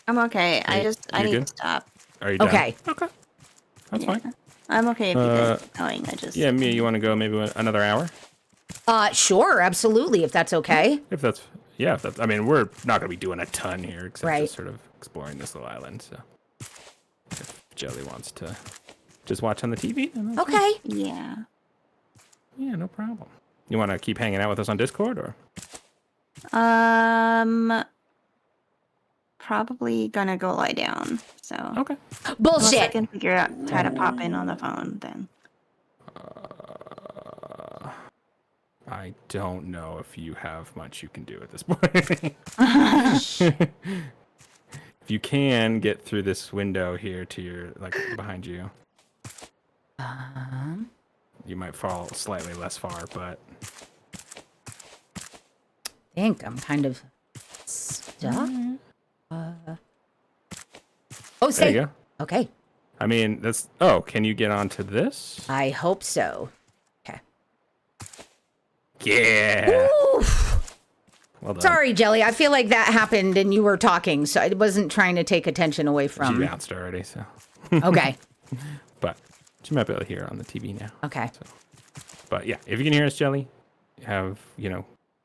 I'm okay. I need good? to stop. Are you done? Okay. Okay. That's fine. I'm okay if you guys keep going. Yeah, Mia, you want to go maybe another hour? Sure, absolutely, if that's okay. I mean, we're not going to be doing a ton here, except Right. just sort of exploring this little island. So, if Jelly wants to just watch on the TV, then that's fine. Okay. Yeah. Yeah, no problem. You want to keep hanging out with us on Discord, or? Probably gonna go lie down. So Okay. unless I Bullshit. can figure out how to pop in on the phone, then I don't know if you have much you can do at this point. If you can get through this window here to your, like, behind you, you might fall slightly less far, but I think I'm kind of stuck. there you go. Okay. I mean, that's. Oh, can you get onto this? I hope so. Okay. Yeah. Oof. Well done. Sorry, Jelly. I feel like that happened and you were talking, so I wasn't trying to take attention away She from. bounced already, so. Okay. But you might be able to hear on the TV now. Okay. But yeah, if you can hear us, Jelly, have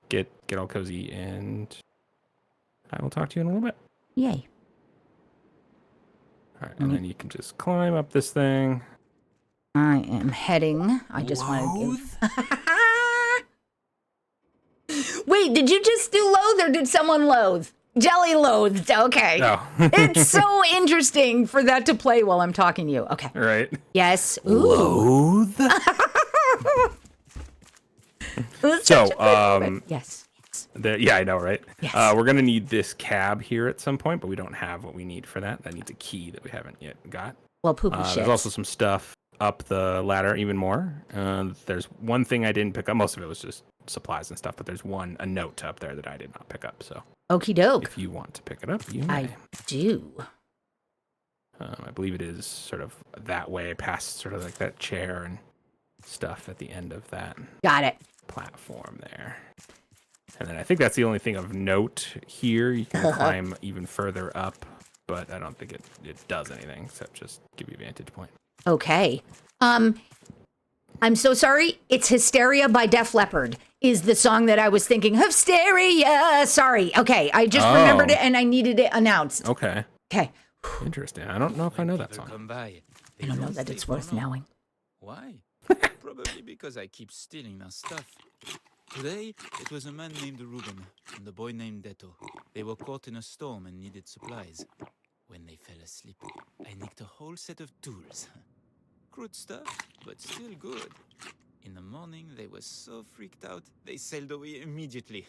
get all cozy, and I will talk to you in a little bit. Yay. All right, and then you can just climb up this thing. I am heading. I just want to give. Wait, did you just do loathe or did someone loathe? Jelly loathed. Okay. Oh. It's so interesting for that to play while I'm talking to you. Okay. Right. Yes. Ooh. Loathe. So, yes. yeah, I know, right? Yes. We're gonna need this cab here at some point, but we don't have what we need for that. That needs a key that we haven't yet got. Well, poopy shit. There's also some stuff up the ladder, even more. There's one thing I didn't pick up. Most of it was just supplies and stuff, but there's a note up there that I did not pick up. So, okie doke. if you want to pick it up, you may. I do. I believe it is sort of that way, past sort of like that chair and stuff at the end of that Got it. platform there. And then I think that's the only thing of note here. You can climb even further up, but I don't think it does anything except just give you a vantage point. Okay. I'm so sorry. It's Hysteria by Def Leppard is the song that I was thinking. Hysteria. Sorry. Okay. I just remembered it and I needed it announced. Okay. Okay. Interesting. I don't know if I know that song. Come by. I don't know that it's worth knowing. Why? Probably because I keep stealing their stuff. Today, it was a man named Ruben and a boy named Deto. They were caught in a storm and needed supplies. When they fell asleep, I nicked a whole set of tools. Crude stuff, but still good. In the morning, they were so freaked out, they sailed away immediately.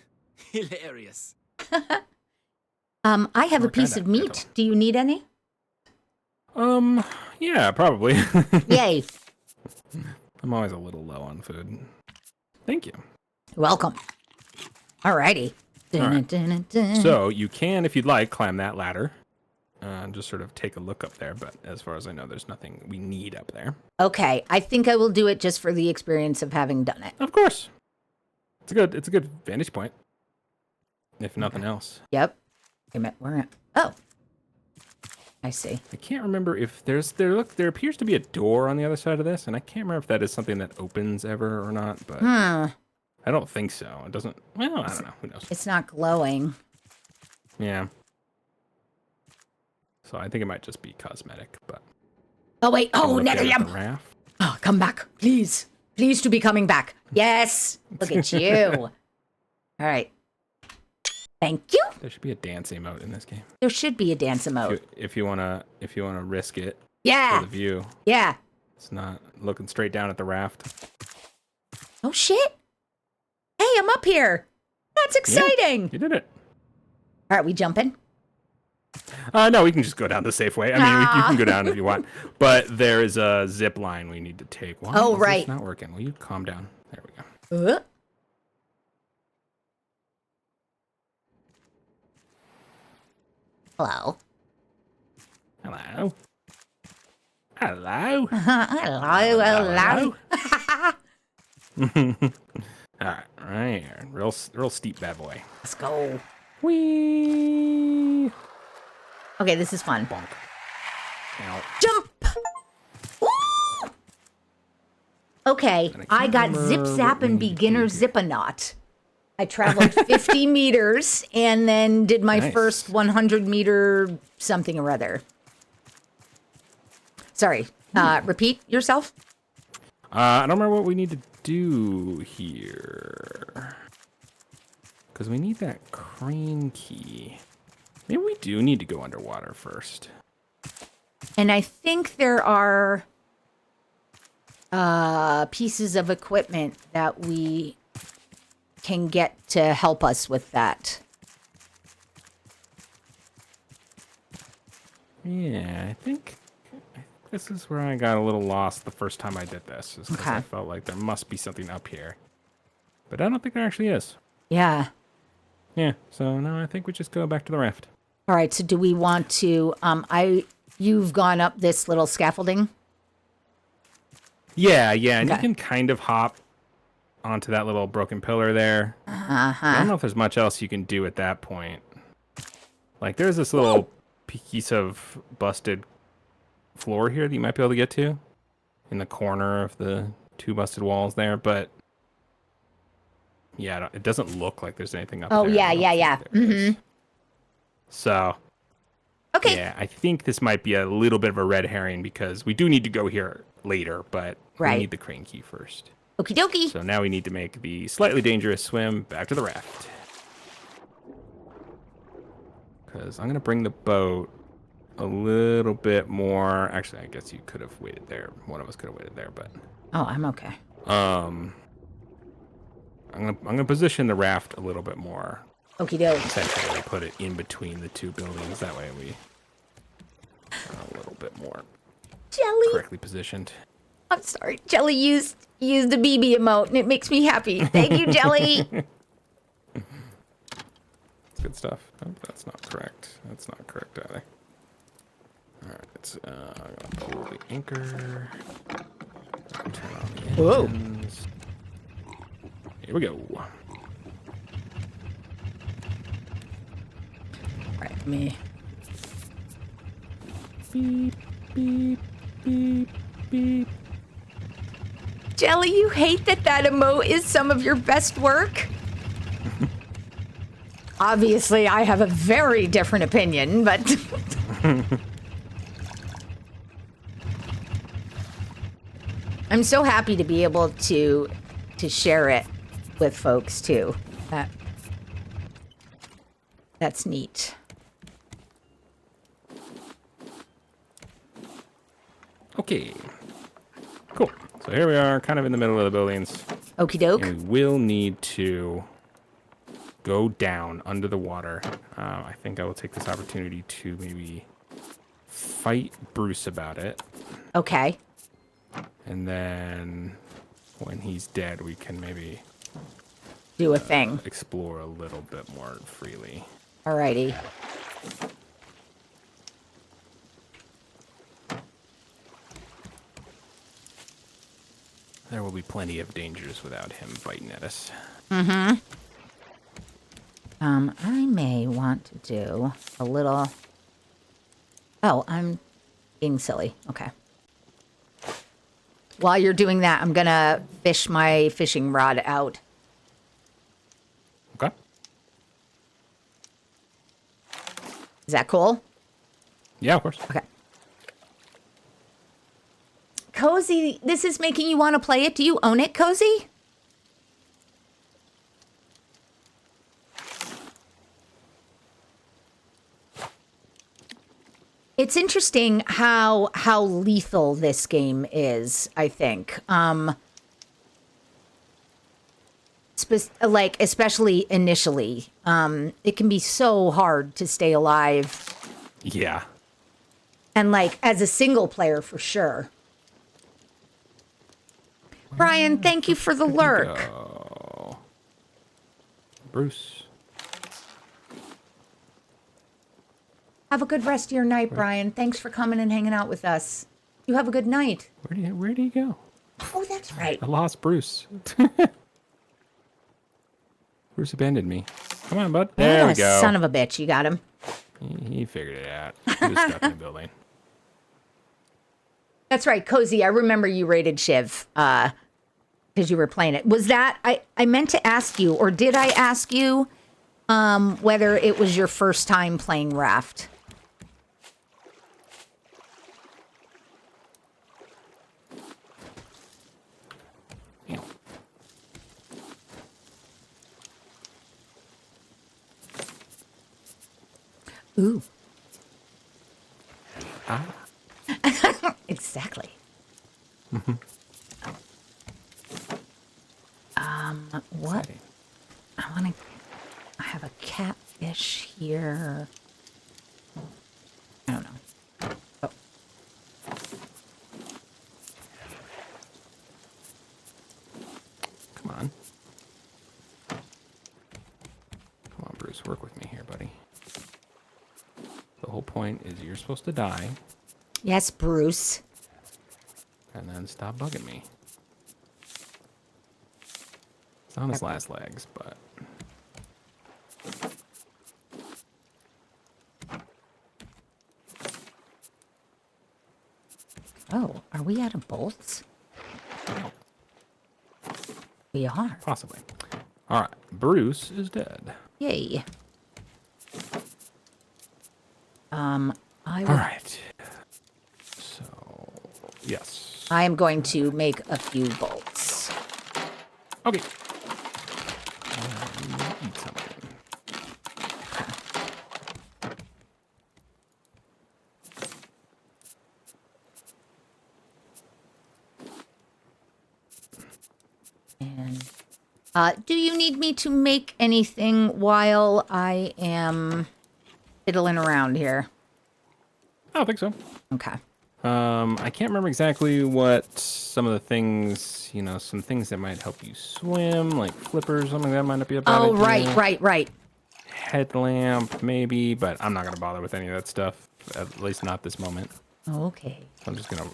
Hilarious. I have a What piece kind of of meat. Deto? Do you need any? Yeah, probably. Yay. I'm always a little low on food. Thank you. You're welcome. Alrighty. right. So you can, if you'd like, climb that ladder. Just sort of take a look up there, but as far as I know, there's nothing we need up there. Okay, I think I will do it just for the experience of having done it. Of course. It's a good vantage point. If nothing else. Yep. Where? Oh. I see. I can't remember if there appears to be a door on the other side of this, and I can't remember if that is something that opens ever or not, but I don't think so. It doesn't, well, I don't know. Who knows? It's not glowing. Yeah. So I think it might just be cosmetic, but. Oh, wait. Oh, Look at the Netherlium. raft. Oh, come back. Please. Please to be coming back. Yes. Look at you. All right. Thank you. There should be a dance emote in this game. There should be a dance emote. If you wanna risk it Yeah. for the view. Yeah. It's not looking straight down at the raft. Oh, shit. Hey, I'm up here. That's exciting. Yeah, you did it. All right, we jumping? No, we can just go down the safe way. I mean, you can go down if you want. But there is a zip line we need to take. Why is right. this not working? Will you calm down? There we go. Hello. Hello. Hello. Hello. All right, right here. Real steep bad boy. Let's go. Whee! Okay, this is fun. Bonk. Ow. Jump! Woo! Okay, I got zip zap and beginner zip-a-knot. I traveled 50 meters and then did my first 100 meter something or other. Sorry. Repeat yourself. I don't remember what we need to do here. Because we need that crane key. Maybe we do need to go underwater first. And I think there are pieces of equipment that we can get to help us with that. Yeah, I think this is where I got a little lost the first time I did this. Is 'cause Okay. I felt like there must be something up here. But I don't think there actually is. Yeah. Yeah, so no, I think we just go back to the raft. All right, so do we want to you've gone up this little scaffolding? Yeah, and you Okay. can kind of hop onto that little broken pillar there. I don't know if there's much else you can do at that point. Like, there's this little piece of busted floor here that you might be able to get to in the corner of the two busted walls there, but Yeah, it doesn't look like there's anything up Oh, there. yeah, I don't yeah, think yeah. there is. So, Okay. yeah, I think this might be a little bit of a red herring because we do need to go here later, but Right. we need the crane key first. Okie dokie. So now we need to make the slightly dangerous swim back to the raft. Because I'm going to bring the boat a little bit more. Actually, I guess you could have waited there. One of us could have waited there, but Oh, I'm okay. I'm gonna position the raft a little bit more. Okie doke. Essentially, put it in between the two buildings. That way we are a little bit more Jelly. correctly positioned. I'm sorry. Jelly used the BB emote, and it makes me happy. Thank you, Jelly. It's good stuff. Oh, that's not correct. That's not correct either. All right, I'm gonna pull the anchor. Turn on the Whoa. engines. Here we go. Right, me. Beep, beep, beep, beep. Jelly, you hate that emote is some of your best work? Obviously, I have a very different opinion, but... I'm so happy to be able to share it with folks, too. That's neat. Okay. Cool. So here we are, kind of in the middle of the buildings. Okie doke. And we will need to go down under the water. I think I will take this opportunity to maybe fight Bruce about it. Okay. And then when he's dead, we can maybe Do a thing. explore a little bit more freely. Alrighty. There will be plenty of dangers without him biting at us. Mm-hmm. I may want to do a little... Oh, I'm being silly. Okay. While you're doing that, I'm gonna fish my fishing rod out. Okay. Is that cool? Yeah, of course. Okay. Cozy, this is making you want to play it. Do you own it, Cozy? It's interesting how lethal this game is, I think. Like, especially initially. It can be so hard to stay alive. Yeah. And, like, as a single player, for sure. Brian, thank you for the lurk. Go. Bruce. Have a good rest of your night, Brian. Thanks for coming and hanging out with us. You have a good night. Where do you go? Oh, that's right. I lost Bruce. Bruce abandoned me. Come on, bud. There we go. Son of a bitch. You got him. He figured it out. He was stuck in the building. That's right, Cozy. I remember you rated Shiv because you were playing it. Was that... I meant to ask you, or did I ask you whether it was your first time playing Raft? Ooh. Ah. Exactly. Mm-hmm. What? I have a catfish here. I don't know. Oh. Come on. Come on, Bruce. Work with me here, buddy. The whole point is you're supposed to die. Yes, Bruce. And then stop bugging me. It's on his last legs, but... Oh, are we out of bolts? We are. Possibly. All right, Bruce is dead. Yay. I All would, right. So, yes. I am going to make a few bolts. Okay. Eat something. And do you need me to make anything while I am fiddling around here? I don't think so. Okay. I can't remember exactly what some of the things, some things that might help you swim, like flippers, something that might not be a bad idea. Right. Headlamp, maybe, but I'm not gonna bother with any of that stuff. At least not this moment. Okay. I'm just gonna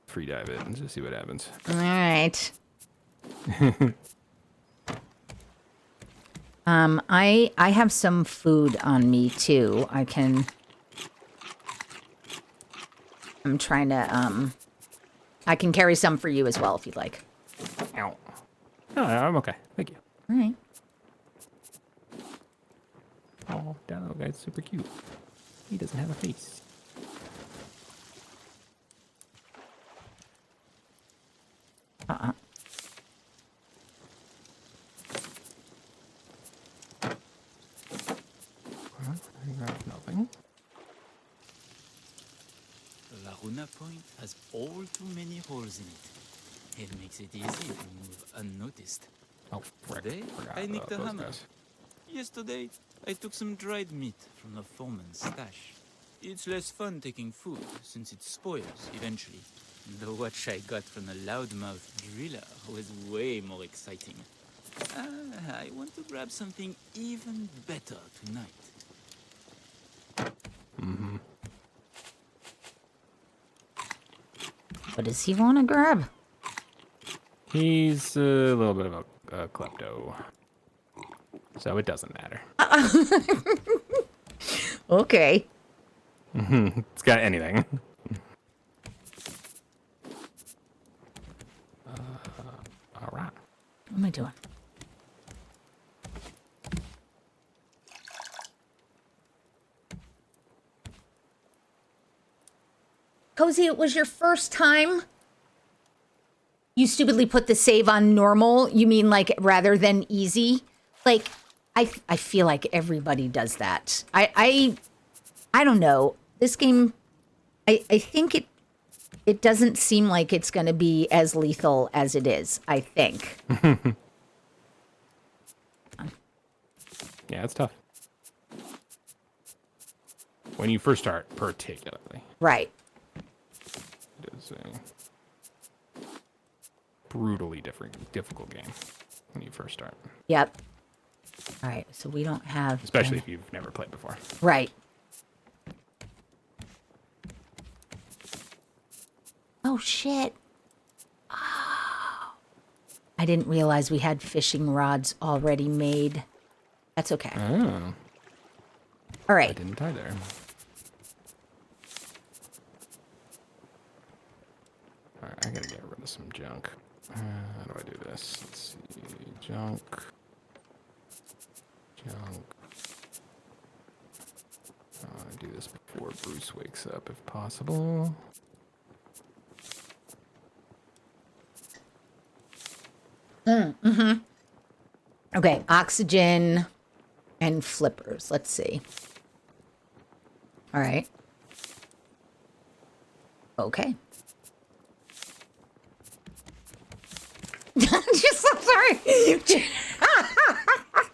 free dive it and just see what happens. All right. I have some food on me too. I'm trying to I can carry some for you as well if you'd like. Ow. No, I'm okay. Thank you. All right. Oh, that little guy's super cute. He doesn't have a face. Uh-uh. Nothing. La Runa Point has all too many holes in it. It makes it easy to move unnoticed. Oh, frick. Today, Forgot I about nicked a those hammer. guys. Yesterday, I took some dried meat from the foreman's stash. It's less fun taking food, since it spoils eventually. The watch I got from the loudmouth driller was way more exciting. I want to grab something even better tonight. Mm-hmm. What does he want to grab? He's a little bit of a klepto. So it doesn't matter. Okay. It's got anything. All right. What am I doing? Cozy, it was your first time? You stupidly put the save on normal? You mean like rather than easy? Like, I feel like everybody does that. I don't know. This game, I think it doesn't seem like it's going to be as lethal as it is, I think. Yeah, it's tough. When you first start, particularly. Right. It is a brutally difficult game when you first start. Yep. All right, so we don't have... Especially if you've never played before. Right. Oh, shit. Oh. I didn't realize we had fishing rods already made. That's okay. Oh. All I right. didn't either. Alright, I gotta get rid of some junk. How do I do this? Let's see. Junk. Do this before Bruce wakes up if possible. Okay, oxygen and flippers. Let's see. All right. Okay. Just so sorry.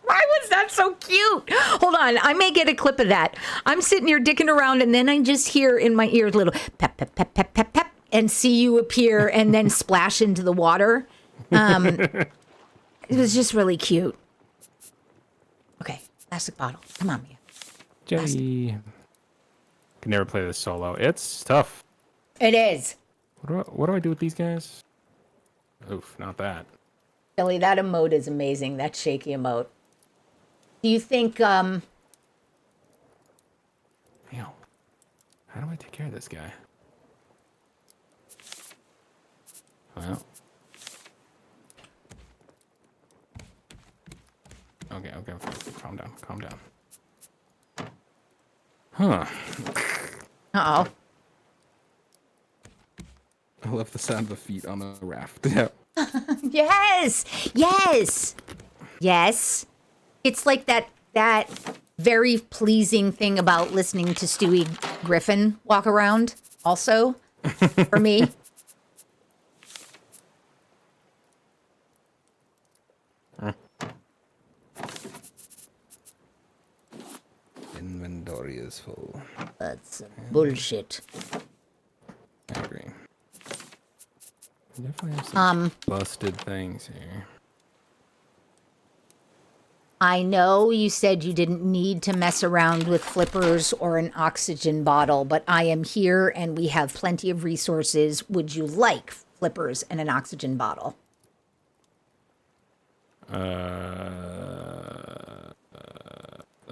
Why was that so cute? Hold on, I may get a clip of that. I'm sitting here dicking around, and then I just hear in my ears little pep, pep, pep, pep, pep, pep, and see you appear and then splash into the water. It was just really cute. Okay, plastic bottle. Come on, Mia. Jelly. Can never play this solo. It's tough. It is. What do I do with these guys? Oof, not that. Billy, that emote is amazing. That shaky emote. Do you think, How do I take care of this guy? Well. Okay. Calm down. Huh. Uh-oh. I love the sound of the feet on the raft. Yeah. Yes. It's like that very pleasing thing about listening to Stewie Griffin walk around also for me. Inventory is full. That's bullshit. I agree. We definitely have some busted things here. I know you said you didn't need to mess around with flippers or an oxygen bottle, but I am here and we have plenty of resources. Would you like flippers and an oxygen bottle?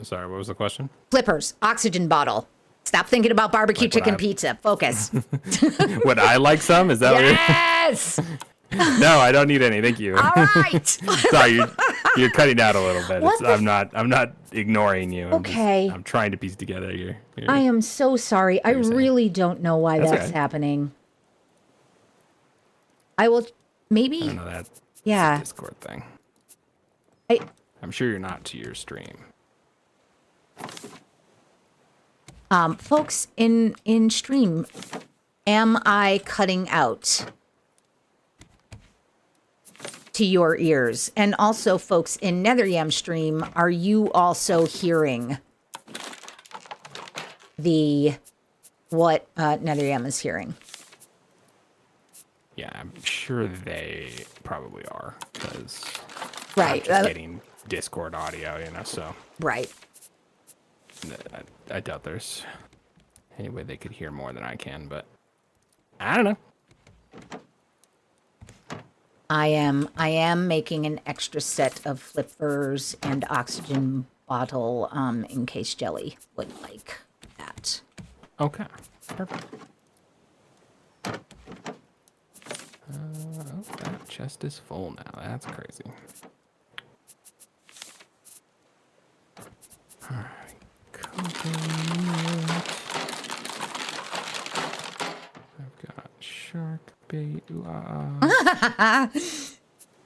Sorry, what was the question? Flippers, oxygen bottle. Stop thinking about barbecue Like what chicken I- pizza. Focus. Would I like some? Is that Yes. what No, I don't need any. Thank you. All right. Sorry, you're cutting out a little bit. What the I'm not ignoring you. Okay. I'm trying to piece together your I am so sorry. I you're saying. really don't know why That's that's okay. happening. I will I maybe. don't know that. Yeah. Discord thing. I I'm sure you're not to your stream. folks in stream, am I cutting out to your ears? And also, folks in NetherYam stream, are you also hearing what NetherYam is hearing? Yeah, I'm sure they probably are because Right. just getting Discord audio, so Right. I doubt there's any way they could hear more than I can, but I don't know. I am making an extra set of flippers and oxygen bottle in case Jelly would like that. Okay, perfect. Oh, that chest is full now. That's crazy. All right. Coconut. I've got shark bait. Ooh,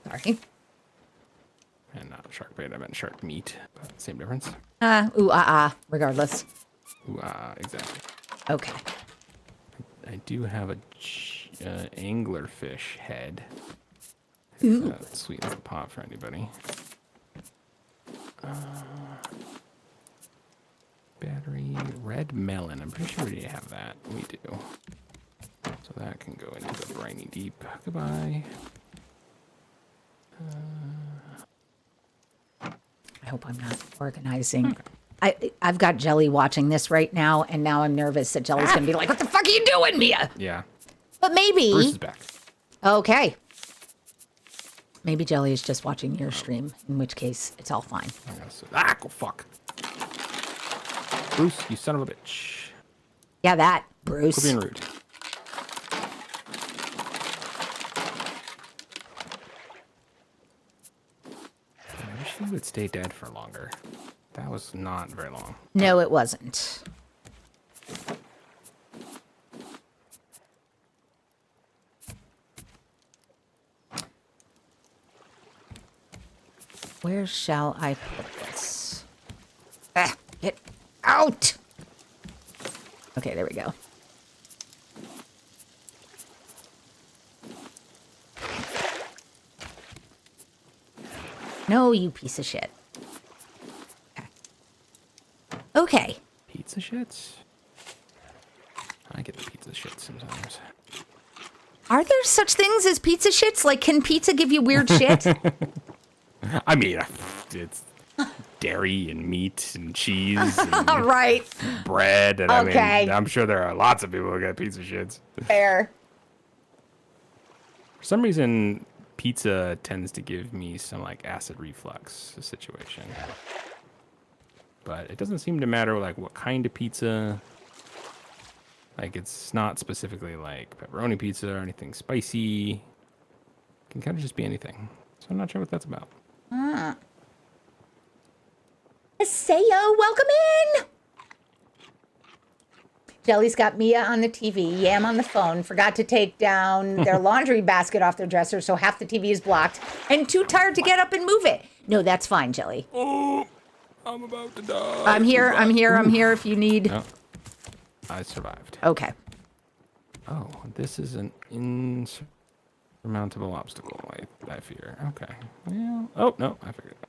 Sorry. And not shark bait, I meant shark meat. But same difference. Regardless. Ooh, exactly. Okay. I do have a anglerfish head. Ooh. That sweetens the pot for anybody. Battery, red melon. I'm pretty sure we have that. We do. So that can go into the briny deep. Goodbye. I hope I'm not organizing. I've got Jelly watching this right now, and now I'm nervous that Jelly's gonna be like, "What the fuck are you doing, Mia?" Yeah. But maybe. Bruce is back. Okay. Maybe Jelly is just watching your stream, in which case it's all fine. Go fuck. Bruce, you son of a bitch. Yeah, that, Quit Bruce. being rude. I wish he would stay dead for longer. That was not very long. No, it wasn't. Where shall I put this? Get out! Okay, there we go. No, you piece of shit. Okay. Pizza shits? I get the pizza shits sometimes. Are there such things as pizza shits? Like, can pizza give you weird shit? I mean, it's dairy and meat and cheese and Right. bread. And Okay. I mean, I'm sure there are lots of people who get pizza shits. Fair. For some reason, pizza tends to give me some like acid reflux situation. But it doesn't seem to matter like what kind of pizza. Like it's not specifically like pepperoni pizza or anything spicy. It can kind of just be anything. So I'm not sure what that's about. Sayo, welcome in. Jelly's got Mia on the TV, Yam on the phone, forgot to take down their laundry basket off their dresser, so half the TV is blocked, and too tired to get up and move it. No, that's fine, Jelly. Oh, I'm about to die. I'm here if you need. No, I survived. Okay. Oh, this is an insurmountable obstacle, I fear. Okay. Well, oh, no, I figured it out.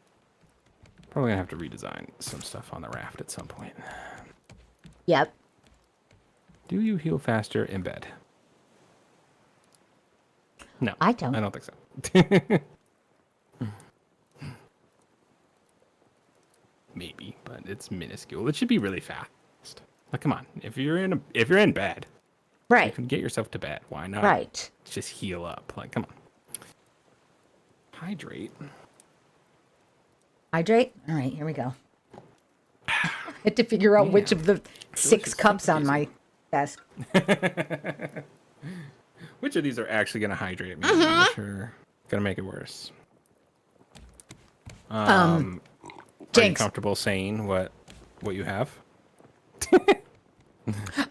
Probably gonna have to redesign some stuff on the raft at some point. Yep. Do you heal faster in bed? No. I don't. I don't think so. Maybe, but it's minuscule. It should be really fast. Like, come on. If you're in bed, you Right. can get yourself to bed. Why not? Right. Just heal up. Like, come on. Hydrate. Hydrate? All right, here we go. I had to figure out which of the 6 cups on my desk. Which of these are actually going to hydrate me? Which are going to make it worse? Are you Jinx. comfortable saying what you have?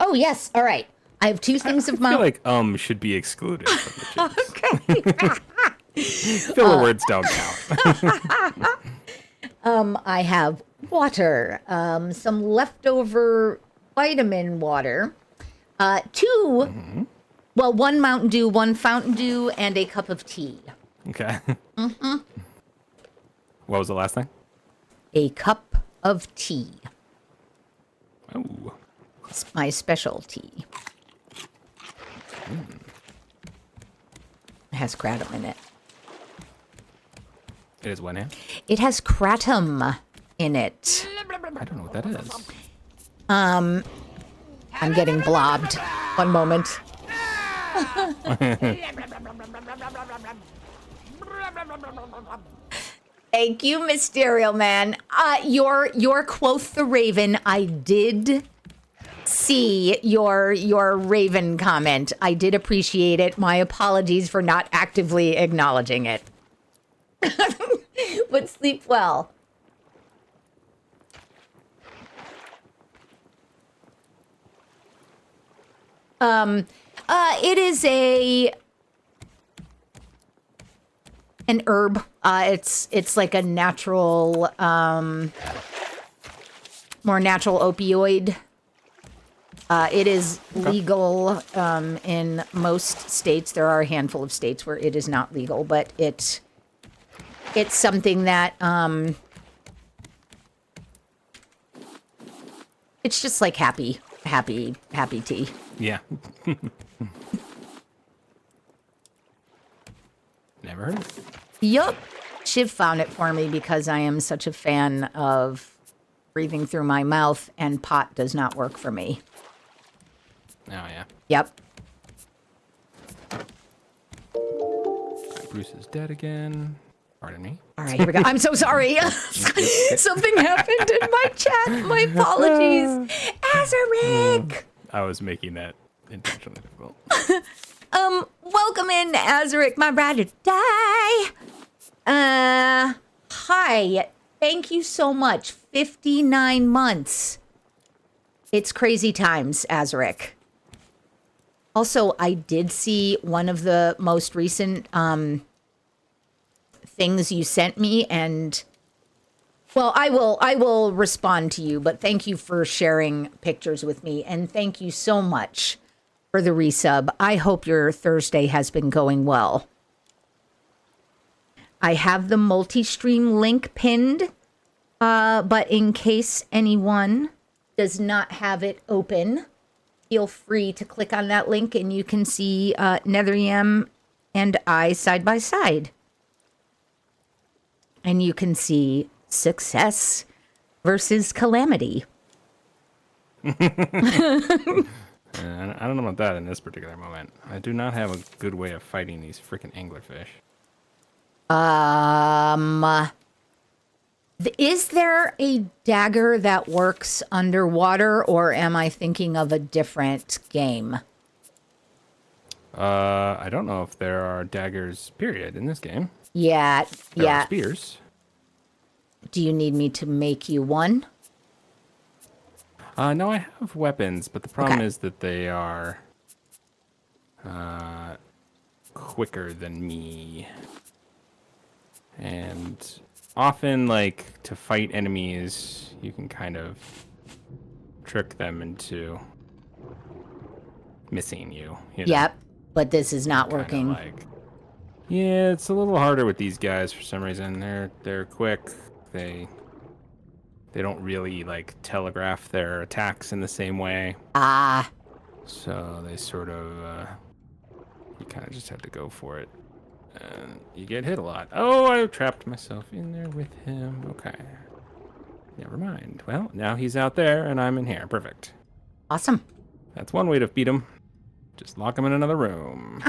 Oh, yes. All right. I have 2 things of I feel my... like should be excluded from the jinx. Okay. Filler words don't count. I have water, some leftover vitamin water, 2, well, 1 Mountain Dew, 1 Fountain Dew, and a cup of tea. Okay. Mm-hmm. What was the last thing? A cup of tea. Oh. It's my specialty. It has kratom in it. It is what now? It has kratom in it. I don't know what that is. I'm getting blobbed. One moment. Thank you, Mysterio Man. Your Quoth the Raven, I did see your Raven comment. I did appreciate it. My apologies for not actively acknowledging it. But sleep well. It is an herb. It's like a natural, more natural opioid. It is legal in most states. There are a handful of states where it is not legal, but it's something that it's just like happy tea. Yeah. Never heard of it. Yup. Shiv found it for me because I am such a fan of breathing through my mouth, and pot does not work for me. Oh, yeah. Yep. Right, Bruce is dead again. Pardon me. All right, here we go. I'm so sorry. Something happened in my chat. My apologies. Azaric! I was making that intentionally difficult. Welcome in, Azaric, my ride or die. Hi. Thank you so much. 59 months. It's crazy times, Azaric. Also, I did see one of the most recent things you sent me, and well, I will respond to you, but thank you for sharing pictures with me, and thank you so much for the resub. I hope your Thursday has been going well. I have the multi-stream link pinned, but in case anyone does not have it open, feel free to click on that link and you can see Netheryam and I side by side. And you can see success versus calamity. I don't know about that in this particular moment. I do not have a good way of fighting these freaking anglerfish. Is there a dagger that works underwater, or am I thinking of a different game? I don't know if there are daggers, period, in this game. Yeah, There yeah. are spears. Do you need me to make you one? No, I have weapons, but the problem Okay. is that they are quicker than me. And often, like, to fight enemies, you can kind of trick them into missing you. You know? Yep. But this is not Kinda working. like, yeah, it's a little harder with these guys for some reason. They're quick. They don't really like telegraph their attacks in the same way. Ah. So they sort of you kind of just have to go for it. And you get hit a lot. Oh, I trapped myself in there with him. Okay. Never mind. Well, now he's out there and I'm in here. Perfect. Awesome. That's one way to beat him. Just lock him in another room.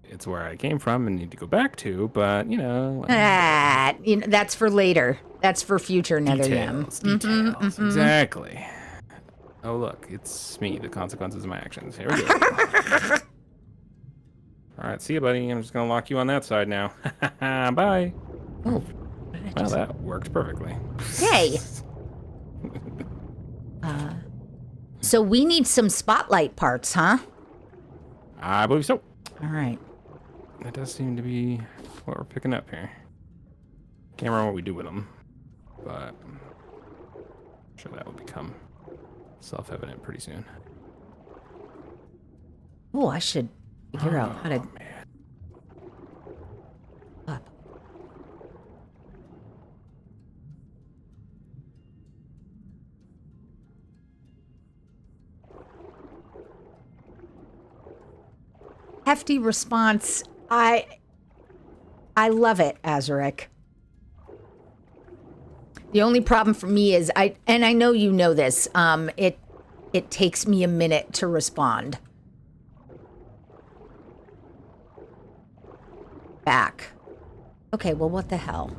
It's where I came from and need to go back to, but, you know. That's for later. That's for future NetherYam. Details. Exactly. Oh, look. It's me. The consequences of my actions. Here we go. All right. See you, buddy. I'm just going to lock you on that side now. Bye. Oh. Well, that worked perfectly. Hey. So we need some spotlight parts, huh? I believe so. All right. That does seem to be what we're picking up here. Can't remember what we do with them, but I'm sure that will become self-evident pretty soon. Oh, I should figure out how to... Oh, man. Up. Hefty response. I love it, Azaric. The only problem for me is I know you know this. It takes me a minute to respond. Back. Okay, well, what the hell?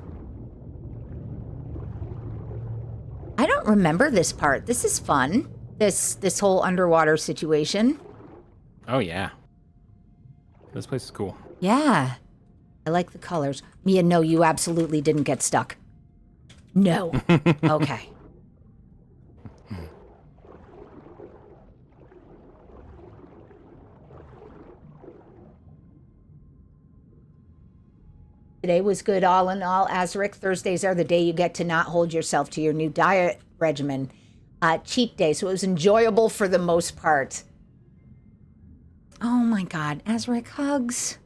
I don't remember this part. This is fun. This whole underwater situation. Oh, yeah. This place is cool. Yeah. I like the colors. Mia, no, you absolutely didn't get stuck. No. Okay. Today was good all in all. Azaric, Thursdays are the day you get to not hold yourself to your new diet regimen. Cheat day, so it was enjoyable for the most part. Oh my God, Azaric, hugs.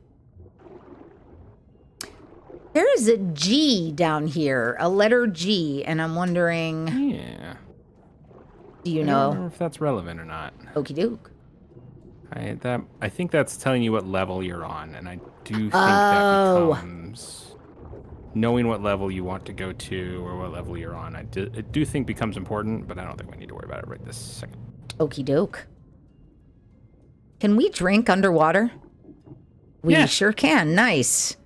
There is a G down here, a letter G, and I'm wondering, Yeah. do you I don't know? remember if that's relevant or not. Okie doke. I think that's telling you what level you're on, and I do think Oh. that becomes knowing what level you want to go to or what level you're on. I do think becomes important, but I don't think we need to worry about it right this second. Okie doke. Can we drink underwater? We Yeah. sure can. Nice.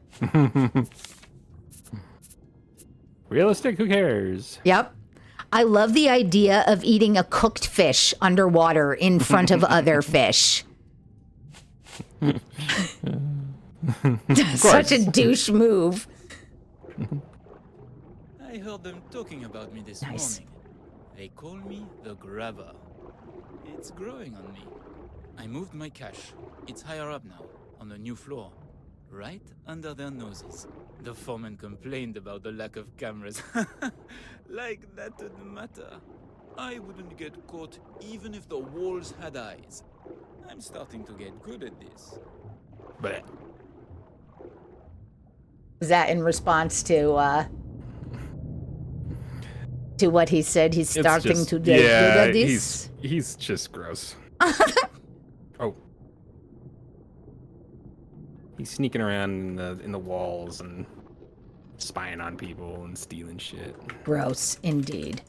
Realistic? Who cares? Yep. I love the idea of eating a cooked fish underwater in front of other fish. Such a douche move. I heard them talking about me this Nice. morning. They call me the Grabber. It's growing on me. I moved my cache. It's higher up now, on the new floor. Right under their noses. The foreman complained about the lack of cameras. Like that didn't matter. I wouldn't get caught even if the walls had eyes. I'm starting to get good at this. But Was that in response to what he said? He's starting to get good at this. He's just gross. Oh. He's sneaking around in the walls and spying on people and stealing shit. Gross, indeed.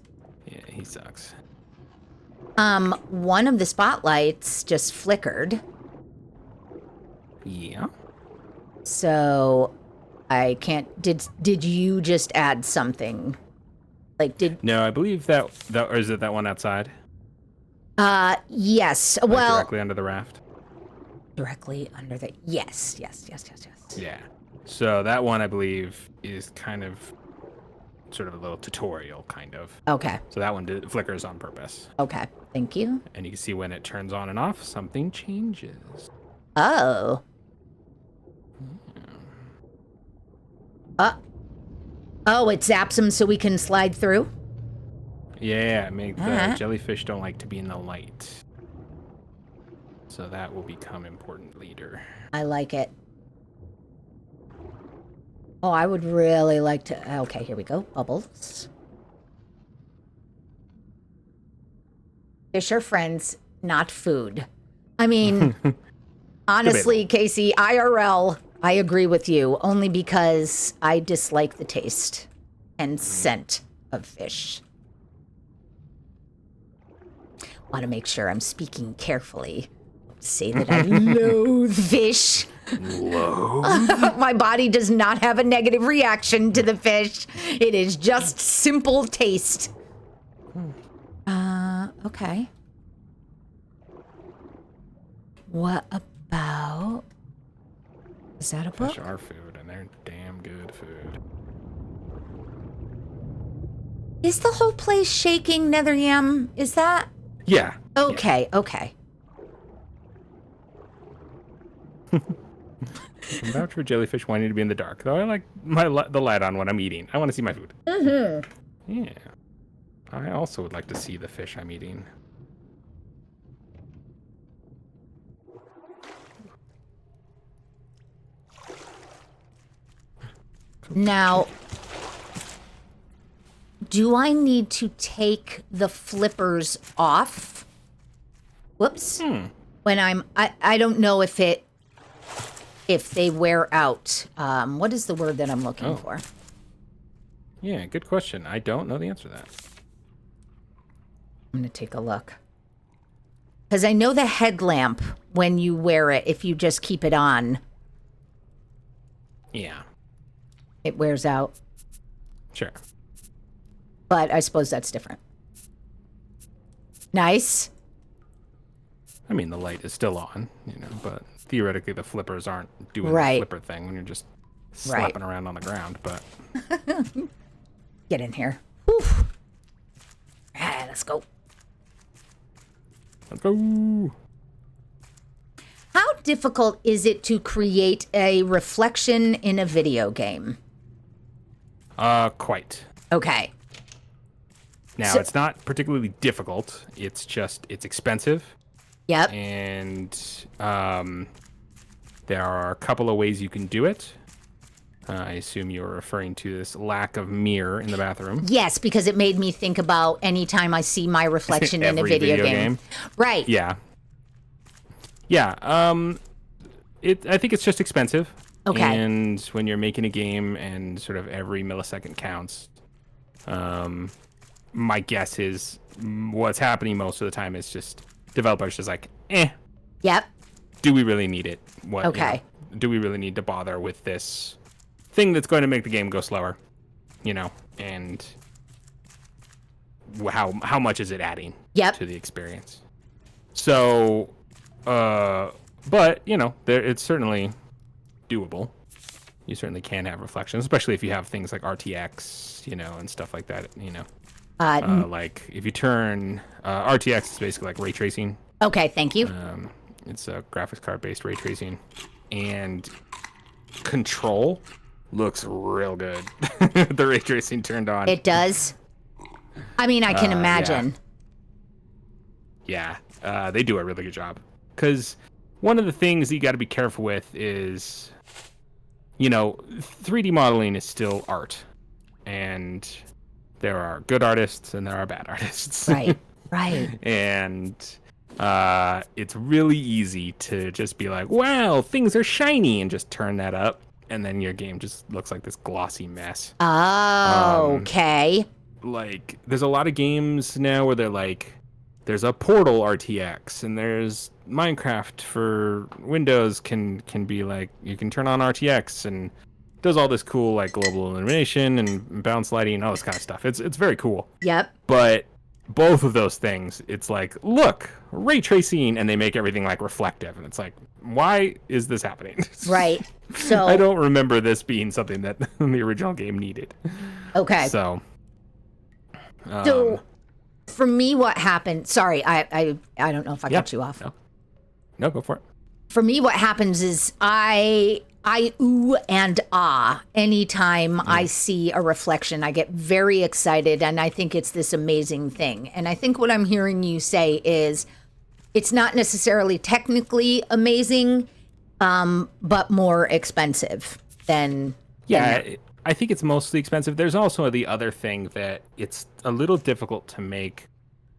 Yeah, he sucks. One of the spotlights just flickered, Yeah. so I can't. Did you just add something? Like did? No, I believe that or is it that one outside? Yes. Like Well, directly under the raft. directly under the. Yes. Yeah. So that one I believe is kind of sort of a little tutorial, kind of. Okay. So that one flickers on purpose. Okay. Thank you. And you can see when it turns on and off, something changes. Oh. Oh, it zaps them so we can slide through? Yeah, the jellyfish don't like to be in the light. So that will become important later. I like it. Oh, I would really like to... Okay, here we go. Bubbles. Fish are friends, not food. I mean, honestly, Casey, IRL, I agree with you, only because I dislike the taste and scent of fish. Want to make sure I'm speaking carefully. Say that I loathe fish. Loathe? My body does not have a negative reaction to the fish. It is just simple taste. Okay. What about... Is that a book? Fish are food, and they're damn good food. Is the whole place shaking, Netheryam? Is that... Yeah. Okay, okay. I'm vouch for jellyfish wanting to be in the dark, though I like the light on when I'm eating. I want to see my food. Mm-hmm. Yeah. I also would like to see the fish I'm eating. Now, do I need to take the flippers off? Whoops. When I don't know if they wear out. What is the word that I'm looking for? Yeah, good question. I don't know the answer to that. I'm going to take a look. Because I know the headlamp, when you wear it, if you just keep it on, Yeah. it wears out. Sure. But I suppose that's different. Nice. I mean, the light is still on, but theoretically the flippers aren't doing Right. the flipper thing when you're just slapping around on the ground, but... Get in here. Whew. Ah, let's go. Let's go! How difficult is it to create a reflection in a video game? Quite. Okay. Now, So- it's not particularly difficult. It's expensive. Yep. And there are a couple of ways you can do it. I assume you're referring to this lack of mirror in the bathroom. Yes, because it made me think about any time I see my reflection in a Every video game. Right. Yeah. Yeah. I think it's just expensive. Okay. And when you're making a game and sort of every millisecond counts, my guess is what's happening most of the time is just developers just like, Yep. do we really need it? Okay. Do we really need to bother with this thing that's going to make the game go slower? And how much is it adding Yep. to the experience? So, but it's certainly doable. You certainly can have reflections, especially if you have things like RTX, and stuff like that. Like if you turn RTX is basically like ray tracing. Okay, thank you. It's a graphics card based ray tracing, and Control looks real good. The ray tracing turned on. It does. I mean, I can imagine. Yeah, they do a really good job. Because one of the things that you got to be careful with is, 3D modeling is still art, and there are good artists and there are bad artists. Right. Right. And it's really easy to just be like, wow, things are shiny, and just turn that up, and then your game just looks like this glossy mess. Oh, okay. Like, there's a lot of games now where they're like, there's a Portal RTX, and there's Minecraft for Windows can be like, you can turn on RTX and does all this cool like global illumination and bounce lighting and all this kind of stuff. It's very cool. Yep. But both of those things, it's like, look, ray tracing, and they make everything like reflective, and it's like, why is this happening? Right. So I don't remember this being something that the original game needed. Okay. So for me, what happened? Sorry, I don't know if I cut you off. No, go for it. For me, what happens is I ooh and ah anytime I see a reflection. I get very excited, and I think it's this amazing thing. And I think what I'm hearing you say is it's not necessarily technically amazing, but more expensive than I think it's mostly expensive. There's also the other thing that it's a little difficult to make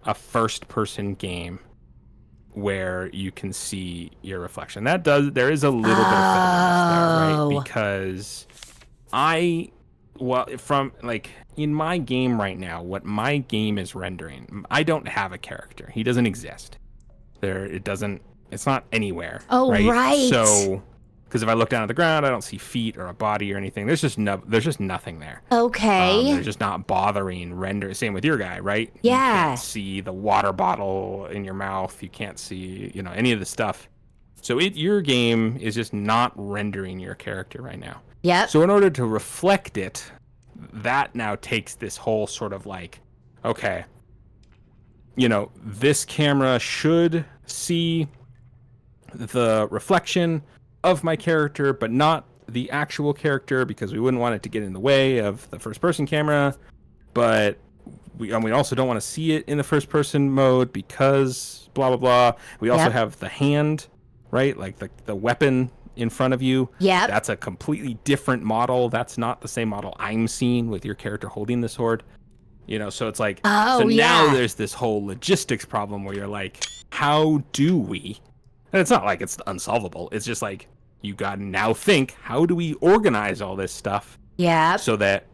a first-person game where you can see your reflection. There is a little bit of fiddliness there, right? Because from like in my game right now, what my game is rendering, I don't have a character. He doesn't exist. It's not anywhere. Oh, right. So, because if I look down at the ground, I don't see feet or a body or anything. There's just nothing there. Okay. They're just not bothering render. Same with your guy, right? Yeah. You can't see the water bottle in your mouth. You can't see, any of the stuff. So your game is just not rendering your character right now. Yeah. So in order to reflect it, that now takes this whole sort of like, okay, this camera should see the reflection of my character, but not the actual character, because we wouldn't want it to get in the way of the first person camera. But we also don't want to see it in the first person mode because blah, blah, blah. We also have the hand, right? Like the weapon in front of you. Yeah. That's a completely different model. That's not the same model I'm seeing with your character holding the sword. So it's like, now there's this whole logistics problem where you're like, how do we? And it's not like it's unsolvable. It's just like, you gotta now think, how do we organize all this stuff? Yeah. So that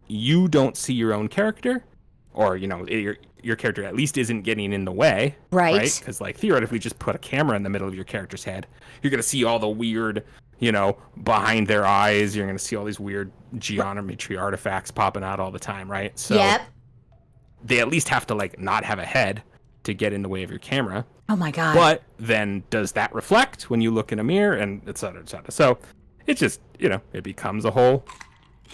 you don't see your own character, or, your character at least isn't getting in the way. Right. Because, like, theoretically, just put a camera in the middle of your character's head. You're gonna see all the weird, behind their eyes. You're gonna see all these weird geometry artifacts popping out all the time, right? So they at least have to, like, not have a head to get in the way of your camera. Oh my God. But then does that reflect when you look in a mirror, and et cetera, et cetera. So it just, it becomes a whole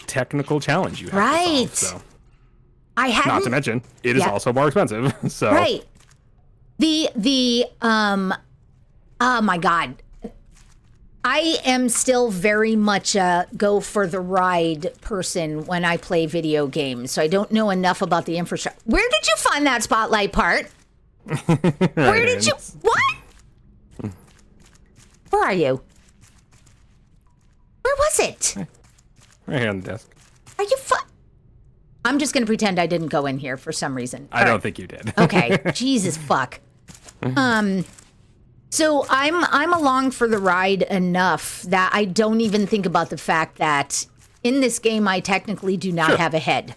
technical challenge you have to solve. So not to mention, it is also more expensive. So right. Oh my God. I am still very much a go for the ride person when I play video games. So I don't know enough about the infrastructure. Where did you find that spotlight part? Where did you? What? Where are you? Where was it? Right here on the desk. Are you I'm just going to pretend I didn't go in here for some reason. I don't think you did. Okay. Jesus fuck. So I'm along for the ride enough that I don't even think about the fact that in this game I technically do not have a head.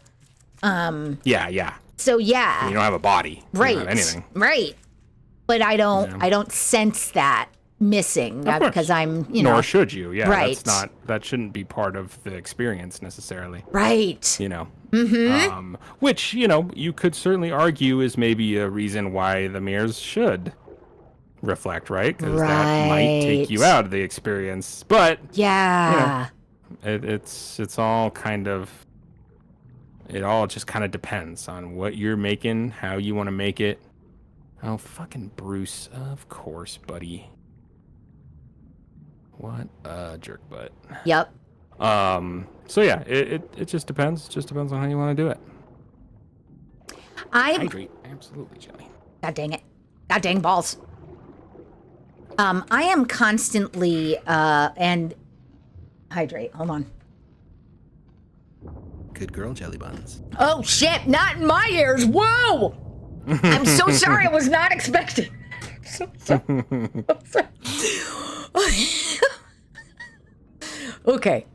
Yeah. So yeah. You don't have a body. Right. You don't have anything. Right. But I don't sense that missing because I'm, Nor should you. Yeah. Right. That shouldn't be part of the experience necessarily. Right. Mm-hmm. Which, you could certainly argue is maybe a reason why the mirrors should reflect, right? Because that might take you out of the experience. But it's all kind of, it all just kind of depends on what you're making, how you want to make it. Oh, fucking Bruce, of course, buddy. What a jerk butt. Yep. So yeah, it just depends. It just depends on how you want to do it. Hydrate, absolutely, Jelly. God dang it. God dang balls. I am constantly and hydrate. Hold on. Good girl, Jelly Buns. Oh shit! Not in my ears. Whoa! I'm so sorry. I was not expecting. So sorry. Okay.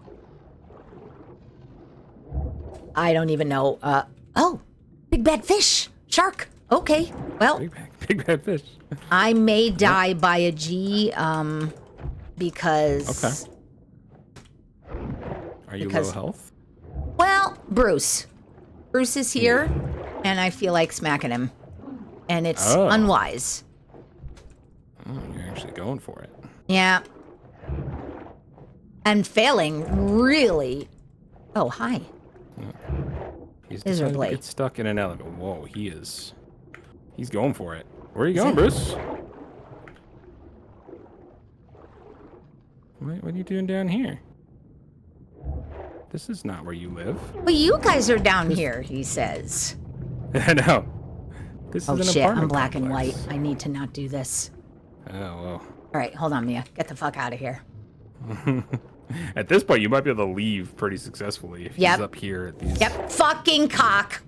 I don't even know. Oh, big bad fish, shark. Okay, well, big bad fish. I may die by a G, because. Okay. Are you low health? Well, Bruce is here, and I feel like smacking him. and it's Oh. unwise. Oh, you're actually going for it. Yeah. And failing really. Oh, hi. He's decided to Miserably. get stuck in an elevator. Whoa, he's going for it. Where are you going, Bruce? What are you doing down here? This is not where you live. Well, you guys are down here, he says. I know. This Oh is an shit, apartment I'm black and complex. white. I need to not do this. Oh, well. All right, hold on, Mia. Get the fuck out of here. At this point, you might be able to leave pretty successfully if Yep. he's up here at these... Yep, fucking cock.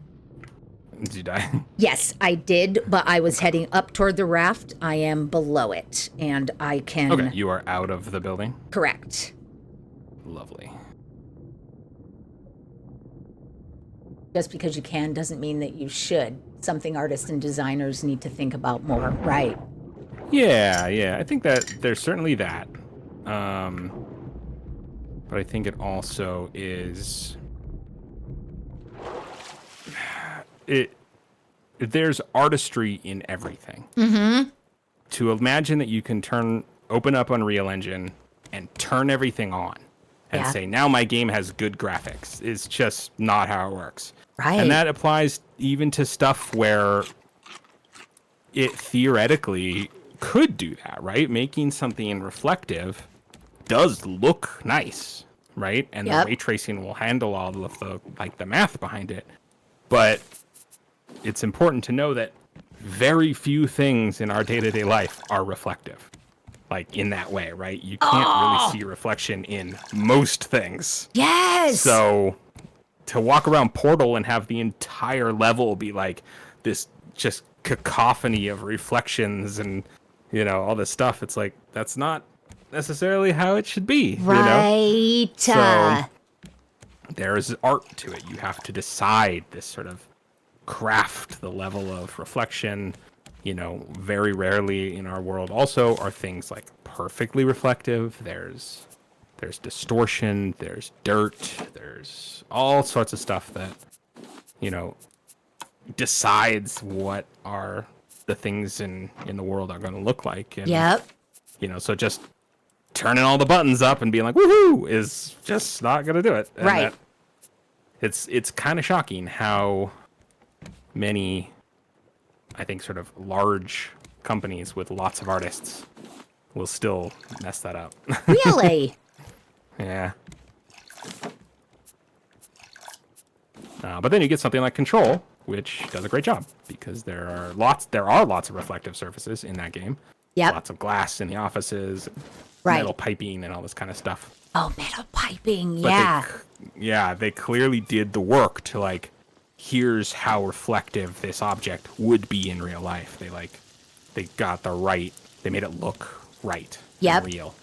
Did you die? Yes, I did, but I was heading up toward the raft. I am below it, and I can... Okay, you are out of the building? Correct. Lovely. Just because you can doesn't mean that you should. Something artists and designers need to think about more, right? Yeah, I think that there's certainly that. But I think it also is... There's artistry in everything. Mm-hmm. To imagine that you can open up Unreal Engine and turn everything on and say, now my game has good graphics, is just not how it works. Right. And that applies even to stuff where it theoretically could do that, right? Making something reflective does look nice, right? And the ray tracing will handle all of the math behind it. But it's important to know that very few things in our day-to-day life are reflective. Like in that way, right? You can't really see reflection in most things. Yes. So to walk around Portal and have the entire level be like this just cacophony of reflections and, all this stuff, it's like, that's not necessarily how it should be. Right. So there's art to it. You have to decide this sort of craft the level of reflection. Very rarely in our world also are things like perfectly reflective. There's distortion, there's dirt, there's all sorts of stuff that, decides what are the things in the world are going to look like. And, so just turning all the buttons up and being like, woohoo, is just not going to do it. And right. It's kind of shocking how many, I think, sort of large companies with lots of artists will still mess that up. Really? Yeah. But then you get something like Control, which does a great job because there are lots of reflective surfaces in that game. Yep. Lots of glass in the offices, right. metal piping, and all this kind of stuff. Oh, metal piping, But yeah. they clearly did the work to here's how reflective this object would be in real life. They got they made it look right. Yep. And real.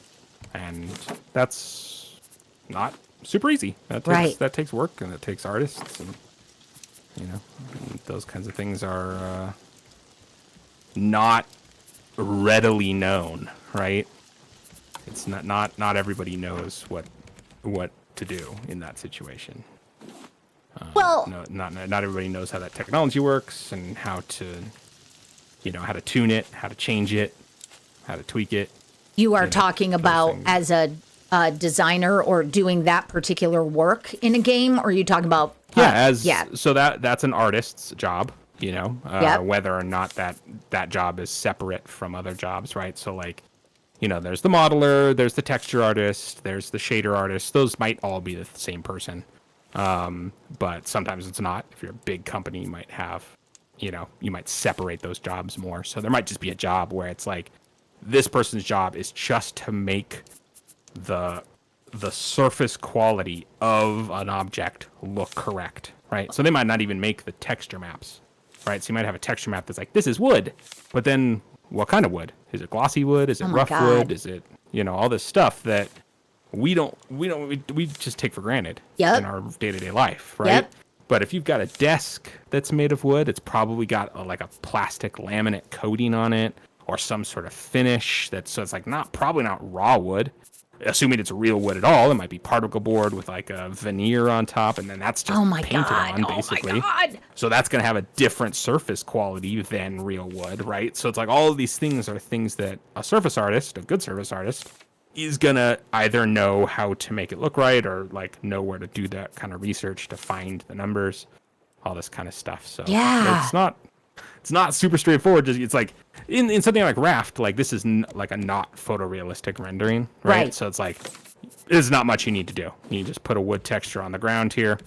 And that's not super easy. That takes work and it takes artists and and those kinds of things are not readily known, right? It's not everybody knows what to do in that situation. Well, no, not everybody knows how that technology works and how to how to tune it, how to change it, how to tweak it. You are talking about as a designer or doing that particular work in a game, or are you talking about? So that's an artist's job, whether or not that job is separate from other jobs, right? So there's the modeler, there's the texture artist, there's the shader artist. Those might all be the same person, but sometimes it's not. If you're a big company, you might have, you might separate those jobs more. So there might just be a job where it's like this person's job is just to make the surface quality of an object look correct, right? So they might not even make the texture maps, right? So you might have a texture map that's like, this is wood, but then what kind of wood? Is it glossy wood? Is it rough wood? Is it, all this stuff that we just take for granted in our day-to-day life, right? Yep. But if you've got a desk that's made of wood, it's probably got a plastic laminate coating on it or some sort of finish so it's probably not raw wood. assuming it's real wood at all, it might be particle board with like a veneer on top, and then that's just painted on, basically. Oh my God. So that's going to have a different surface quality than real wood, right? So it's like all of these things are things that a surface artist, a good surface artist, is going to either know how to make it look right or like know where to do that kind of research to find the numbers, all this kind of stuff. So Yeah. it's not super straightforward. It's like in something like Raft, like this is like a not photorealistic rendering, right? So it's like there's not much you need to do. You just put a wood texture on the ground here.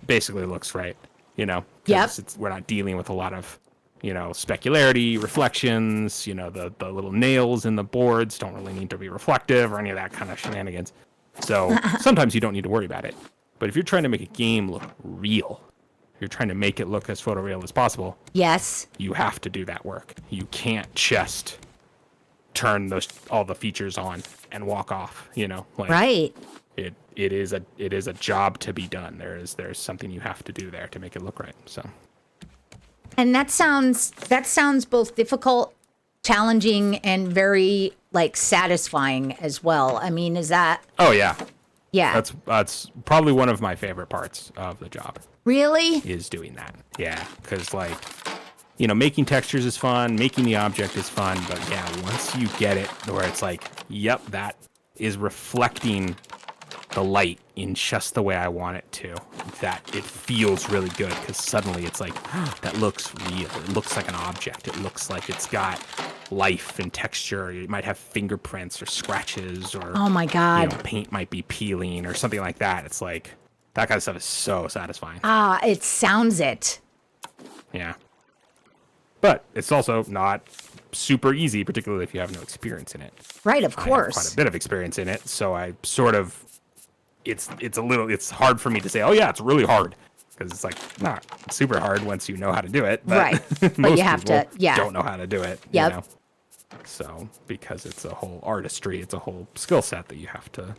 Basically looks right, you know? Yep. We're not dealing with a lot of, you know, specularity, reflections, you know, the little nails in the boards don't really need to be reflective or any of that kind of shenanigans. So sometimes you don't need to worry about it. But if you're trying to make a game look real, you're trying to make it look as photoreal as possible, Yes. you have to do that work. You can't just turn all the features on and walk off, you know? Like, Right. It is a job to be done. There's something you have to do there to make it look right. So And that sounds both difficult, challenging, and very like satisfying as well. I mean, is that oh yeah. yeah. That's probably one of my favorite parts of the job. Really? Is doing that. Yeah, because like, you know, making textures is fun, making the object is fun, but yeah, once you get it where it's like, yep, that is reflecting the light in just the way I want it to, that it feels really good because suddenly it's like, that looks real. It looks like an object. It looks like it's got life and texture. It might have fingerprints or scratches or Oh my God. you know, paint might be peeling or something like that. It's like, that kind of stuff is so satisfying. It sounds it. Yeah. But it's also not super easy, particularly if you have no experience in it. Right, of I have course. quite a bit of experience in it, so I sort of, it's hard for me to say, oh yeah, it's really hard. Because it's like, not super hard once you know how to do it. But Right. But most you have to, people yeah. don't know how to do it. Yep. You know? So, because it's a whole artistry, it's a whole skill set that you have to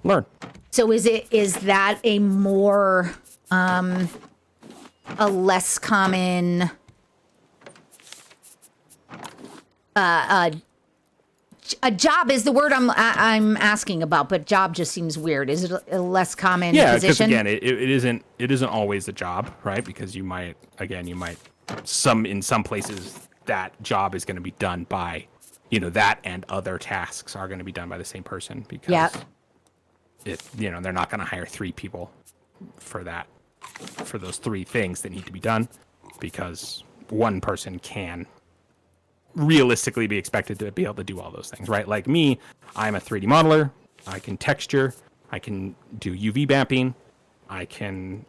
learn. So is that a more a less common a job is the word I'm asking about, but job just seems weird. Is it a less common Yeah, because position? again, it isn't always a job, right? Because you might in some places that job is going to be done by, you know, that and other tasks are going to be done by the same person because they're not going to hire 3 people for those 3 things that need to be done because one person can realistically be expected to be able to do all those things, right? Like me, I'm a 3D modeler. I can texture. I can do UV mapping. I can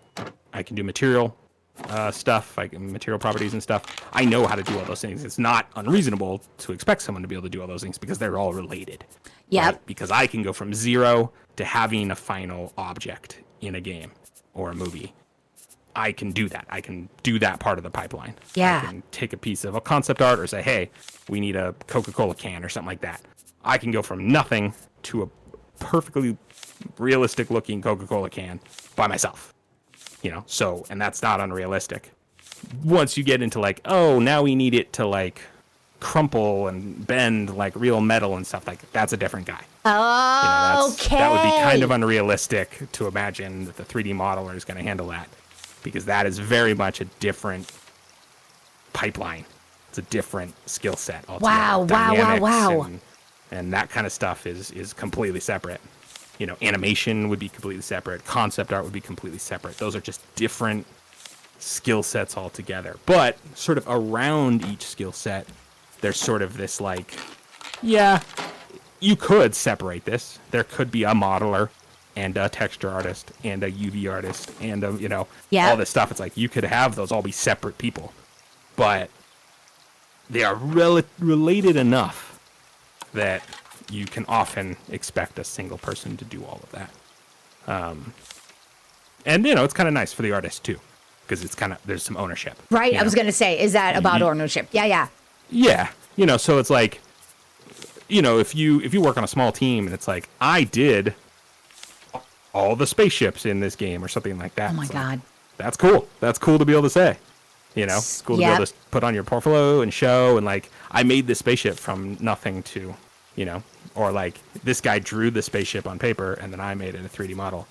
do material stuff, like material properties and stuff. I know how to do all those things. It's not unreasonable to expect someone to be able to do all those things because they're all related. Yep. Right? Because I can go from 0 to having a final object in a game or a movie. I can do that. I can do that part of the pipeline. Yeah. I can take a piece of a concept art or say, hey, we need a Coca-Cola can or something like that. I can go from nothing to a perfectly realistic looking Coca-Cola can by myself. You know, so, and that's not unrealistic. Once you get into like, oh, now we need it to like crumple and bend like real metal and stuff, like that's a different guy. Oh, okay. That would be kind of unrealistic to imagine that the 3D modeler is going to handle that. Because that is very much a different pipeline. It's a different skill set altogether. Wow. Dynamics and that kind of stuff is completely separate. You know, animation would be completely separate. Concept art would be completely separate. Those are just different skill sets altogether. But sort of around each skill set, there's sort of this like, yeah, you could separate this. There could be a modeler and a texture artist and a UV artist and all this stuff. It's like you could have those all be separate people, but they are related enough that you can often expect a single person to do all of that. And you know, it's kind of nice for the artist too, because it's kind of, there's some ownership. Right. You I was know? going to say, is that about ownership? Yeah. Yeah. You know, so it's like, you know, if you work on a small team and it's like, I did all the spaceships in this game or something like that. Oh my It's God. like, that's cool. That's cool to be able to say. You know, it's cool to be able to put on your portfolio and show and like, I made this spaceship from nothing to you know, or like this guy drew the spaceship on paper and then I made it a 3D model,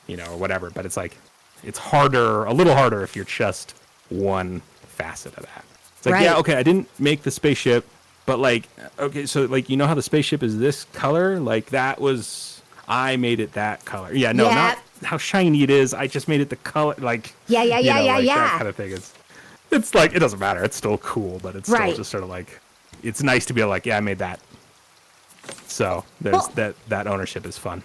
you know, or whatever. But it's like, it's harder, a little harder if you're just one facet of that. It's like, yeah, okay, I didn't make the spaceship, but like, okay, so like, you know how the spaceship is this color? Like that was, I made it that color. Yeah, no, not how shiny it is. I just made it the color, like, yeah, that kind of thing. It's like, it doesn't matter. It's still cool, but it's still just sort of like, it's nice to be like, yeah, I made that. So there's that ownership is fun.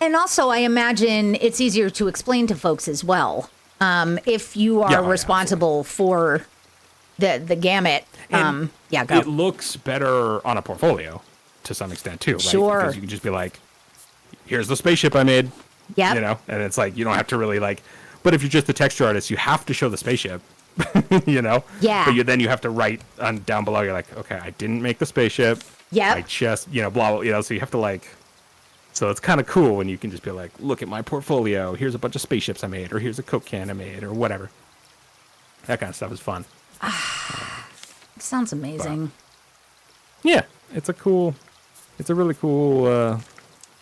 And also, I imagine it's easier to explain to folks as well. If you are responsible for the gamut. Go. It looks better on a portfolio to some extent too, right? Sure. Because you can just be like, here's the spaceship I made. Yeah. You know, and it's like, you don't have to really like, but if you're just a texture artist, you have to show the spaceship, you know? Yeah. But then you have to write on down below, you're like, okay, I didn't make the spaceship. Yeah. I just, you know, blah, blah, you know, so you have to like, so it's kind of cool when you can just be like, look at my portfolio. Here's a bunch of spaceships I made, or here's a Coke can I made, or whatever. That kind of stuff is fun. Sounds amazing. But, yeah, it's a really cool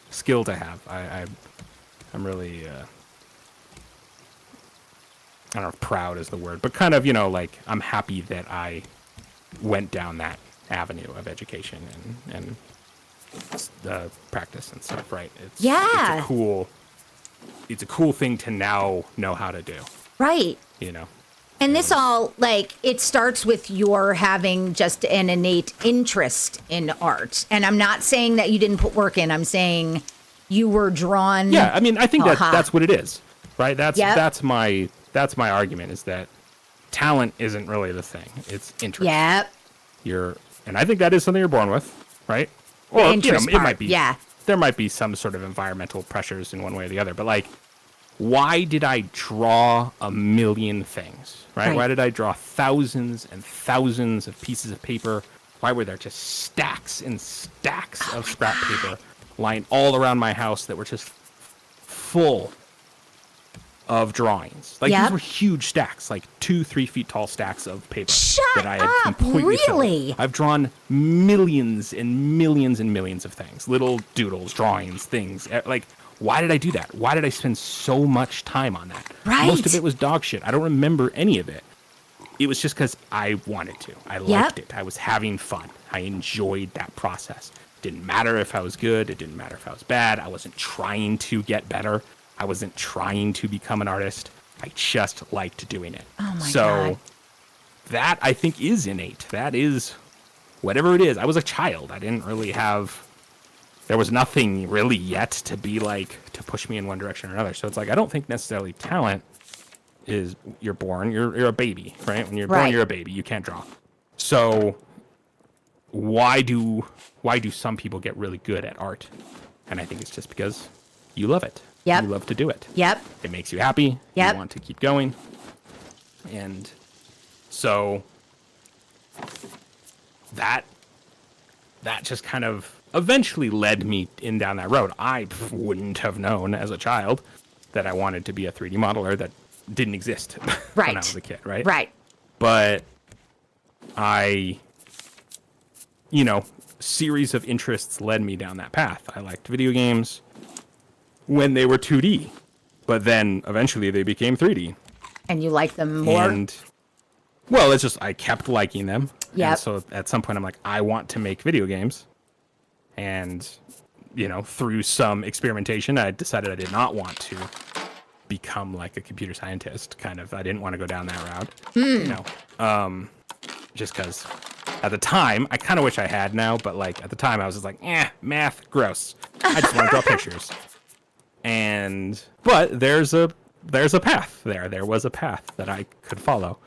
skill to have. I'm really, I don't know if proud is the word, but kind of, you know, like I'm happy that I went down that avenue of education and practice and stuff, right? It's a cool thing to now know how to do. Right. You know. And this all, like, it starts with your having just an innate interest in art. And I'm not saying that you didn't put work in. I'm saying you were drawn. Yeah, I mean, I think that's what it is, right? That's my argument, is that talent isn't really the thing. It's interest. Yep. And I think that is something you're born with, right? Or, you know, it might be. Yeah. There might be some sort of environmental pressures in one way or the other, but like, why did I draw a million things, right? Why did I draw thousands and thousands of pieces of paper? Why were there just stacks and stacks of scrap paper lying all around my house that were just full of drawings? Like, these were huge stacks, like 2-3 feet tall stacks of paper that I had completely filled. I've drawn millions and millions and millions of things, little doodles, drawings, things. Like, why did I do that? Why did I spend so much time on that? Right. Most of it was dog shit. I don't remember any of it. It was just because I wanted to. I liked it. I was having fun. I enjoyed that process. Didn't matter if I was good. It didn't matter if I was bad. I wasn't trying to get better. I wasn't trying to become an artist. I just liked doing it. Oh my God. That, I think, is innate. That is whatever it is. I was a child. I didn't really have... There was nothing really yet to be like, to push me in one direction or another. So it's like, I don't think necessarily talent is, you're born, you're a baby, right? When you're born, you're a baby. You can't draw. So why do some people get really good at art? And I think it's just because you love it. Yep. You love to do it. Yep. It makes you happy. Yep. You want to keep going. And so that just kind of eventually led me in down that road. I wouldn't have known as a child that I wanted to be a 3D modeler. That didn't exist when I was a kid, right? Right. But series of interests led me down that path. I liked video games when they were 2D, but then eventually they became 3D. And you like them more? And, well, it's just, I kept liking them. Yeah. And so at some point I'm like, I want to make video games. And, you know, through some experimentation, I decided I did not want to become like a computer scientist. Kind of, I didn't want to go down that route. You know, just because at the time, I kind of wish I had now, but like at the time I was just like, math, gross. I just want to draw pictures. But there's a path there. There was a path that I could follow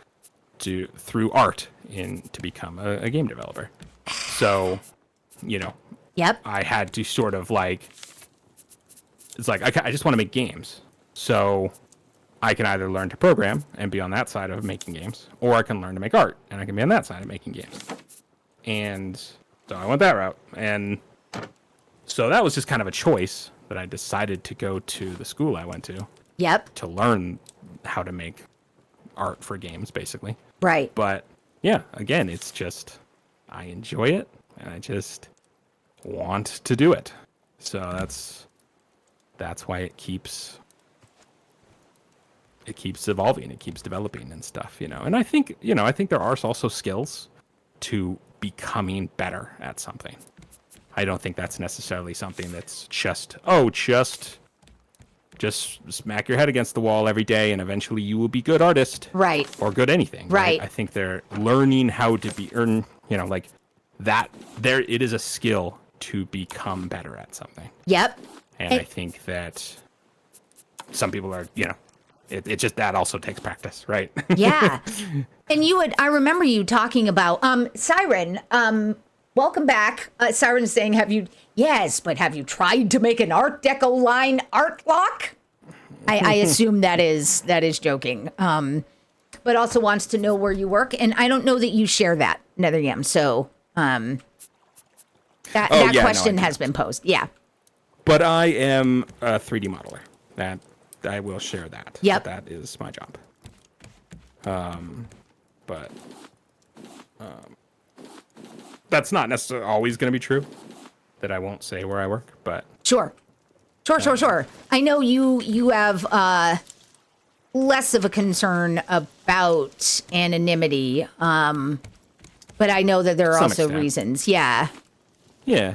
through art to become a game developer. So, you know, I had to sort of like, it's like, I just want to make games. So I can either learn to program and be on that side of making games, or I can learn to make art and I can be on that side of making games. And so I went that route. And so that was just kind of a choice that I decided to go to the school I went to. Yep. To learn how to make art for games, basically. Right. But yeah, again, it's just, I enjoy it and I just want to do it. So that's why it keeps evolving, it keeps developing and stuff, you know. And I think there are also skills to becoming better at something. I don't think that's necessarily something that's just smack your head against the wall every day and eventually you will be good artist. Right. Or good anything. Right. I think they're learning how to like that. It is a skill to become better at something. Yep. And I think that some people are, it just, that also takes practice, right? Yeah. And I remember you talking about, Siren, welcome back. Siren is saying, have you tried to make an Art Deco line art lock? I assume that is joking. But also wants to know where you work. And I don't know that you share that, NetherYam. So, that question has been posed. Yeah. But I am a 3D modeler. That I will share that. Yep. That is my job. But that's not necessarily always going to be true. That I won't say where I work, but Sure. I know you have less of a concern about anonymity, but I know that there are also reasons. Yeah. Yeah.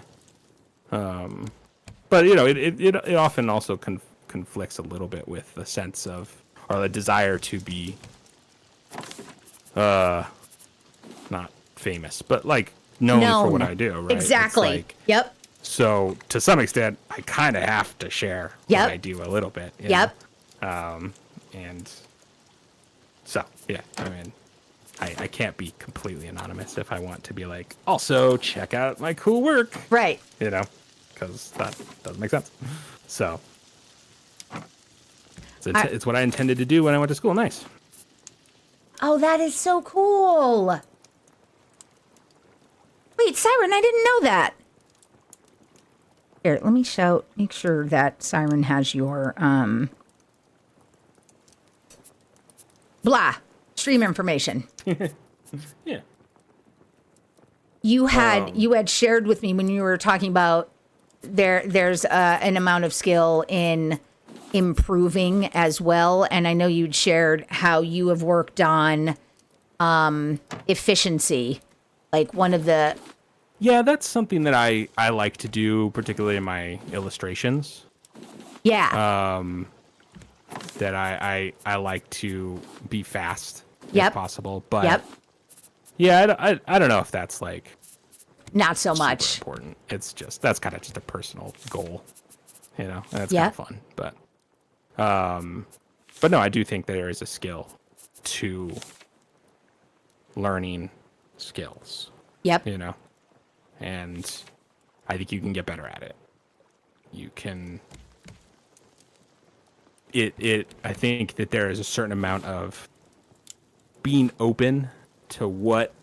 But it often also conflicts a little bit with the sense of, or the desire to be, not famous, but like known for what I do, right? Exactly. Yep. So to some extent, I kind of have to share what I do a little bit. Yep. And so, yeah, I mean, I can't be completely anonymous if I want to be like, also check out my cool work. Right. Because that doesn't make sense. So it's what I intended to do when I went to school. Nice. Oh, that is so cool. Wait, Siren, I didn't know that. Here, let me make sure that Siren has your, stream information. Yeah. You had shared with me when you were talking about there's an amount of skill in improving as well, and I know you'd shared how you have worked on efficiency, like one of the. Yeah, that's something that I like to do, particularly in my illustrations. Yeah. That I like to be fast Yep. as possible, but yeah, I don't know if that's like not so super much important. It's just that's kind of just a personal goal, and it's kind of fun. But no, I do think there is a skill to learning skills. Yep. And I think you can get better at it. You can. I think that there is a certain amount of being open to what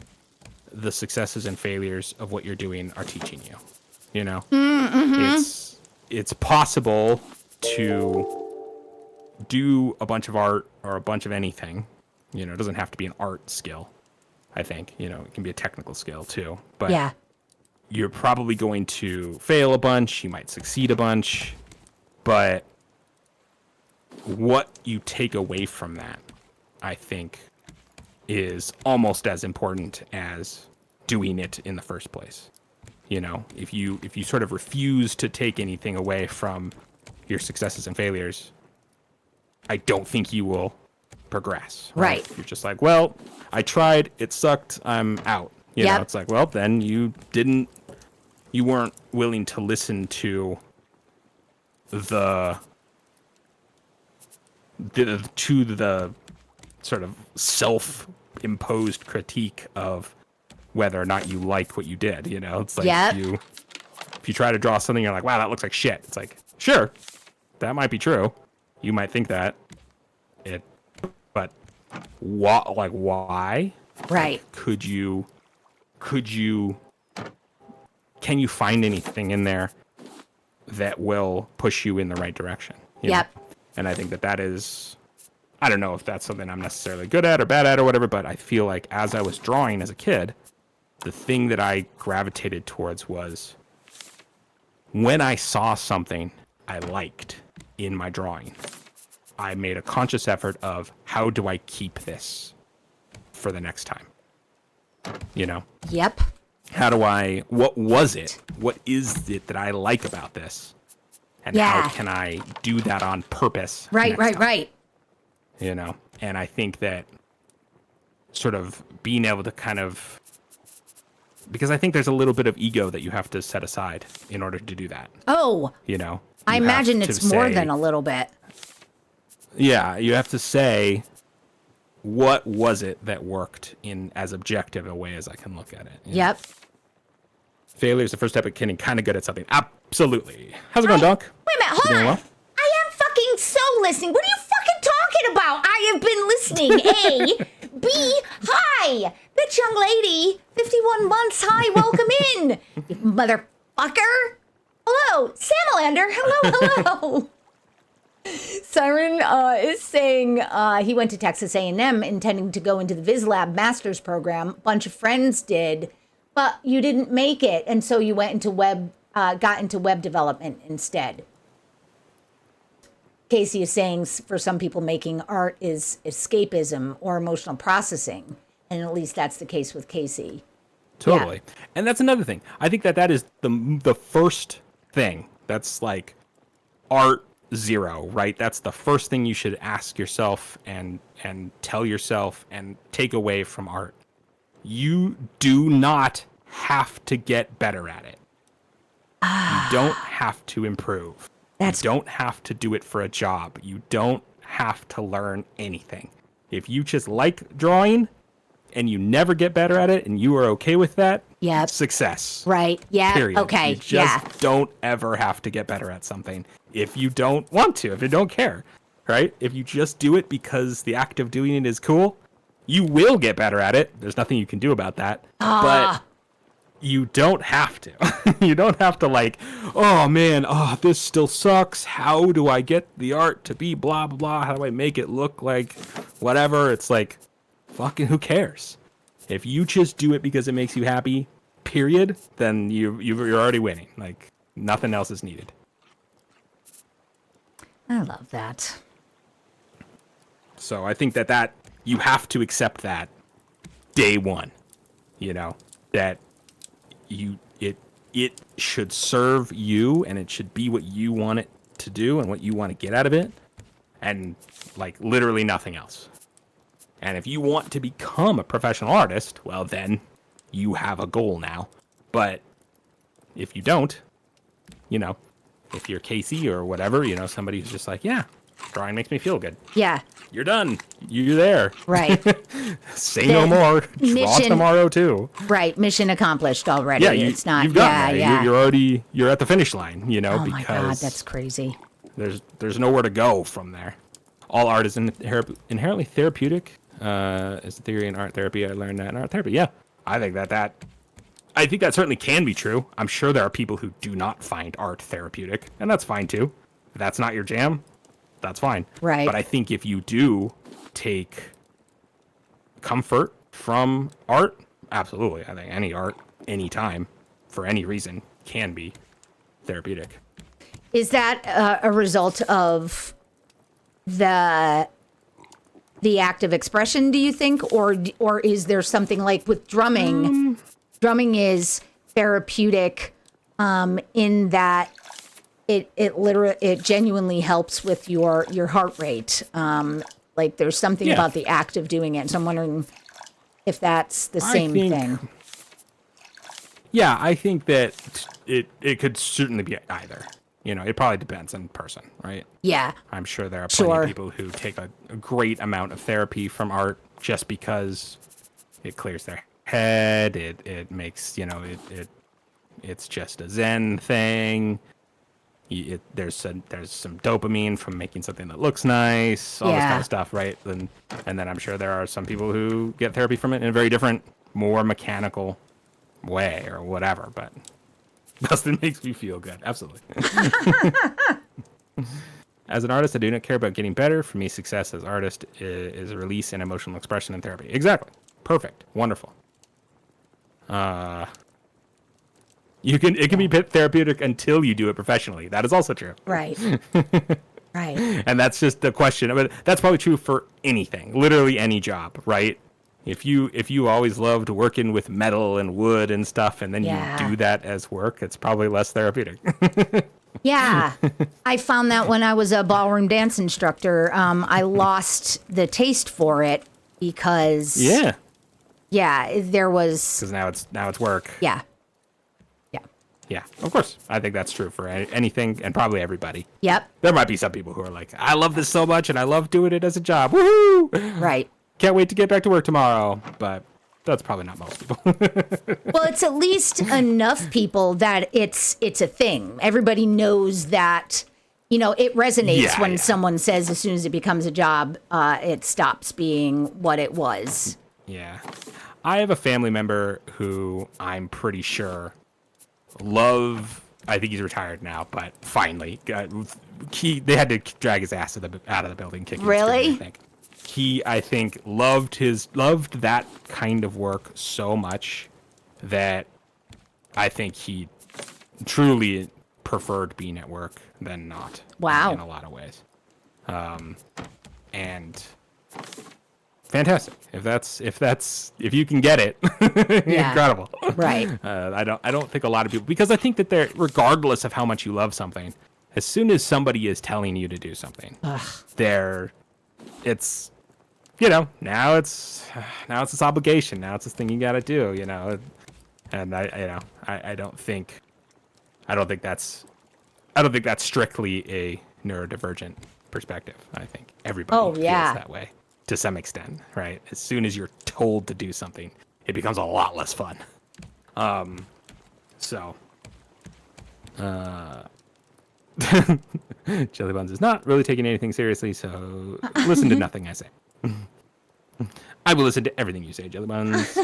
the successes and failures of what you're doing are teaching you. Mm-hmm. It's possible to do a bunch of art or a bunch of anything. It doesn't have to be an art skill. I think it can be a technical skill too. But yeah, you're probably going to fail a bunch. You might succeed a bunch, but what you take away from that, I think, is almost as important as doing it in the first place. If you sort of refuse to take anything away from your successes and failures, I don't think you will progress. Right. You're just like, well, I tried, it sucked, I'm out. It's like, well, then you weren't willing to listen to the sort of self-imposed critique of whether or not you liked what you did. It's like if you try to draw something, you're like, wow, that looks like shit. It's like, sure, that might be true. You might think that. But why? Right. Can you find anything in there that will push you in the right direction? Yep. And I think that is, I don't know if that's something I'm necessarily good at or bad at or whatever, but I feel like as I was drawing as a kid, the thing that I gravitated towards was when I saw something I liked in my drawing, I made a conscious effort of how do I keep this for the next time? You know? Yep. What was it? What is it that I like about this? And how can I do that on purpose? Right. You know? And I think that sort of being able to kind of, because I think there's a little bit of ego that you have to set aside in order to do that. Oh, you know, I imagine it's more than a little bit. Yeah, you have to say, what was it that worked in as objective a way as I can look at it? Yep. Failure is the first step of getting kind of good at something. Absolutely. How's it going, Dunk? Wait a minute, hold on. Well? I am fucking so listening. What are you fucking talking about? I have been listening. A, B, hi. Bitch young lady, 51 months, hi, welcome in. You motherfucker. Hello, Samalander, hello. Siren is saying he went to Texas A&M intending to go into the VizLab master's program. A bunch of friends did, but you didn't make it, and so you went into got into web development instead. Casey is saying for some people making art is escapism or emotional processing, and at least that's the case with Casey. Totally. Yeah. And that's another thing. I think that is the first thing. That's like art zero, right? That's the first thing you should ask yourself and tell yourself and take away from art. You do not have to get better at it. You don't have to improve. You don't have to do it for a job. You don't have to learn anything. If you just like drawing and you never get better at it and you are okay with that, success. Right. Yeah. Period. Okay. You just don't ever have to get better at something if you don't want to, if you don't care, right? If you just do it because the act of doing it is cool, you will get better at it. There's nothing you can do about that. But you don't have to. You don't have to like, oh man, this still sucks. How do I get the art to be blah, blah, blah? How do I make it look like whatever? It's like, fucking who cares? If you just do it because it makes you happy, period, then you're already winning. Like, nothing else is needed. I love that. So I think that you have to accept that day one, you know, that it should serve you and it should be what you want it to do and what you want to get out of it, and like literally nothing else. And if you want to become a professional artist, well then you have a goal now. But if you don't, you know, if you're Casey or whatever, you know, somebody who's just like, yeah, drawing makes me feel good. Yeah. You're done. You're there. Right. Say no more. Draw tomorrow too. Right. Mission accomplished already. Yeah, it's not. You've gotten there. You're at the finish line, you know, oh because my God, that's crazy. There's nowhere to go from there. All art is inherently therapeutic. Is a theory in art therapy. I learned that in art therapy. Yeah. I think I think that certainly can be true. I'm sure there are people who do not find art therapeutic, and that's fine too. If that's not your jam, that's fine. Right. But I think if you do take comfort from art, absolutely. I think any art, anytime, for any reason, can be therapeutic. Is that a result of the act of expression, do you think? Or is there something like with drumming? Drumming is therapeutic in that it genuinely helps with your heart rate. Like there's something about the act of doing it. So I'm wondering if that's the same thing. Yeah, I think that it could certainly be either. You know, it probably depends on person, right? Yeah. I'm sure there are plenty of people who take a great amount of therapy from art just because it clears their head. It makes, you know, it's just a Zen thing. There's some dopamine from making something that looks nice, all this kind of stuff, right? And then I'm sure there are some people who get therapy from it in a very different, more mechanical way or whatever, but Dustin makes me feel good. Absolutely. As an artist, I do not care about getting better. For me, success as an artist is a release and emotional expression and therapy. Exactly. Perfect. Wonderful. Yeah, It can be therapeutic until you do it professionally. That is also true. Right. Right. And that's just the question. But that's probably true for anything, literally any job, right? If you always loved working with metal and wood and stuff, and then you do that as work, it's probably less therapeutic. Yeah. I found that when I was a ballroom dance instructor, I lost the taste for it because there was because now it's work. Yeah. Yeah, of course. I think that's true for anything and probably everybody. Yep. There might be some people who are like, I love this so much and I love doing it as a job. Woohoo! Right. Can't wait to get back to work tomorrow. But that's probably not most people. Well, it's at least enough people that it's a thing. Everybody knows that, it resonates when someone says as soon as it becomes a job, it stops being what it was. Yeah. I have a family member who I'm pretty sure I think he's retired now, but finally, they had to drag his ass out of the building. Kicking really? I think. I think, loved that kind of work so much that I think he truly preferred being at work than not. Wow. In a lot of ways. And fantastic. If you can get it, incredible. Right. I don't think a lot of people, because I think that regardless of how much you love something, as soon as somebody is telling you to do something, it's now it's this obligation. Now it's this thing you got to do. And I don't think that's strictly a neurodivergent perspective. I think everybody feels that way to some extent, right? As soon as you're told to do something, it becomes a lot less fun. Jelly Buns is not really taking anything seriously, so listen to nothing I say. I will listen to everything you say, Jelly Buns.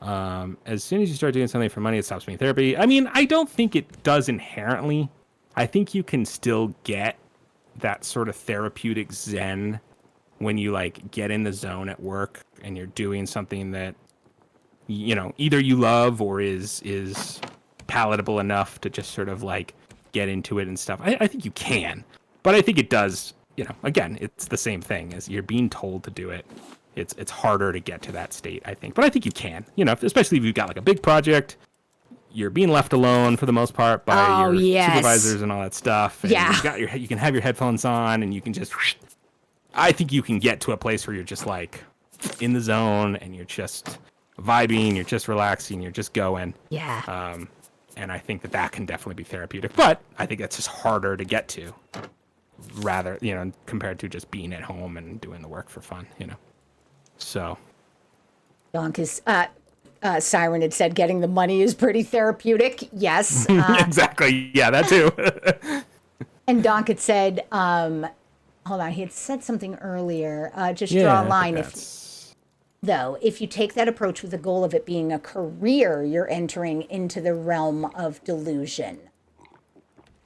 As soon as you start doing something for money, it stops being therapy. I mean, I don't think it does inherently. I think you can still get that sort of therapeutic zen when you get in the zone at work and you're doing something that either you love or is palatable enough to just sort of get into it and stuff. I think you can, but I think it does. Again, it's the same thing as you're being told to do it. It's harder to get to that state, I think, but I think you can. Especially if you've got a big project, you're being left alone for the most part by your supervisors and all that stuff. And you can have your headphones on and you can just. I think you can get to a place where you're just in the zone and you're just vibing, you're just relaxing, you're just going. Yeah. And I think that can definitely be therapeutic, but I think that's just harder to get to, rather, compared to just being at home and doing the work for fun, So. Donkus, Siren had said getting the money is pretty therapeutic. Yes. Exactly. Yeah, that too. And Donk had said, hold on, he had said something earlier. Just draw a line. If you take that approach with the goal of it being a career, you're entering into the realm of delusion.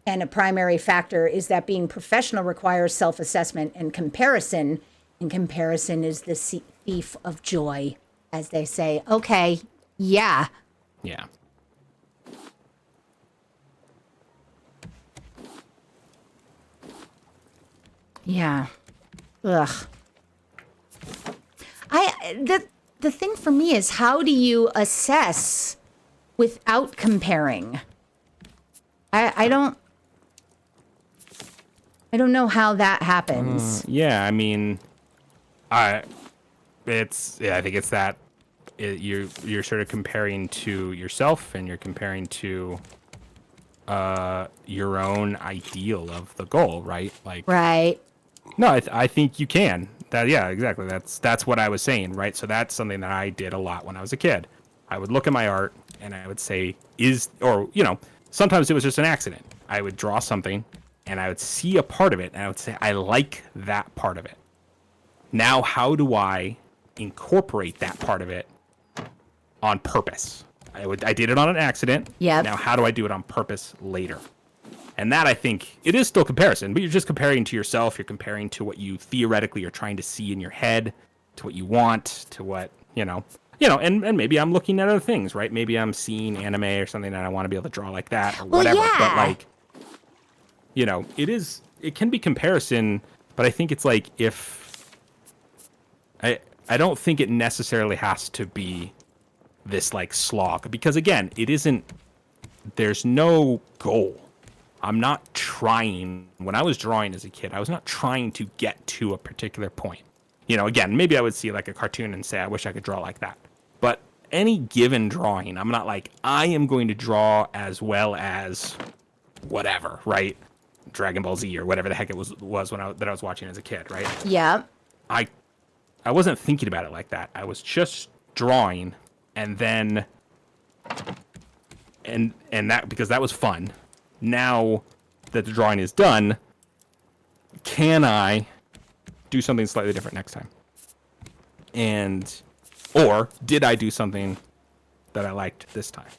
And a primary factor is that being professional requires self-assessment and comparison. And comparison is the thief of joy, as they say. Okay, yeah. Yeah. Yeah. Ugh. The thing for me is, how do you assess without comparing? I don't know how that happens. Yeah, I mean, I think it's that you're sort of comparing to yourself and you're comparing to your own ideal of the goal, right? Right. No, I think you can. Yeah, exactly. That's what I was saying, right? So that's something that I did a lot when I was a kid. I would look at my art and I would say, sometimes it was just an accident. I would draw something and I would see a part of it and I would say, I like that part of it. Now, how do I incorporate that part of it on purpose? I did it on an accident. Yeah. Now, how do I do it on purpose later? And that, I think, it is still comparison, but you're just comparing to yourself. You're comparing to what you theoretically are trying to see in your head, to what you want, to what, you know, and maybe I'm looking at other things, right? Maybe I'm seeing anime or something and I want to be able to draw like that or whatever. yeah. But like, you know, it can be comparison, but I think it's like I don't think it necessarily has to be this like slog, because again, there's no goal. I'm not trying. When I was drawing as a kid, I was not trying to get to a particular point. You know, again, maybe I would see like a cartoon and say, I wish I could draw like that. But any given drawing, I'm not like, I am going to draw as well as whatever, right? Dragon Ball Z or whatever the heck it was when I was watching as a kid, right? Yeah. I wasn't thinking about it like that. I was just drawing, and then and that, because that was fun. Now that the drawing is done, can I do something slightly different next time? Or did I do something that I liked this time?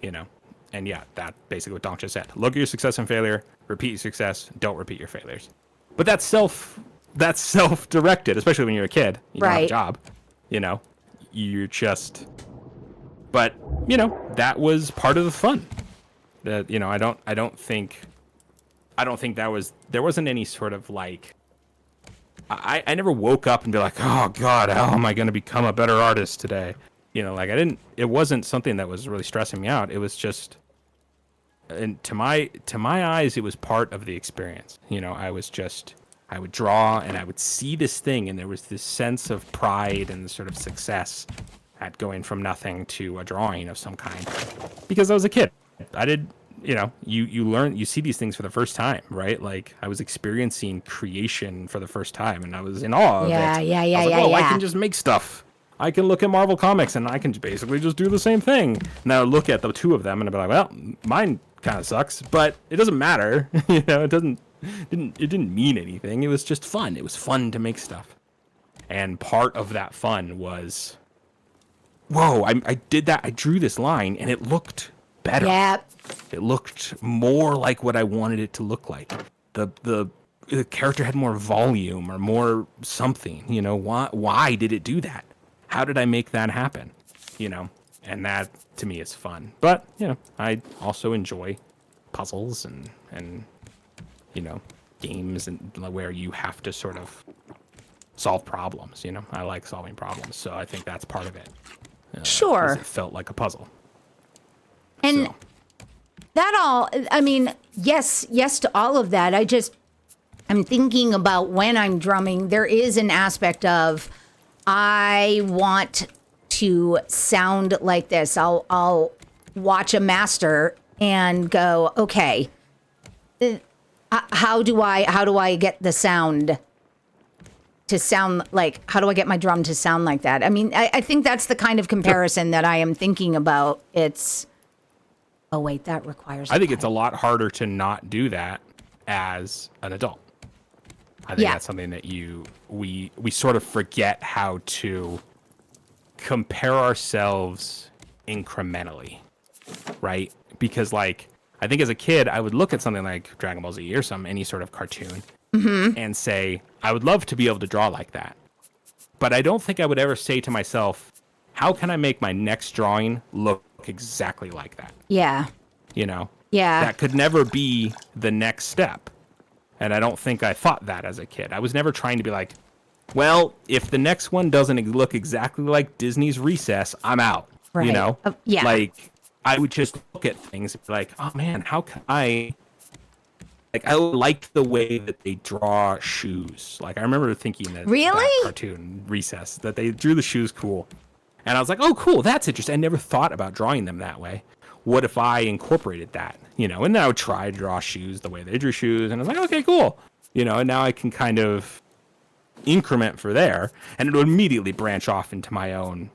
You know? And yeah, that basically what Donk just said. Look at your success and failure, repeat your success, don't repeat your failures. But that's self-directed, especially when you're a kid. You don't have a job. You know? You're just... But, you know, that was part of the fun. That, you know, I don't think there wasn't any sort of like, I never woke up and be like, oh God, how am I going to become a better artist today? You know, like it wasn't something that was really stressing me out. It was just, and to my eyes, it was part of the experience. You know, I would draw and I would see this thing, and there was this sense of pride and sort of success at going from nothing to a drawing of some kind, because I was a kid. I did, you know, you learn, you see these things for the first time, right? Like I was experiencing creation for the first time, and I was in awe of it. I can just make stuff. I can look at Marvel Comics and I can basically just do the same thing. Now look at the two of them and I'll be like, well, mine kind of sucks, but it doesn't matter. You know, it didn't mean anything. It was just fun. It was fun to make stuff. And part of that fun was, whoa, I did that. I drew this line and it looked better. Yep. It looked more like what I wanted it to look like. The character had more volume or more something. You know, why did it do that? How did I make that happen? You know, and that to me is fun. But, you know, I also enjoy puzzles and you know, games and where you have to sort of solve problems. You know, I like solving problems, so I think that's part of it. Sure. 'Cause it felt like a puzzle. And So. that all, I mean, yes to all of that. I'm thinking about when I'm drumming, there is an aspect of, I want to sound like this. I'll watch a master and go, okay, how do I get the sound to sound like, how do I get my drum to sound like that? I mean, I think that's the kind of comparison that I am thinking about. It's, oh wait, that requires. I think it's a lot harder to not do that as an adult. I think that's something that we sort of forget how to compare ourselves incrementally, right? Because like, I think as a kid, I would look at something like Dragon Ball Z or any sort of cartoon and say, I would love to be able to draw like that. But I don't think I would ever say to myself, how can I make my next drawing look exactly like that? Yeah. You know? Yeah. That could never be the next step. And I don't think I thought that as a kid. I was never trying to be like, well, if the next one doesn't look exactly like Disney's Recess, I'm out. Right. You know? Yeah. Like, I would just look at things and be like, oh man, how can I... Like, I like the way that they draw shoes. Like, I remember thinking that, really? That cartoon, Recess, that they drew the shoes cool. And I was like, oh, cool, that's interesting. I never thought about drawing them that way. What if I incorporated that? You know, and then I would try to draw shoes the way they drew shoes. And I was like, okay, cool. You know, and now I can kind of increment for there. And it would immediately branch off into my own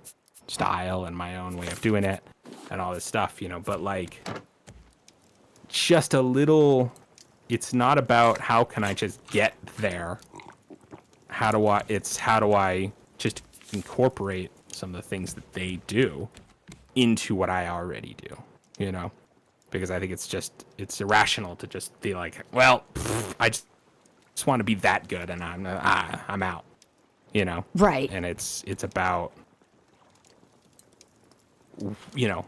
style and my own way of doing it and all this stuff, you know. But, like, just a little... It's not about how can I just get there. It's how do I just incorporate some of the things that they do into what I already do, you know? Because I think it's irrational to just be like, well, I just want to be that good and I'm out, you know? Right. And it's about you know,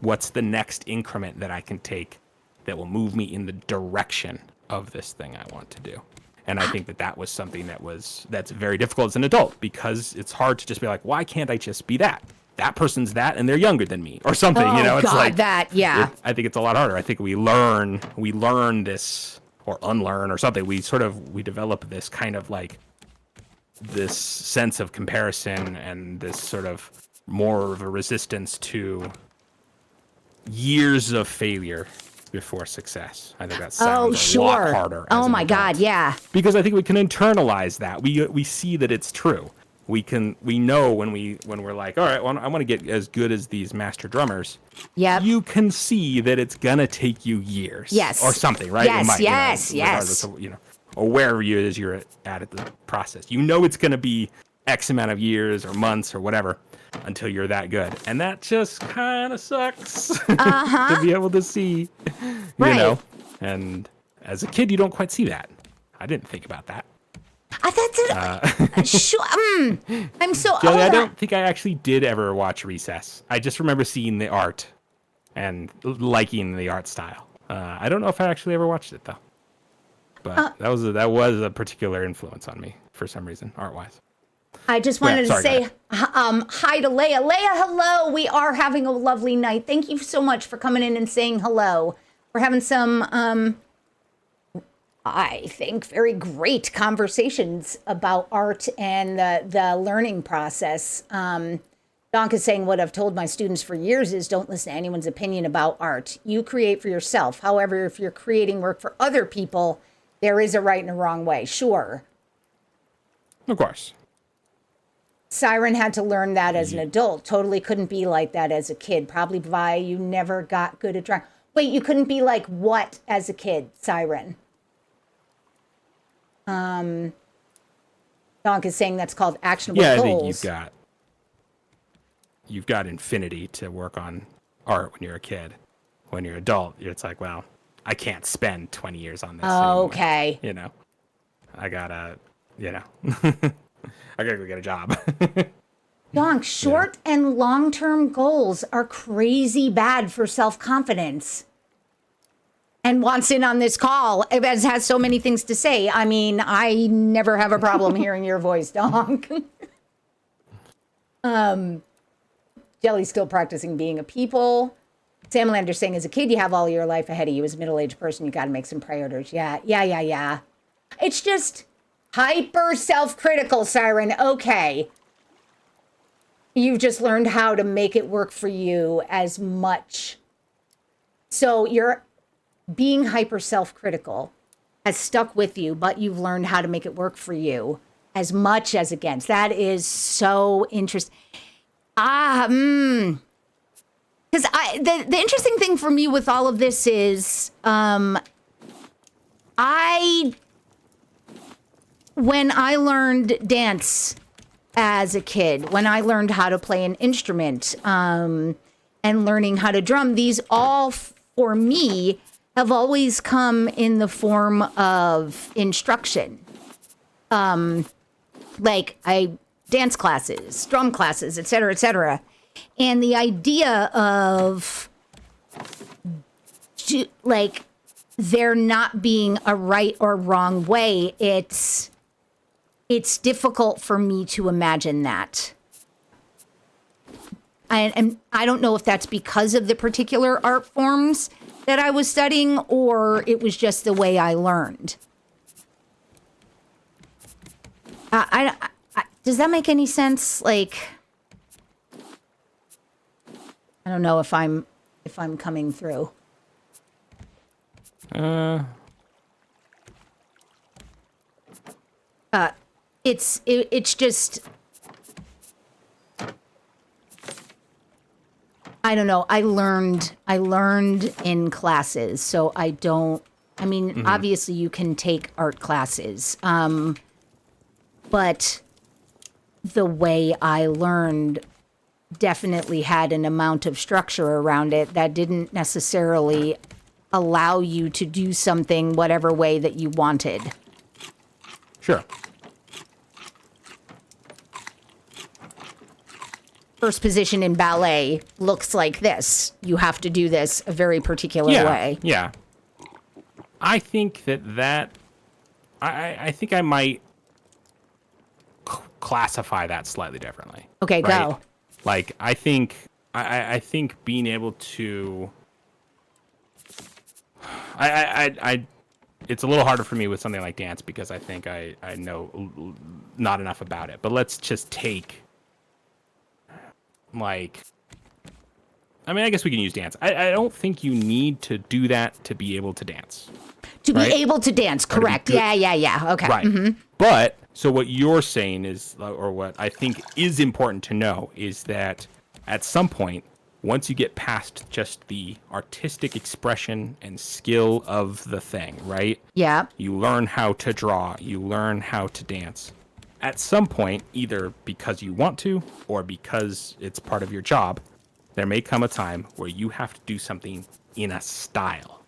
what's the next increment that I can take that will move me in the direction of this thing I want to do. And I think that was something that's very difficult as an adult, because it's hard to just be like, why can't I just be that? That person's that, and they're younger than me, or something. Oh, you know, it's God, like that, yeah. I think it's a lot harder. I think we learn this, or unlearn, or something. We develop this kind of like this sense of comparison, and this sort of more of a resistance to years of failure before success. I think that sounds a lot harder. Oh my God, yeah. Because I think we can internalize that. We see that it's true. We know when we're like, all right, well, I want to get as good as these master drummers. Yep. You can see that it's gonna take you years. Yes. Or something, right? Yes, yes. yes. Of, or wherever you're at the process. You know it's gonna be X amount of years or months or whatever until you're that good. And that just kind of sucks to be able to see, you know. And as a kid, you don't quite see that. I didn't think about that. Sure. I'm so old. Jelly, I don't think I actually did ever watch Recess. I just remember seeing the art and liking the art style. I don't know if I actually ever watched it, though. But that was a particular influence on me for some reason, art-wise. I just wanted to say hi to Leia. Leia, hello. We are having a lovely night. Thank you so much for coming in and saying hello. We're having some, I think, very great conversations about art and the learning process. Donk is saying, what I've told my students for years is don't listen to anyone's opinion about art. You create for yourself. However, if you're creating work for other people, there is a right and a wrong way. Sure. Of course. Siren had to learn that as an adult. Totally couldn't be like that as a kid. Probably why you never got good at drawing. Wait, you couldn't be like what as a kid, Siren? Donk is saying that's called actionable goals. Yeah, I think you've got infinity to work on art when you're a kid. When you're an adult, it's like, well, I can't spend 20 years on this anymore. Okay. You know, I gotta go get a job. Donk, short and long-term goals are crazy bad for self-confidence. And wants in on this call, has so many things to say. I mean, I never have a problem hearing your voice, Donk. Jelly's still practicing being a people. Sam Lander saying, as a kid, you have all your life ahead of you. As a middle-aged person, you got to make some priorities. Yeah. It's just hyper self-critical, Siren. Okay. You've just learned how to make it work for you as much. So you're being hyper self-critical has stuck with you, but you've learned how to make it work for you as much as against. That is so interesting. Because the interesting thing for me with all of this is, when I learned dance as a kid, when I learned how to play an instrument, and learning how to drum, these all for me have always come in the form of instruction. Like dance classes, drum classes, et cetera, et cetera. And the idea of like there not being a right or wrong way, it's difficult for me to imagine that. And I don't know if that's because of the particular art forms that I was studying, or it was just the way I learned. Does that make any sense? Like, I don't know if I'm coming through. It's just, I don't know. I learned in classes, so I don't. I mean, obviously you can take art classes, but the way I learned definitely had an amount of structure around it that didn't necessarily allow you to do something whatever way that you wanted. Sure. first position in ballet looks like this. You have to do this a very particular way. Yeah. I think that I think I might classify that slightly differently. Okay, right? go. Like, I think being able to it's a little harder for me with something like dance because I think I know not enough about it. But let's just take, like, I mean, I guess we can use dance. I don't think you need to do that to be able to dance. To right? be able to dance, correct. Yeah. Okay. Right. Mm-hmm. But, so what you're saying is, or what I think is important to know, is that at some point, once you get past just the artistic expression and skill of the thing, right? Yeah. You learn how to draw, you learn how to dance. At some point, either because you want to or because it's part of your job, there may come a time where you have to do something in a style.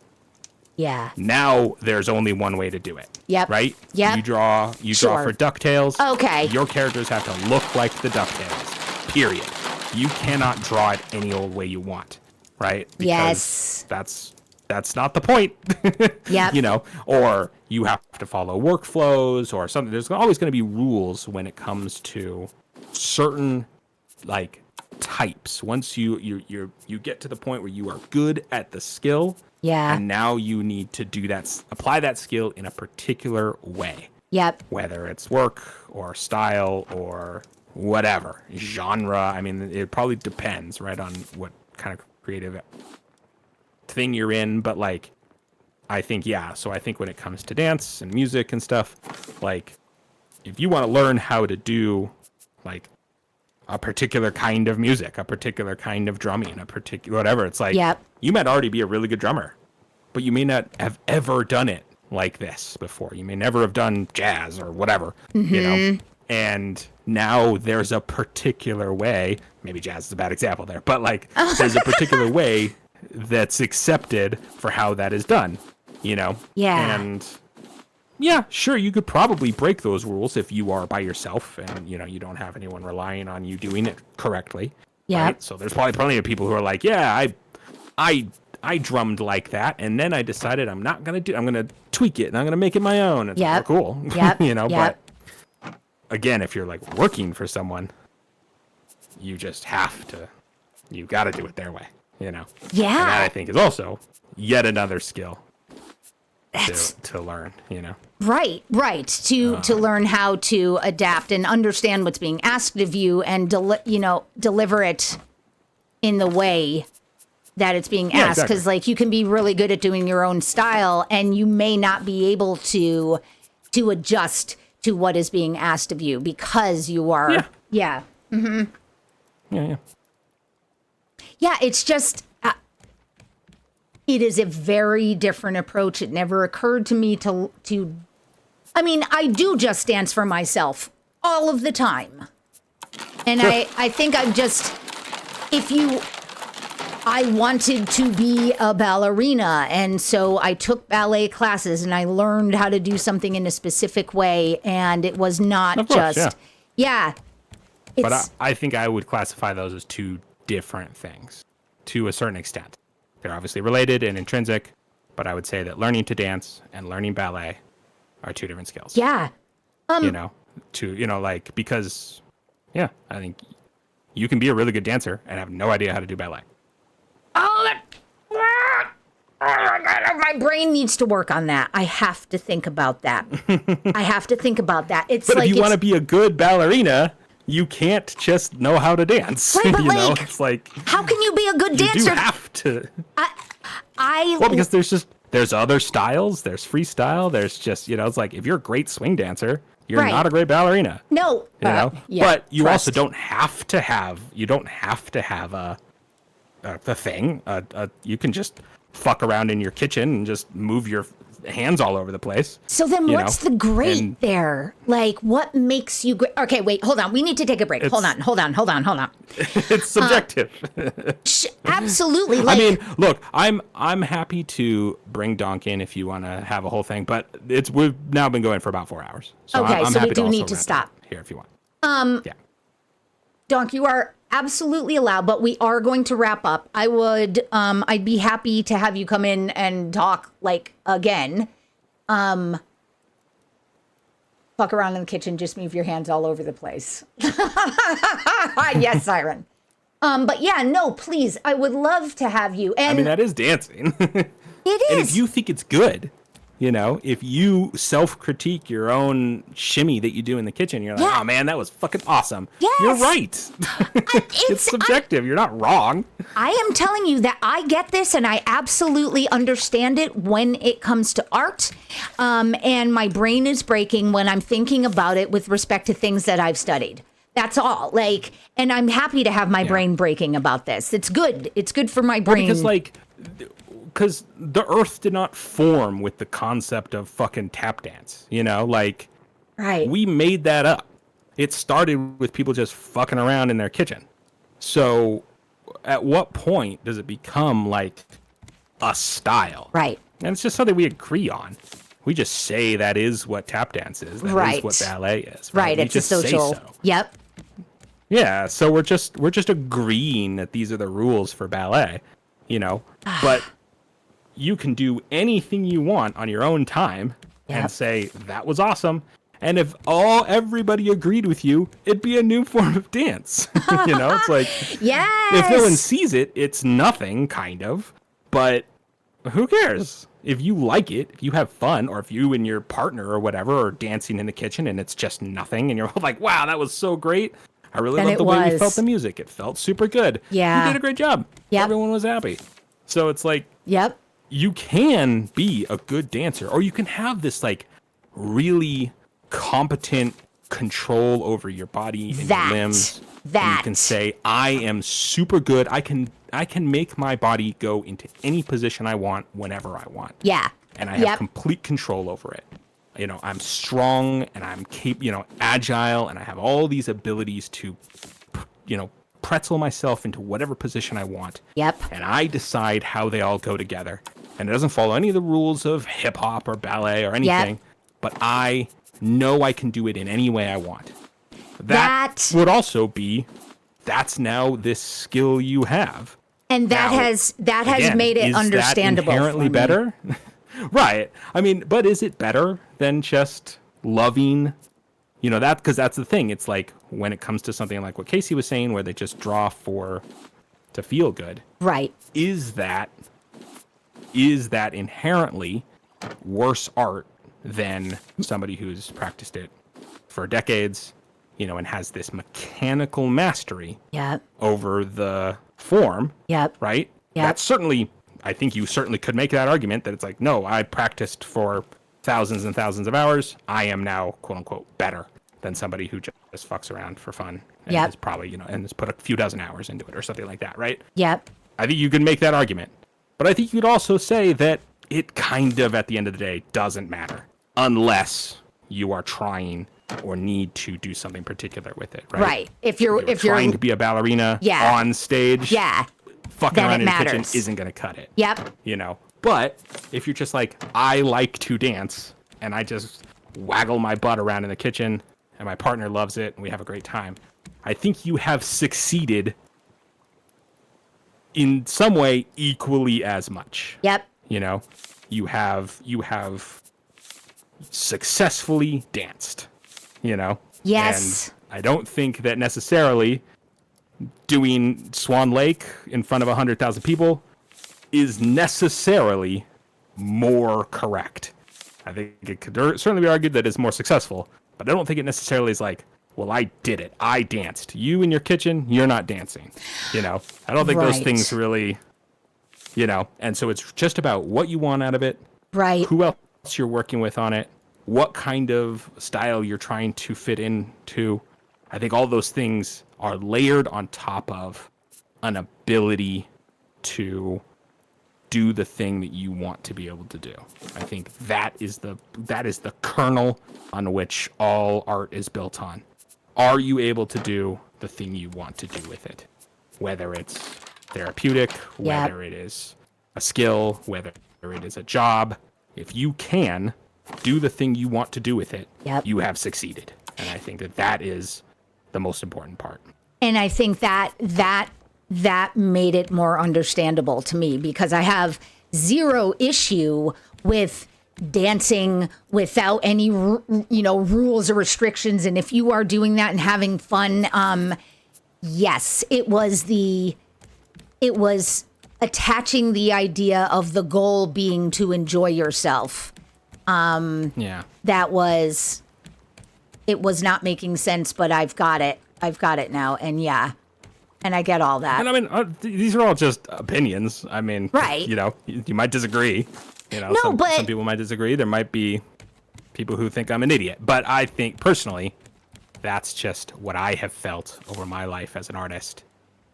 Yeah. Now there's only one way to do it. Yep. Right? Yep. You draw Sure. for DuckTales. Okay. Your characters have to look like the DuckTales. Period. You cannot draw it any old way you want. Right? Because Yes. that's not the point. Yep. You know, or you have to follow workflows or something. There's always going to be rules when it comes to certain, like, types. Once you get to the point where you are good at the skill, Yeah. and now you need to do that, apply that skill in a particular way. Yep. Whether it's work or style or whatever genre. I mean, it probably depends, right, on what kind of creative thing you're in. But, like, I think, yeah. So I think when it comes to dance and music and stuff, like, if you want to learn how to do, like, a particular kind of music, a particular kind of drumming, a particular whatever, it's like, Yep. you might already be a really good drummer, but you may not have ever done it like this before. You may never have done jazz or whatever, you know? And now there's a particular way, maybe jazz is a bad example there, but, like, there's a particular way that's accepted for how that is done, you know? Yeah. And yeah, sure, you could probably break those rules if you are by yourself and, you know, you don't have anyone relying on you doing it correctly. Yeah. Right? So there's probably plenty of people who are like, yeah, I drummed like that, and then I decided I'm going to tweak it, and I'm going to make it my own. It's Yep. like, well, cool. Yep. You know, Yep. but again, if you're, like, working for someone, you just have to, you got to do it their way, you know? Yeah. And that, I think, is also yet another skill That's to learn, you know? right. To learn how to adapt and understand what's being asked of you and deliver it in the way that it's being Yeah, asked. Because exactly. like, you can be really good at doing your own style, and you may not be able to adjust to what is being asked of you because you are. Yeah. Yeah. Yeah. Yeah, it's just, it is a very different approach. It never occurred to me to, I mean, I do Just Dance for myself all of the time. And I think I'm just, I wanted to be a ballerina. And so I took ballet classes and I learned how to do something in a specific way. And it was not Of course, just, yeah. But It's, I think I would classify those as two different things to a certain extent. They're obviously related and intrinsic, but I would say that learning to dance and learning ballet are two different skills. yeah. Like, because, yeah, I think you can be a really good dancer and have no idea how to do ballet. Oh, my brain needs to work on that. I have to think about that. It's But like, if you want to be a good ballerina, you can't just know how to dance. Right, but, you know, like, it's like, how can you be a good you dancer? do have to. I Well, because there's other styles. There's freestyle. There's just, it's like, if you're a great swing dancer, you're Right. not a great ballerina. no, You know, yeah, but you trust. also don't have to have a thing. You can just fuck around in your kitchen and just move your hands all over the place. So then, what's the great and- there? Like, what makes you great? Okay, wait, hold on. We need to take a break. Hold on. It's subjective. Absolutely. I Like, mean, look, I'm happy to bring Donk in if you want to have a whole thing, but we've now been going for about 4 hours. So Okay, I'm so we happy do also need to wrap it stop. here if you want. Yeah. Donk, you are absolutely allowed, but we are going to wrap up. I'd be happy to have you come in and talk like again. Fuck around in the kitchen, just move your hands all over the place. Yes, Siren. But yeah, no, please, I would love to have you. And I mean, that is dancing. it And is. if you think it's good, you know, if you self-critique your own shimmy that you do in the kitchen, you're like, Yeah. oh man, that was fucking awesome. Yes. You're right. It's subjective. You're not wrong. I am telling you that I get this and I absolutely understand it when it comes to art. And my brain is breaking when I'm thinking about it with respect to things that I've studied. That's all. Like, and I'm happy to have my brain breaking about this. It's good. It's good for my brain. Because the earth did not form with the concept of fucking tap dance, you know, like right. we made that up. It started with people just fucking around in their kitchen. So at what point does it become like a style? Right. And it's just something we agree on. We just say that is what tap dance is. That Right. is what ballet is. Right. We It's a just say social. so. Yep. Yeah, so we're just agreeing that these are the rules for ballet, you know. But you can do anything you want on your own time and say that was awesome. And if everybody agreed with you, it'd be a new form of dance. You know, it's like Yes. if no one sees it, it's nothing, kind of. But who cares? If you like it, if you have fun, or if you and your partner or whatever are dancing in the kitchen and it's just nothing, and you're like, wow, that was so great. I really And loved it the way we was. felt the music. It felt super good. Yeah. You did a great job. Yep. Everyone was happy. So it's like, Yep. you can be a good dancer, or you can have this like really competent control over your body and your limbs. And you can say, I am super good. I can make my body go into any position I want whenever I want. Yeah. And I have complete control over it. You know, I'm strong and I'm agile, and I have all these abilities to, you know, pretzel myself into whatever position I want. Yep. And I decide how they all go together. And it doesn't follow any of the rules of hip hop or ballet or anything. But I know I can do it in any way I want. That would also be, that's now this skill you have. And that Now, has again, made it is understandable. That inherently for me. better? Right. I mean, but is it better than just loving, you know, that? Because that's the thing. It's like when it comes to something like what Casey was saying, where they just draw to feel good. Right. Is that inherently worse art than somebody who's practiced it for decades, you know, and has this mechanical mastery over the form? Right? That's certainly, I think you certainly could make that argument that it's like, no, I practiced for thousands and thousands of hours. I am now, quote unquote, better than somebody who just fucks around for fun and has probably, you know, and has put a few dozen hours into it or something like that, right? I think you could make that argument. But I think you could also say that it kind of, at the end of the day, doesn't matter unless you are trying or need to do something particular with it, right? Right. If you're trying to be a ballerina on stage, fucking then around it in the kitchen matters. isn't going to cut it. Yep. You know, but if you're just like, I like to dance and I just waggle my butt around in the kitchen and my partner loves it and we have a great time, I think you have succeeded in some way equally as much. Yep. You know, you have successfully danced, you know? Yes. And I don't think that necessarily doing Swan Lake in front of 100,000 people is necessarily more correct. I think it could certainly be argued that it's more successful, but I don't think it necessarily is like, well, I did it. I danced. You in your kitchen, you're not dancing. You know, I don't think those things really, you know, and so it's just about what you want out of it. Right. Who else you're working with on it. What kind of style you're trying to fit into. I think all those things are layered on top of an ability to do the thing that you want to be able to do. I think that is the kernel on which all art is built on. Are you able to do the thing you want to do with it? Whether it's therapeutic, whether it is a skill, whether it is a job. If you can do the thing you want to do with it, you have succeeded. And I think that is the most important part. And I think that made it more understandable to me, because I have zero issue with dancing without any, rules or restrictions. And if you are doing that and having fun, yes, it was attaching the idea of the goal being to enjoy yourself. Yeah. It was not making sense, but I've got it now. And yeah. And I get all that. And I mean, these are all just opinions. I mean, right. You might disagree. No, but some people might disagree. There might be people who think I'm an idiot. But I think, personally, that's just what I have felt over my life as an artist.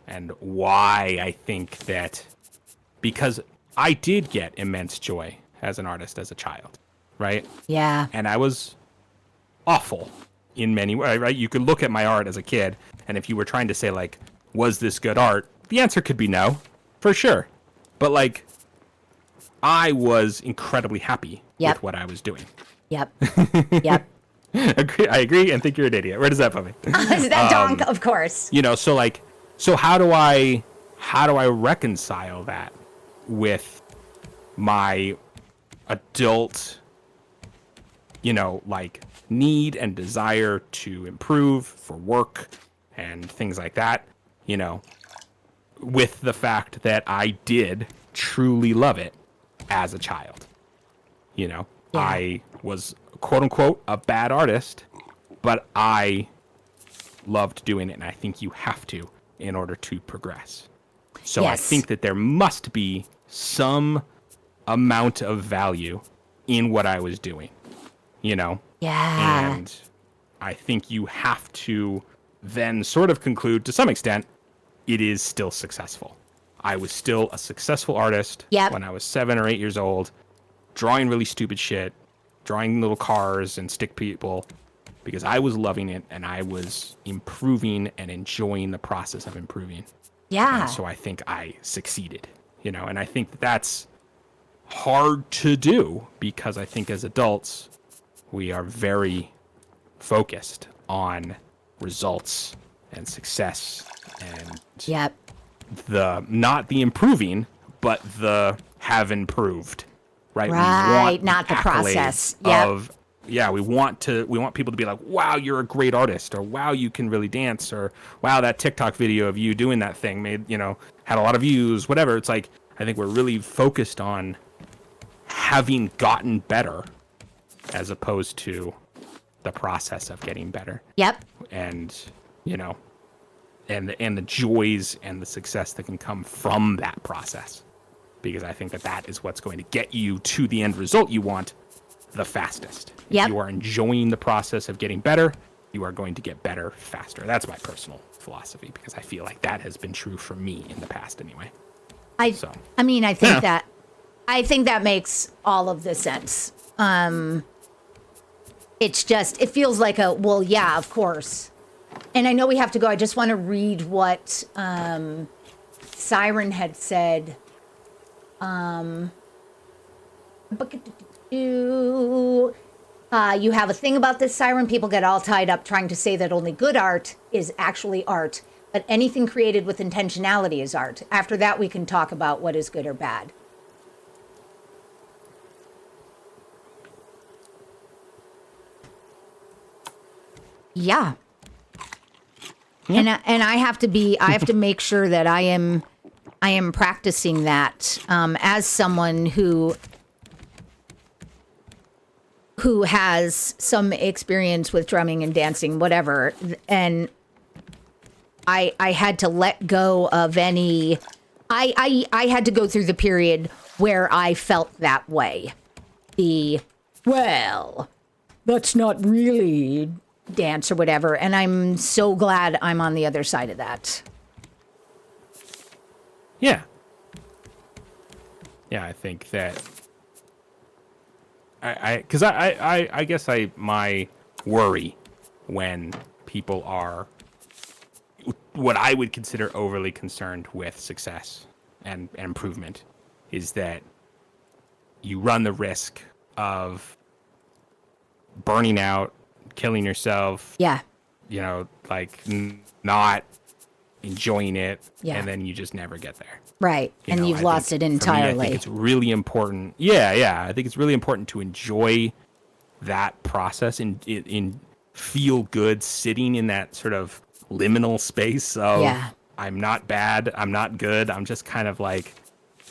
And why I think that, because I did get immense joy as an artist as a child, right? Yeah. And I was awful in many ways, right? You could look at my art as a kid, and if you were trying to say, like, was this good art? The answer could be no, for sure. But, like, I was incredibly happy with what I was doing. Yep. Yep. I agree and think you're an idiot. Where does that put me? That donk, of course. So how do I reconcile that with my adult, need and desire to improve for work and things like that, with the fact that I did truly love it as a child. Yeah. I was, quote unquote, a bad artist, but I loved doing it, and I think you have to in order to progress. So I think that there must be some amount of value in what I was doing, Yeah. And I think you have to then sort of conclude, to some extent, it is still successful. I was still a successful artist when I was 7 or 8 years old, drawing really stupid shit, drawing little cars and stick people, because I was loving it and I was improving and enjoying the process of improving. Yeah. And so I think I succeeded, and I think that's hard to do, because I think as adults, we are very focused on results and success and not the improving, but the have improved, right? Right, not the process. We want people to be like, wow, you're a great artist, or wow, you can really dance, or wow, that TikTok video of you doing that thing had a lot of views, whatever. It's like, I think we're really focused on having gotten better as opposed to the process of getting better. Yep. And, and the joys and the success that can come from that process. Because I think that is what's going to get you to the end result you want the fastest. Yep. If you are enjoying the process of getting better, you are going to get better faster. That's my personal philosophy, because I feel like that has been true for me in the past anyway. I think that makes all of the sense. It's just, it feels like of course. And I know we have to go. I just want to read what Siren had said. You have a thing about this, Siren. People get all tied up trying to say that only good art is actually art, but anything created with intentionality is art. After that, we can talk about what is good or bad. Yeah. And I have to make sure that I am practicing that as someone who has some experience with drumming and dancing, whatever. And I had to let go of any. I had to go through the period where I felt that way. That's not really dance or whatever. And I'm so glad I'm on the other side of that. Yeah. Yeah, I think that I guess my worry when people are what I would consider overly concerned with success and improvement is that you run the risk of burning out, killing yourself. Yeah. Not enjoying it, Yeah. and then you just never get there. Right. You And know, you've I lost think it entirely. For me, I think it's really important. Yeah. I think it's really important to enjoy that process and in feel good sitting in that sort of liminal space of I'm not bad, I'm not good, I'm just kind of like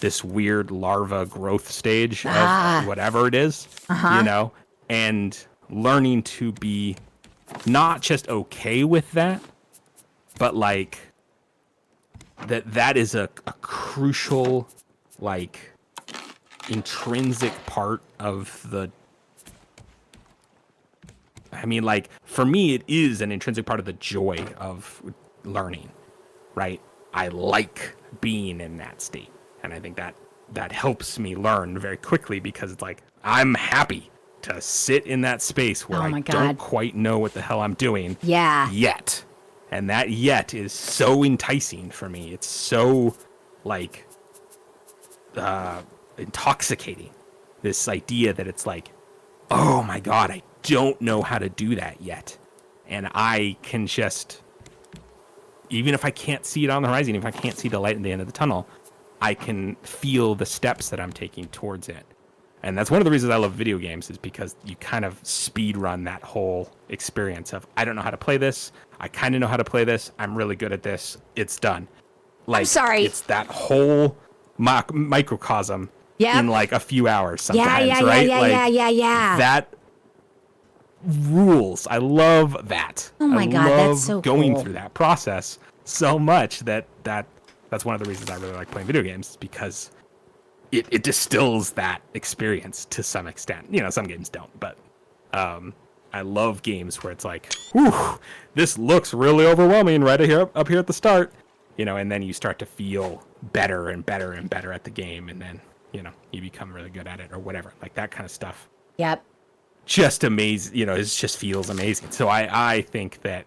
this weird larva growth stage of whatever it is, you know, and learning to be not just okay with that, but like that is a crucial, like, intrinsic part of the, I mean, like, for me, it is an intrinsic part of the joy of learning, right? I like being in that state. And I think that helps me learn very quickly because it's like, I'm happy to sit in that space where I don't quite know what the hell I'm doing yet. And that yet is so enticing for me. It's so, like, intoxicating. This idea that it's like, oh my God, I don't know how to do that yet. And I can just, even if I can't see it on the horizon, if I can't see the light at the end of the tunnel, I can feel the steps that I'm taking towards it. And that's one of the reasons I love video games, is because you kind of speed run that whole experience of, I don't know how to play this. I kind of know how to play this. I'm really good at this. It's done. Like, I'm sorry. It's that whole microcosm in like a few hours sometimes, right? Yeah. That rules. I love that. Oh my God, that's so going cool. through that process so much that's one of the reasons I really like playing video games, because it distills that experience to some extent. You know, some games don't, but I love games where it's like, whew, this looks really overwhelming right up here at the start, you know, and then you start to feel better and better and better at the game, and then, you know, you become really good at it or whatever, like that kind of stuff. Yep. Just amazing, you know, it just feels amazing. So I think that,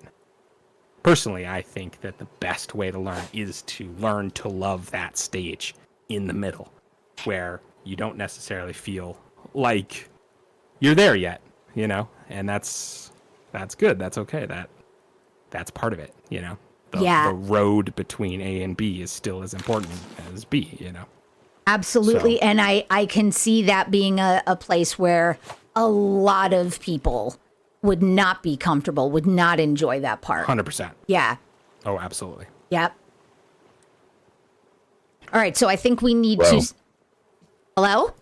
personally, I think that the best way to learn is to learn to love that stage in the middle, where you don't necessarily feel like you're there yet, you know, and that's good. That's okay. That's part of it, you know. The road between A and B is still as important as B, you know. Absolutely. So. And I can see that being a place where a lot of people would not be comfortable, would not enjoy that part. 100%. Yeah. Oh, absolutely. Yep. All right. So I think we need to. Hello?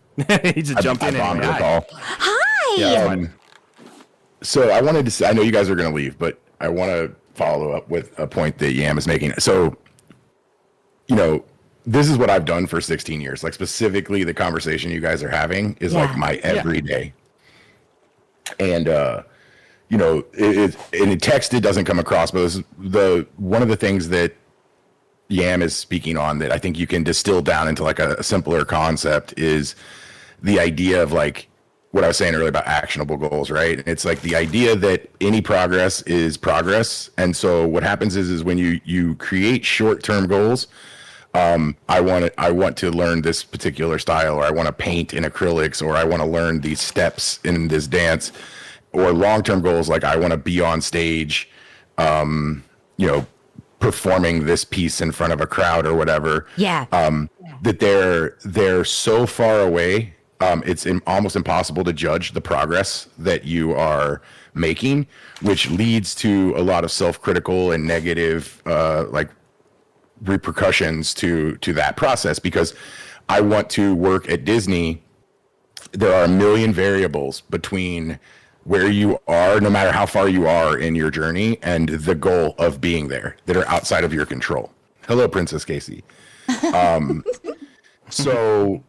He just jumped in on anyway. the call. Hi. Yeah, so I wanted to say, I know you guys are going to leave, but I want to follow up with a point that Yam is making. So, you know, this is what I've done for 16 years. Like, specifically, the conversation you guys are having is like my everyday. And, you know, in a text, it doesn't come across, but one of the things that Yam is speaking on that I think you can distill down into like a simpler concept is the idea of, like, what I was saying earlier about actionable goals, right? It's like the idea that any progress is progress. And so what happens is when you create short-term goals, I want to learn this particular style, or I want to paint in acrylics, or I want to learn these steps in this dance, or long-term goals like I want to be on stage, you know, performing this piece in front of a crowd or whatever. Yeah. That they're so far away. It's almost impossible to judge the progress that you are making, which leads to a lot of self-critical and negative, like, repercussions to that process. Because I want to work at Disney, there are a million variables between where you are, no matter how far you are in your journey, and the goal of being there that are outside of your control. Hello, Princess Casey. So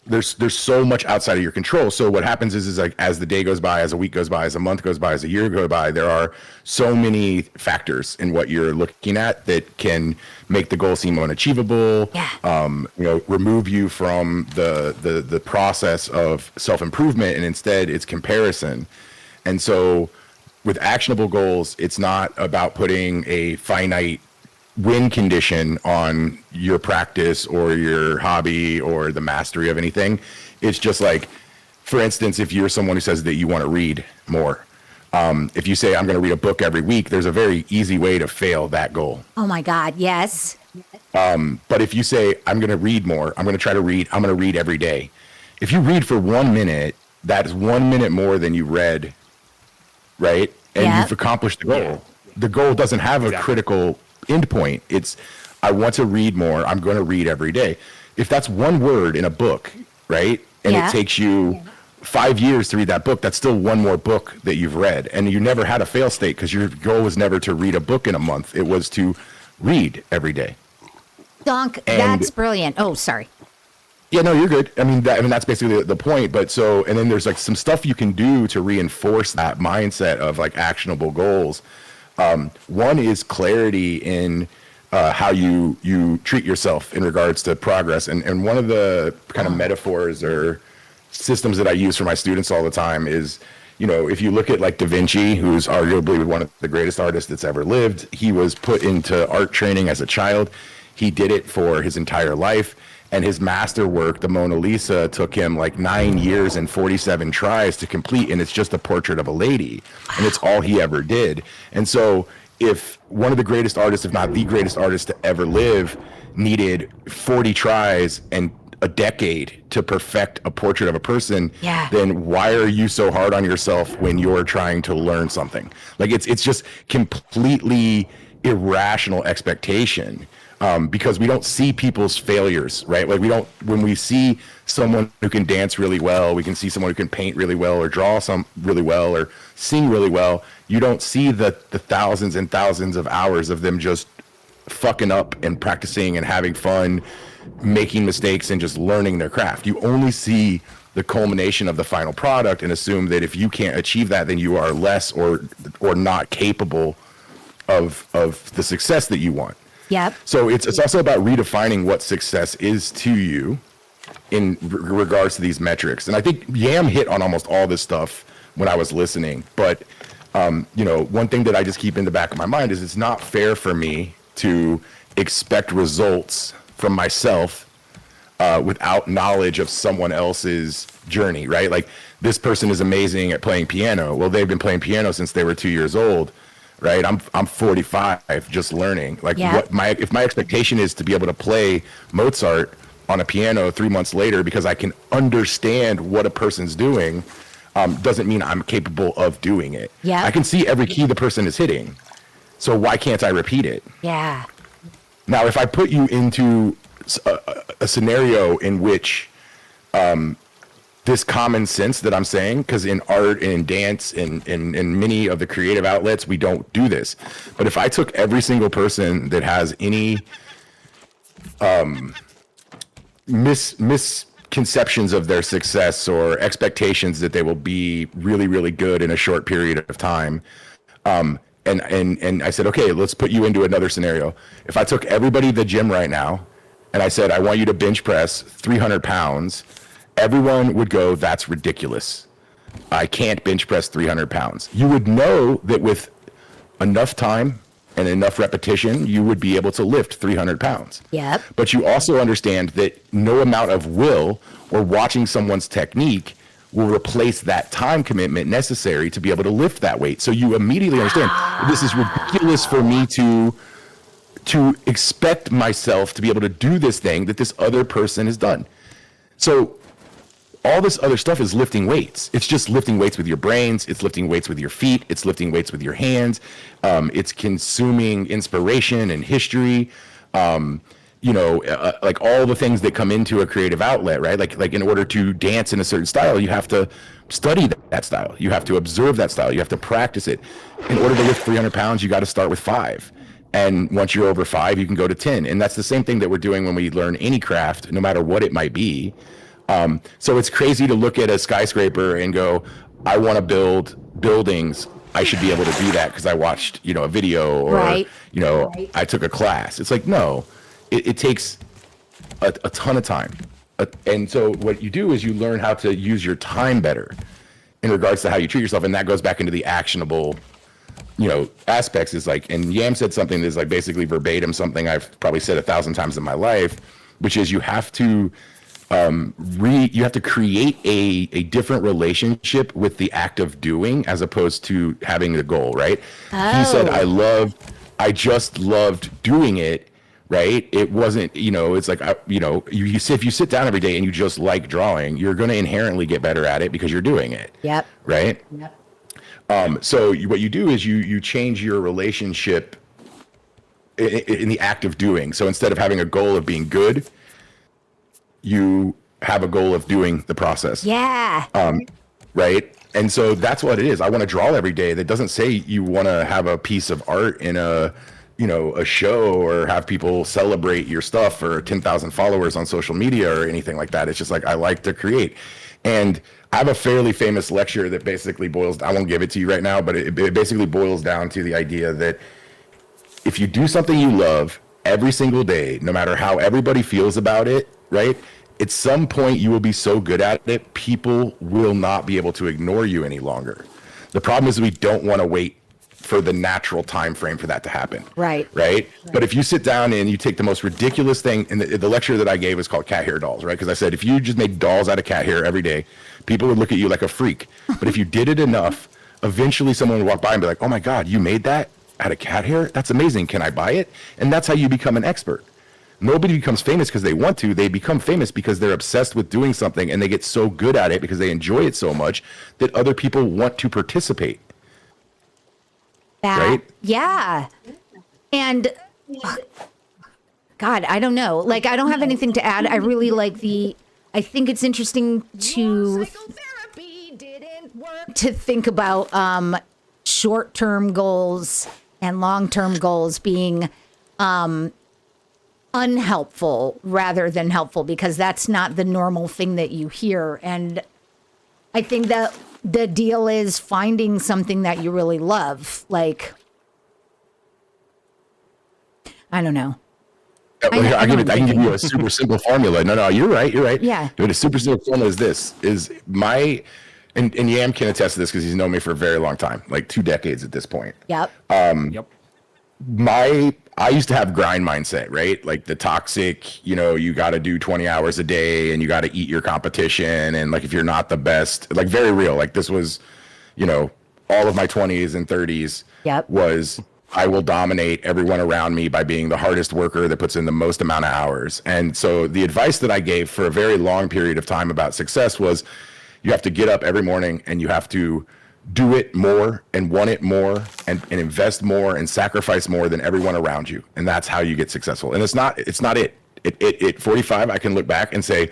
there's so much outside of your control. So what happens is like, as the day goes by, as a week goes by, as a month goes by, as a year goes by, there are so many factors in what you're looking at that can make the goal seem unachievable. You know, remove you from the process of self-improvement, and instead it's comparison. And so with actionable goals, it's not about putting a finite win condition on your practice or your hobby or the mastery of anything. It's just like, for instance, if you're someone who says that you want to read more, If you say I'm going to read a book every week, there's a very easy way to fail that goal. Oh my God, yes. But if you say I'm going to read more, I'm going to try to read, I'm going to read every day. If you read for 1 minute, that is 1 minute more than you read, right? And you've accomplished the goal. Yeah. The goal doesn't have a critical endpoint. It's I want to read more. I'm going to read every day. If that's one word in a book, right? And it takes you 5 years to read that book, that's still one more book that you've read. And you never had a fail state because your goal was never to read a book in a month. It was to read every day. Donk, that's brilliant. Oh, sorry. Yeah, no, you're good. I mean, that's basically the point. But so, and then there's like some stuff you can do to reinforce that mindset of like actionable goals. One is clarity in how you treat yourself in regards to progress. And one of the kind of metaphors or systems that I use for my students all the time is, you know, if you look at like Da Vinci, who's arguably one of the greatest artists that's ever lived, he was put into art training as a child. He did it for his entire life. And his masterwork, the Mona Lisa, took him like 9 years and 47 tries to complete. And it's just a portrait of a lady. And it's all he ever did. And so if one of the greatest artists, if not the greatest artist to ever live, needed 40 tries and a decade to perfect a portrait of a person, then why are you so hard on yourself when you're trying to learn something? Like it's just completely irrational expectation. Because we don't see people's failures, right? Like when we see someone who can dance really well, we can see someone who can paint really well or draw some really well or sing really well. You don't see the thousands and thousands of hours of them just fucking up and practicing and having fun, making mistakes and just learning their craft. You only see the culmination of the final product and assume that if you can't achieve that, then you are less or not capable of the success that you want. Yep. So it's also about redefining what success is to you in regards to these metrics. And I think Yam hit on almost all this stuff when I was listening. But, you know, one thing that I just keep in the back of my mind is it's not fair for me to expect results from myself without knowledge of someone else's journey, right? Like this person is amazing at playing piano. Well, they've been playing piano since they were 2 years old. Right, I'm 45, just learning. Like, if my expectation is to be able to play Mozart on a piano 3 months later because I can understand what a person's doing, doesn't mean I'm capable of doing it. Yeah, I can see every key the person is hitting, so why can't I repeat it? Yeah. Now, if I put you into a scenario in which this common sense that I'm saying, because in art and in dance and in many of the creative outlets, we don't do this. But if I took every single person that has any misconceptions of their success or expectations that they will be really, really good in a short period of time, and I said, okay, let's put you into another scenario. If I took everybody to the gym right now and I said, I want you to bench press 300 pounds, everyone would go, that's ridiculous. I can't bench press 300 pounds. You would know that with enough time and enough repetition, you would be able to lift 300 pounds. Yep. But you also understand that no amount of will or watching someone's technique will replace that time commitment necessary to be able to lift that weight. So you immediately understand, this is ridiculous for me to expect myself to be able to do this thing that this other person has done. So all this other stuff is lifting weights. It's just lifting weights with your brains. It's lifting weights with your feet. It's lifting weights with your hands. It's consuming inspiration and history. Like all the things that come into a creative outlet, right? Like in order to dance in a certain style, you have to study that style. You have to observe that style. You have to practice it. In order to lift 300 pounds, you got to start with 5. And once you're over 5, you can go to 10. And that's the same thing that we're doing when we learn any craft, no matter what it might be. So it's crazy to look at a skyscraper and go, I want to build buildings. I should be able to do that because I watched, a video or, I took a class. It's like, no, it takes a ton of time. And so what you do is you learn how to use your time better in regards to how you treat yourself. And that goes back into the actionable, aspects is like, and Yam said something that's like basically verbatim, something I've probably said 1,000 times in my life, which is you have to you have to create a different relationship with the act of doing as opposed to having the goal, right? He said, I just loved doing it, right? It wasn't, it's like, if you sit down every day and you just like drawing, you're going to inherently get better at it because you're doing it. Yep. Right? Yep. So what you do is you change your relationship in the act of doing. So instead of having a goal of being good, you have a goal of doing the process. Yeah. Right. And so that's what it is. I want to draw every day. That doesn't say you want to have a piece of art in a show or have people celebrate your stuff or 10,000 followers on social media or anything like that. It's just like, I like to create. And I have a fairly famous lecture that basically I won't give it to you right now, but it basically boils down to the idea that if you do something you love every single day, no matter how everybody feels about it, right? At some point you will be so good at it, people will not be able to ignore you any longer. The problem is we don't want to wait for the natural time frame for that to happen. Right. But if you sit down and you take the most ridiculous thing, and the lecture that I gave was called cat hair dolls, right? Because I said, if you just made dolls out of cat hair every day, people would look at you like a freak. But if you did it enough, eventually someone would walk by and be like, oh my God, you made that out of cat hair? That's amazing. Can I buy it? And that's how you become an expert. Nobody becomes famous because they want to. They become famous because they're obsessed with doing something and they get so good at it because they enjoy it so much that other people want to participate. Right? Yeah. And God, I don't know. Like, I don't have anything to add. I really like I think it's interesting to think about short-term goals and long-term goals being unhelpful rather than helpful, because that's not the normal thing that you hear. And I think that the deal is finding something that you really love. Like, I don't know. I can give you a super simple formula. No, you're right. Yeah. But a super simple formula is this: and Yam can attest to this because he's known me for a very long time, like 2 decades at this point. Yep. Yep. I used to have grind mindset, right? Like the toxic, you got to do 20 hours a day and you got to eat your competition. And like, if you're not the best, like very real, like this was, all of my 20s and 30s was, I will dominate everyone around me by being the hardest worker that puts in the most amount of hours. And so the advice that I gave for a very long period of time about success was, you have to get up every morning and you have to do it more and want it more and invest more and sacrifice more than everyone around you. And that's how you get successful. And it's not it. At 45, I can look back and say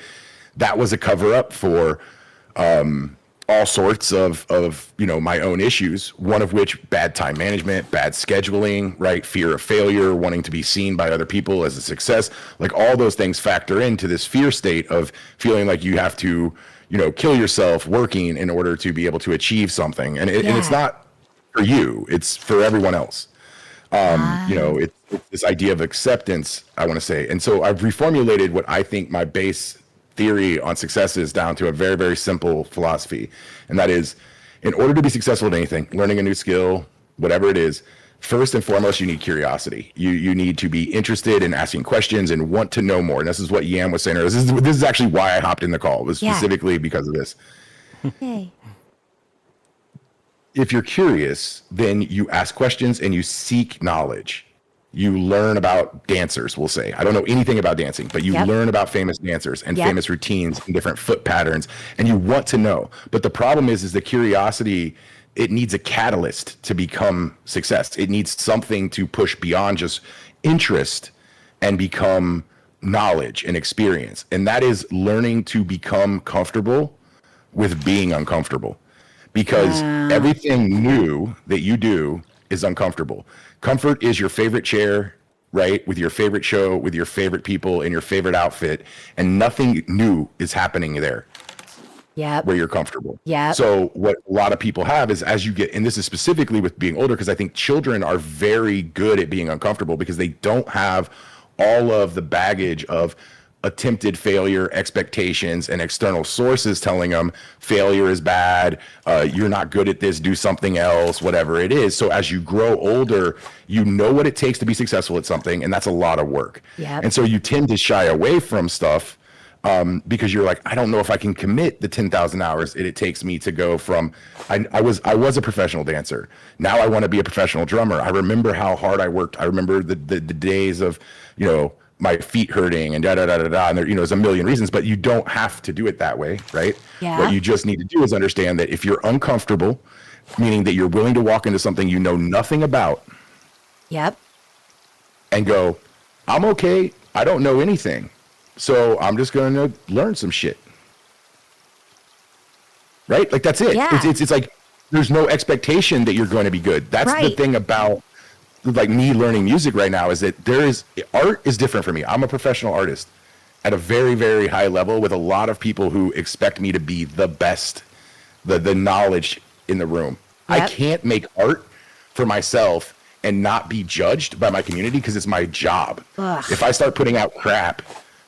that was a cover up for all sorts of my own issues, one of which bad time management, bad scheduling, right? Fear of failure, wanting to be seen by other people as a success. Like all those things factor into this fear state of feeling like you have to kill yourself working in order to be able to achieve something. And it's not for you, it's for everyone else. It's this idea of acceptance, I want to say. And so I've reformulated what I think my base theory on success is down to a very, very simple philosophy. And that is, in order to be successful at anything, learning a new skill, whatever it is, first and foremost, you need curiosity. You need to be interested in asking questions and want to know more. And this is what Yam was saying earlier. This is actually why I hopped in the call. It was specifically because of this. Okay. If you're curious, then you ask questions and you seek knowledge. You learn about dancers, we'll say. I don't know anything about dancing, but you learn about famous dancers and famous routines and different foot patterns, and you want to know. But the problem is the curiosity, it needs a catalyst to become success. It needs something to push beyond just interest and become knowledge and experience. And that is learning to become comfortable with being uncomfortable. Because everything new that you do is uncomfortable. Comfort is your favorite chair, right? With your favorite show, with your favorite people, in your favorite outfit. And nothing new is happening there. Yeah. Where you're comfortable. Yeah. So what a lot of people have is, as you get, and this is specifically with being older, because I think children are very good at being uncomfortable because they don't have all of the baggage of attempted failure, expectations, and external sources telling them failure is bad, you're not good at this, do something else, whatever it is. So as you grow older, you know what it takes to be successful at something, and that's a lot of work. Yep. And so you tend to shy away from stuff because you're like, I don't know if I can commit the 10,000 hours it takes me to go from, I was a professional dancer. Now I want to be a professional drummer. I remember how hard I worked. I remember the days of, my feet hurting and da-da-da-da-da. And there's a million reasons, but you don't have to do it that way, right? Yeah. What you just need to do is understand that if you're uncomfortable, meaning that you're willing to walk into something you know nothing about. Yep. And go, I'm okay. I don't know anything. So I'm just going to learn some shit. Right? Like, that's it. Yeah. It's like, there's no expectation that you're going to be good. That's the thing about like me learning music right now, is that art is different for me. I'm a professional artist at a very, very high level with a lot of people who expect me to be the best, the knowledge in the room. Yep. I can't make art for myself and not be judged by my community because it's my job. Ugh. If I start putting out crap,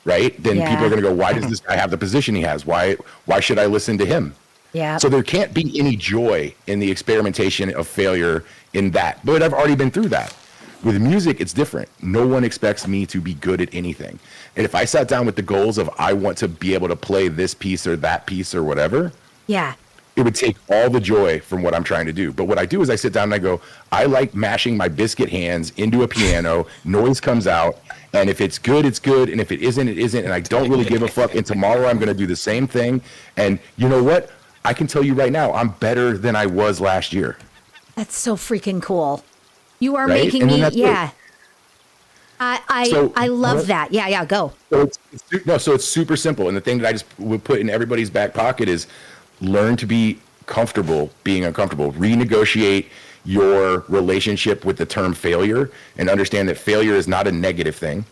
right, then people are going to go, why does this guy have the position he has? Why should I listen to him? Yeah. So there can't be any joy in the experimentation of failure in that. But I've already been through that. With music, it's different. No one expects me to be good at anything. And if I sat down with the goals of I want to be able to play this piece or that piece or whatever, yeah, it would take all the joy from what I'm trying to do. But what I do is I sit down and I go, I like mashing my biscuit hands into a piano, noise comes out, and if it's good, it's good, and if it isn't, it isn't, and I don't really give a fuck, and tomorrow I'm going to do the same thing. And you know what? I can tell you right now, I'm better than I was last year. That's so freaking cool. You are Right? making And then me, that's yeah. I love that. Yeah, go. So it's super simple. And the thing that I just would put in everybody's back pocket is learn to be comfortable being uncomfortable. Renegotiate your relationship with the term failure and understand that failure is not a negative thing.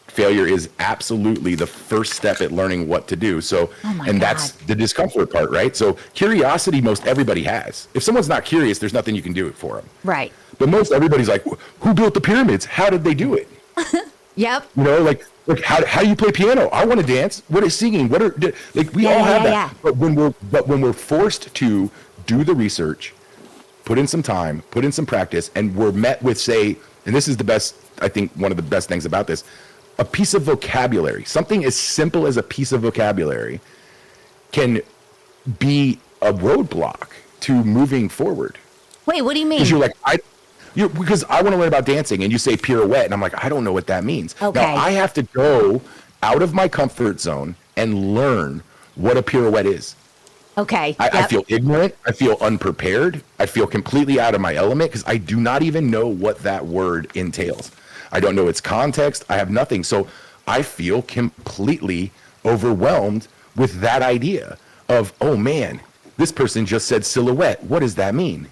Failure is absolutely the first step at learning what to do. So, that's the discomfort part, right? So curiosity, most everybody has. If someone's not curious, there's nothing you can do for them. Right. But most everybody's like, who built the pyramids? How did they do it? Yep. Like how do you play piano? I want to dance. What is singing? What are like we all have that. Yeah. But when we're forced to do the research, put in some time, put in some practice, and we're met with, say, and this is the best, I think one of the best things about this, a piece of vocabulary, something as simple as a piece of vocabulary can be a roadblock to moving forward. Wait, what do you mean? Because you're like, because I want to learn about dancing, and you say pirouette, and I'm like, I don't know what that means. Okay. Now I have to go out of my comfort zone and learn what a pirouette is. Okay. I feel ignorant. I feel unprepared. I feel completely out of my element because I do not even know what that word entails. I don't know its context. I have nothing. So I feel completely overwhelmed with that idea of, oh man, this person just said silhouette. What does that mean?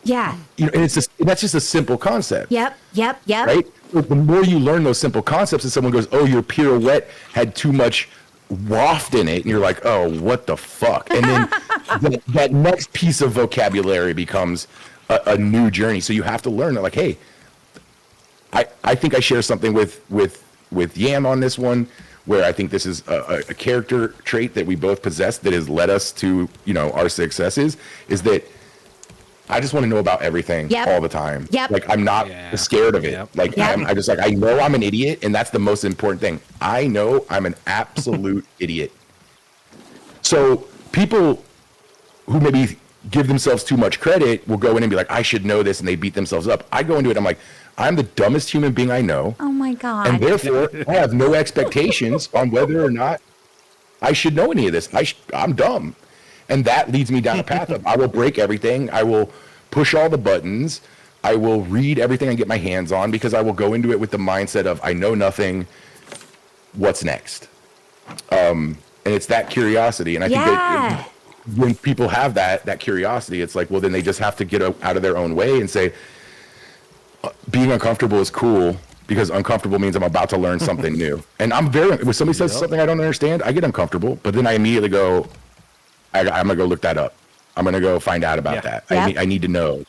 Yeah. And that's just a simple concept. Yep. Right? The more you learn those simple concepts and someone goes, oh, your pirouette had too much waft in it, and you're like, oh, what the fuck? And then that next piece of vocabulary becomes a new journey. So you have to learn that, like, hey, I think I share something with Yam on this one, where I think this is a character trait that we both possess that has led us to, our successes, is that I just want to know about everything all the time. Yep. Like, I'm not scared of it. Yep. Like, I just I know I'm an idiot, and that's the most important thing. I know I'm an absolute idiot. So people who maybe give themselves too much credit will go in and be like, I should know this, and they beat themselves up. I go into it, I'm like, I'm the dumbest human being I know. Oh my God. And therefore, I have no expectations on whether or not I should know any of this. I'm dumb. And that leads me down a path of I will break everything. I will push all the buttons. I will read everything I get my hands on, because I will go into it with the mindset of I know nothing. What's next? And it's that curiosity. And I think that when people have that curiosity, it's like, well, then they just have to get out of their own way and say, being uncomfortable is cool, because uncomfortable means I'm about to learn something new. And when somebody says something I don't understand, I get uncomfortable, but then I immediately go, I'm going to go look that up. I'm going to go find out about that. I need to know.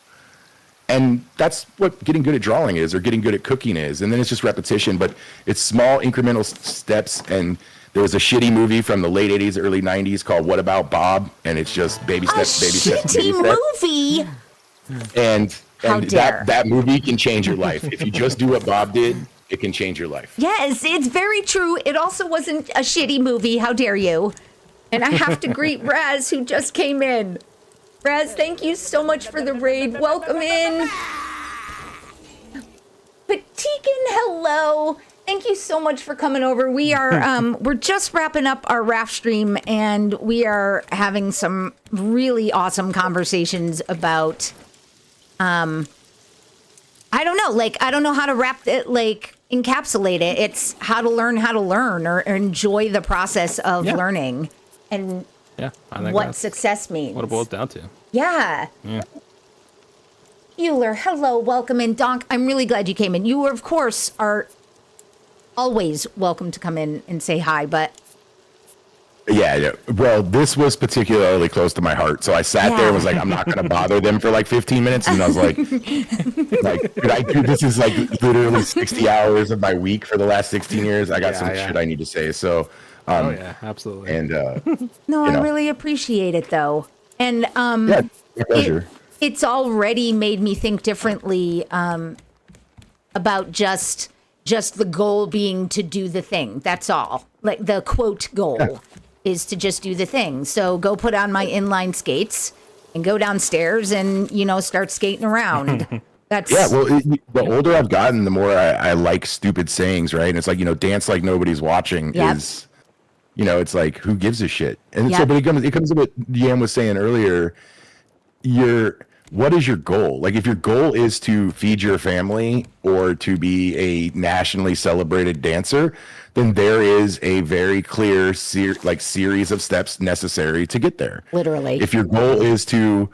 And that's what getting good at drawing is, or getting good at cooking is. And then it's just repetition, but it's small incremental steps. And there was a shitty movie from the late 80s, early 90s called What About Bob? And it's just baby steps, baby steps, baby steps. Movie. And that movie can change your life. If you just do what Bob did, it can change your life. Yes, it's very true. It also wasn't a shitty movie. How dare you? And I have to greet Raz, who just came in. Raz, thank you so much for the raid. Welcome in. Patikin, hello. Thank you so much for coming over. We are we're just wrapping up our raft stream, and we are having some really awesome conversations about I don't know, I don't know how to encapsulate it. It's how to learn or enjoy the process of learning and I think what that's success means. what it boils down to. Yeah. Euler, hello, welcome in. Donk, I'm really glad you came in. You, of course, are always welcome to come in and say hi, but... Yeah. Well, this was particularly close to my heart. So I sat there and was like, I'm not going to bother them for like 15 minutes. And I was like, could I do this? Is like literally 60 hours of my week for the last 16 years. I got some shit I need to say. So, absolutely. And, no, I really appreciate it, though. And, my pleasure. It's already made me think differently about just the goal being to do the thing. That's all. Like the quote goal is to just do the thing. So go put on my inline skates and go downstairs and, start skating around. That's well, the older I've gotten, the more I like stupid sayings, right? And it's like, dance like nobody's watching is, it's like, who gives a shit? And so, but it comes to what Yam was saying earlier. What is your goal? Like, if your goal is to feed your family or to be a nationally celebrated dancer, then there is a very clear series of steps necessary to get there. Literally. If your goal is to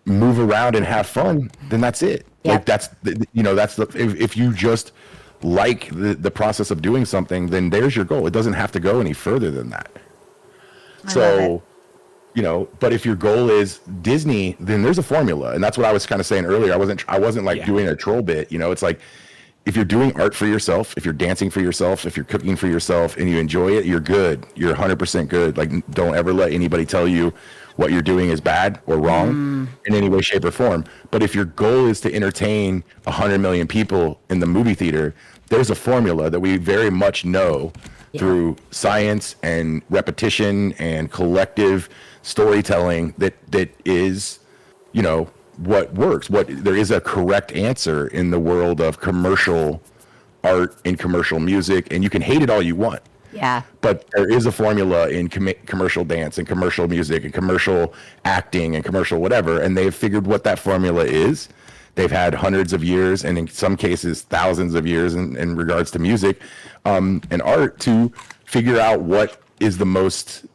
move around and have fun, then that's it. Yep. Like if you just like the process of doing something, then there's your goal. It doesn't have to go any further than that. I love it. But if your goal is Disney, then there's a formula. And that's what I was kind of saying earlier. I wasn't doing a troll bit, it's like, if you're doing art for yourself, if you're dancing for yourself, if you're cooking for yourself and you enjoy it, you're good. You're 100% good. Like, don't ever let anybody tell you what you're doing is bad or wrong in any way, shape, or form. But if your goal is to entertain 100 million people in the movie theater, there's a formula that we very much know through science and repetition and collective storytelling that is, what works. There is a correct answer in the world of commercial art and commercial music, and you can hate it all you want. Yeah. But there is a formula in commercial dance and commercial music and commercial acting and commercial whatever, and they've figured what that formula is. They've had hundreds of years, and in some cases thousands of years in regards to music and art, to figure out what is the most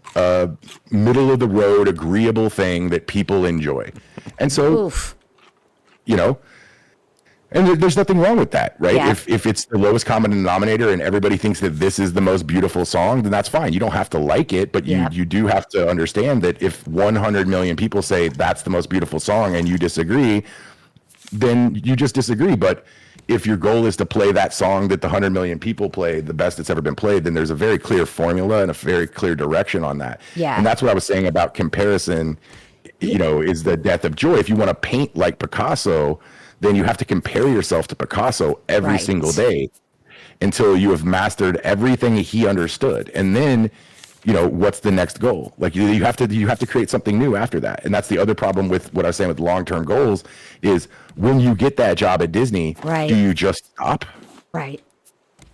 middle of the road, agreeable thing that people enjoy. And so, and there's nothing wrong with that, right? Yeah. If it's the lowest common denominator and everybody thinks that this is the most beautiful song, then that's fine. You don't have to like it, but you do have to understand that if 100 million people say that's the most beautiful song and you disagree, then you just disagree. But if your goal is to play that song that the 100 million people play, the best that's ever been played, then there's a very clear formula and a very clear direction on that. Yeah. And that's what I was saying about comparison, is the death of joy. If you want to paint like Picasso, then you have to compare yourself to Picasso every single day until you have mastered everything he understood. And then, what's the next goal? Like you have to create something new after that. And that's the other problem with what I was saying with long-term goals is when you get that job at Disney, do you just stop? Right.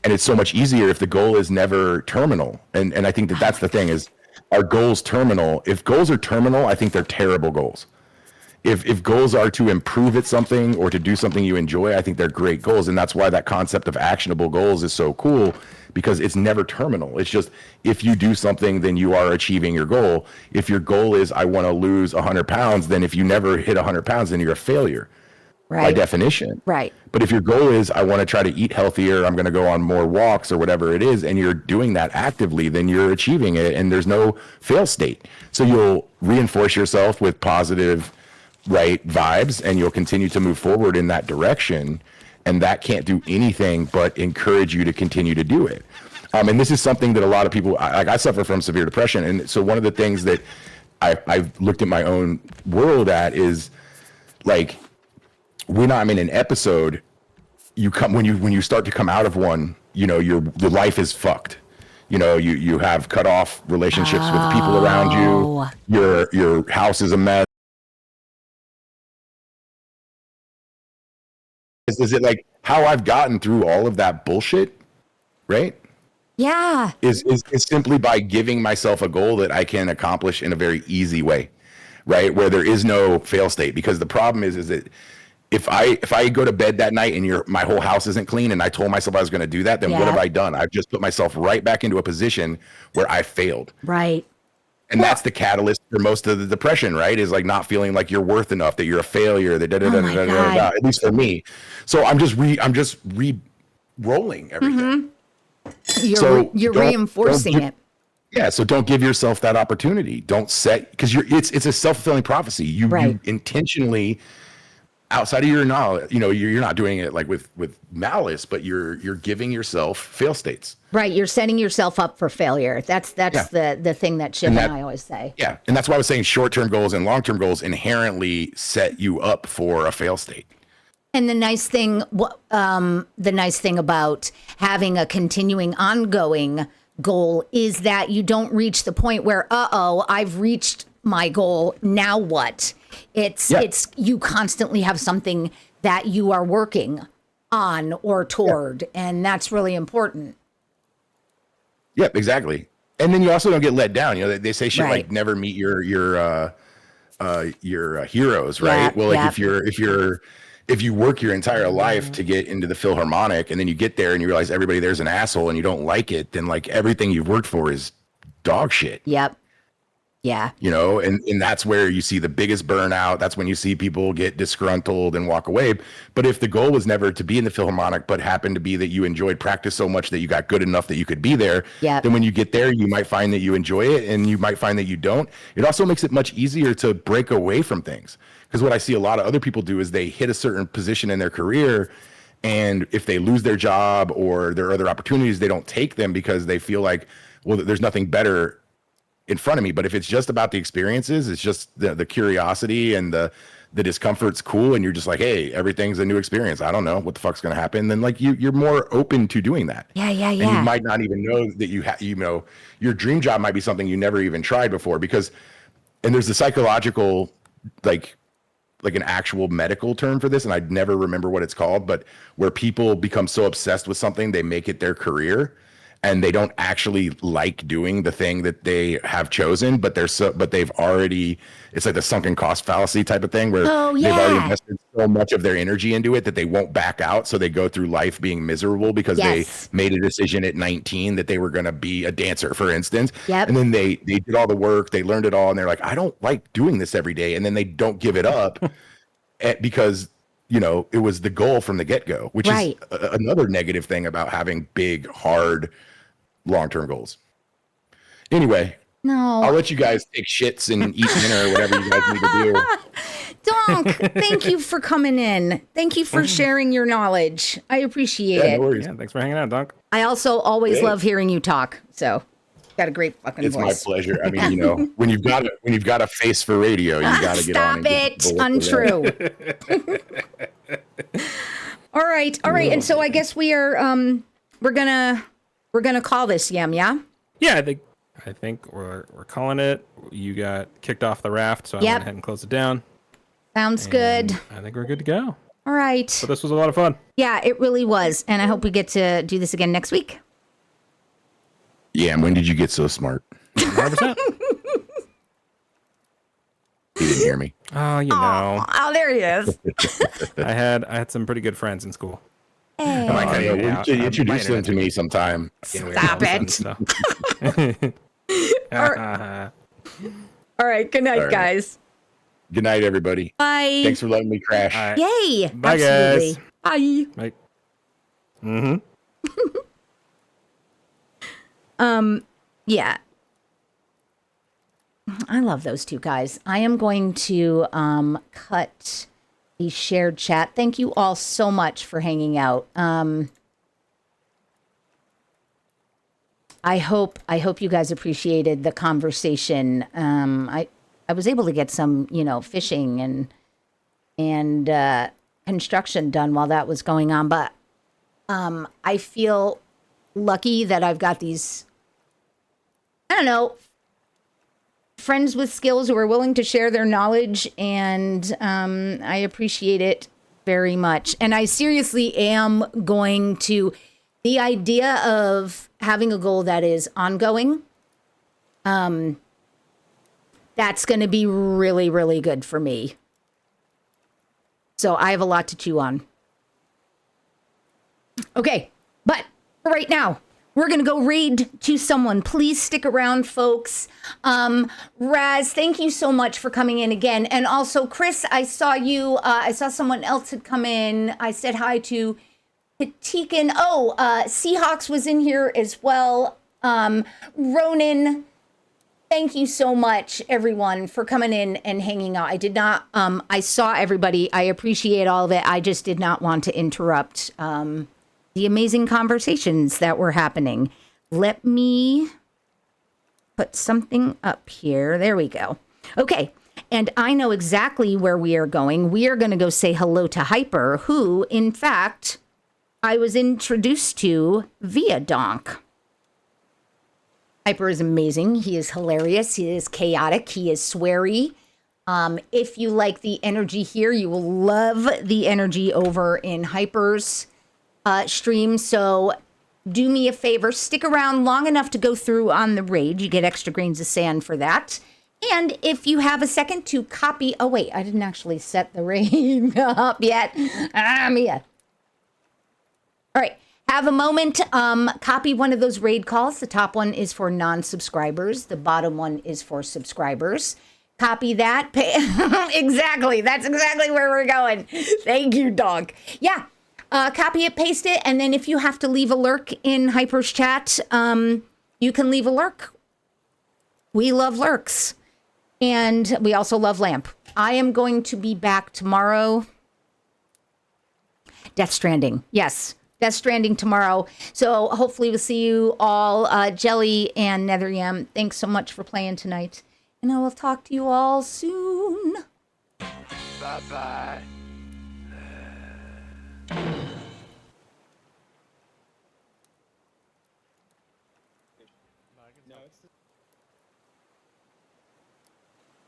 And it's so much easier if the goal is never terminal. And I think that's the thing is, are goals terminal? If goals are terminal, I think they're terrible goals. If goals are to improve at something or to do something you enjoy, I think they're great goals. And that's why that concept of actionable goals is so cool, because it's never terminal. It's just, if you do something, then you are achieving your goal. If your goal is, I want to lose 100 pounds, then if you never hit 100 pounds, then you're a failure by definition. Right. But if your goal is, I want to try to eat healthier, I'm going to go on more walks or whatever it is, and you're doing that actively, then you're achieving it and there's no fail state. So you'll reinforce yourself with positive vibes, and you'll continue to move forward in that direction, and that can't do anything but encourage you to continue to do it. And this is something that a lot of people, I suffer from severe depression, and so one of the things that I've looked at my own world at is like, I'm in an episode when you start to come out of one, your life is fucked. You have cut off relationships with the people around you. Your house is a mess. Is it like how I've gotten through all of that bullshit, right? Yeah. Is simply by giving myself a goal that I can accomplish in a very easy way, right? Where there is no fail state. Because the problem is that if I go to bed that night and my whole house isn't clean and I told myself I was going to do that, then what have I done? I've just put myself right back into a position where I failed. Right. And that's the catalyst for most of the depression, right? Is like not feeling like you're worth enough, that you're a failure, that at least for me. So I'm just re-rolling everything. You're reinforcing it. Yeah, so don't give yourself that opportunity. Don't set, because it's a self-fulfilling prophecy. You intentionally, outside of your knowledge, you're not doing it like with malice, but you're giving yourself fail states. Right, you're setting yourself up for failure. That's the thing that Chip and I always say. Yeah, and that's why I was saying short-term goals and long-term goals inherently set you up for a fail state. And the nice thing about having a continuing, ongoing goal is that you don't reach the point where, I've reached my goal. Now what? It's you constantly have something that you are working on or toward, and that's really important. Yep, exactly. And then you also don't get let down. They say shit like never meet your heroes, right? Well, like if you work your entire life to get into the Philharmonic and then you get there and you realize everybody there's an asshole and you don't like it, then like everything you've worked for is dog shit. Yep. Yeah. And that's where you see the biggest burnout. That's when you see people get disgruntled and walk away. But if the goal was never to be in the Philharmonic, but happened to be that you enjoyed practice so much that you got good enough that you could be there, then when you get there, you might find that you enjoy it and you might find that you don't. It also makes it much easier to break away from things. Because what I see a lot of other people do is they hit a certain position in their career, and if they lose their job or there are other opportunities, they don't take them because they feel like, well, there's nothing better in front of me. But if it's just about the experiences, it's just the curiosity and the discomfort's cool, and you're just like, hey, everything's a new experience. I don't know what the fuck's gonna happen. Then like you're more open to doing that. Yeah. And you might not even know that your dream job might be something you never even tried before, and there's the psychological like an actual medical term for this, and I'd never remember what it's called, but where people become so obsessed with something, they make it their career, and they don't actually like doing the thing that they have chosen, but they've already, it's like the sunken cost fallacy type of thing where they've already invested so much of their energy into it that they won't back out. So they go through life being miserable because they made a decision at 19 that they were going to be a dancer, for instance. And then they did all the work, they learned it all, and they're like, I don't like doing this every day. And then they don't give it up because it was the goal from the get-go, which is another negative thing about having big, hard, long-term goals. Anyway, I'll let you guys take shits and eat dinner or whatever you guys need to do. Donk, thank you for coming in. Thank you for sharing your knowledge. I appreciate it. No worries. Yeah, thanks for hanging out, Donk. I also always love hearing you talk. So, got a great fucking voice. It's my pleasure. I mean, when you've got a face for radio, you got to get on. Stop it! Untrue. All right. And so I guess we are we're gonna call this Yem, yeah? Yeah, I think we're calling it. You got kicked off the raft, so I went ahead and closed it down. Sounds good. I think we're good to go. All right. So this was a lot of fun. Yeah, it really was, and I hope we get to do this again next week. Yeah, and when did you get so smart? 100%. You didn't hear me. Oh, Oh, there he is. I had some pretty good friends in school. Hey. You introduce them to me sometime. Stop it. All right. Good night, guys. Good night, everybody. Bye. Thanks for letting me crash. Right. Yay. Bye, absolutely. guys. Bye. Bye. Yeah. I love those two guys. I am going to cut the shared chat. Thank you all so much for hanging out. I hope you guys appreciated the conversation. I was able to get some, fishing and construction done while that was going on, but I feel lucky that I've got these, I don't know, friends with skills who are willing to share their knowledge, and I appreciate it very much. And I seriously am going to, the idea of having a goal that is ongoing, that's going to be really, really good for me. So I have a lot to chew on. Okay, but for right now, we're going to go raid to someone. Please stick around, folks. Raz, thank you so much for coming in again. And also, Chris, I saw you. I saw someone else had come in. I said hi to Patikan. Oh, Seahawks was in here as well. Ronan, thank you so much, everyone, for coming in and hanging out. I did not, I saw everybody. I appreciate all of it. I just did not want to interrupt the amazing conversations that were happening. Let me put something up here. There we go. Okay. And I know exactly where we are going. We are going to go say hello to Hyper, who, in fact, I was introduced to via Donk. Hyper is amazing. He is hilarious. He is chaotic. He is sweary. If you like the energy here, you will love the energy over in Hyper's stream. So do me a favor, stick around long enough to go through on the raid. You get extra grains of sand for that. And if you have a second to copy, oh wait, I didn't actually set the raid up yet. Mia. All right, have a moment, copy one of those raid calls. The top one is for non-subscribers. The bottom one is for subscribers. Copy that. Exactly, that's exactly where we're going. Thank you, dog. Yeah. Copy it, paste it, and then if you have to leave a lurk in Hyper's chat, you can leave a lurk. We love lurks. And we also love Lamp. I am going to be back tomorrow. Death Stranding. Yes, Death Stranding tomorrow. So hopefully we'll see you all. Jelly and Netheryam, thanks so much for playing tonight. And I will talk to you all soon. Bye-bye.